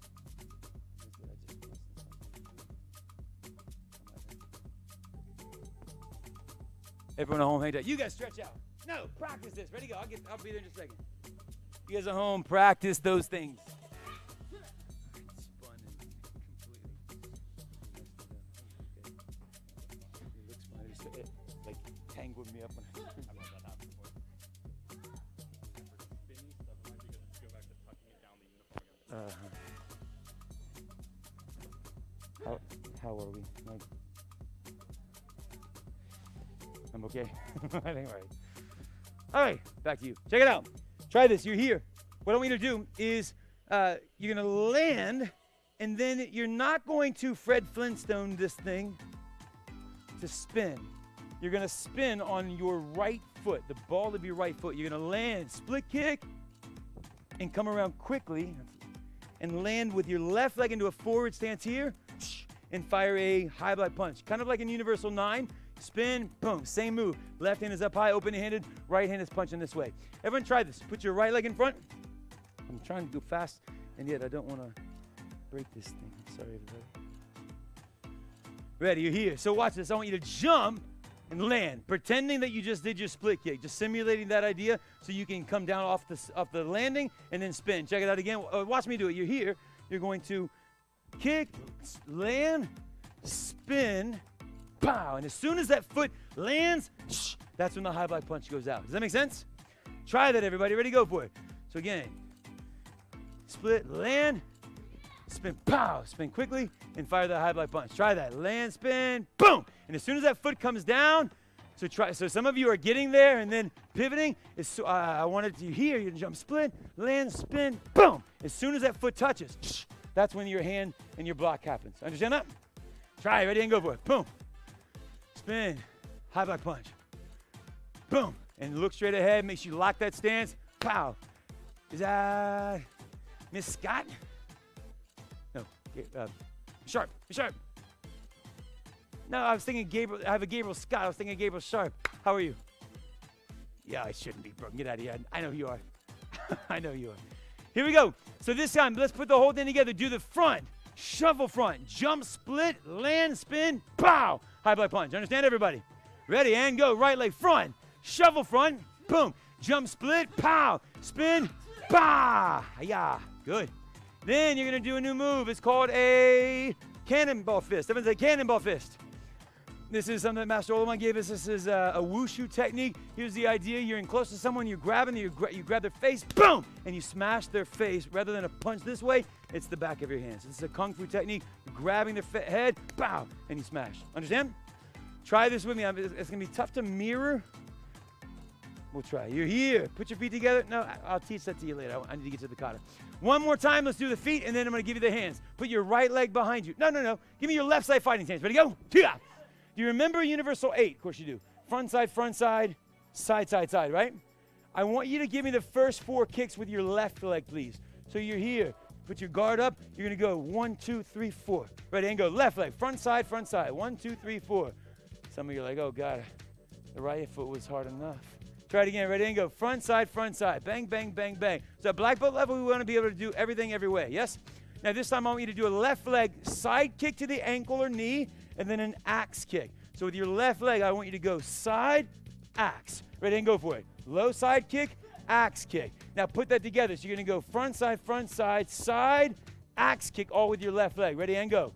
Everyone at home, hey, you guys stretch out. No, practice this. Ready, go. I'll be there in just a second. You guys at home, practice those things. Tangled me up when I How are we? I'm okay. I think all right. All right, back to you. Check it out. Try this. You're here. What I want you to do is you're going to land, and then you're not going to Fred Flintstone this thing to spin. you're going to spin on your right foot, the ball of your right foot. You're going to land, split kick, and come around quickly and land with your left leg into a forward stance here and fire a high block punch. Kind of like in Universal 9. Spin, boom, same move. Left hand is up high, open-handed. Right hand is punching this way. Everyone try this. Put your right leg in front. I'm trying to go fast, and yet I don't want to break this thing. I'm sorry, everybody. Ready, you're here. So watch this. I want you to jump and land, pretending that you just did your split kick, just simulating that idea so you can come down off the landing and then spin. Check it out again. Watch me do it. You're here. You're going to kick, land, spin, pow. And as soon as that foot lands, that's when the high block punch goes out. Does that make sense? Try that, everybody. Ready? Go for it. So again, split, land, spin, pow. Spin quickly and fire the high block punch. Try that. Land, spin, boom. And as soon as that foot comes down, so some of you are getting there and then pivoting. I wanted you here. You jump, split, land, spin, boom. As soon as that foot touches, that's when your hand and your block happens. Understand that? Try it. Ready and go for it. Boom. Spin. High block punch. Boom. And look straight ahead. Make sure you lock that stance. Pow. Is that Miss Scott? No. Sharp. Miss Sharp. No, I was thinking Gabriel. I have a Gabriel Scott. I was thinking Gabriel Sharp. How are you? Yeah, I shouldn't be broken. Get out of here. I know who you are. I know you are. Here we go. So this time, let's put the whole thing together. Do the front. Shuffle front. Jump, split, land, spin, pow. High block punch. Understand, everybody? Ready, and go. Right leg front. Shuffle front. Boom. Jump, split, pow. Spin, bah. Yeah. Good. Then you're going to do a new move. It's called a cannonball fist. Everyone say cannonball fist. This is something that Master Oleman gave us. This is a wushu technique. Here's the idea. You're in close to someone. You're grabbing. You grab their face. Boom. And you smash their face. Rather than a punch this way, it's the back of your hands. This is a kung fu technique. You're grabbing their head. Bow. And you smash. Understand? Try this with me. It's going to be tough to mirror. We'll try. You're here. Put your feet together. No, I'll teach that to you later. I need to get to the kata. One more time. Let's do the feet, and then I'm going to give you the hands. Put your right leg behind you. No. Give me your left side fighting stance. Ready, go. Yeah. Do you remember Universal 8? Of course you do. Front side, side, side, right? I want you to give me the first 4 kicks with your left leg, please. So you're here. Put your guard up. You're going to go 1, 2, 3, 4. Ready, and go. Left leg. Front side. 1, 2, 3, 4. Some of you are like, oh, God, the right foot was hard enough. Try it again. Ready, and go. Front side. Bang, bang, bang, bang. So at black belt level, we want to be able to do everything every way. Yes? Now this time I want you to do a left leg side kick to the ankle or knee, and then an axe kick. So with your left leg, I want you to go side, axe. Ready, and go for it. Low side kick, axe kick. Now put that together. So you're going to go front side, side, axe kick, all with your left leg. Ready, and go.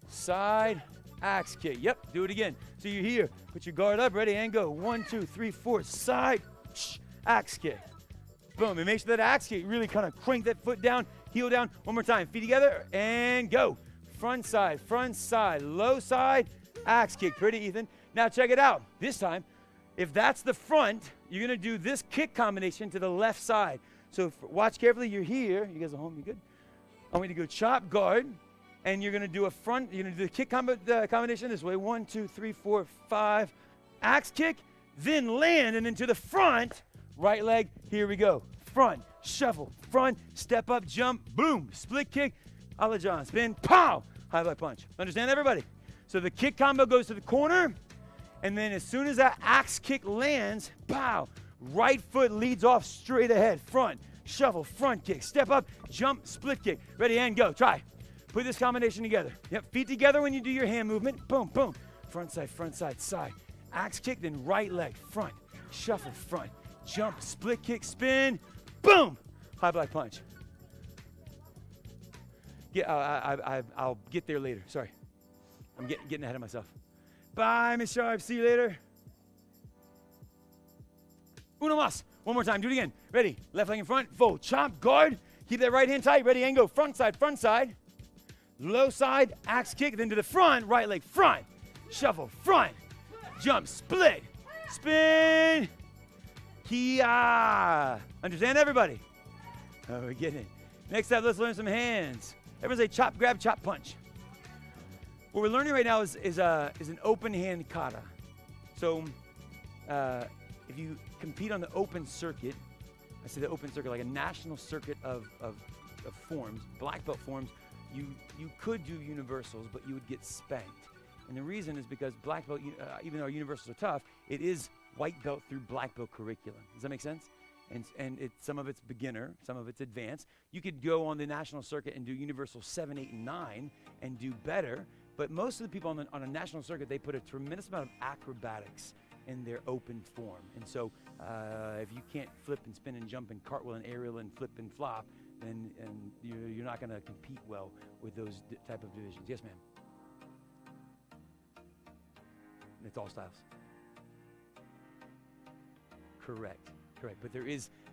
Side, axe kick. Yep, do it again. So you're here. Put your guard up. Ready, and go. 1, 2, 3, 4. Side, axe kick. Boom. And make sure that axe kick really kind of crank that foot down, heel down. One more time. Feet together, and go. Front side, low side, axe kick. Pretty, Ethan. Now check it out. This time, if that's the front, you're going to do this kick combination to the left side. So watch carefully. You're here. You guys are home. You good? I want you to go chop, guard, and you're going to do a front. You're going to do the kick combination this way. 1, 2, 3, 4, 5. Axe kick, then land, and then to the front. Right leg. Here we go. Front, shuffle, front, step up, jump, boom. Split kick, a la John. Spin, pow. High block punch. Understand, everybody? So the kick combo goes to the corner, and then as soon as that axe kick lands, pow, right foot leads off straight ahead. Front, shuffle, front kick, step up, jump, split kick. Ready, and go. Try. Put this combination together. Yep, feet together when you do your hand movement. Boom, boom. Front side, side. Axe kick, then right leg, front, shuffle, front, jump, split kick, spin, boom. High block punch. Yeah, I'll get there later. Sorry. I'm getting ahead of myself. Bye, Miss Sharp. See you later. Uno mas. One more time. Do it again. Ready. Left leg in front. Fold. Chop. Guard. Keep that right hand tight. Ready, and go. Front side. Low side. Axe kick. Then to the front. Right leg front. Shuffle. Front. Jump. Split. Spin. Kia. Understand, everybody? Oh, we're getting it. Next up, let's learn some hands. Everyone say chop, grab, chop, punch. What we're learning right now is an open hand kata. So if you compete on the open circuit, I say the open circuit, like a national circuit of forms, black belt forms, you could do universals, but you would get spanked. And the reason is because black belt, even though our universals are tough, it is white belt through black belt curriculum. Does that make sense? And some of it's beginner, some of it's advanced. You could go on the national circuit and do universal 7, 8, and 9 and do better. But most of the people on a national circuit, they put a tremendous amount of acrobatics in their open form. And so if you can't flip and spin and jump and cartwheel and aerial and flip and flop, then you're not going to compete well with those type of divisions. Yes, ma'am. It's all styles. Correct.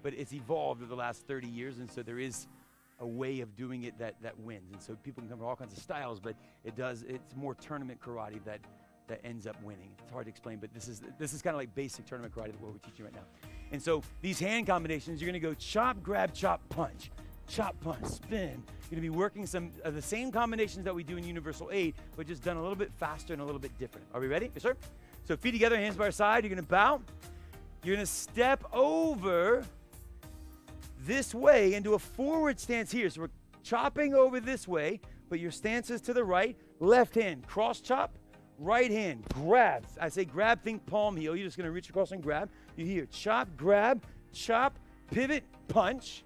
But it's evolved over the last 30 years, and so there is a way of doing it that wins. And so people can come from all kinds of styles, but it's more tournament karate that ends up winning. It's hard to explain, but this is kind of like basic tournament karate, what we're teaching right now. And so these hand combinations, you're going to go chop, grab, chop, punch. Chop, punch, spin. You're going to be working some of the same combinations that we do in Universal 8, but just done a little bit faster and a little bit different. Are we ready? Yes, sir? So feet together, hands by our side. You're going to bow. You're going to step over this way into a forward stance here. So we're chopping over this way, but your stance is to the right. Left hand, cross chop. Right hand, grab. I say grab, think palm heel. You're just going to reach across and grab. You hear chop, grab, chop, pivot, punch.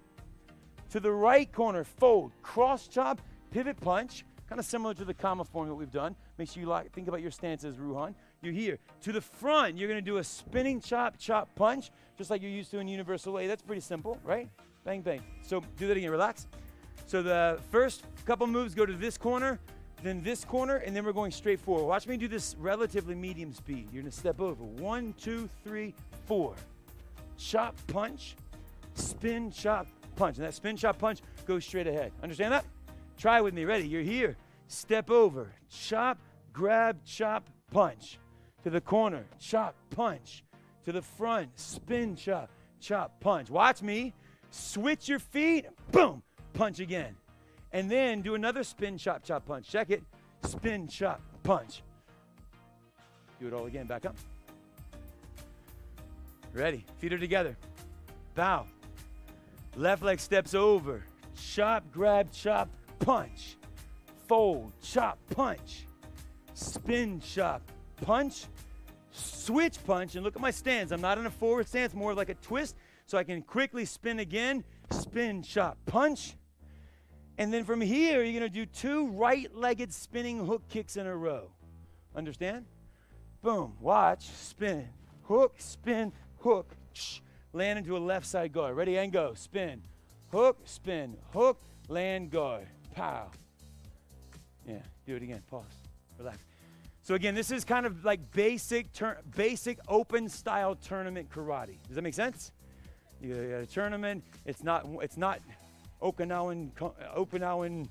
To the right corner, fold, cross chop, pivot punch, kind of similar to the kama form that we've done. Make sure you think about your stances, Ruhan. You're here. To the front, you're going to do a spinning chop, chop, punch, just like you're used to in Universal A. That's pretty simple, right? Bang, bang. So do that again, relax. So the first couple moves go to this corner, then this corner, and then we're going straight forward. Watch me do this relatively medium speed. You're going to step over. 1, 2, 3, 4. Chop, punch, spin, chop, punch. And that spin, chop, punch goes straight ahead. Understand that? Try with me. Ready? You're here. Step over. Chop, grab, chop, punch. To the corner. Chop, punch. To the front. Spin, chop, chop, punch. Watch me. Switch your feet. Boom. Punch again. And then do another spin, chop, chop, punch. Check it. Spin, chop, punch. Do it all again. Back up. Ready. Feet are together. Bow. Left leg steps over. Chop, grab, chop, punch. Fold, chop, punch. Spin, chop, punch. Switch punch. And look at my stance. I'm not in a forward stance, more like a twist. So I can quickly spin again. Spin, chop, punch. And then from here, you're going to do 2 right-legged spinning hook kicks in a row. Understand? Boom. Watch. Spin. Hook, spin, hook. Land into a left side guard. Ready and go. Spin. Hook, spin, hook, land, guard. Pow. Yeah, do it again. Pause. Relax. So again, this is kind of like basic open style tournament karate. Does that make sense? You got a tournament. It's not Okinawan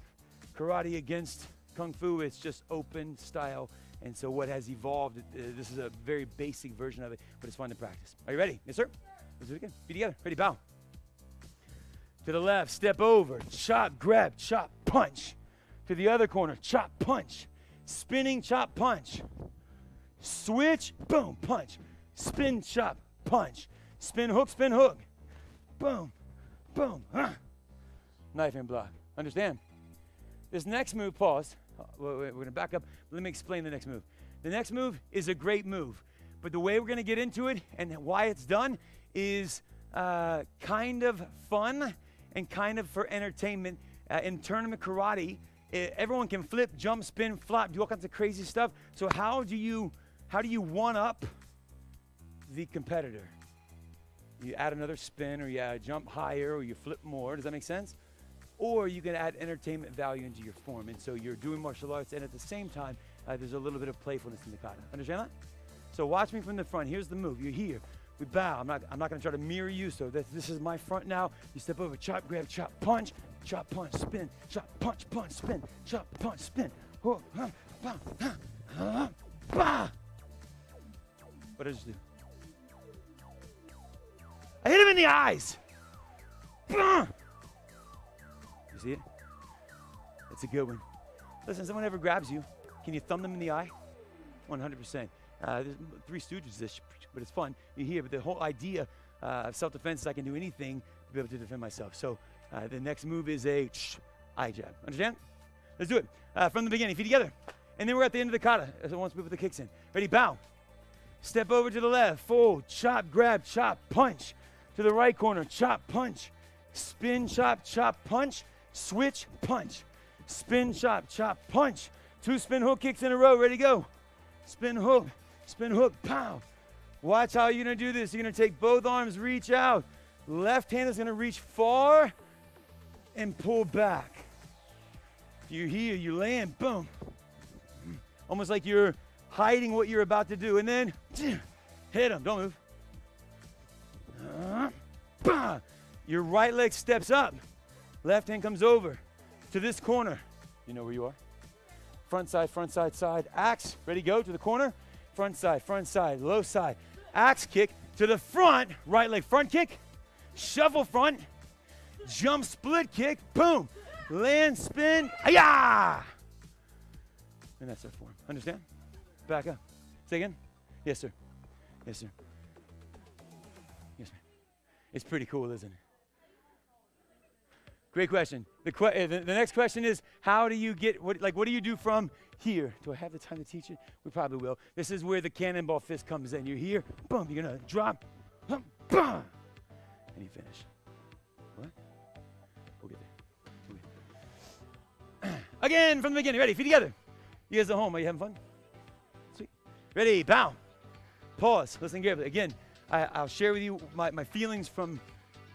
karate against Kung Fu. It's just open style. And so what has evolved, this is a very basic version of it, but it's fun to practice. Are you ready? Yes, sir? Let's do it again. Feet together. Ready, bow. To the left, step over. Chop, grab, chop, punch. To the other corner, chop, punch. Spinning, chop, punch. Switch, boom, punch. Spin, chop, punch. Spin, hook. Boom, boom. Knife and block. Understand? This next move, pause. We're going to back up. Let me explain the next move. The next move is a great move, but the way we're going to get into it and why it's done is kind of fun and kind of for entertainment. In tournament karate, everyone can flip, jump, spin, flop, do all kinds of crazy stuff. So how do you one up the competitor? You add another spin, or you jump higher, or you flip more. Does that make sense? Or you can add entertainment value into your form. And so you're doing martial arts, and at the same time, there's a little bit of playfulness in the kata. Understand that? So watch me from the front. Here's the move. You're here. We bow. I'm not going to try to mirror you. So this is my front now. You step over, chop, grab, chop, punch, spin, chop, punch, spin, chop, punch, spin. Hook, bah. What did I just do? I hit him in the eyes. You see it? That's a good one. Listen, someone ever grabs you, Can you thumb them in the eye? 100%. There's Three Stooges-ish, but it's fun. You hear, but the whole idea of self-defense is I can do anything to be able to defend myself. So the next move is a eye jab. Understand? Let's do it. From the beginning, feet together. And then we're at the end of the kata. Once we put the kicks in. Ready, bow. Step over to the left, fold, chop, grab, chop, punch. To the right corner, chop, punch. Spin, chop, chop, punch. Switch, punch. Spin, chop, chop, punch. 2 spin hook kicks in a row. Ready, go. Spin hook, pow. Watch how you're gonna do this. You're gonna take both arms, reach out. Left hand is gonna reach far and pull back. You're here, you land, boom. Almost like you're hiding what you're about to do. And then, hit them, don't move. Your right leg steps up. Left hand comes over to this corner. You know where you are. Front side, side. Axe, ready, go to the corner. Front side, low side. Axe kick to the front. Right leg front kick. Shuffle front. Jump split kick. Boom. Land, spin. Hi-yah! And that's our form. Understand? Back up. Say again. Yes, sir. Yes, sir. Yes, ma'am. It's pretty cool, isn't it? Great question. The next question is, how do you get, what do you do from here? Do I have the time to teach it? We probably will. This is where the cannonball fist comes in. You're here, boom, you're gonna drop, boom, and you finish. What? We'll get there. Again, from the beginning. Ready, feet together. You guys at home, are you having fun? Sweet. Ready, bow. Pause, listen carefully. Again, I'll share with you my feelings from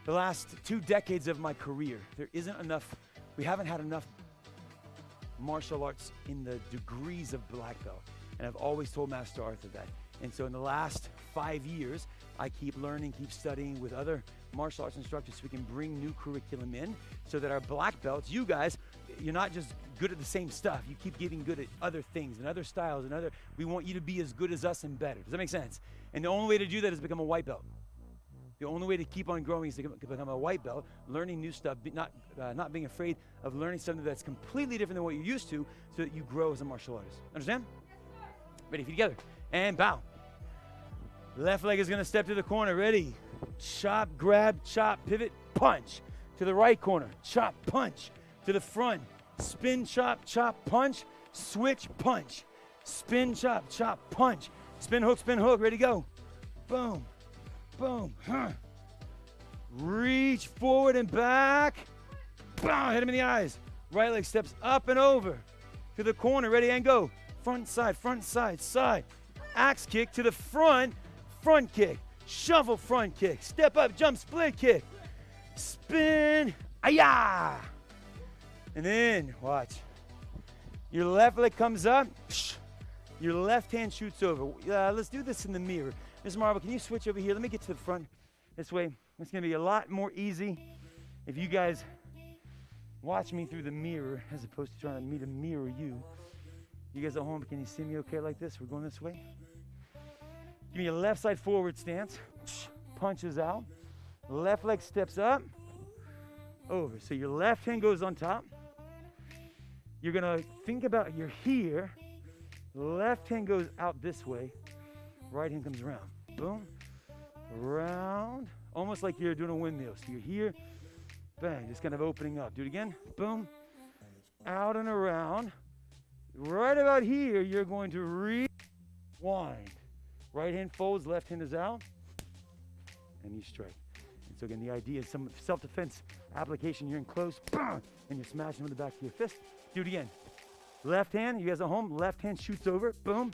the last 2 decades of my career. There isn't enough, we haven't had enough martial arts in the degrees of black belt. And I've always told Master Arthur that. And so in the last 5 years, I keep learning, keep studying with other martial arts instructors so we can bring new curriculum in so that our black belts, you guys, you're not just good at the same stuff. You keep getting good at other things and other styles and we want you to be as good as us and better. Does that make sense? And the only way to do that is become a white belt. The only way to keep on growing is to become a white belt, learning new stuff, not being afraid of learning something that's completely different than what you're used to so that you grow as a martial artist. Understand? Ready, feet together. And bow. Left leg is going to step to the corner. Ready? Chop, grab, chop, pivot, punch. To the right corner. Chop, punch. To the front. Spin, chop, chop, punch. Switch, punch. Spin, chop, chop, punch. Spin, hook, ready, go. Boom. Boom. Reach forward and back. Boom. Hit him in the eyes. Right leg steps up and over. To the corner. Ready and go. Front side, side. Axe kick to the front. Front kick. Shuffle front kick. Step up, jump, split kick. Spin. Ayah. And then, watch. Your left leg comes up. Your left hand shoots over. Let's do this in the mirror. Ms. Marvel, can you switch over here? Let me get to the front. This way, it's going to be a lot more easy if you guys watch me through the mirror as opposed to trying me to mirror you. You guys at home, can you see me okay like this? We're going this way. Give me a left side forward stance. Punches out. Left leg steps up. Over. So your left hand goes on top. You're going to think about you're here. Left hand goes out this way. Right hand comes around. Boom. Around. Almost like you're doing a windmill. So you're here. Bang. Just kind of opening up. Do it again. Boom. Out and around. Right about here, you're going to rewind. Right hand folds, left hand is out. And you strike. And so again, the idea is some self-defense application. You're in close. And you're smashing with the back of your fist. Do it again. Left hand, you guys at home, left hand shoots over. Boom.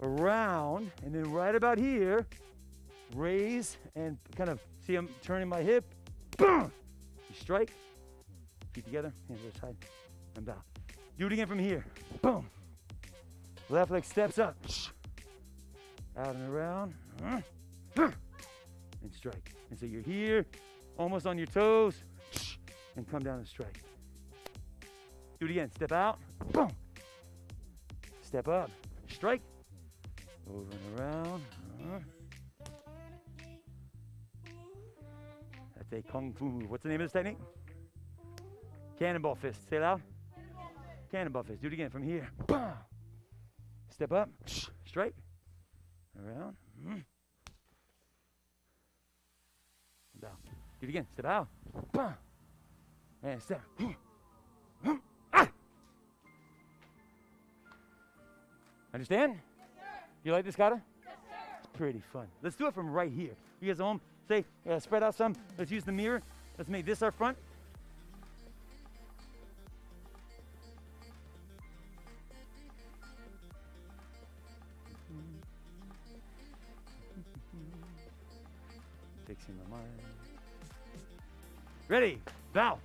Around, and then right about here, raise and kind of see I'm turning my hip. Boom! You strike, feet together, hands to the side, and bow. Do it again from here. Boom. Left leg steps up. Out and around. And strike. And so you're here, almost on your toes, and come down and strike. Do it again. Step out. Boom. Step up. Strike. Over and around. That's a kung fu move. What's the name of this technique? Cannonball fist. Say it loud. Cannonball fist. Do it again from here. Bah! Step up, strike, around, down. Do it again, step out, and step. Understand? Yes, sir. You like this kata? Yes, sir. It's pretty fun. Let's do it from right here. You guys at home, say, spread out some. Let's use the mirror. Let's make this our front. Fixing my mind. Ready? Bow.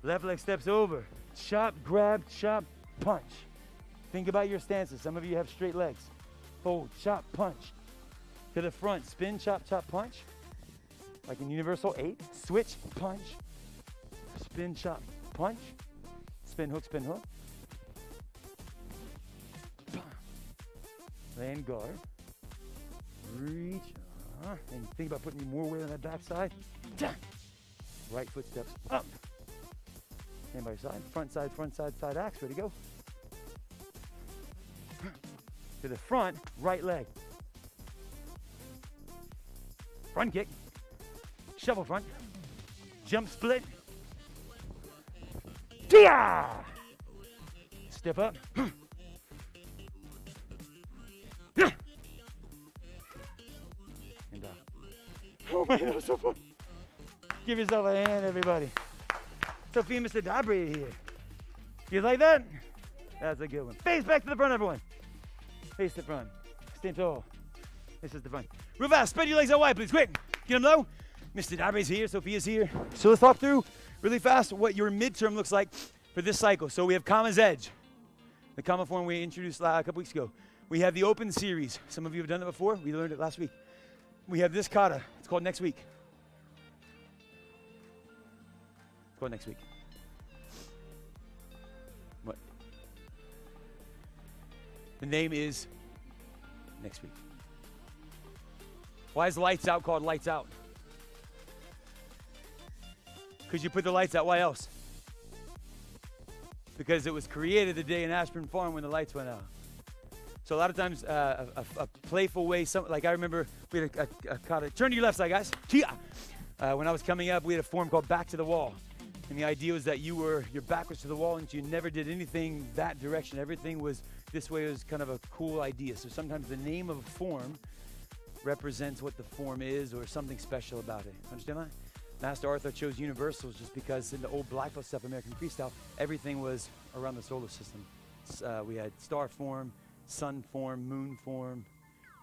Left leg steps over. Chop, grab, chop, punch. Think about your stances. Some of you have straight legs. Fold, chop, punch. To the front, spin, chop, chop, punch. Like in Universal 8. Switch, punch. Spin, chop, punch. Spin, hook, spin, hook. Land guard. Reach. And think about putting more weight on that back side. Right foot steps up. Hand by your side. Front side, side axe. Ready to go. To the front, right leg. Front kick. Shovel front. Jump split. Tia! Step up. And down. Oh my God, that was so fun. Give yourself a hand, everybody. Sophia, Mr. Dabri here. You like that? That's a good one. Face back to the front, everyone. Face the front. Stand tall. This is the front. Real fast. Spread your legs out wide, please. Quick. Get them low. Mr. Dabri's here. Sophia's here. So let's talk through really fast what your midterm looks like for this cycle. So we have Kama's Edge, the Kama form we introduced a couple weeks ago. We have the Open Series. Some of you have done it before. We learned it last week. We have this kata. It's called Next Week. It's called Next Week. What? The name is Next Week. Why is Lights Out called Lights Out? Because you put the lights out. Why else? Because it was created the day in Ashburn Farm when the lights went out. So a lot of times, a playful way, like I remember we had a kata. Turn to your left side, guys. When I was coming up, we had a form called Back to the Wall. And the idea was that your back was to the wall and you never did anything that direction. Everything was this way. It was kind of a cool idea. So sometimes the name of a form represents what the form is or something special about it. Understand that? Master Arthur chose universals just because in the old black belt stuff, American freestyle, everything was around the solar system. We had star form, sun form, moon form,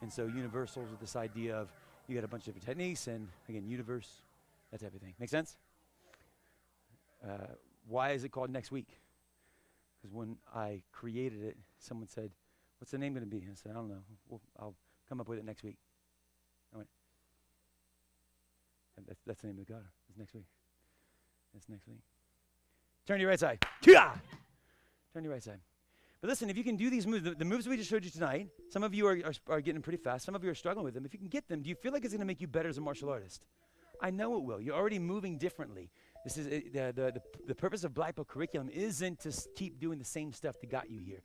and so universals with this idea of you got a bunch of different techniques and again, universe, that type of thing. Make sense? Why is it called Next Week? Because when I created it, someone said, what's the name going to be? I said, I don't know. I'll come up with it next week. I went, that's the name of the kata. It's Next Week. That's Next Week. Turn to your right side. Turn to your right side. But listen, if you can do these moves, the moves we just showed you tonight, some of you are getting them pretty fast. Some of you are struggling with them. If you can get them, do you feel like it's going to make you better as a martial artist? I know it will. You're already moving differently. This is the purpose of black belt curriculum isn't to keep doing the same stuff that got you here.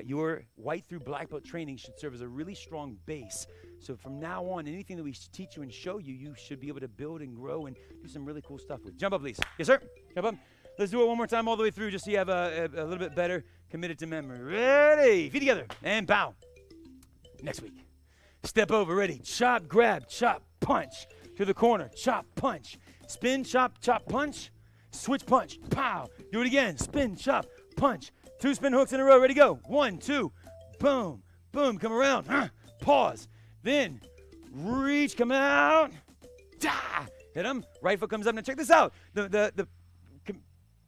Your white through black belt training should serve as a really strong base. So from now on, anything that we teach you and show you, you should be able to build and grow and do some really cool stuff with. Jump up, please. Yes, sir. Jump up. Let's do it one more time all the way through just so you have a little bit better committed to memory. Ready? Feet together and bow. Next week. Step over. Ready. Chop, grab, chop, punch. To the corner. Chop, punch. Spin, chop, chop, punch. Switch, punch. Pow. Do it again. Spin, chop, punch. 2 spin hooks in a row. Ready, go. 1, 2. Boom. Boom. Come around. Pause. Then reach. Come out. Da. Hit him. Right foot comes up. Now check this out.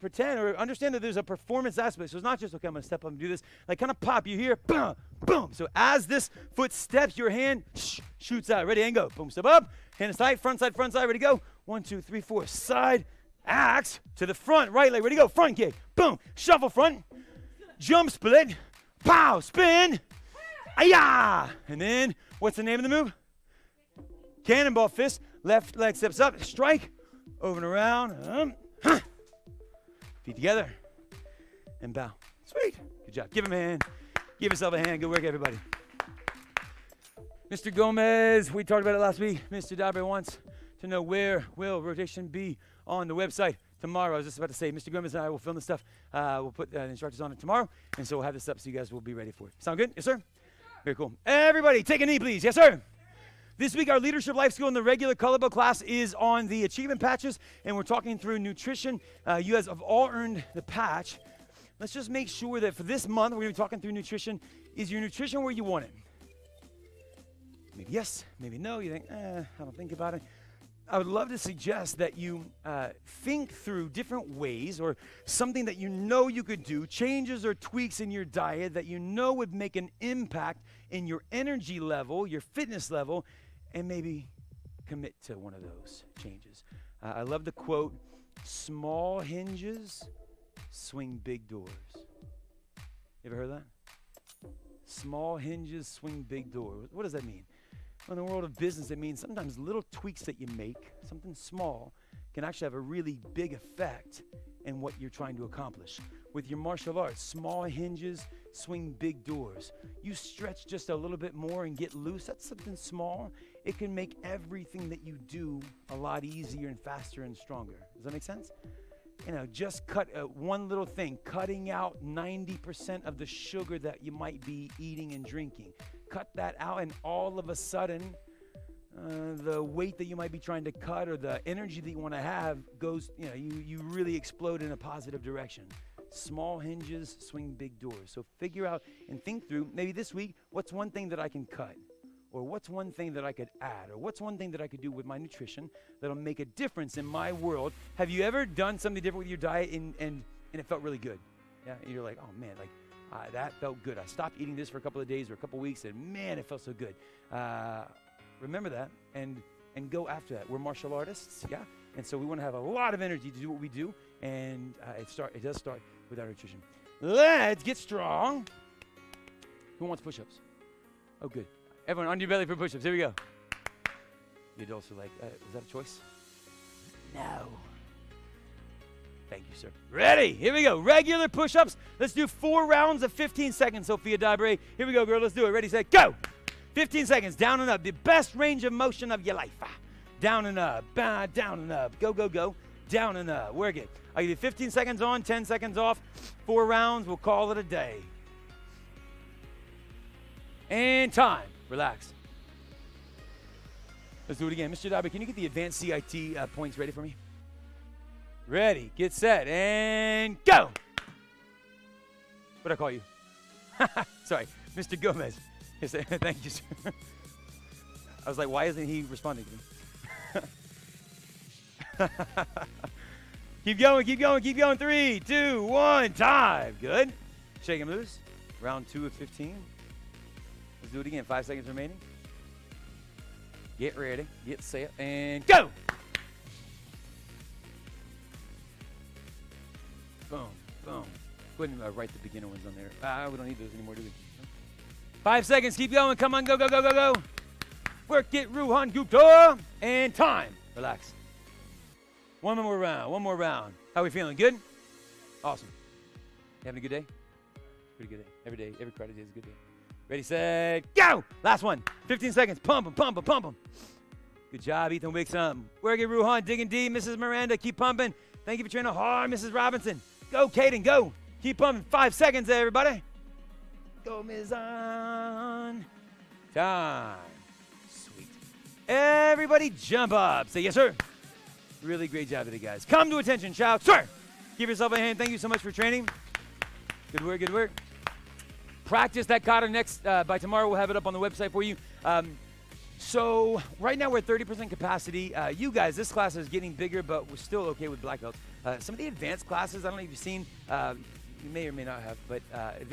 Pretend or understand that there's a performance aspect. So it's not just, okay, I'm going to step up and do this. Like kind of pop. You hear, boom, boom. So as this foot steps, your hand shoots out. Ready, and go. Boom, step up. Hand is tight. Front side, ready, go. 1, 2, 3, 4. Side, axe to the front. Right leg, ready, go. Front kick. Boom. Shuffle front. Jump split. Pow. Spin. Ayah. And then, what's the name of the move? Cannonball fist. Left leg steps up. Strike. Over and around. Feet together. And bow. Sweet. Good job. Give him a hand. Give yourself a hand. Good work, everybody. Mr. Gomez, we talked about it last week. Mr. Dabre wants to know where will rotation be on the website tomorrow. I was just about to say, Mr. Gomez and I will film this stuff. We'll put the instructors on it tomorrow, and so we'll have this up so you guys will be ready for it. Sound good? Yes, sir? Very cool. Everybody, take a knee, please. Yes, sir? This week, our Leadership Life School and the regular Color Book class is on the achievement patches, and we're talking through nutrition. You guys have all earned the patch. Let's just make sure that for this month, we're going to be talking through nutrition. Is your nutrition where you want it? Maybe yes, maybe no. You think, I don't think about it. I would love to suggest that you think through different ways or something that you know you could do, changes or tweaks in your diet that you know would make an impact in your energy level, your fitness level, and maybe commit to one of those changes. I love the quote, small hinges swing big doors. You ever heard that? Small hinges swing big doors. What does that mean? Well, in the world of business, it means sometimes little tweaks that you make, something small, can actually have a really big effect in what you're trying to accomplish. With your martial arts, small hinges swing big doors. You stretch just a little bit more and get loose. That's something small. It can make everything that you do a lot easier and faster and stronger. Does that make sense? You know, just cut one little thing, cutting out 90% of the sugar that you might be eating and drinking. Cut that out, and all of a sudden, the weight that you might be trying to cut or the energy that you want to have goes, you really explode in a positive direction. Small hinges swing big doors. So figure out and think through, maybe this week, what's one thing that I can cut? Or what's one thing that I could add? Or what's one thing that I could do with my nutrition that'll make a difference in my world? Have you ever done something different with your diet and it felt really good? Yeah, and you're like, oh man, that felt good. I stopped eating this for a couple of days or a couple of weeks, and man, it felt so good. Remember that and go after that. We're martial artists, yeah? And so we want to have a lot of energy to do what we do, and it does start with our nutrition. Let's get strong. Who wants push-ups? Oh, good. Everyone on your belly for push-ups. Here we go. The adults are like, is that a choice? No. Thank you, sir. Ready? Here we go. Regular push-ups. Let's do 4 rounds of 15 seconds, Sophia Dabre. Here we go, girl. Let's do it. Ready, set, go. 15 seconds. Down and up. The best range of motion of your life. Down and up. Down and up. Go, go, go. Down and up. Work it. I'll give you 15 seconds on, 10 seconds off. 4 rounds. We'll call it a day. And time. Relax. Let's do it again. Mr. Dabre, can you get the advanced CIT points ready for me? Ready, get set, and go! What'd I call you? Sorry, Mr. Gomez. Yes, thank you, sir. I was like, why isn't he responding to me? Keep going, keep going, keep going. 3, 2, 1, time. Good. Shake and loose. Round 2 of 15. Let's do it again. 5 seconds remaining. Get ready, get set, and go! Boom, boom. Go ahead and write the beginner ones on there. We don't need those anymore, do we? 5 seconds, keep going. Come on, go, go, go, go, go. Work it, Ruhan Gupta. And time. Relax. One more round, one more round. How are we feeling? Good? Awesome. You having a good day? Pretty good day. Every day, every Friday day is a good day. Ready, set, go! Last one. 15 seconds. Pump 'em, pump 'em, pump 'em. Good job, Ethan Wixom. Work it, Ruhan. Digging deep. Mrs. Miranda, keep pumping. Thank you for training hard, Mrs. Robinson. Go, Kaden, go. Keep pumping. 5 seconds, everybody. Go, Ms. On. Time. Sweet. Everybody jump up. Say yes, sir. Really great job today, guys. Come to attention. Shout, sir. Give yourself a hand. Thank you so much for training. Good work, good work. Practice that kata next. By tomorrow, we'll have it up on the website for you. So right now we're at 30% capacity. You guys, this class is getting bigger, but we're still okay with black belts. Some of the advanced classes, I don't know if you've seen, you may or may not have, but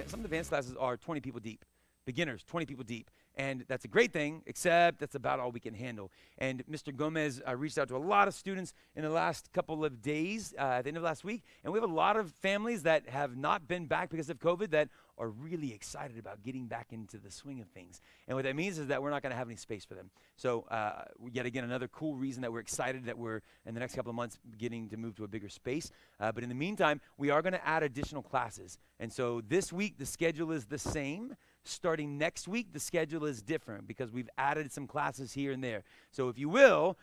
some of the advanced classes are 20 people deep. Beginners, 20 people deep. And that's a great thing, except that's about all we can handle. And Mr. Gomez reached out to a lot of students in the last couple of days, at the end of last week. And we have a lot of families that have not been back because of COVID that are really excited about getting back into the swing of things. And what that means is that we're not going to have any space for them. So yet again, another cool reason that we're excited that we're, in the next couple of months, beginning to move to a bigger space. But in the meantime, we are going to add additional classes. And so this week, the schedule is the same. Starting next week, the schedule is different because we've added some classes here and there. So if you will,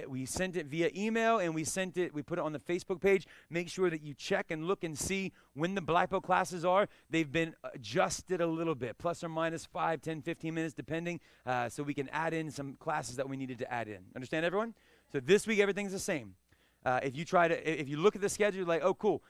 we sent it via email and we put it on the Facebook page. Make sure that you check and look and see when the Black Belt classes are. They've been adjusted a little bit, plus or minus 5, 10, 15 minutes, depending, so we can add in some classes that we needed to add in. Understand, everyone? So this week, everything's the same. If you look at the schedule, you're like, oh, cool.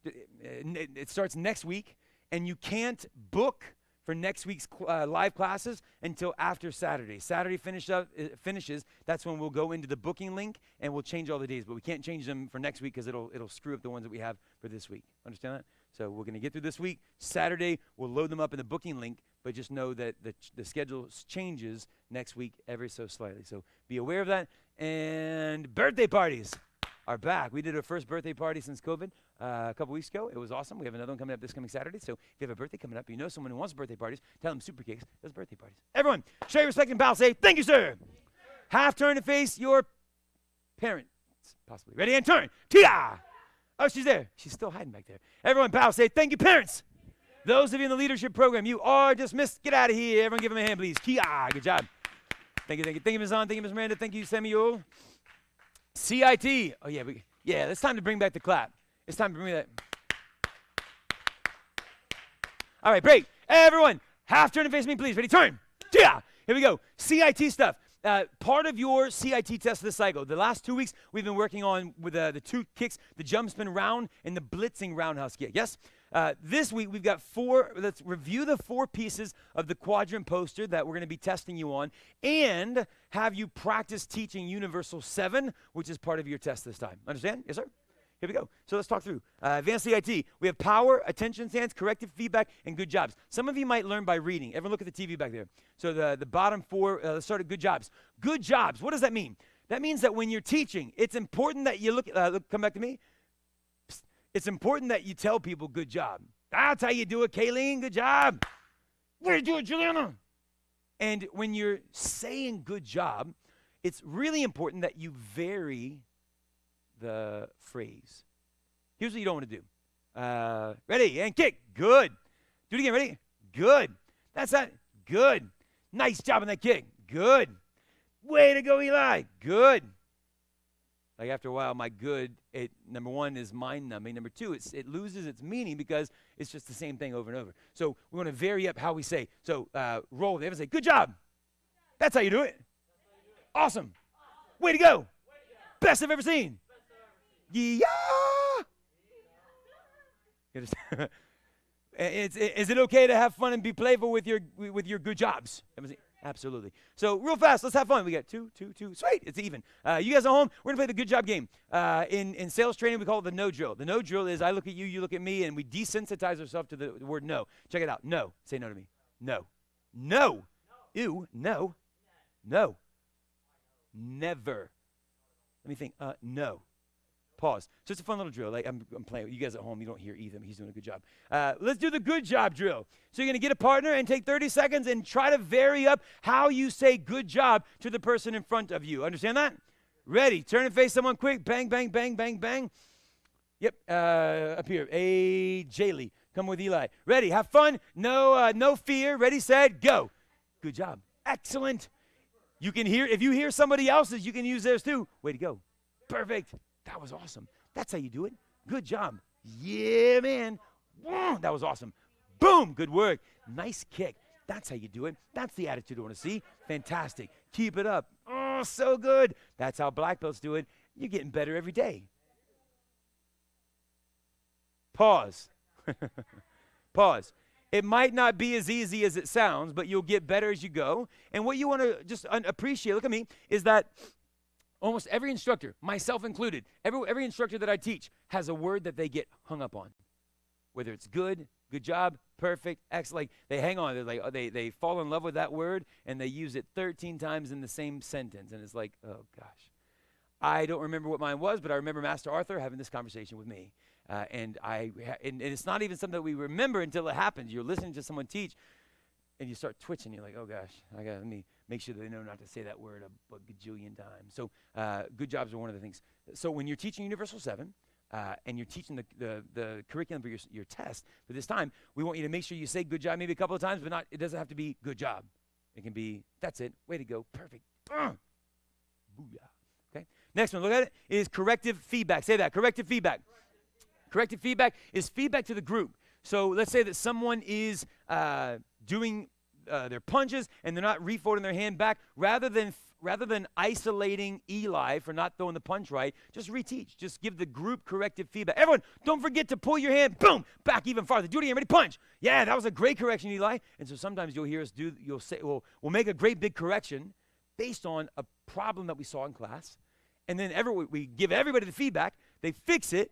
It starts next week, and you can't book for next week's live classes until after Saturday. Saturday finishes, that's when we'll go into the booking link and we'll change all the days, but we can't change them for next week because it'll screw up the ones that we have for this week. Understand that? So we're going to get through this week. Saturday, we'll load them up in the booking link, but just know that the schedule changes next week ever so slightly. So be aware of that. And birthday parties are back. We did our first birthday party since COVID a couple weeks ago. It was awesome. We have another one coming up this coming Saturday. So if you have a birthday coming up, you know someone who wants birthday parties, tell them Super Kicks does birthday parties. Everyone, show your respect and bow. Say, thank you, sir. Half turn to face your parents, possibly. Ready and turn. Tia. Oh, she's there. She's still hiding back there. Everyone, bow. Say, thank you, parents. Those of you in the leadership program, you are dismissed. Get out of here. Everyone give them a hand, please. Kia. Good job. Thank you, thank you. Thank you, Ms. On. Thank you, Ms. Miranda. Thank you, Samuel. CIT. Oh, yeah, it's time to bring back the clap. It's time to bring that. All right, break. Everyone, half turn and face me, please. Ready, turn. Yeah. Here we go. CIT stuff. Part of your CIT test this cycle. The last 2 weeks, we've been working on with the 2 kicks, the jump spin round and the blitzing roundhouse kick. Yes? This week, we've got 4. Let's review the 4 pieces of the quadrant poster that we're going to be testing you on and have you practice teaching Universal 7, which is part of your test this time. Understand? Yes, sir? Here we go. So let's talk through. Advanced CIT. We have power, attention stance, corrective feedback, and good jobs. Some of you might learn by reading. Everyone look at the TV back there. So the bottom 4, let's start at good jobs. Good jobs. What does that mean? That means that when you're teaching, it's important that you look, come back to me. Psst. It's important that you tell people good job. That's how you do it, Kayleen. Good job. Way to do it, Juliana. And when you're saying good job, it's really important that you vary the phrase. Here's what you don't want to do. Ready and kick. Good. Do it again. Ready? Good. That's that. Good. Nice job on that kick. Good. Way to go, Eli. Good. Like after a while, my good, number 1 is mind numbing. Number 2, it loses its meaning because it's just the same thing over and over. So we want to vary up how we say. So roll. They have to say, good job. That's how you do it. Awesome. Way to go. Best I've ever seen. Yeah. Is it okay to have fun and be playful with your good jobs? Absolutely. So real fast, let's have fun. We got 2, 2, 2. Sweet, it's even. You guys at home, we're gonna play the good job game. In sales training, we call it the no drill. The no drill is I look at you, you look at me, and we desensitize ourselves to the word no. Check it out. No. Say no to me. No. No. Ew. No. No. Never. Let me think. No. Pause. So it's a fun little drill. Like I'm playing. You guys at home, you don't hear Ethan. He's doing a good job. Let's do the good job drill. So you're going to get a partner and take 30 seconds and try to vary up how you say good job to the person in front of you. Understand that? Ready. Turn and face someone quick. Bang, bang, bang, bang, bang. Yep. Up here. Jaylee. Come with Eli. Ready. Have fun. No fear. Ready, set, go. Good job. Excellent. You can hear, if you hear somebody else's, you can use theirs too. Way to go. Perfect. That was awesome. That's how you do it. Good job. Yeah, man. Wow, that was awesome. Boom. Good work. Nice kick. That's how you do it. That's the attitude I want to see. Fantastic. Keep it up. Oh, so good. That's how black belts do it. You're getting better every day. Pause. Pause. It might not be as easy as it sounds, but you'll get better as you go. And what you want to just appreciate, look at me, is that almost every instructor, myself included, every instructor that I teach has a word that they get hung up on. Whether it's good job, perfect, excellent. Like they hang on. They're like, they fall in love with that word and they use it 13 times in the same sentence. And it's like, oh gosh. I don't remember what mine was, but I remember Master Arthur having this conversation with me. And it's not even something that we remember until it happens. You're listening to someone teach, and you start twitching. You're like, oh gosh, let me make sure that they know not to say that word a gajillion times. So good jobs are one of the things. So when you're teaching Universal 7, and you're teaching the curriculum for your test for this time, we want you to make sure you say good job maybe a couple of times, but it doesn't have to be good job. It can be, that's it, way to go, perfect. Booyah. Okay. Next one, look at it, is corrective feedback. Say that, corrective feedback. Corrective feedback is feedback to the group. So let's say that someone is doing their punches and they're not refolding their hand back. Rather than isolating Eli for not throwing the punch right, just reteach. Just give the group corrective feedback. Everyone, don't forget to pull your hand, boom, back even farther. Do it again, ready, punch. Yeah, that was a great correction, Eli. And so sometimes you'll hear us we'll make a great big correction based on a problem that we saw in class. And then we give everybody the feedback, they fix it,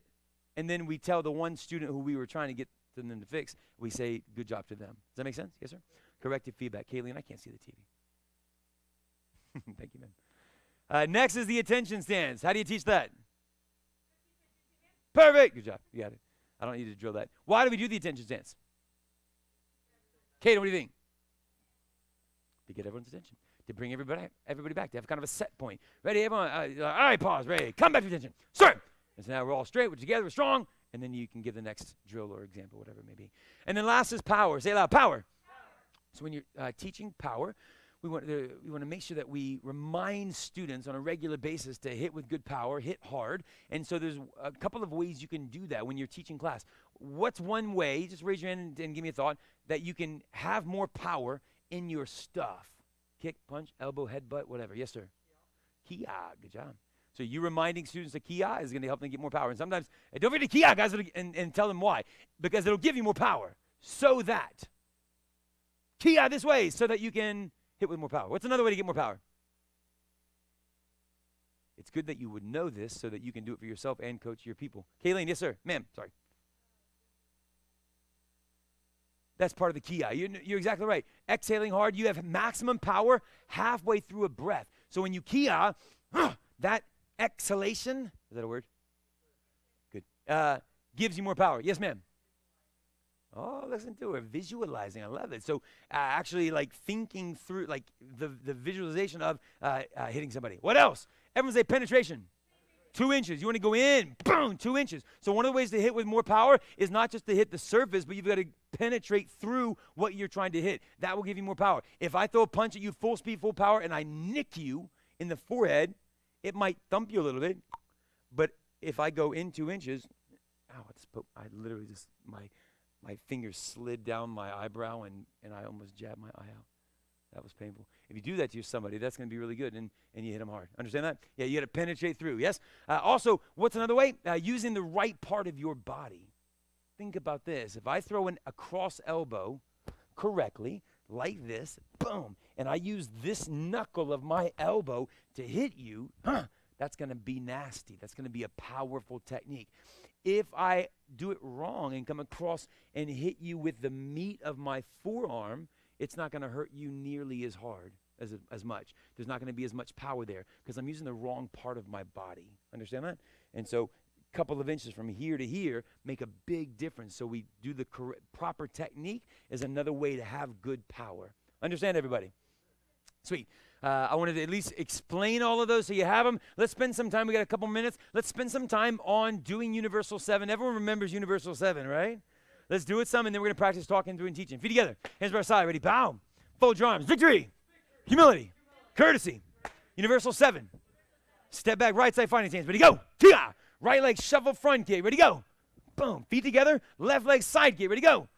and then we tell the one student who we were trying to get them to fix, we say good job to them. Does that make sense? Yes, sir? Corrective feedback. Kayleen, I can't see the TV. Thank you, man. Next is the attention stance. How do you teach that? Perfect. Good job. You got it. I don't need to drill that. Why do we do the attention stance? Kato, what do you think? To get everyone's attention. To bring everybody back. To have kind of a set point. Ready, everyone? All right, pause. Ready. Come back to attention. Start. And so now we're all straight. We're together. We're strong. And then you can give the next drill or example, whatever it may be. And then last is power. Say it loud. Power. So when you're teaching power, we want to make sure that we remind students on a regular basis to hit with good power, hit hard. And so there's a couple of ways you can do that when you're teaching class. What's one way, just raise your hand and give me a thought, that you can have more power in your stuff? Kick, punch, elbow, headbutt, whatever. Yes, sir. Kia. Good job. So you reminding students that Kia is going to help them get more power. And sometimes, hey, don't forget Kia, guys, and tell them why. Because it'll give you more power. So that. Kia this way, so that you can hit with more power. What's another way to get more power? It's good that you would know this so that you can do it for yourself and coach your people. Kayleen, yes, sir. Ma'am, sorry. That's part of the Kia. You're exactly right. Exhaling hard, you have maximum power halfway through a breath. So when you Kia, that exhalation, is that a word? Good. Gives you more power. Yes, ma'am. Oh, listen to her. Visualizing. I love it. So actually like thinking through like the visualization of hitting somebody. What else? Everyone say penetration. 2 inches. You want to go in. Boom. 2 inches. So one of the ways to hit with more power is not just to hit the surface, but you've got to penetrate through what you're trying to hit. That will give you more power. If I throw a punch at you full speed, full power, and I nick you in the forehead, it might thump you a little bit. But if I go in 2 inches, I literally just, my fingers slid down my eyebrow and I almost jabbed my eye out. That was painful. If you do that to somebody, that's going to be really good, and you hit them hard. Understand that? Yeah, you got to penetrate through, yes? Also, what's another way? Using the right part of your body. Think about this. If I throw a cross elbow correctly, like this, boom, and I use this knuckle of my elbow to hit you, that's going to be nasty. That's going to be a powerful technique. If I do it wrong and come across and hit you with the meat of my forearm, it's not going to hurt you nearly as hard, as much. There's not going to be as much power there because I'm using the wrong part of my body. Understand that? And so a couple of inches from here to here make a big difference. So we do the proper technique is another way to have good power. Understand, everybody? Sweet. I wanted to at least explain all of those so you have them. Let's spend some time. We got a couple minutes. Let's spend some time on doing Universal 7. Everyone remembers Universal 7, right? Let's do it some, and then we're going to practice talking through and teaching. Feet together. Hands by our side. Ready? Bow. Fold your arms. Victory. Humility. Courtesy. Universal 7. Step back. Right side finding stance. Ready? Go. Tia. Right leg shuffle front kick. Ready? Go. Boom. Feet together. Left leg side kick. Ready? Go.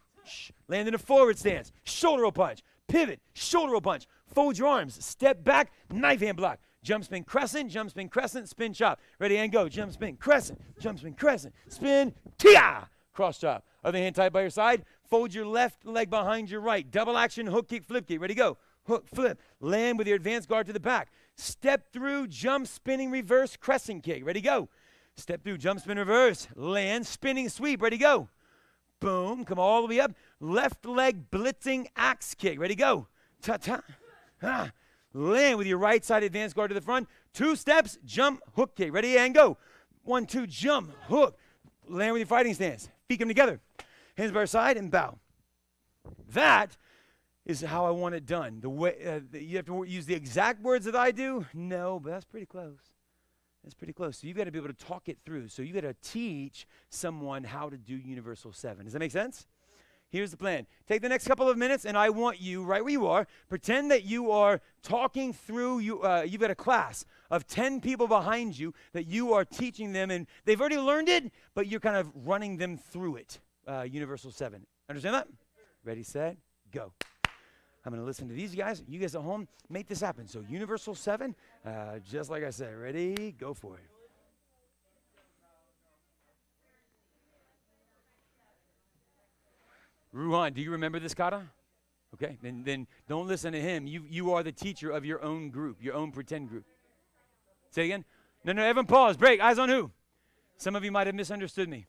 Land in a forward stance. Shoulder roll punch. Pivot. Shoulder roll punch. Fold your arms. Step back. Knife hand block. Jump, spin, crescent. Jump, spin, crescent. Spin, chop. Ready, and go. Jump, spin, crescent. Jump, spin, crescent. Spin. Tia. Cross chop. Other hand tight by your side. Fold your left leg behind your right. Double action. Hook kick, flip kick. Ready, go. Hook, flip. Land with your advanced guard to the back. Step through. Jump, spinning, reverse, crescent kick. Ready, go. Step through. Jump, spin, reverse. Land, spinning, sweep. Ready, go. Boom. Come all the way up. Left leg blitzing axe kick. Ready, go. Ta-ta. Ah. Land with your right side advanced guard to the front. 2 steps, jump, hook kick. Ready, and go. 1, 2, jump, hook. land with your fighting stance. Feet come together. Hands by your side and bow. That is how I want it done. The way you have to use the exact words that I do? No, but that's pretty close. That's pretty close. So you've got to be able to talk it through. So you've got to teach someone how to do Universal 7. Does that make sense? Here's the plan. Take the next couple of minutes, and I want you, right where you are, pretend that you are talking through, you've got a class of 10 people behind you that you are teaching them, and they've already learned it, but you're kind of running them through it, Universal 7. Understand that? Ready, set, go. I'm going to listen to these guys. You guys at home, make this happen. So Universal 7, just like I said. Ready? Go for it. Ruhan, do you remember this kata? Okay, then don't listen to him. You are the teacher of your own group, your own pretend group. Say it again. No, everyone pause. Break. Eyes on who? Some of you might have misunderstood me.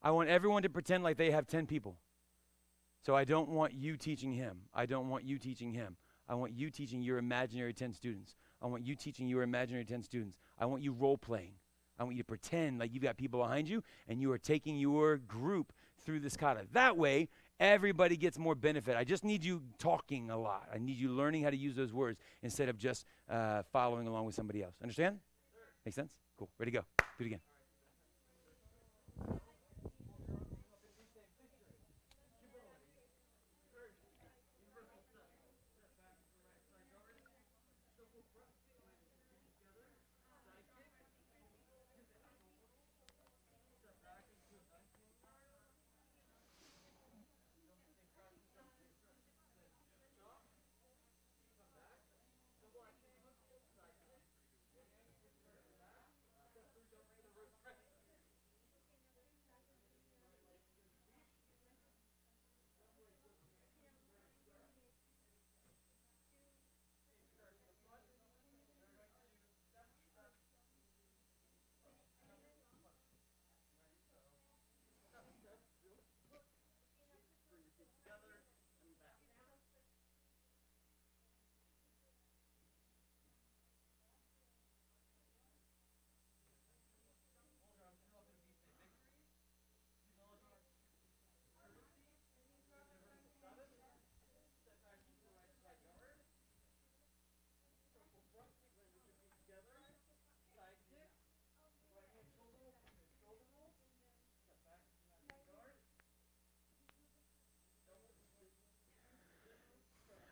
I want everyone to pretend like they have 10 people. So I don't want you teaching him. I don't want you teaching him. I want you teaching your imaginary 10 students. I want you teaching your imaginary 10 students. I want you role-playing. I want you to pretend like you've got people behind you and you are taking your group through this kata. That way, everybody gets more benefit. I just need you talking a lot. I need you learning how to use those words instead of just following along with somebody else. Understand? Make sense? Cool. Ready to go. Do it again.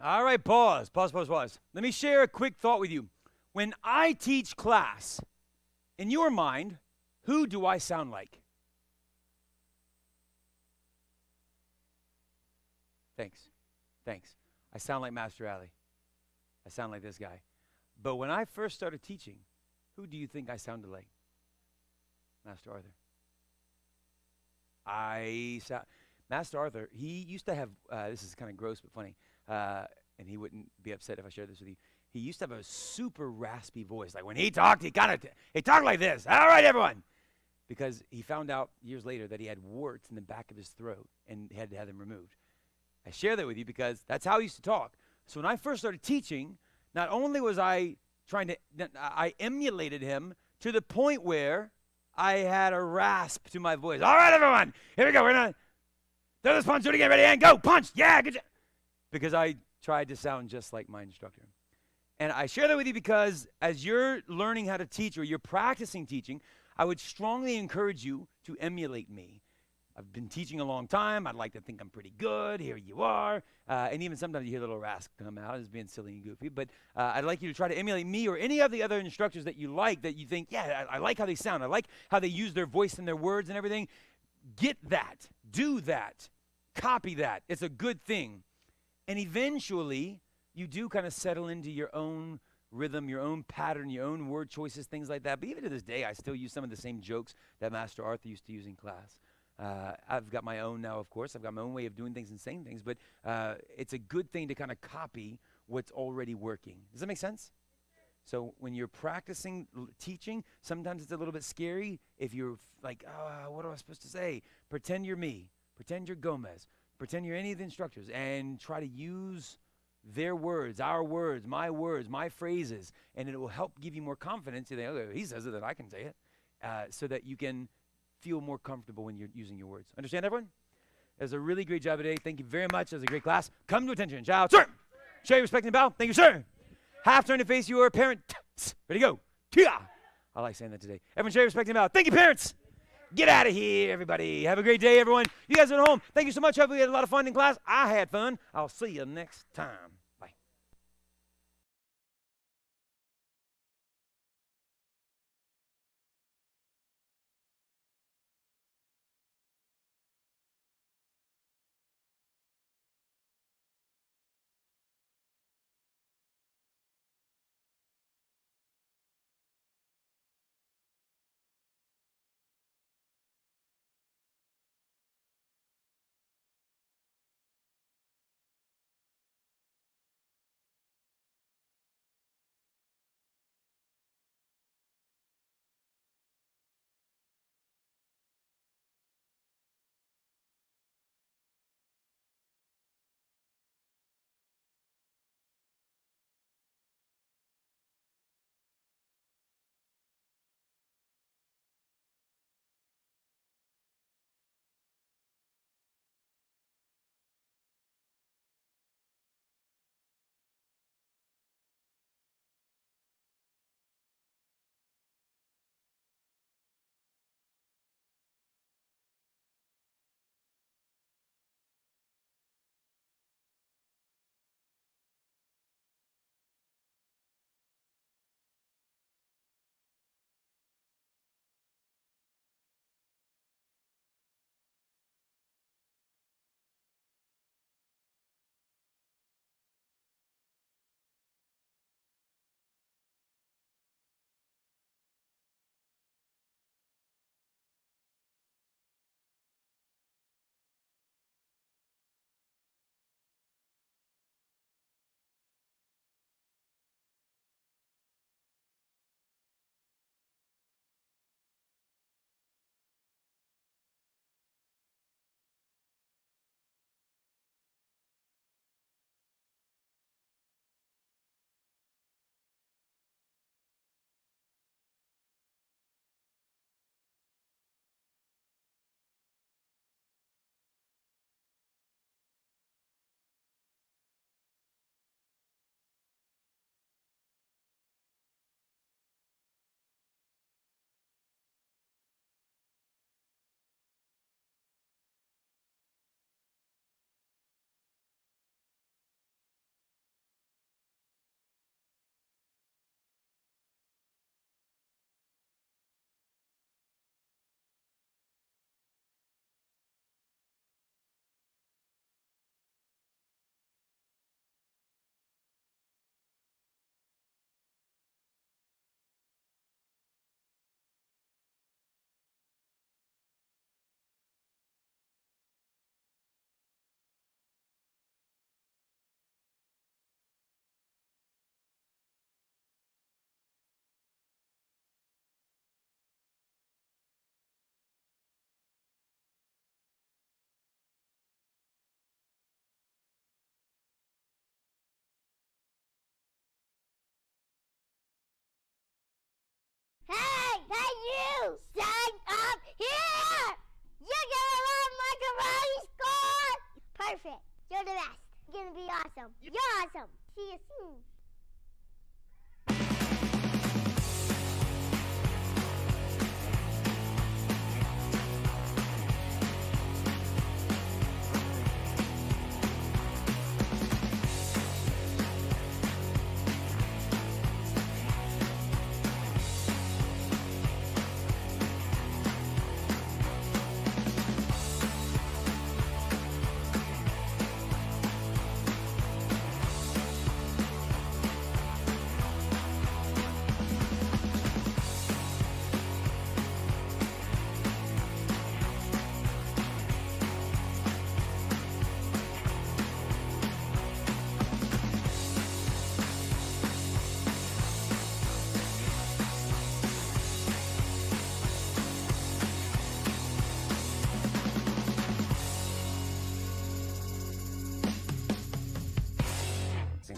All right, pause. Let me share a quick thought with you. When I teach class, in your mind, who do I sound like? Thanks. I sound like Master Ali. I sound like this guy. But when I first started teaching, who do you think I sounded like? Master Arthur. Master Arthur, he used to have, this is kind of gross but funny, and he wouldn't be upset if I shared this with you. He used to have a super raspy voice. Like when he talked, he talked like this. All right, everyone. Because he found out years later that he had warts in the back of his throat and had to have them removed. I share that with you because that's how he used to talk. So when I first started teaching, not only was I I emulated him to the point where I had a rasp to my voice. All right, everyone, here we go. We're going to throw this punch, do it again, ready, and go, punch. Yeah, good job. Because I tried to sound just like my instructor. And I share that with you because as you're learning how to teach or you're practicing teaching, I would strongly encourage you to emulate me. I've been teaching a long time. I'd like to think I'm pretty good. Here you are. And even sometimes you hear a little rasp come out as being silly and goofy. But I'd like you to try to emulate me or any of the other instructors that you like, that you think, yeah, I like how they sound. I like how they use their voice and their words and everything. Get that. Do that. Copy that. It's a good thing. And eventually, you do kind of settle into your own rhythm, your own pattern, your own word choices, things like that. But even to this day, I still use some of the same jokes that Master Arthur used to use in class. I've got my own now, of course. I've got my own way of doing things and saying things. But it's a good thing to kind of copy what's already working. Does that make sense? So when you're practicing teaching, sometimes it's a little bit scary if you're like, oh, what am I supposed to say? Pretend you're me. Pretend you're Gomez. Pretend you're any of the instructors and try to use their words, our words, my phrases, and it will help give you more confidence. You think, okay, he says it, then I can say it, so that you can feel more comfortable when you're using your words. Understand, everyone? It was a really great job today. Thank you very much. It was a great class. Come to attention, child. Sir! Show your respect and bow. Thank you, sir. Half turn to face your parent. Ready, go. Tia! I like saying that today. Everyone show your respect and bow. Thank you, parents. Get out of here, everybody. Have a great day, everyone. You guys at home, thank you so much. Hope you had a lot of fun in class. I had fun. I'll see you next time. Bye. Hey, you! Sign up here! You're gonna love my karate score! Perfect. You're the best. You're gonna be awesome. You're awesome. See you soon.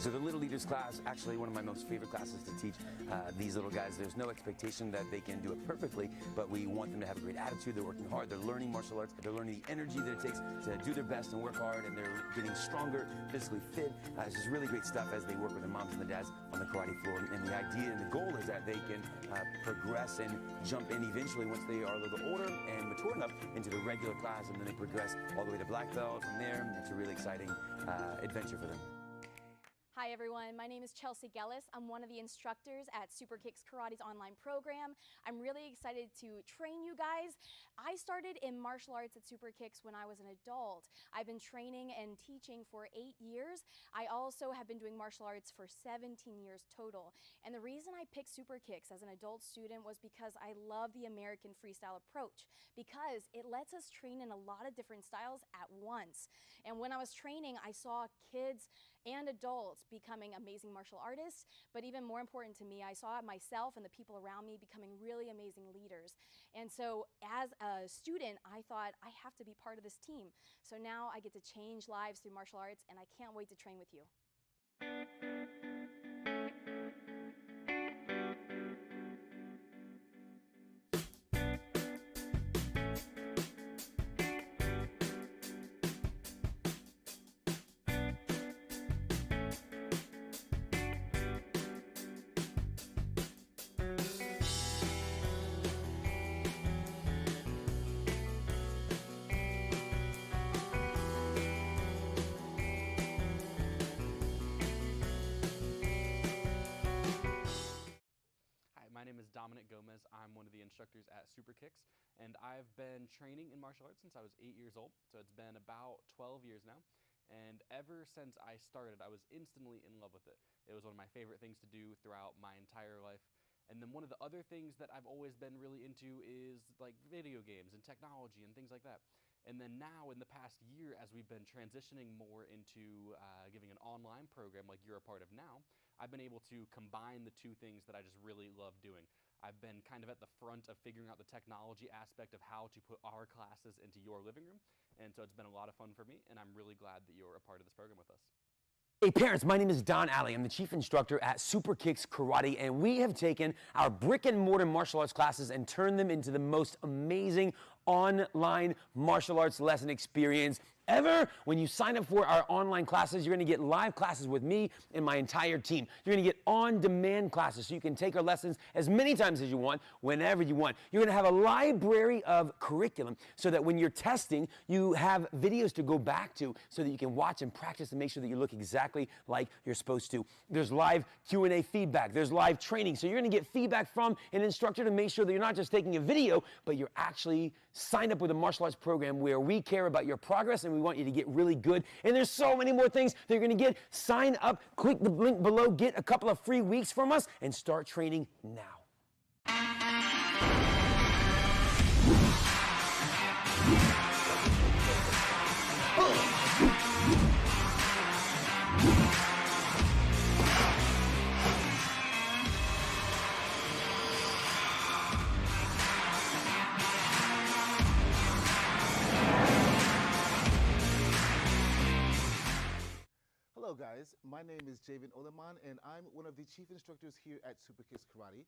So the Little Leaders class, actually one of my most favorite classes to teach. These little guys, there's no expectation that they can do it perfectly, but we want them to have a great attitude. They're working hard, they're learning martial arts, they're learning the energy that it takes to do their best and work hard, and they're getting stronger, physically fit. It's just really great stuff as they work with their moms and the dads on the karate floor. And the idea and the goal is that they can progress and jump in eventually once they are a little older and mature enough into the regular class, and then they progress all the way to black belt from there. It's a really exciting adventure for them. Hi everyone, my name is Chelsea Gellis. I'm one of the instructors at Super Kicks Karate's online program. I'm really excited to train you guys. I started in martial arts at Super Kicks when I was an adult. I've been training and teaching for 8 years. I also have been doing martial arts for 17 years total. And the reason I picked Super Kicks as an adult student was because I love the American freestyle approach, because it lets us train in a lot of different styles at once. And when I was training, I saw kids and adults becoming amazing martial artists, but even more important to me, I saw myself and the people around me becoming really amazing leaders. And so as a student, I thought I have to be part of this team. So now I get to change lives through martial arts, and I can't wait to train with you. My name is Dominic Gomez. I'm one of the instructors at Super Kicks, and I've been training in martial arts since I was 8 years old, so it's been about 12 years now. And ever since I started, I was instantly in love with it. It was one of my favorite things to do throughout my entire life. And then one of the other things that I've always been really into is like video games and technology and things like that. And then now in the past year, as we've been transitioning more into giving an online program like you're a part of now, I've been able to combine the two things that I just really love doing. I've been kind of at the front of figuring out the technology aspect of how to put our classes into your living room. And so it's been a lot of fun for me, and I'm really glad that you're a part of this program with us. Hey parents, my name is Don Alley. I'm the chief instructor at Super Kicks Karate, and we have taken our brick and mortar martial arts classes and turned them into the most amazing online martial arts lesson experience ever. When you sign up for our online classes, you're going to get live classes with me and my entire team. You're going to get on-demand classes, so you can take our lessons as many times as you want, whenever you want. You're going to have a library of curriculum so that when you're testing, you have videos to go back to so that you can watch and practice and make sure that you look exactly like you're supposed to. There's live Q&A feedback. There's live training. So you're going to get feedback from an instructor to make sure that you're not just taking a video, but you're actually signed up with a martial arts program where we care about your progress and we want you to get really good. And there's so many more things that you're going to get. Sign up, click the link below, get a couple of free weeks from us, and start training now. Hello guys, my name is Javen Oleman, and I'm one of the chief instructors here at Super Kicks Karate.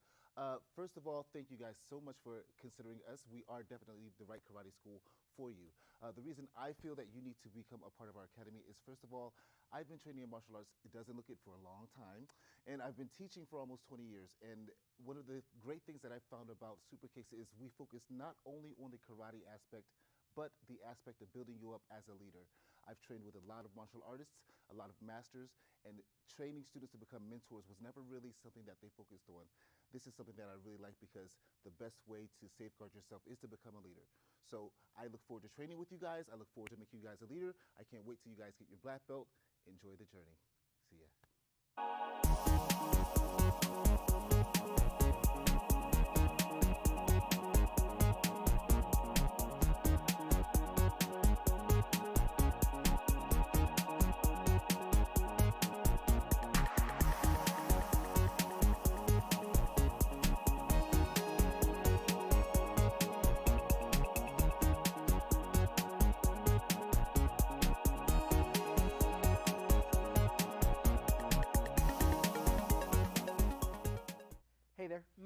First of all, thank you guys so much for considering us. We are definitely the right karate school for you. The reason I feel that you need to become a part of our academy is, first of all, I've been training in martial arts, it doesn't look it, for a long time, and I've been teaching for almost 20 years. And one of the great things that I've found about Super Kicks is we focus not only on the karate aspect, but the aspect of building you up as a leader. I've trained with a lot of martial artists, a lot of masters, and training students to become mentors was never really something that they focused on. This is something that I really like because the best way to safeguard yourself is to become a leader. So I look forward to training with you guys. I look forward to making you guys a leader. I can't wait till you guys get your black belt. Enjoy the journey. See ya.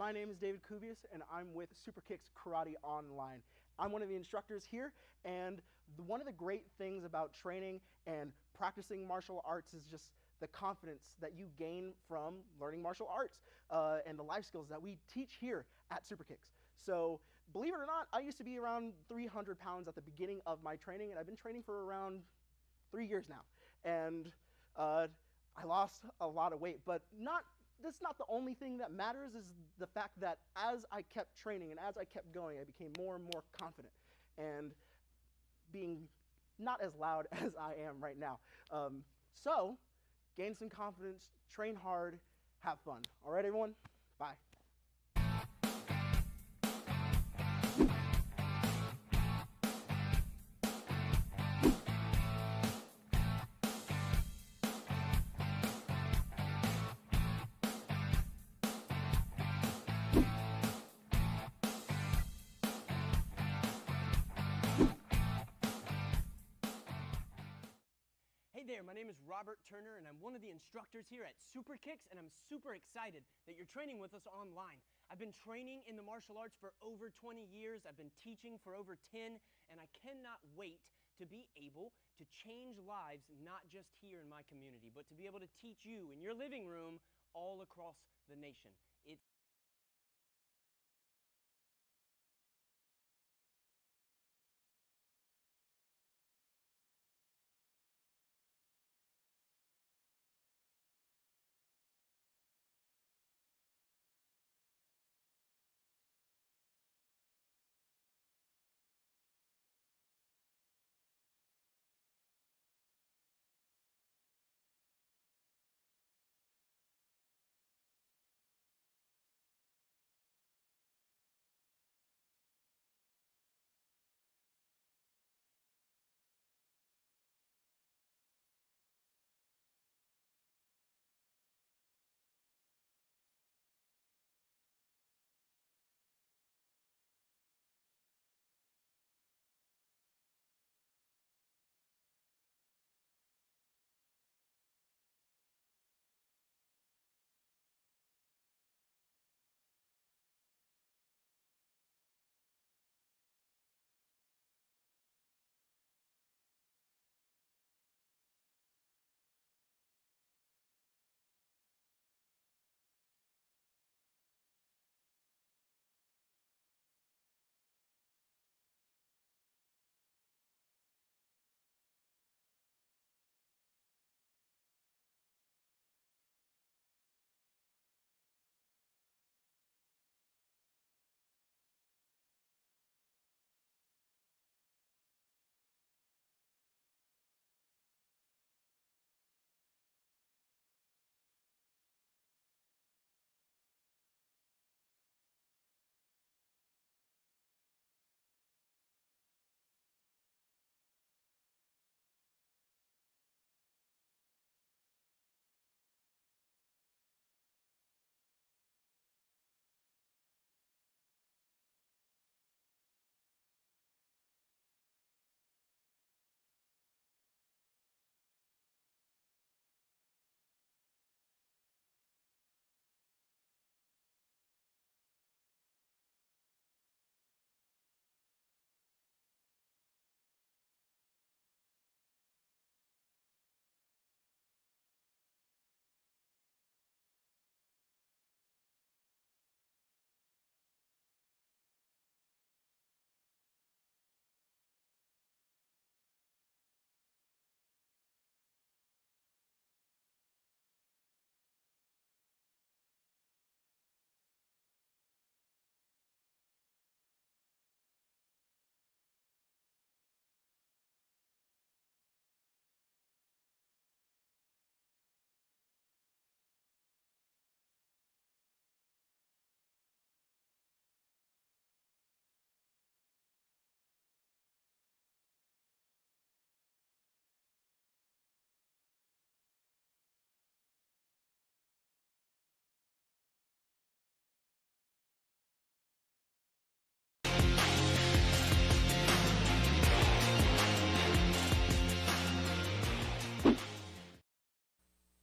my name is David Kubius, and I'm with Super Kicks Karate Online. I'm one of the instructors here, and one of the great things about training and practicing martial arts is just the confidence that you gain from learning martial arts and the life skills that we teach here at Super Kicks. So believe it or not, I used to be around 300 pounds at the beginning of my training, and I've been training for around 3 years now. And I lost a lot of weight, but that's not the only thing that matters. Is the fact that as I kept training and as I kept going, I became more and more confident and being not as loud as I am right now. So gain some confidence, train hard, have fun. All right, everyone? Bye. Hey there, my name is Robert Turner, and I'm one of the instructors here at Super Kicks, and I'm super excited that you're training with us online. I've been training in the martial arts for over 20 years. I've been teaching for over 10, and I cannot wait to be able to change lives, not just here in my community, but to be able to teach you in your living room all across the nation. It's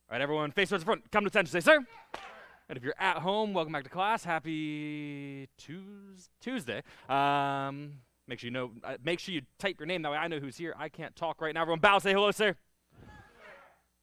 All right, everyone, face towards the front. Come to attention. Say, sir. And if you're at home, welcome back to class. Happy Tuesday. Make sure you type your name. That way I know who's here. I can't talk right now. Everyone bow, say hello, sir.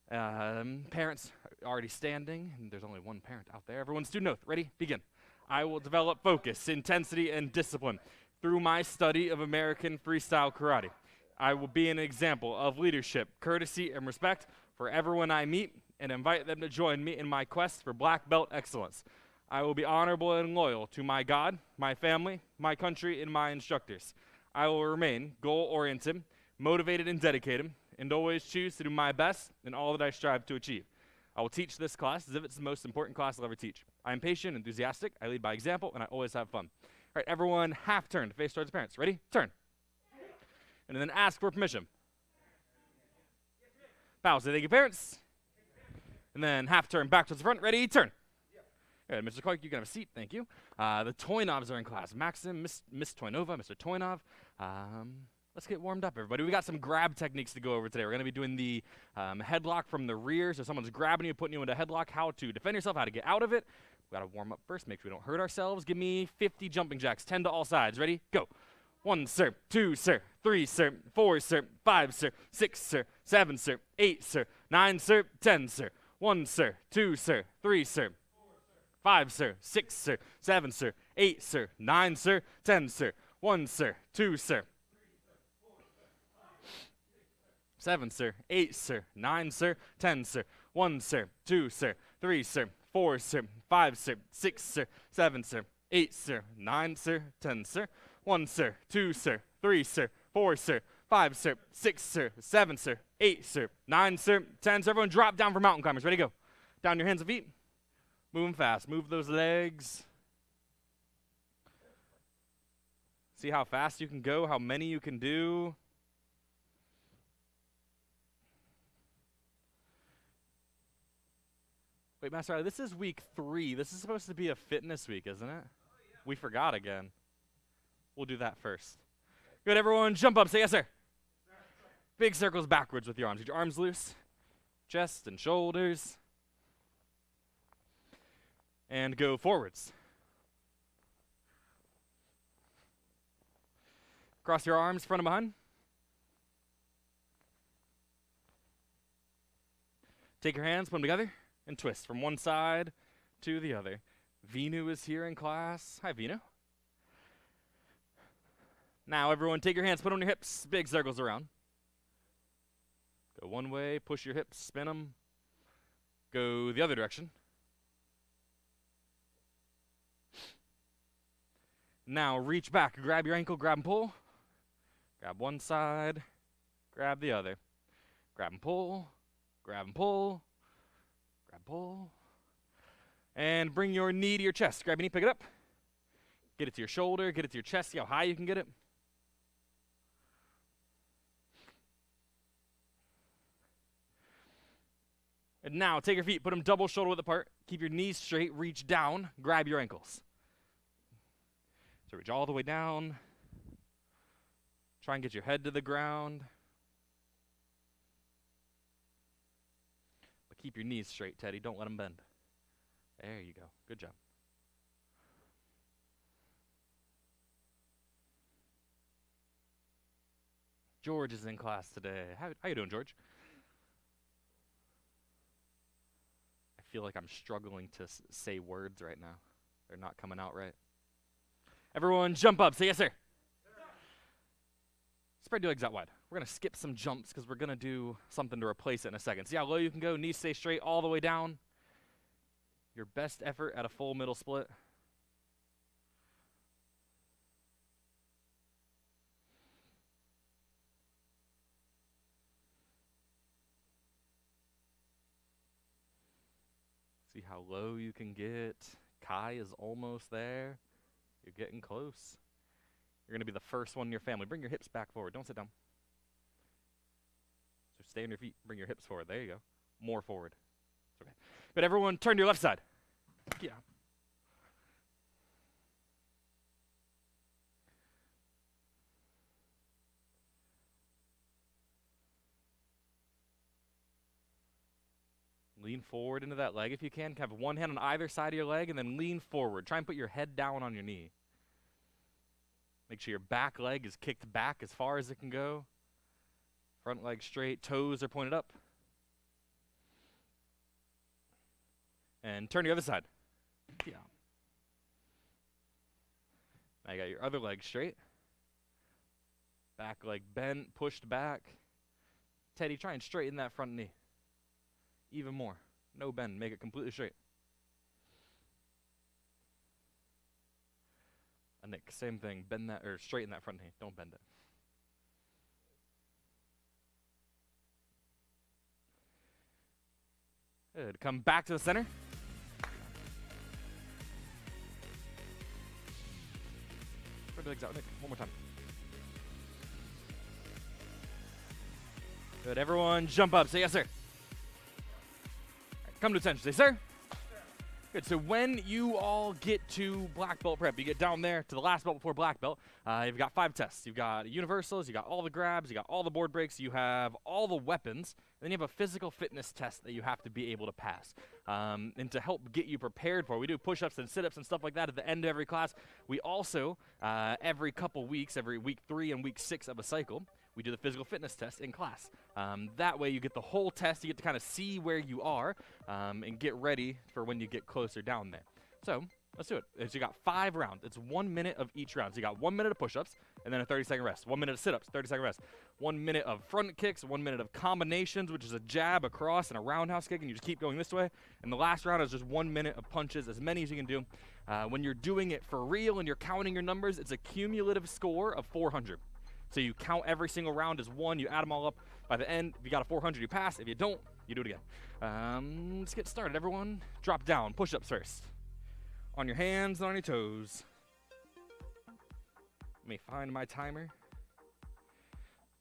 Parents are already standing, and there's only one parent out there. Everyone, student oath. Ready? Begin. I will develop focus, intensity, and discipline through my study of American freestyle karate. I will be an example of leadership, courtesy, and respect for everyone I meet, and invite them to join me in my quest for black belt excellence. I will be honorable and loyal to my God, my family, my country, and my instructors. I will remain goal-oriented, motivated, and dedicated, and always choose to do my best in all that I strive to achieve. I will teach this class as if it's the most important class I'll ever teach. I am patient, enthusiastic, I lead by example, and I always have fun. All right, everyone, half turn to face towards parents. Ready? Turn. And then ask for permission. Bow, say thank you, parents. And then half turn back towards the front. Ready? Turn. Good, Mr. Clark, you can have a seat. Thank you. The Toynovs are in class. Maxim, Miss Toynova, Mr. Toynov. Let's get warmed up, everybody. We got some grab techniques to go over today. We're going to be doing the headlock from the rear. So someone's grabbing you, putting you into a headlock, how to defend yourself, how to get out of it. We got to warm up first, make sure we don't hurt ourselves. Give me 50 jumping jacks, 10 to all sides. Ready? Go. 1, sir. 2, sir. 3, sir. 4, sir. 5, sir. 6, sir. 7, sir. 8, sir. 9, sir. 10, sir. 1, sir. 2, sir. 3, sir. 5, sir. 6, sir. 7, sir. 8, sir. 9, sir. 10, sir. 1, sir. 2, sir. 7, sir. 8, sir. 9, sir. 10, sir. 1, sir. 2, sir. 3, sir. 4, sir. 5, sir. 6, sir. 7, sir. 8, sir. 9, sir. 10, sir. 1, sir. 2, sir. 3, sir. 4, sir. 5, sir. 6, sir. 7, sir. 8, sir. 9, sir. 10, sir. Everyone drop down for mountain climbers. Ready, go. Down your hands and feet. Moving fast. Move those legs. See how fast you can go, how many you can do. Wait, Master Ali, this is week 3. This is supposed to be a fitness week, isn't it? We forgot again. We'll do that first. Good, everyone, jump up. Say yes, sir. Big circles backwards with your arms. Get your arms loose. Chest and shoulders. And go forwards. Cross your arms front and behind. Take your hands, put them together, and twist from one side to the other. Vinu is here in class. Hi, Vinu. Now, everyone, take your hands, put them on your hips, big circles around. Go one way, push your hips, spin them. Go the other direction. Now, reach back, grab your ankle, grab and pull. Grab one side, grab the other. Grab and pull, grab and pull, grab, pull. And bring your knee to your chest. Grab your knee, pick it up. Get it to your shoulder, get it to your chest, see how high you can get it. And now, take your feet, put them double shoulder width apart. Keep your knees straight, reach down, grab your ankles. So reach all the way down. Try and get your head to the ground. But keep your knees straight, Teddy. Don't let them bend. There you go. Good job. George is in class today. How you doing, George? I feel like I'm struggling to say words right now. They're not coming out right. Everyone jump up. Say yes, sir. Spread your legs out wide. We're going to skip some jumps because we're going to do something to replace it in a second. See how low you can go? Knees stay straight all the way down. Your best effort at a full middle split. See how low you can get. Kai is almost there. You're getting close. You're going to be the first one in your family. Bring your hips back forward. Don't sit down. So stay on your feet. Bring your hips forward. There you go. More forward. It's okay. But everyone, turn to your left side. Yeah. Lean forward into that leg if you can. Have one hand on either side of your leg and then lean forward. Try and put your head down on your knee. Make sure your back leg is kicked back as far as it can go. Front leg straight, toes are pointed up. And turn the other side. Yeah. Now you got your other leg straight. Back leg bent, pushed back. Teddy, try and straighten that front knee. Even more. No bend. Make it completely straight. And Nick, same thing. Bend that, or straighten that front knee. Don't bend it. Good. Come back to the center. Spread the legs out, Nick. One more time. Good. Everyone jump up. Say yes, sir. Come to attention. Say, sir. Good. So when you all get to black belt prep, you get down there to the last belt before black belt, you've got 5 tests. You've got universals, you got all the grabs, you got all the board breaks, you have all the weapons, and then you have a physical fitness test that you have to be able to pass. And to help get you prepared for, we do push-ups and sit-ups and stuff like that at the end of every class. We also, every couple weeks, every week 3 and week 6 of a cycle, we do the physical fitness test in class. That way you get the whole test, you get to kind of see where you are and get ready for when you get closer down there. So let's do it. So you got 5 rounds. It's 1 minute of each round. So you got 1 minute of push-ups and then a 30-second rest. 1 minute of sit-ups, 30-second rest. 1 minute of front kicks, 1 minute of combinations, which is a jab, a cross, and a roundhouse kick, and you just keep going this way. And the last round is just 1 minute of punches, as many as you can do. When you're doing it for real and you're counting your numbers, it's a cumulative score of 400. So you count every single round as 1, you add them all up. By the end, if you got a 400, you pass. If you don't, you do it again. Let's get started, everyone. Drop down, push-ups first. On your hands and on your toes. Let me find my timer.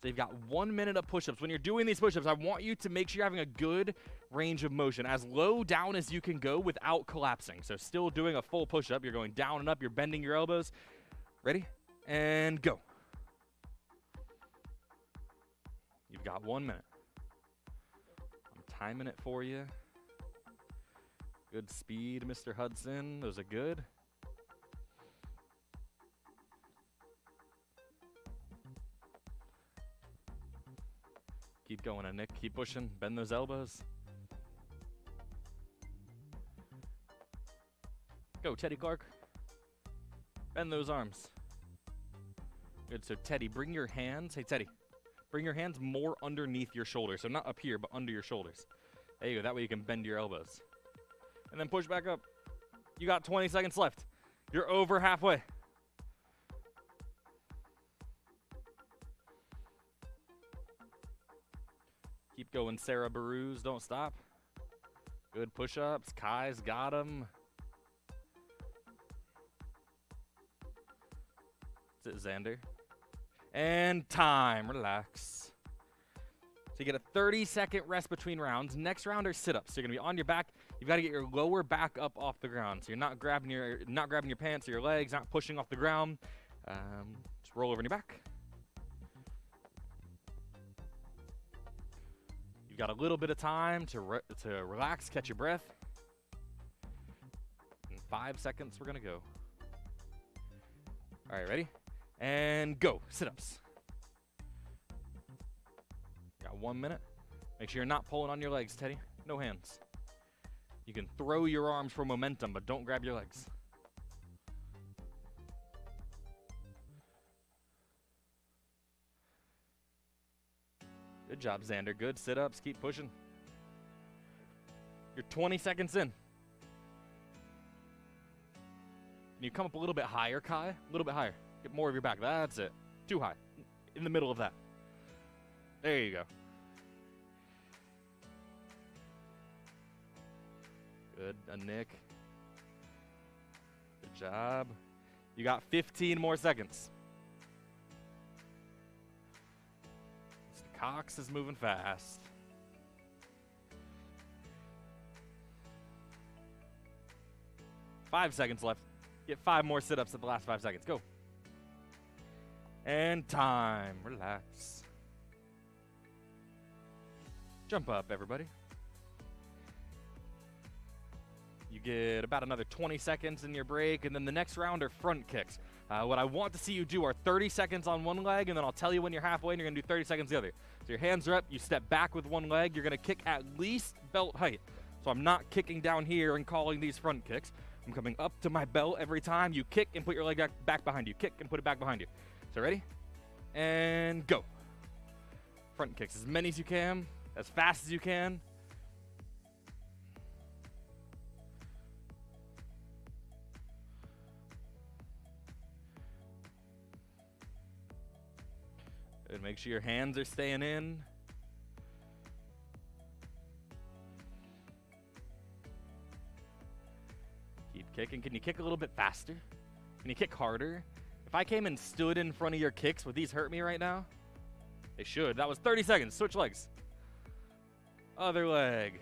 So you've got 1 minute of push-ups. When you're doing these push-ups, I want you to make sure you're having a good range of motion, as low down as you can go without collapsing. So still doing a full push-up. You're going down and up. You're bending your elbows. Ready? And go. You've got 1 minute. I'm timing it for you. Good speed, Mr. Hudson. Those are good. Keep going, Nick. Keep pushing. Bend those elbows. Go, Teddy Clark. Bend those arms. Good. So, Teddy, bring your hands. Hey, Teddy. Bring your hands more underneath your shoulders. So not up here, but under your shoulders. There you go. That way you can bend your elbows. And then push back up. You got 20 seconds left. You're over halfway. Keep going, Sarah Baruz. Don't stop. Good push-ups. Kai's got them. That's it, Xander. And time. Relax. So you get a 30-second rest between rounds. Next round are sit-ups. So you're gonna be on your back. You've got to get your lower back up off the ground. So you're not grabbing your pants or your legs, not pushing off the ground. Just roll over on your back. You've got a little bit of time to relax, catch your breath. In 5 seconds, we're gonna go. All right, ready? And go. Sit-ups. Got 1 minute. Make sure you're not pulling on your legs, Teddy. No hands. You can throw your arms for momentum, but don't grab your legs. Good job, Xander. Good sit-ups. Keep pushing. You're 20 seconds in. Can you come up a little bit higher, Kai? A little bit higher. Get more of your back. That's it. Too high. In the middle of that. There you go. Good. Nick. Good job. You got 15 more seconds. Mr. Cox is moving fast. Five seconds left. Get 5 more sit-ups at the last 5 seconds. Go. And time. Relax. Jump up, everybody. You get about another 20 seconds in your break, and then the next round are front kicks. What I want to see you do are 30 seconds on one leg, and then I'll tell you when you're halfway, and you're going to do 30 seconds the other. So your hands are up, you step back with one leg, you're going to kick at least belt height. So I'm not kicking down here and calling these front kicks. I'm coming up to my belt every time. You kick and put your leg back behind you. Kick and put it back behind you. So ready? And go. Front kicks, as many as you can, as fast as you can. And make sure your hands are staying in. Keep kicking. Can you kick a little bit faster? Can you kick harder? If I came and stood in front of your kicks, would these hurt me right now? They should. That was 30 seconds. Switch legs. Other leg.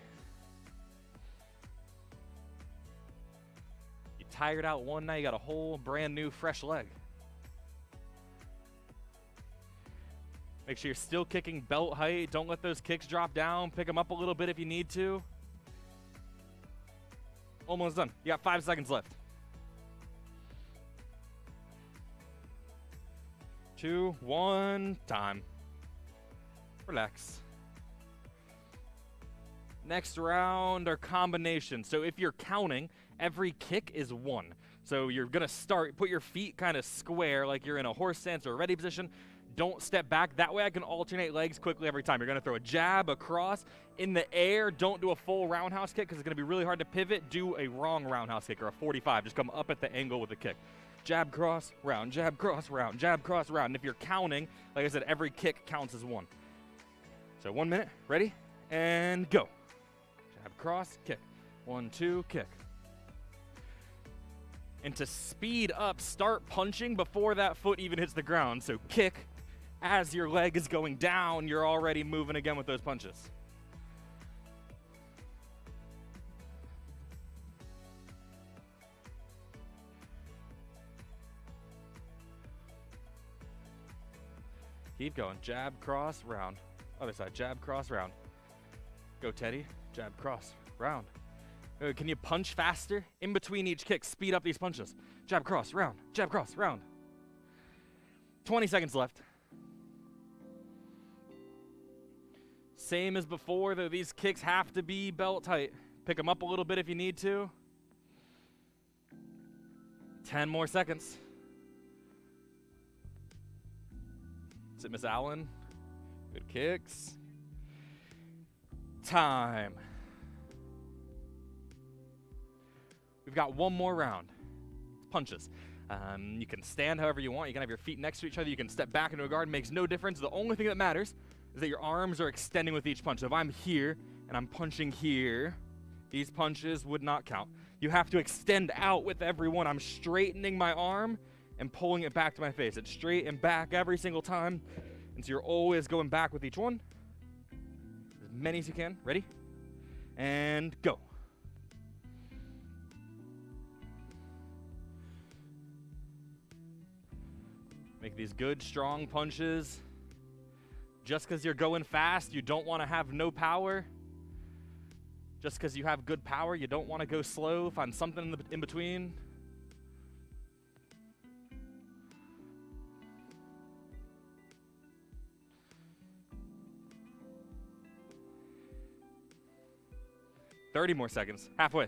You tired out one, now you got a whole brand new fresh leg. Make sure you're still kicking belt height. Don't let those kicks drop down. Pick them up a little bit if you need to. Almost done. You got 5 seconds left. 2, 1, time. Relax. Next round are combinations. So if you're counting, every kick is 1. So you're going to start, put your feet kind of square like you're in a horse stance or a ready position. Don't step back. That way I can alternate legs quickly every time. You're going to throw a jab, a cross. In the air, don't do a full roundhouse kick because it's going to be really hard to pivot. Do a wrong roundhouse kick or a 45. Just come up at the angle with the kick. Jab, cross, round, jab, cross, round, jab, cross, round. And if you're counting, like I said, every kick counts as 1. So 1 minute. Ready? And go. Jab, cross, kick. 1, 2, kick. And to speed up, start punching before that foot even hits the ground. So kick. As your leg is going down, you're already moving again with those punches. Keep going. Jab, cross, round. Other side. Jab, cross, round. Go, Teddy. Jab, cross, round. Can you punch faster? In between each kick, speed up these punches. Jab, cross, round. Jab, cross, round. 20 seconds left. Same as before, though these kicks have to be belt tight. Pick them up a little bit if you need to. 10 more seconds. Is it Miss Allen? Good kicks. Time. We've got one more round. It's punches. You can stand however you want. You can have your feet next to each other. You can step back into a guard. Makes no difference. The only thing that matters is that your arms are extending with each punch. So if I'm here and I'm punching here, these punches would not count. You have to extend out with every one. I'm straightening my arm and pulling it back to my face. It's straight and back every single time. And so you're always going back with each one. As many as you can. Ready? And go. Make these good, strong punches. Just because you're going fast, you don't want to have no power. Just because you have good power, you don't want to go slow. Find something in between. $30 more seconds. Halfway.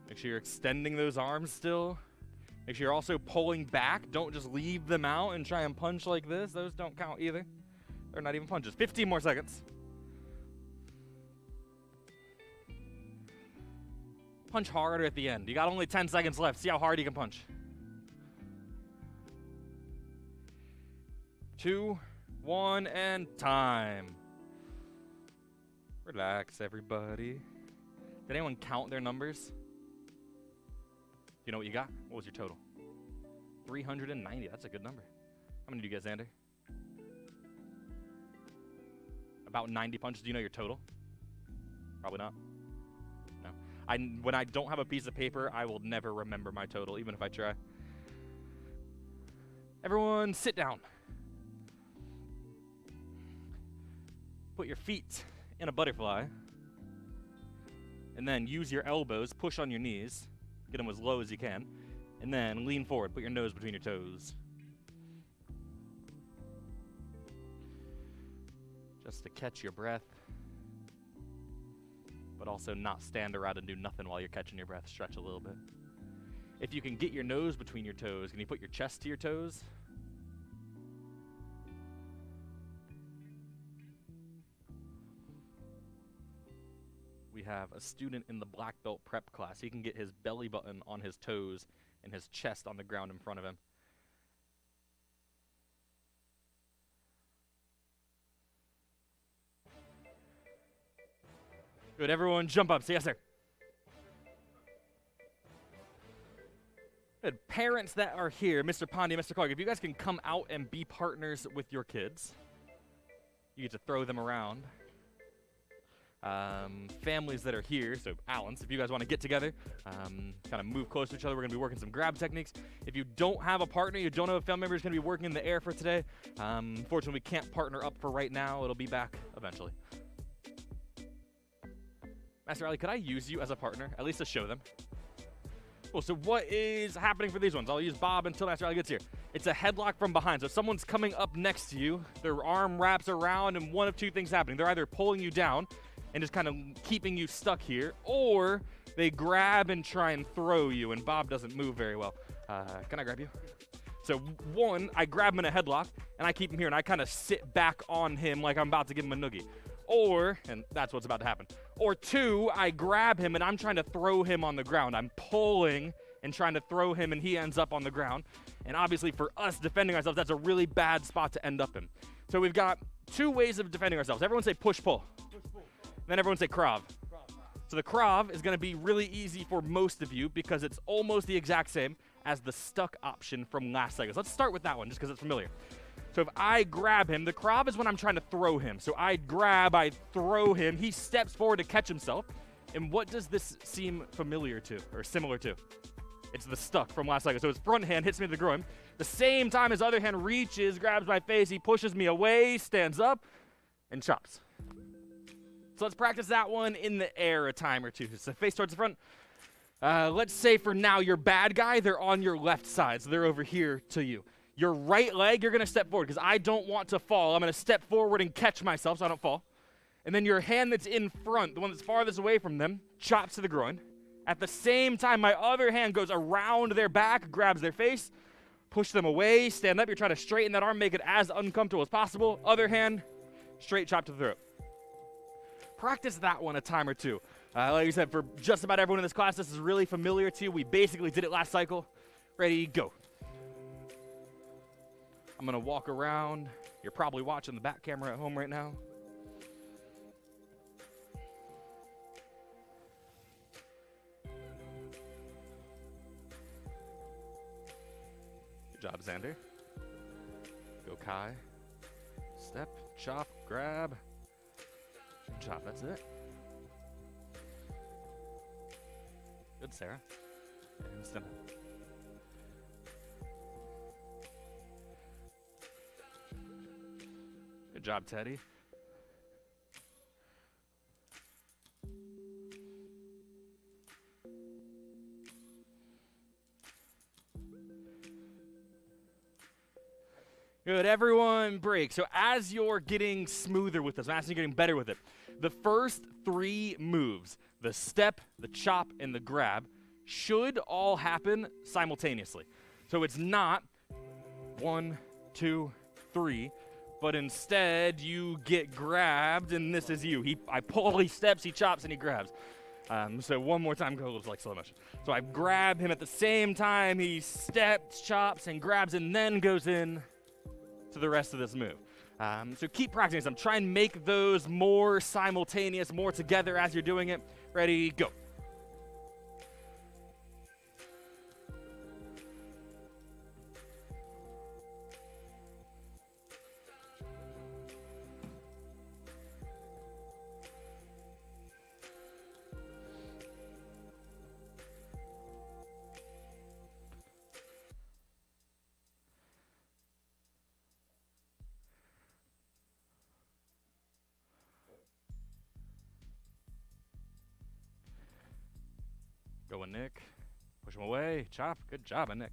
Make sure you're extending those arms still. Make sure you're also pulling back. Don't just leave them out and try and punch like this. Those don't count either. They're not even punches. 15 more seconds. Punch harder at the end. You got only 10 seconds left. See how hard you can punch. 2, 1, and time. Relax, everybody. Did anyone count their numbers? You know what you got? What was your total? 390. That's a good number. How many do you get, Xander? About 90 punches. Do you know your total? Probably not. No. When I don't have a piece of paper, I will never remember my total, even if I try. Everyone, sit down. Put your feet in a butterfly. And then use your elbows, push on your knees. Get them as low as you can. And then lean forward. Put your nose between your toes. Just to catch your breath. But also not stand around and do nothing while you're catching your breath. Stretch a little bit. If you can get your nose between your toes, can you put your chest to your toes? We have a student in the black belt prep class. He can get his belly button on his toes and his chest on the ground in front of him. Good, everyone jump up. Say yes, sir. Good. Parents that are here, Mr. Pondy, Mr. Clark, if you guys can come out and be partners with your kids, you get to throw them around. Families that are here, so Allens, if you guys want to get together, kind of move close to each other, we're going to be working some grab techniques. If you don't have a partner, you don't have a family member who's going to be working in the air for today, unfortunately, we can't partner up for right now. It'll be back eventually. Master Ali, could I use you as a partner, at least to show them? Cool, so what is happening for these ones? I'll use Bob until Master Ali gets here. It's a headlock from behind, so if someone's coming up next to you, their arm wraps around, and one of two things happening. They're either pulling you down and just kind of keeping you stuck here, or they grab and try and throw you, and Bob doesn't move very well. Can I grab you? So one, I grab him in a headlock, and I keep him here, and I kind of sit back on him like I'm about to give him a noogie. Or, and that's what's about to happen, or two, I grab him, and I'm trying to throw him on the ground. I'm pulling and trying to throw him, and he ends up on the ground. And obviously for us defending ourselves, that's a really bad spot to end up in. So we've got two ways of defending ourselves. Everyone say push-pull. Then everyone say krav. So the krav is going to be really easy for most of you because it's almost the exact same as the stuck option from last cycle. So let's start with that one just because it's familiar. So if I grab him, the krav is when I'm trying to throw him. So I grab, I throw him, he steps forward to catch himself. And what does this seem familiar to or similar to? It's the stuck from last cycle. So his front hand hits me in the groin. The same time his other hand reaches, grabs my face, he pushes me away, stands up, and chops. So let's practice that one in the air a time or two. So face towards the front. Let's say for now, your bad guy, they're on your left side. So they're over here to you. Your right leg, you're going to step forward because I don't want to fall. I'm going to step forward and catch myself so I don't fall. And then your hand that's in front, the one that's farthest away from them, chops to the groin. At the same time, my other hand goes around their back, grabs their face, push them away, stand up. You're trying to straighten that arm, make it as uncomfortable as possible. Other hand, straight chop to the throat. Practice that one a time or two. Like I said, for just about everyone in this class, this is really familiar to you. We basically did it last cycle. Ready, go. I'm going to walk around. You're probably watching the back camera at home right now. Good job, Xander. Go, Kai. Step, chop, grab. Chop, that's it. Good, Sarah. And stand up. Good job, Teddy. Good, everyone break. So as you're getting smoother with this, as you're getting better with it, the first three moves, the step, the chop, and the grab, should all happen simultaneously. So it's not 1, 2, 3, but instead you get grabbed, and this is you. I pull, he steps, he chops, and he grabs. So one more time, go like slow motion. So I grab him at the same time, he steps, chops, and grabs, and then goes in to the rest of this move. So keep practicing some. Try and make those more simultaneous, more together as you're doing it. Ready, go. one, Nick. Push him away. Chop. Good job, Nick.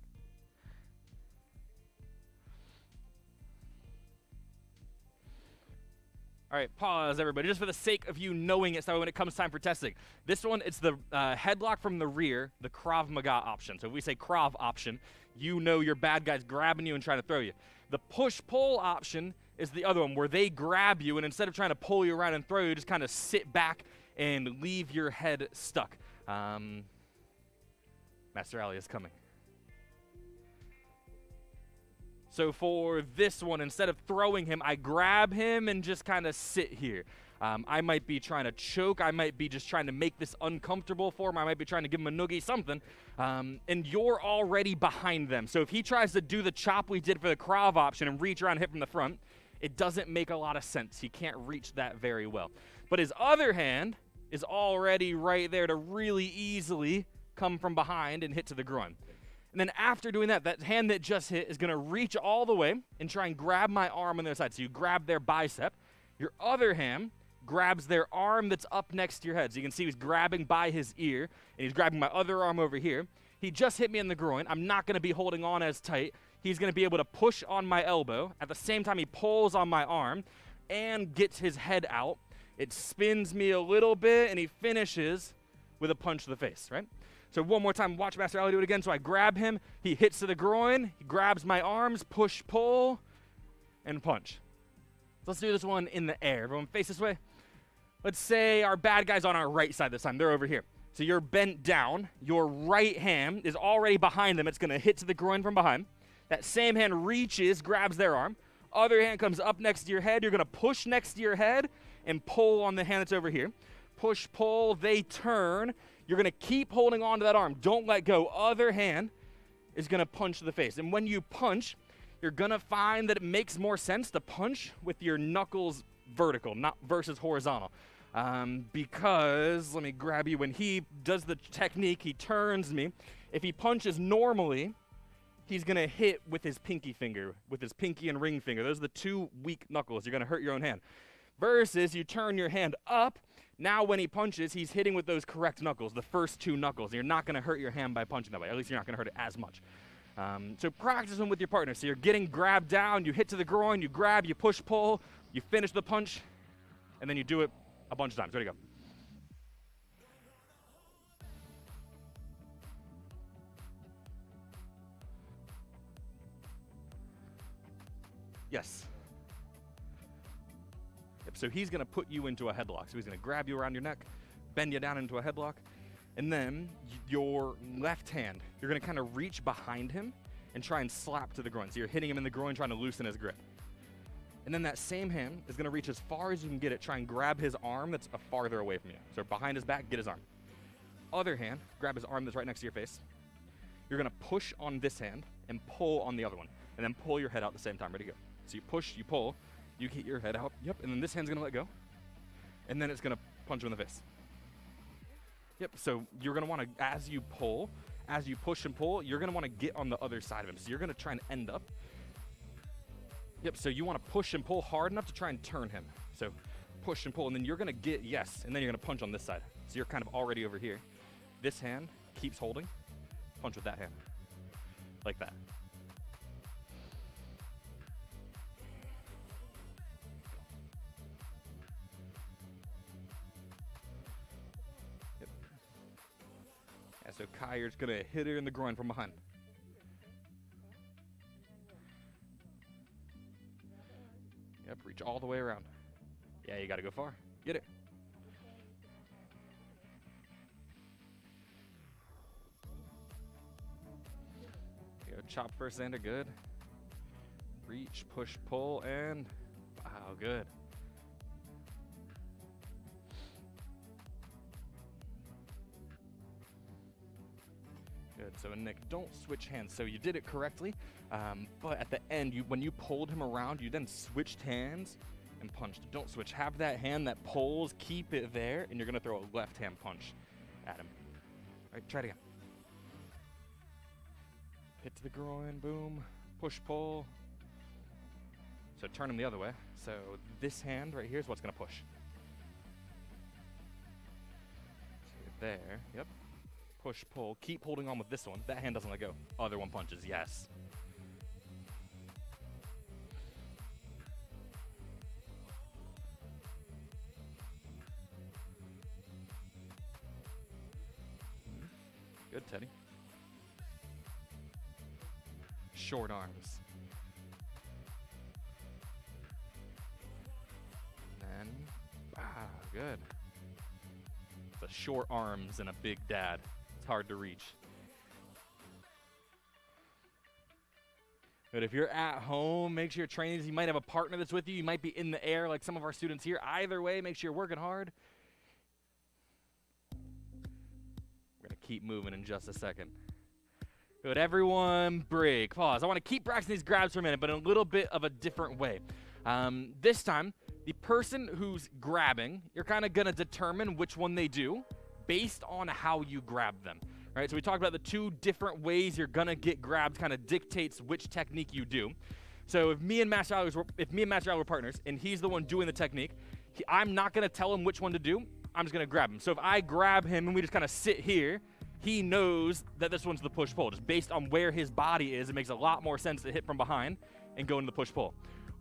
All right, pause, everybody, just for the sake of you knowing it, so when it comes time for testing. This one, it's the headlock from the rear, the Krav Maga option. So if we say Krav option, you know your bad guy's grabbing you and trying to throw you. The push-pull option is the other one, where they grab you, and instead of trying to pull you around and throw you, just kind of sit back and leave your head stuck. Master Ali is coming. So for this one, instead of throwing him, I grab him and just kind of sit here. I might be trying to choke. I might be just trying to make this uncomfortable for him. I might be trying to give him a noogie, something. And you're already behind them. So if he tries to do the chop we did for the Krav option and reach around and hit from the front, it doesn't make a lot of sense. He can't reach that very well. But his other hand is already right there to really easily come from behind and hit to the groin. And then after doing that, that hand that just hit is going to reach all the way and try and grab my arm on the other side. So you grab their bicep. Your other hand grabs their arm that's up next to your head. So you can see he's grabbing by his ear, and he's grabbing my other arm over here. He just hit me in the groin. I'm not going to be holding on as tight. He's going to be able to push on my elbow. At the same time, he pulls on my arm and gets his head out. It spins me a little bit, and he finishes with a punch to the face, right? So one more time, watch Master Ali do it again. So I grab him, he hits to the groin, he grabs my arms, push, pull, and punch. So let's do this one in the air. Everyone face this way. Let's say our bad guy's on our right side this time. They're over here. So you're bent down. Your right hand is already behind them. It's going to hit to the groin from behind. That same hand reaches, grabs their arm. Other hand comes up next to your head. You're going to push next to your head and pull on the hand that's over here. Push, pull, they turn. You're going to keep holding on to that arm. Don't let go. Other hand is going to punch to the face. And when you punch, you're going to find that it makes more sense to punch with your knuckles vertical, not versus horizontal. Because, let me grab you, when he does the technique, he turns me. If he punches normally, he's going to hit with his pinky finger, with his pinky and ring finger. Those are the two weak knuckles. You're going to hurt your own hand. Versus you turn your hand up. Now when he punches, he's hitting with those correct knuckles, the first two knuckles. You're not going to hurt your hand by punching that way. At least you're not going to hurt it as much. So practice them with your partner. So you're getting grabbed down, you hit to the groin, you grab, you push, pull, you finish the punch, and then you do it a bunch of times. Ready to go. Yes. Yep, so he's going to put you into a headlock. So he's going to grab you around your neck, bend you down into a headlock, and then your left hand, you're going to kind of reach behind him and try and slap to the groin. So you're hitting him in the groin, trying to loosen his grip. And then that same hand is going to reach as far as you can get it, try and grab his arm that's farther away from you. So behind his back, get his arm. Other hand, grab his arm that's right next to your face. You're going to push on this hand and pull on the other one, and then pull your head out at the same time. Ready to go. So you push, you pull, you get your head out. Yep, and then this hand's going to let go. And then it's going to punch you in the face. Yep, so you're going to want to, as you pull, as you push and pull, you're going to want to get on the other side of him. So you're going to try and end up. Yep, so you want to push and pull hard enough to try and turn him. So push and pull, and then you're going to get, yes, and then you're going to punch on this side. So you're kind of already over here. This hand keeps holding. Punch with that hand. Like that. Yep. Yeah, so Kai, just going to hit her in the groin from behind. Yep, reach all the way around. Yeah, you got to go far. Get it. Go chop first, Xander. Good. Reach, push, pull, and wow, good. Good. So Nick, don't switch hands. So you did it correctly, but at the end, when you pulled him around, you then switched hands and punched. Don't switch. Have that hand that pulls, keep it there, and you're gonna throw a left hand punch at him. All right, try it again. Hit to the groin, boom, push, pull. So turn him the other way. So this hand right here is what's gonna push. So there, yep. Push, pull. Keep holding on with this one. That hand doesn't let go. Other one punches. Yes. Good, Teddy. Short arms. And good. The short arms and a big dad. It's hard to reach. But if you're at home, make sure you're training. You might have a partner that's with you. You might be in the air like some of our students here. Either way, make sure you're working hard. We're going to keep moving in just a second. Good. Everyone break. Pause. I want to keep practicing these grabs for a minute, but in a little bit of a different way. This time, the person who's grabbing, you're kind of going to determine which one they do based on how you grab them. Right? So we talked about the two different ways you're going to get grabbed kind of dictates which technique you do. So if me and Master Ali were partners and he's the one doing the technique, I'm not going to tell him which one to do. I'm just going to grab him. So if I grab him and we just kind of sit here, he knows that this one's the push-pull. Just based on where his body is, it makes a lot more sense to hit from behind and go into the push-pull.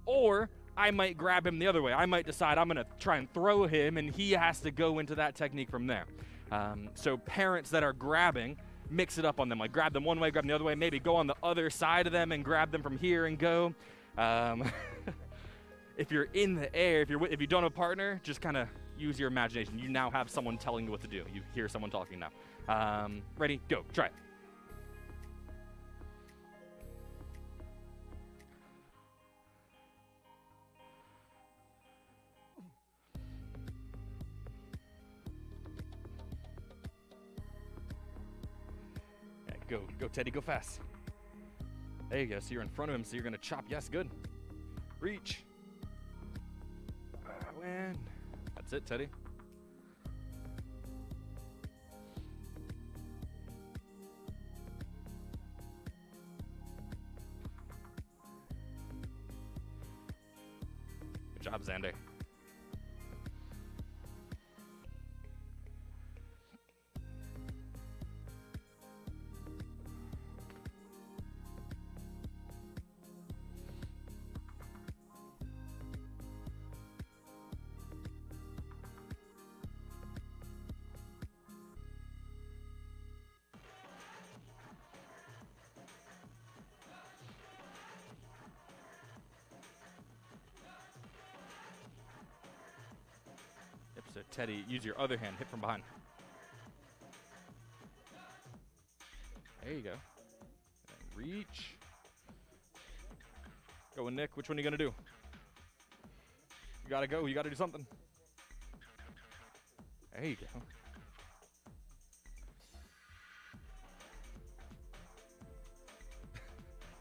Or I might grab him the other way. I might decide I'm going to try and throw him, and he has to go into that technique from there. So parents that are grabbing, mix it up on them. Like grab them one way, grab them the other way. Maybe go on the other side of them and grab them from here and go. If you're in the air, if you don't have a partner, just kind of use your imagination. You now have someone telling you what to do. You hear someone talking now. Ready? Go. Try it. Yeah, go, Teddy, go fast. There you go. So you're in front of him, so you're going to chop. Yes, good. Reach. Win. That's it, Teddy. Good job, Xander. So Teddy, use your other hand, hit from behind. There you go. And reach. Go with Nick. Which one are you going to do? You got to go. You got to do something. There you go.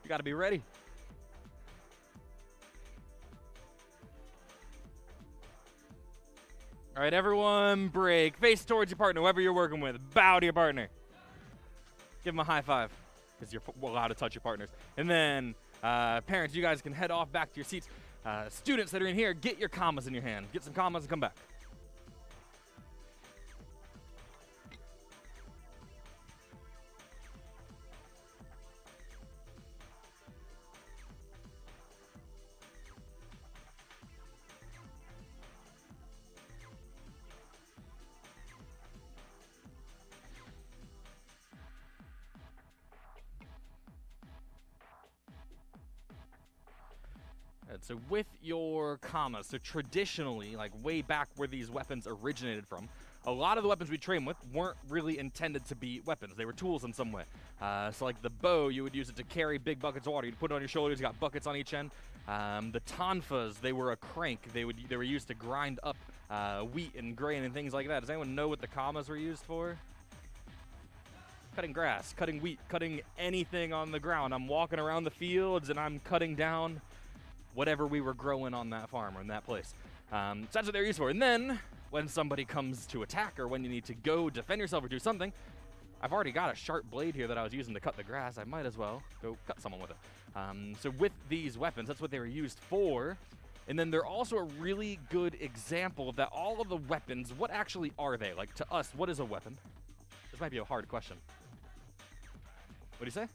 You got to be ready. All right, everyone break. Face towards your partner, whoever you're working with. Bow to your partner. Give them a high five, because you're allowed to touch your partners. And then, parents, you guys can head off back to your seats. Students that are in here, get your commas in your hand. Get some commas and come back. So with your commas, so traditionally, like way back where these weapons originated from, a lot of the weapons we train with weren't really intended to be weapons. They were tools in some way. So like the bow, you would use it to carry big buckets of water. You'd put it on your shoulders, you got buckets on each end. The tonfas, they were a crank. They were used to grind up wheat and grain and things like that. Does anyone know what the commas were used for? Cutting grass, cutting wheat, cutting anything on the ground. I'm walking around the fields and I'm cutting down whatever we were growing on that farm or in that place. So that's what they're used for. And then when somebody comes to attack or when you need to go defend yourself or do something, I've already got a sharp blade here that I was using to cut the grass. I might as well go cut someone with it. So with these weapons, that's what they were used for. And then they're also a really good example that all of the weapons, what actually are they? Like to us, what is a weapon? This might be a hard question. What do you say?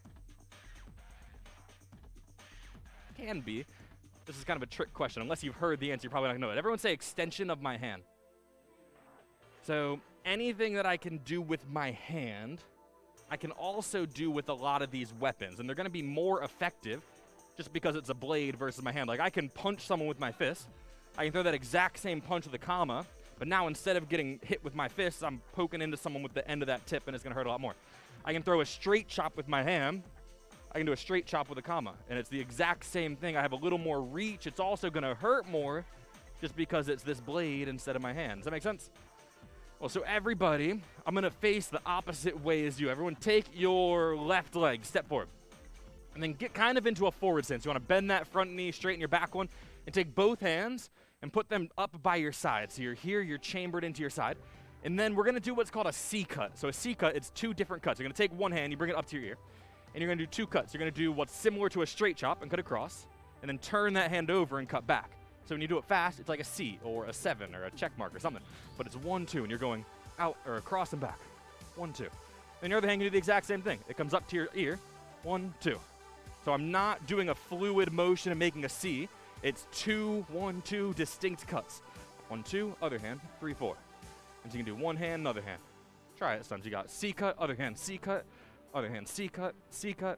Can be. This is kind of a trick question. Unless you've heard the answer, you're probably not going to know it. Everyone say extension of my hand. So anything that I can do with my hand, I can also do with a lot of these weapons. And they're going to be more effective just because it's a blade versus my hand. Like, I can punch someone with my fist. I can throw that exact same punch with a comma. But now instead of getting hit with my fist, I'm poking into someone with the end of that tip, and it's going to hurt a lot more. I can throw a straight chop with my hand. I can do a straight chop with a comma, and it's the exact same thing. I have a little more reach. It's also going to hurt more just because it's this blade instead of my hand. Does that make sense? Well, so everybody, I'm going to face the opposite way as you. Everyone take your left leg, step forward, and then get kind of into a forward stance. You want to bend that front knee, straighten your back one, and take both hands and put them up by your side. So you're here, you're chambered into your side. And then we're going to do what's called a C cut. So a C cut, it's two different cuts. You're going to take one hand, you bring it up to your ear, and you're going to do two cuts. You're going to do what's similar to a straight chop and cut across, and then turn that hand over and cut back. So when you do it fast, it's like a C or a 7 or a check mark or something. But it's 1, 2, and you're going out or across and back. 1, 2. Then your other hand can do the exact same thing. It comes up to your ear. 1, 2. So I'm not doing a fluid motion and making a C. It's 2, 1, 2 distinct cuts. 1, 2, other hand, 3, 4. And so you can do one hand, another hand. Try it, sons. You got C cut, other hand, C cut, other hand, C cut, C cut.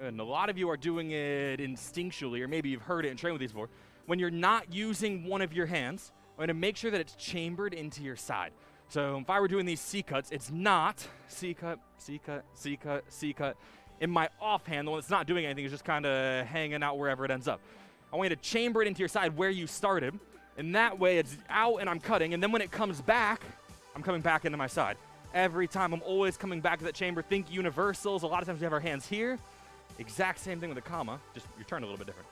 And a lot of you are doing it instinctually, or maybe you've heard it and trained with these before. When you're not using one of your hands, I'm going to make sure that it's chambered into your side. So if I were doing these C cuts, it's not C cut, C cut, C cut, C cut. In my offhand, the one that's not doing anything is just kind of hanging out wherever it ends up. I want you to chamber it into your side where you started, and that way it's out and I'm cutting, and then when it comes back, I'm coming back into my side. Every time I'm always coming back to that chamber. Think universals. A lot of times we have our hands here. Exact same thing with a comma, just your turn a little bit different.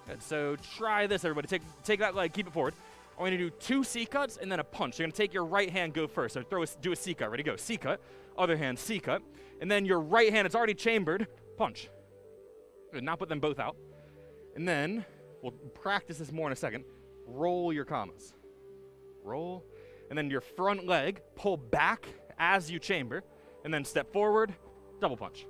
Good. So try this, everybody. Take that leg, keep it forward. I'm going to do 2 C cuts and then a punch. You're going to take your right hand, go first. So do a C cut. Ready, go. C cut. Other hand, C cut. And then your right hand, it's already chambered. Punch. Good. Now put them both out. And then we'll practice this more in a second. Roll your commas. Roll. And then your front leg, pull back as you chamber. And then step forward, double punch.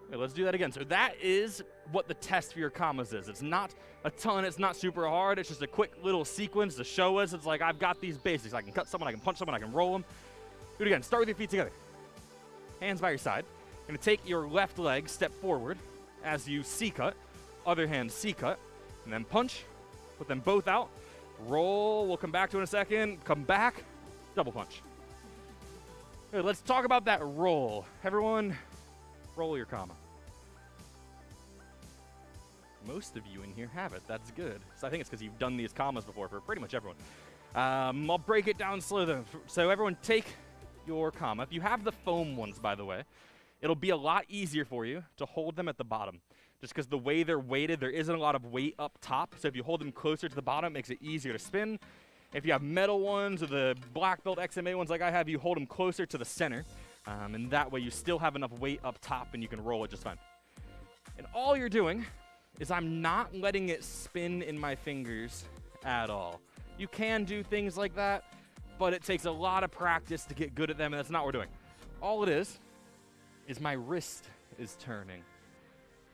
Okay, let's do that again. So that is what the test for your commas is. It's not a ton, it's not super hard. It's just a quick little sequence to show us. It's like, I've got these basics. I can cut someone, I can punch someone, I can roll them. Do it again. Start with your feet together. Hands by your side. You're going to take your left leg, step forward as you C cut. Other hand, C cut. And then punch. Put them both out. Roll. We'll come back to it in a second. Come back. Double punch. Good, let's talk about that roll. Everyone, roll your comma. Most of you in here have it. That's good. So I think it's because you've done these commas before for pretty much everyone. I'll break it down slow though. So everyone take your comma. If you have the foam ones, by the way, it'll be a lot easier for you to hold them at the bottom. Just because the way they're weighted, there isn't a lot of weight up top. So if you hold them closer to the bottom, it makes it easier to spin. If you have metal ones or the black belt XMA ones like I have, you hold them closer to the center. And that way you still have enough weight up top and you can roll it just fine. And all you're doing is I'm not letting it spin in my fingers at all. You can do things like that, but it takes a lot of practice to get good at them, and that's not what we're doing. All it is my wrist is turning.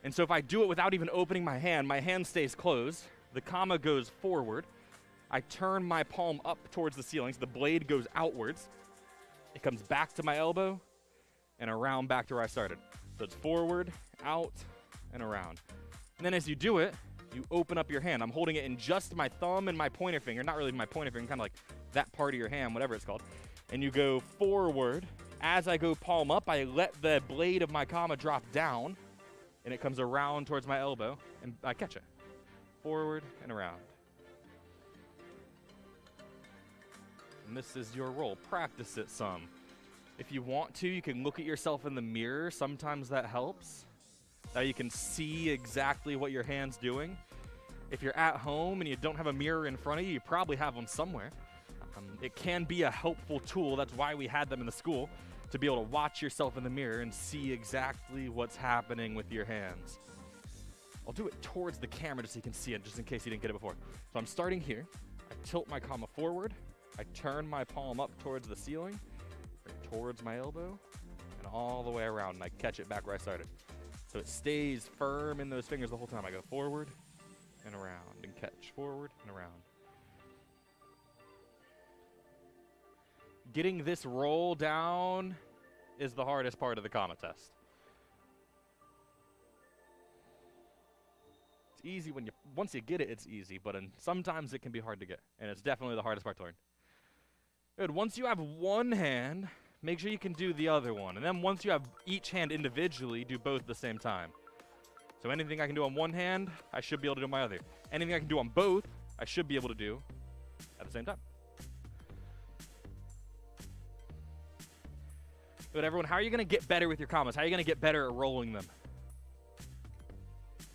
And so if I do it without even opening my hand stays closed, the comma goes forward, I turn my palm up towards the ceiling, so the blade goes outwards. It comes back to my elbow and around back to where I started. So it's forward, out, and around. And then as you do it, you open up your hand. I'm holding it in just my thumb and my pointer finger, not really my pointer finger, kind of like that part of your hand, whatever it's called. And you go forward. As I go palm up, I let the blade of my comma drop down, and it comes around towards my elbow, and I catch it. Forward and around. And this is your roll. Practice it some. If you want to, you can look at yourself in the mirror. Sometimes that helps. Now you can see exactly what your hand's doing. If you're at home and you don't have a mirror in front of you, you probably have one somewhere. It can be a helpful tool. That's why we had them in the school, to be able to watch yourself in the mirror and see exactly what's happening with your hands. I'll do it towards the camera just so you can see it, just in case you didn't get it before. So I'm starting here. I tilt my comma forward. I turn my palm up towards the ceiling, towards my elbow, and all the way around, and I catch it back where I started. So it stays firm in those fingers the whole time. I go forward and around and catch, forward and around. Getting this roll down is the hardest part of the comma test. It's easy when once you get it, it's easy, but sometimes it can be hard to get, and it's definitely the hardest part to learn. Good, once you have one hand, make sure you can do the other one, and then once you have each hand individually, do both at the same time. So anything I can do on one hand, I should be able to do on my other. Anything I can do on both, I should be able to do at the same time. Good, everyone, how are you going to get better with your commas? How are you going to get better at rolling them?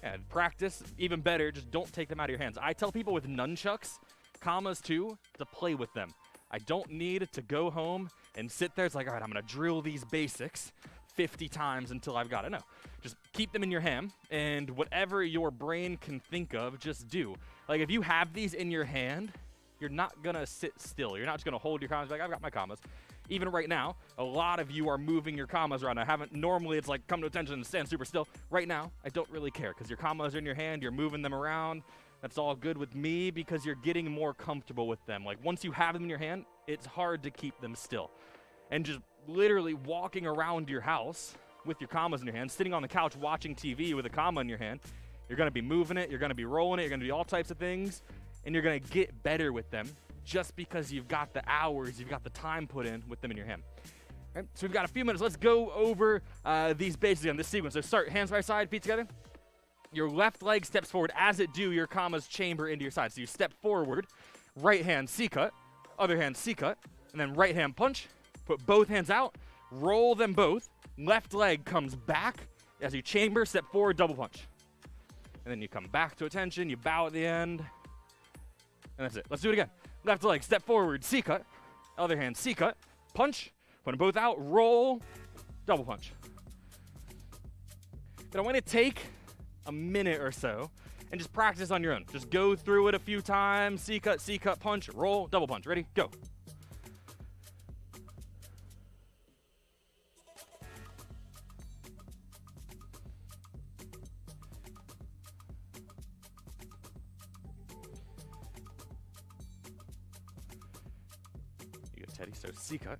And practice, even better, just don't take them out of your hands. I tell people with nunchucks, commas too, to play with them. I don't need to go home and sit there. It's like, all right, I'm going to drill these basics 50 times until I've got it. No, just keep them in your hand, and whatever your brain can think of, just do. Like, if you have these in your hand, you're not going to sit still. You're not just going to hold your commas like, I've got my commas. Even right now, a lot of you are moving your commas around. Normally it's like, come to attention and stand super still. Right now, I don't really care because your commas are in your hand, you're moving them around. That's all good with me because you're getting more comfortable with them. Like, once you have them in your hand, it's hard to keep them still. And just literally walking around your house with your commas in your hand, sitting on the couch watching TV with a comma in your hand, you're going to be moving it, you're going to be rolling it, you're going to do all types of things, and you're going to get better with them just because you've got the hours, you've got the time put in with them in your hand. All right, so we've got a few minutes. Let's go over these basics on this sequence. So start hands by side, feet together. Your left leg steps forward. As it do, your commas chamber into your side. So you step forward, right hand C-cut, other hand C-cut, and then right hand punch. Put both hands out, roll them both. Left leg comes back. As you chamber, step forward, double punch. And then you come back to attention, you bow at the end, and that's it. Let's do it again. Left leg, step forward, C-cut. Other hand, C-cut, punch. Put them both out, roll, double punch. But I want to take a minute or so and just practice on your own. Just go through it a few times. C-cut, punch, roll, double punch. Ready? Go. You go, Teddy. So C-cut,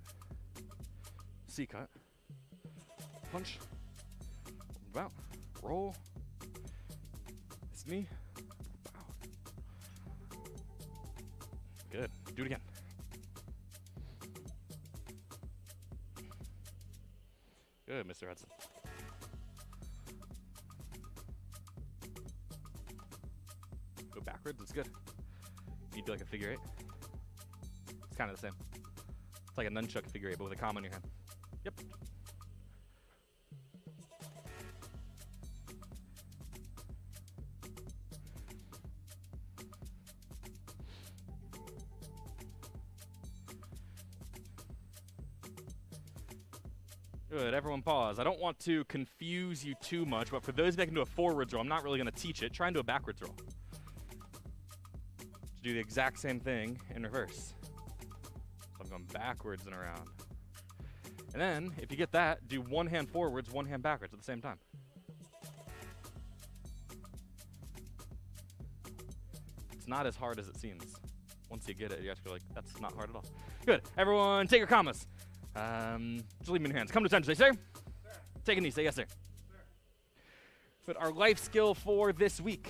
punch, bow, roll. It's me. Wow. Good. Do it again. Good, Mr. Hudson. Go backwards. That's good. You do like a figure eight. It's kind of the same. It's like a nunchuck figure eight, but with a comma in your hand. Yep. Good, everyone pause. I don't want to confuse you too much, but for those that can do a forwards roll, I'm not really going to teach it. Try and do a backwards roll. Just do the exact same thing in reverse. So I'm going backwards and around. And then, if you get that, do one hand forwards, one hand backwards at the same time. It's not as hard as it seems. Once you get it, you have to be like, that's not hard at all. Good, everyone take your commas. Just leave them in your hands. Come to attention, say, sir. Take a knee, say yes, sir. But our life skill for this week,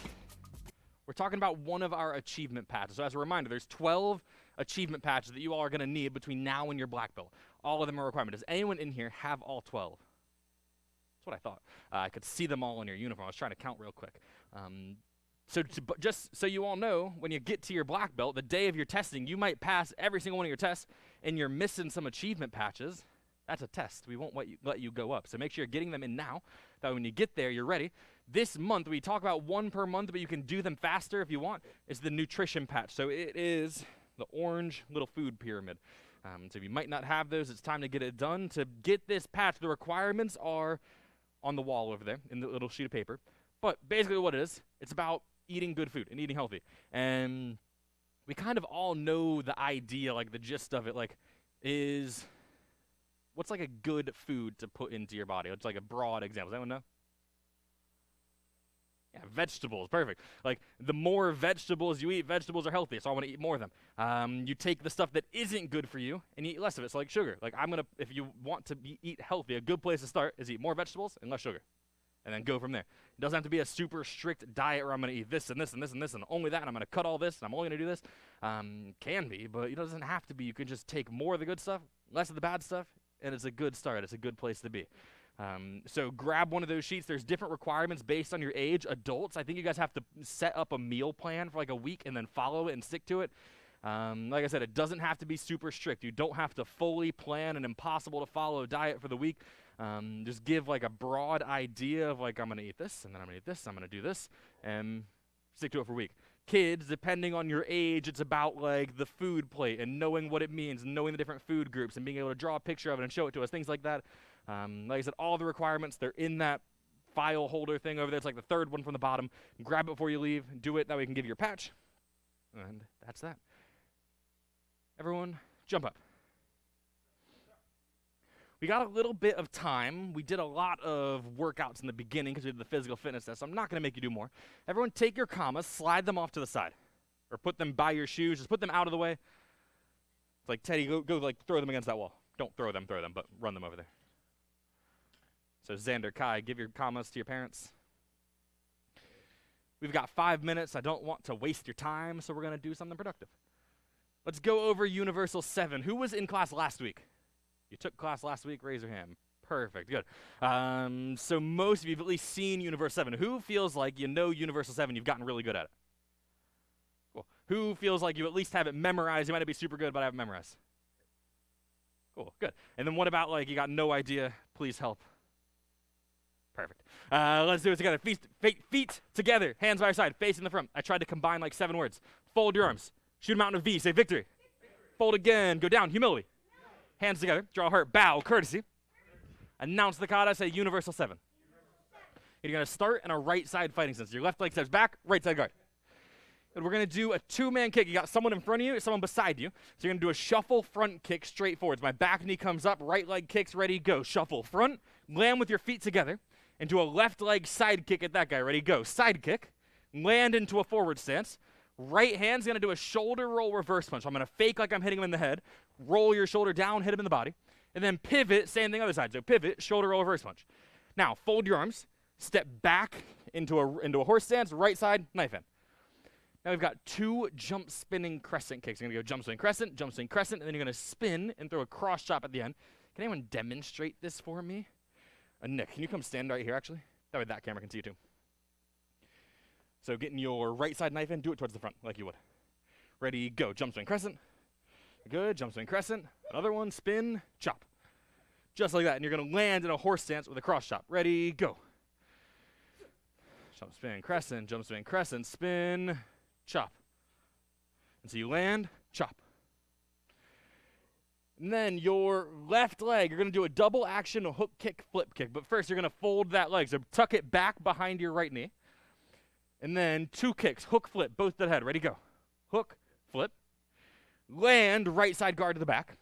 we're talking about one of our achievement patches. So as a reminder, there's 12 achievement patches that you all are going to need between now and your black belt. All of them are requirement. Does anyone in here have all 12? That's what I thought. I could see them all in your uniform. I was trying to count real quick. But just so you all know, when you get to your black belt, the day of your testing, you might pass every single one of your tests, and you're missing some achievement patches. That's a test. We won't let you go up. So make sure you're getting them in now. That way when you get there, you're ready. This month, we talk about one per month, but you can do them faster if you want, is the nutrition patch. So it is the orange little food pyramid. So if you might not have those, it's time to get it done. To get this patch, the requirements are on the wall over there in the little sheet of paper. But basically what it is, it's about eating good food and eating healthy. And we kind of all know the idea, like the gist of it, like is what's like a good food to put into your body? It's like a broad example. Does anyone know? Yeah, vegetables, perfect. Like the more vegetables you eat, vegetables are healthy, so I want to eat more of them. You take the stuff that isn't good for you and eat less of it. So like sugar. Like if you want to eat healthy, a good place to start is eat more vegetables and less sugar. And then go from there. It doesn't have to be a super strict diet where I'm going to eat this and this and this and this and only that, and I'm going to cut all this, and I'm only going to do this. Can be, but it doesn't have to be. You can just take more of the good stuff, less of the bad stuff, and it's a good start. It's a good place to be. So grab one of those sheets. There's different requirements based on your age. Adults, I think you guys have to set up a meal plan for like a week and then follow it and stick to it. Like I said, it doesn't have to be super strict. You don't have to fully plan an impossible to follow diet for the week. Just give like a broad idea of like, I'm going to eat this, and then I'm going to eat this, I'm going to do this, and stick to it for a week. Kids, depending on your age, it's about like the food plate and knowing what it means and knowing the different food groups and being able to draw a picture of it and show it to us, things like that. Like I said, all the requirements, they're in that file holder thing over there. It's like the third one from the bottom. Grab it before you leave. Do it. That way you can give you your patch. And that's that. Everyone, jump up. We got a little bit of time. We did a lot of workouts in the beginning because we did the physical fitness test, so I'm not going to make you do more. Everyone take your commas, slide them off to the side. Or put them by your shoes. Just put them out of the way. It's like, Teddy, go like throw them against that wall. Don't throw them, but run them over there. So Xander, Kai, give your commas to your parents. We've got 5 minutes. I don't want to waste your time, so we're going to do something productive. Let's go over Universal 7. Who was in class last week? You took class last week? Raise your hand. Perfect. Good. So most of you have at least seen Universal 7. Who feels like you know Universal 7? You've gotten really good at it. Cool. Who feels like you at least have it memorized? You might not be super good, but I have it memorized. Cool. Good. And then what about like you got no idea? Please help. Perfect. Let's do it together. Feet together. Hands by your side. Face in the front. I tried to combine like 7 words. Fold your arms. Shoot them out in a V. Say victory. Fold again. Go down. Humility. Hands together. Draw a heart. Bow. Courtesy. Announce the kata. Say Universal 7. You're going to start in a right side fighting stance. Your left leg steps back. Right side guard. And we're going to do a 2-man kick. You got someone in front of you, someone beside you. So you're going to do a shuffle front kick straight forwards. My back knee comes up. Right leg kicks. Ready, go. Shuffle front. Land with your feet together. Into a left leg side kick at that guy. Ready, go. Side kick. Land into a forward stance. Right hand's going to do a shoulder roll reverse punch. I'm going to fake like I'm hitting him in the head. Roll your shoulder down, hit him in the body. And then pivot, same thing other side. So pivot, shoulder roll reverse punch. Now, fold your arms. Step back into a horse stance. Right side, knife hand. Now we've got 2 jump spinning crescent kicks. You're going to go jump swing crescent, and then you're going to spin and throw a cross chop at the end. Can anyone demonstrate this for me? Nick, can you come stand right here, actually? That way that camera can see you, too. So getting your right side knife in, do it towards the front, like you would. Ready, go. Jump swing crescent. Good. Jump swing crescent. Another one. Spin. Chop. Just like that. And you're going to land in a horse stance with a cross chop. Ready, go. Jump swing crescent, spin, chop. And so you land, chop. And then your left leg, you're going to do a double action, a hook kick, flip kick. But first, you're going to fold that leg. So tuck it back behind your right knee. And then 2 kicks, hook, flip, both to the head. Ready, go. Hook, flip. Land, right side guard to the back.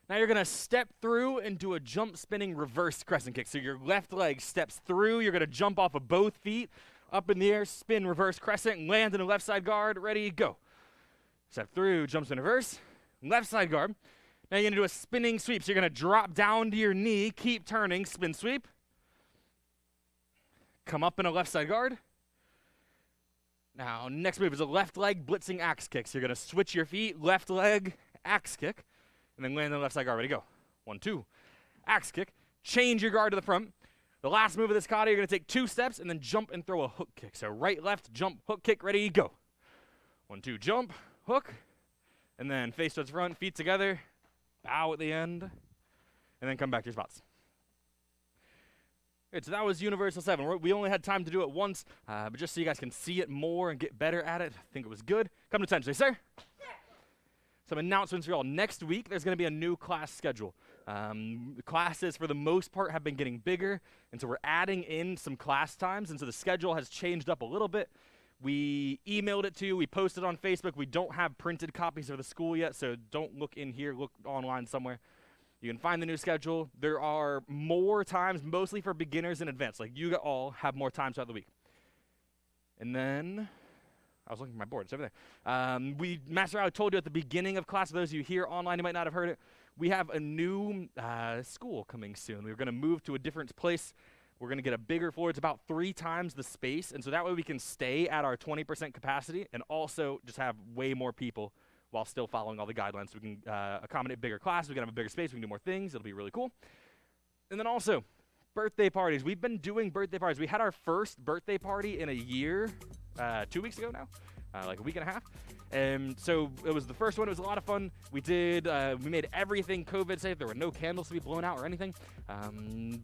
Now you're going to step through and do a jump spinning reverse crescent kick. So your left leg steps through. You're going to jump off of both feet, up in the air, spin reverse crescent, land in the left side guard. Ready, go. Step through, jump spin reverse. Left side guard. Now you're going to do a spinning sweep. So you're going to drop down to your knee, keep turning, spin sweep. Come up in a left side guard. Now, next move is a left leg blitzing axe kick. So you're going to switch your feet, left leg, axe kick, and then land on the left side guard. Ready, go. 1, 2. Axe kick. Change your guard to the front. The last move of this kata, you're going to take 2 steps and then jump and throw a hook kick. So right, left, jump, hook kick. Ready, go. 1, 2, jump, hook. And then face towards front, feet together, bow at the end, and then come back to your spots. Good, so that was Universal 7. We only had time to do it once, but just so you guys can see it more and get better at it, I think it was good. Come to attention, sir. Some announcements for y'all. Next week, there's going to be a new class schedule. The classes, for the most part, have been getting bigger, and so we're adding in some class times, and so the schedule has changed up a little bit. We emailed it to you. We posted on Facebook. We don't have printed copies of the school yet, so don't look in here. Look online somewhere. You can find the new schedule. There are more times, mostly for beginners and advanced. Like, you all have more times throughout the week. And then, I was looking for my board. It's over there. Master Ali told you at the beginning of class, for those of you here online who might not have heard it, we have a new school coming soon. We're going to move to a different place. We're going to get a bigger floor. It's about 3 times the space, and so that way we can stay at our 20% capacity and also just have way more people while still following all the guidelines. So we can accommodate bigger classes. We can have a bigger space. We can do more things. It'll be really cool. And then also, birthday parties. We've been doing birthday parties. We had our first birthday party in a year, 2 weeks ago now, like a week and a half. And so it was the first one. It was a lot of fun. We made everything COVID safe. There were no candles to be blown out or anything.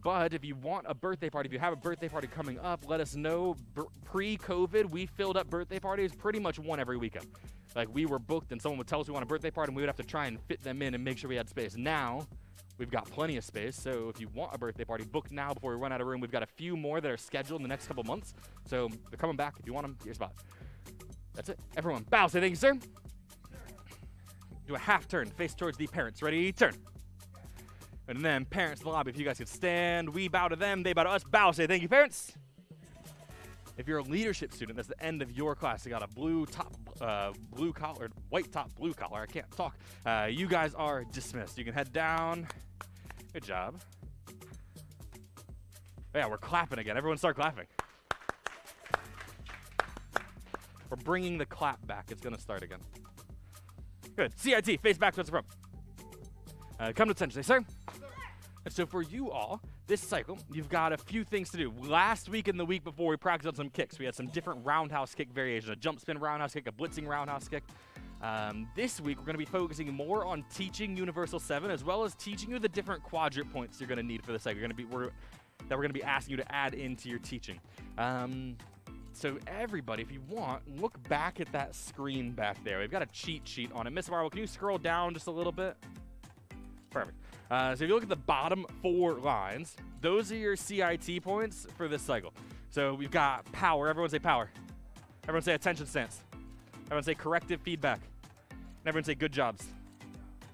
But if you want a birthday party, if you have a birthday party coming up, let us know. Pre-COVID, we filled up birthday parties pretty much one every weekend. Like, we were booked and someone would tell us we want a birthday party and we would have to try and fit them in and make sure we had space. Now, we've got plenty of space, so if you want a birthday party, book now before we run out of room. We've got a few more that are scheduled in the next couple months, so they're coming back. If you want them, get your spot. That's it. Everyone, bow. Say thank you, sir. Do a half turn. Face towards the parents. Ready? Turn. And then parents in the lobby. If you guys could stand, we bow to them. They bow to us. Bow. Say thank you, parents. If you're a leadership student, that's the end of your class. You got a blue top, blue collar, white top, blue collar. I can't talk. You guys are dismissed. You can head down. Good job. Yeah, we're clapping again. Everyone start clapping. We're bringing the clap back. It's going to start again. Good. CIT, face back towards the front. Come to attention, sir. And so for you all, this cycle, you've got a few things to do. Last week and the week before, we practiced on some kicks. We had some different roundhouse kick variations, a jump spin roundhouse kick, a blitzing roundhouse kick. This week, we're going to be focusing more on teaching Universal 7, as well as teaching you the different quadrant points you're going to need for this cycle. We're going to be asking you to add into your teaching. So everybody, if you want, look back at that screen back there. We've got a cheat sheet on it. Miss Marvel, can you scroll down just a little bit? Perfect. So if you look at the bottom 4 lines, those are your CIT points for this cycle. So we've got power. Everyone say power. Everyone say attention stance. Everyone say corrective feedback. And everyone say good jobs.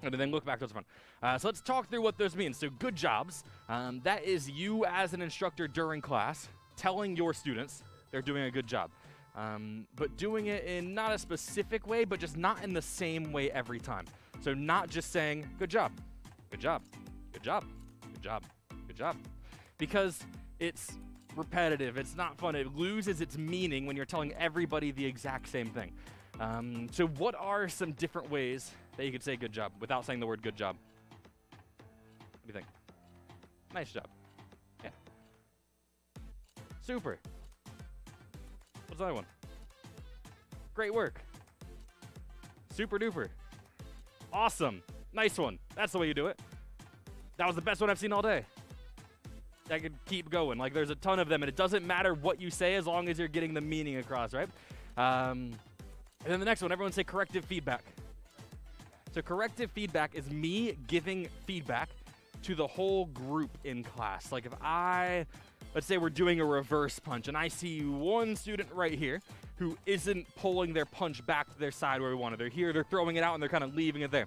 And then look back towards the front. So let's talk through what those mean. So good jobs, that is you as an instructor during class telling your students they're doing a good job. But doing it in not a specific way, but just not in the same way every time. So not just saying, good job, good job, good job, good job, good job. Because it's repetitive, it's not fun, it loses its meaning when you're telling everybody the exact same thing. So what are some different ways that you could say good job without saying the word good job? What do you think? Nice job. Yeah. Super. What's the other one? Great work. Super duper. Awesome. Nice one. That's the way you do it. That was the best one I've seen all day. I could keep going. Like, there's a ton of them, and it doesn't matter what you say as long as you're getting the meaning across, right? And then the next one, everyone say corrective feedback. So corrective feedback is me giving feedback to the whole group in class. Like, if let's say we're doing a reverse punch, and I see one student right here who isn't pulling their punch back to their side where we want it. They're here, they're throwing it out, and they're kind of leaving it there.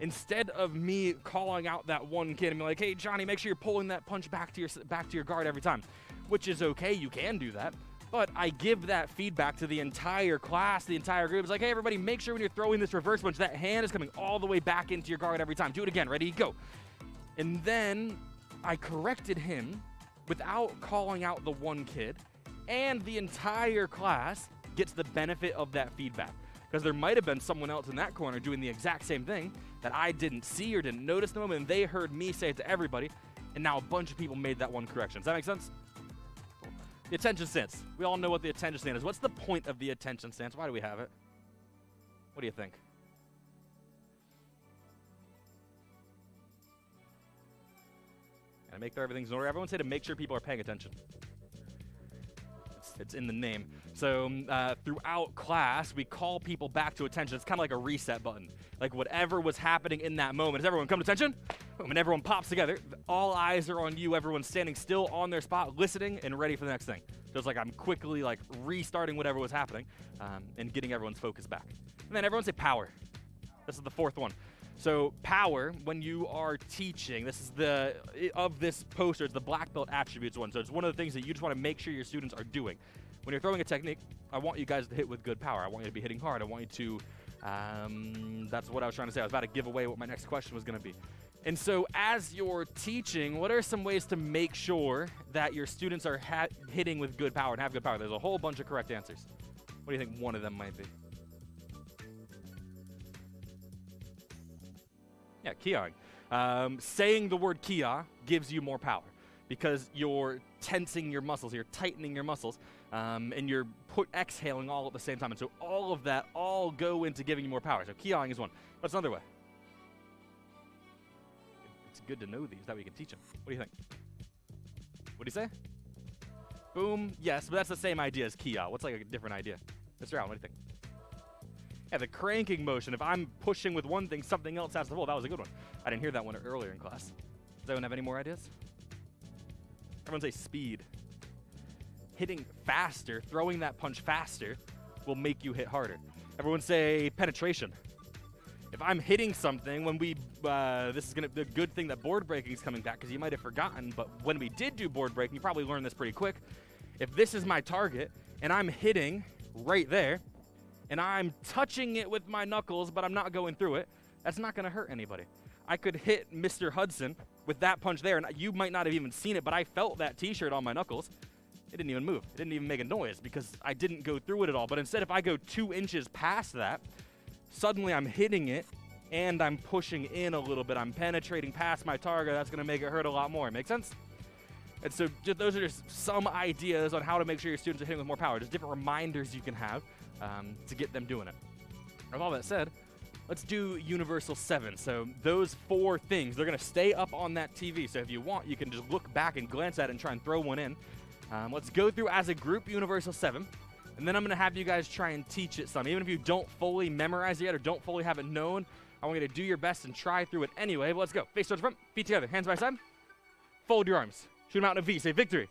Instead of me calling out that one kid and be like, hey, Johnny, make sure you're pulling that punch back to your guard every time, which is okay, you can do that. But I give that feedback to the entire class, the entire group. It's like, hey, everybody, make sure when you're throwing this reverse punch, that hand is coming all the way back into your guard every time. Do it again. Ready? Go. And then I corrected him without calling out the one kid, and the entire class gets the benefit of that feedback. Because there might have been someone else in that corner doing the exact same thing that I didn't see or didn't notice them, and they heard me say it to everybody, and now a bunch of people made that one correction. Does that make sense? The attention stance. We all know what the attention stance is. What's the point of the attention stance? Why do we have it? What do you think? And make sure everything's in order. Everyone say to make sure people are paying attention. It's in the name. So throughout class, we call people back to attention. It's kind of like a reset button. Like whatever was happening in that moment. Does everyone come to attention? Boom, and everyone pops together. All eyes are on you. Everyone's standing still on their spot, listening and ready for the next thing. So it's like I'm quickly like restarting whatever was happening and getting everyone's focus back. And then everyone say power. This is the fourth one. So power, when you are teaching, this is of this poster, it's the black belt attributes one. So it's one of the things that you just want to make sure your students are doing. When you're throwing a technique, I want you guys to hit with good power. I want you to be hitting hard. I want you to, that's what I was trying to say. I was about to give away what my next question was going to be. And so as you're teaching, what are some ways to make sure that your students are hitting with good power and have good power? There's a whole bunch of correct answers. What do you think one of them might be? Yeah, keying. Saying the word kia gives you more power because you're tensing your muscles, you're tightening your muscles, and you're exhaling all at the same time. And so all of that all go into giving you more power. So keying is one. What's another way? It's good to know these. That way you can teach them. What do you think? What do you say? Boom. Yes, but that's the same idea as kia. What's like a different idea? Mr. Allen, what do you think? Yeah, the cranking motion. If I'm pushing with one thing, something else has to roll. That was a good one. I didn't hear that one earlier in class. Does anyone have any more ideas? Everyone say speed. Hitting faster, throwing that punch faster will make you hit harder. Everyone say penetration. If I'm hitting something, when we, this is the good thing that board breaking is coming back because you might have forgotten, but when we did do board breaking, you probably learned this pretty quick. If this is my target and I'm hitting right there, and I'm touching it with my knuckles, but I'm not going through it, that's not going to hurt anybody. I could hit Mr. Hudson with that punch there, and you might not have even seen it, but I felt that t-shirt on my knuckles. It didn't even move. It didn't even make a noise because I didn't go through it at all. But instead, if I go 2 inches past that, suddenly I'm hitting it, and I'm pushing in a little bit. I'm penetrating past my target. That's going to make it hurt a lot more. Make sense? And so those are just some ideas on how to make sure your students are hitting with more power. Just different reminders you can have to get them doing it. With all that said, let's do Universal 7. So those 4 things, they're going to stay up on that TV. So if you want, you can just look back and glance at it and try and throw one in. Let's go through as a group Universal 7. And then I'm going to have you guys try and teach it some. Even if you don't fully memorize it yet or don't fully have it known, I want you to do your best and try through it anyway. But let's go. Face towards front, feet together, hands by side. Fold your arms. Shoot them out in a V. Say victory.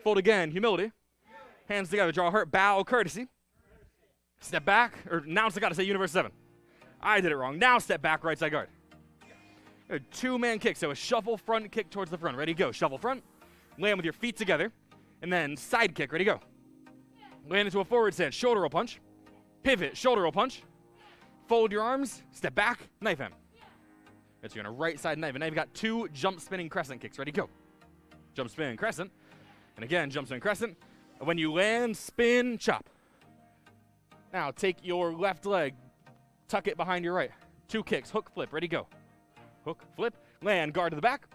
Fold again, humility. Hands together, draw a heart, bow, courtesy. Step back, or now it's got to say Universe 7. I did it wrong. Now step back, right side guard. A 2-man kick, so a shuffle front kick towards the front. Ready, go. Shuffle front. Land with your feet together. And then side kick. Ready, go. Land into a forward stance. Shoulder roll punch. Pivot, shoulder roll punch. Fold your arms. Step back, knife hand. That's you're going to right side knife. And now you've got 2 jump spinning crescent kicks. Ready, go. Jump spin crescent. And again, jump spin crescent. And when you land, spin, chop. Now take your left leg, tuck it behind your right. 2 kicks, hook, flip, ready, go. Hook, flip, land, guard to the back.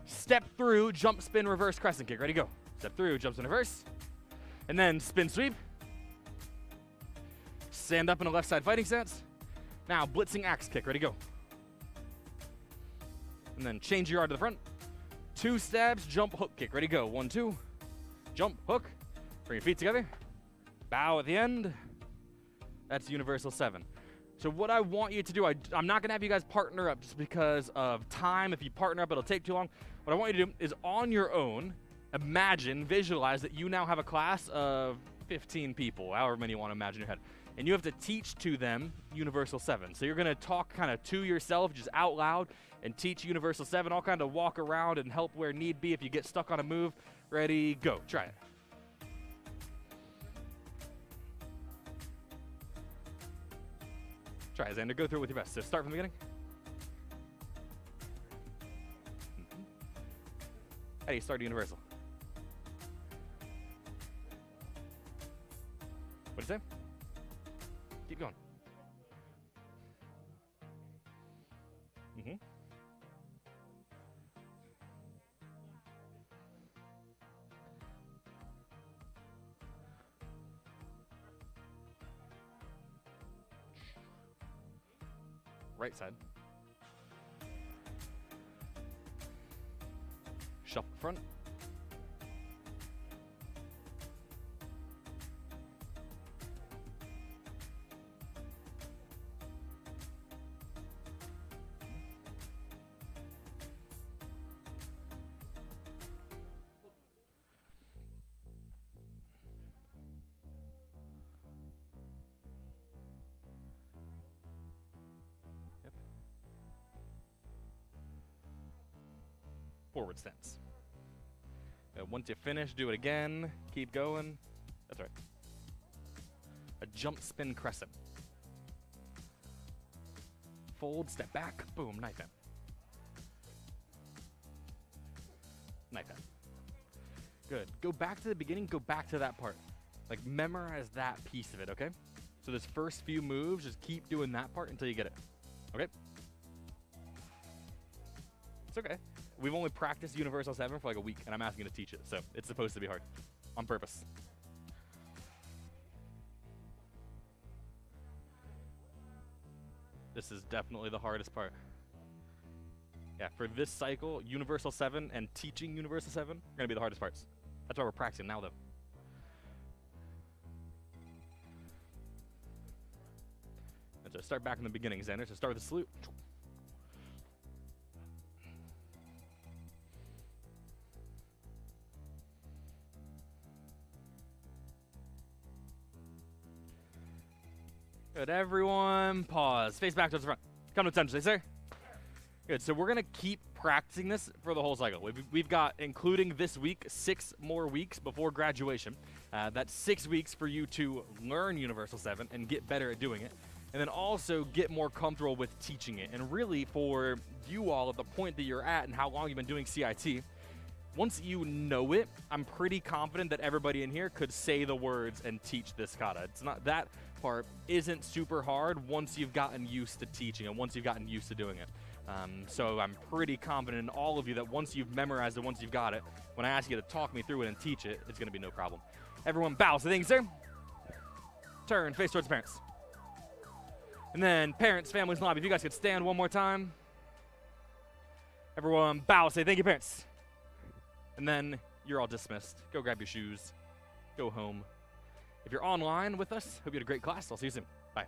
Step through, jump, spin, reverse, crescent kick, ready, go. Step through, jump, spin, reverse. And then spin, sweep. Stand up in a left side fighting stance. Now blitzing axe kick, ready, go. And then change your arm to the front. 2 stabs, jump, hook kick, ready, go. 1, 2, jump, hook. Bring your feet together. Bow at the end. That's Universal 7. So what I want you to do, I'm not going to have you guys partner up just because of time. If you partner up, it'll take too long. What I want you to do is on your own, imagine, visualize that you now have a class of 15 people, however many you want to imagine in your head. And you have to teach to them Universal 7. So you're going to talk kind of to yourself, just out loud, and teach Universal 7. I'll kind of walk around and help where need be if you get stuck on a move. Ready, go. Try it. Try it, Xander. Go through it with your best. So start from the beginning. How do you start Universal? What'd you say? Keep going. Right side. Shuffle front. forward stance. Once you finish, do it again. Keep going. That's right. A jump spin crescent. Fold, step back, boom, knife in. Knife in. Good. Go back to the beginning, go back to that part. Like, memorize that piece of it, okay? So this first few moves, just keep doing that part until you get it. Okay? It's okay. We've only practiced Universal 7 for like a week, and I'm asking you to teach it, so it's supposed to be hard. On purpose. This is definitely the hardest part. Yeah, for this cycle, Universal 7 and teaching Universal 7 are going to be the hardest parts. That's why we're practicing now, though. And so start back in the beginning, Xander. So start with the salute. Good, everyone, pause. Face back towards the front. Come to attention, sir. Good, so we're gonna keep practicing this for the whole cycle. We've got, including this week, 6 more weeks before graduation. That's 6 weeks for you to learn Universal 7 and get better at doing it. And then also get more comfortable with teaching it. And really for you all at the point that you're at and how long you've been doing CIT, once you know it, I'm pretty confident that everybody in here could say the words and teach this kata. It's not, that part isn't super hard once you've gotten used to teaching and once you've gotten used to doing it. So I'm pretty confident in all of you that once you've memorized it, once you've got it, when I ask you to talk me through it and teach it, it's gonna be no problem. Everyone bow. So thank you, sir. Turn, face towards parents. And then parents, families, and lobby, if you guys could stand one more time. Everyone bow, say thank you, parents. And then you're all dismissed. Go grab your shoes. Go home. If you're online with us, hope you had a great class. I'll see you soon. Bye.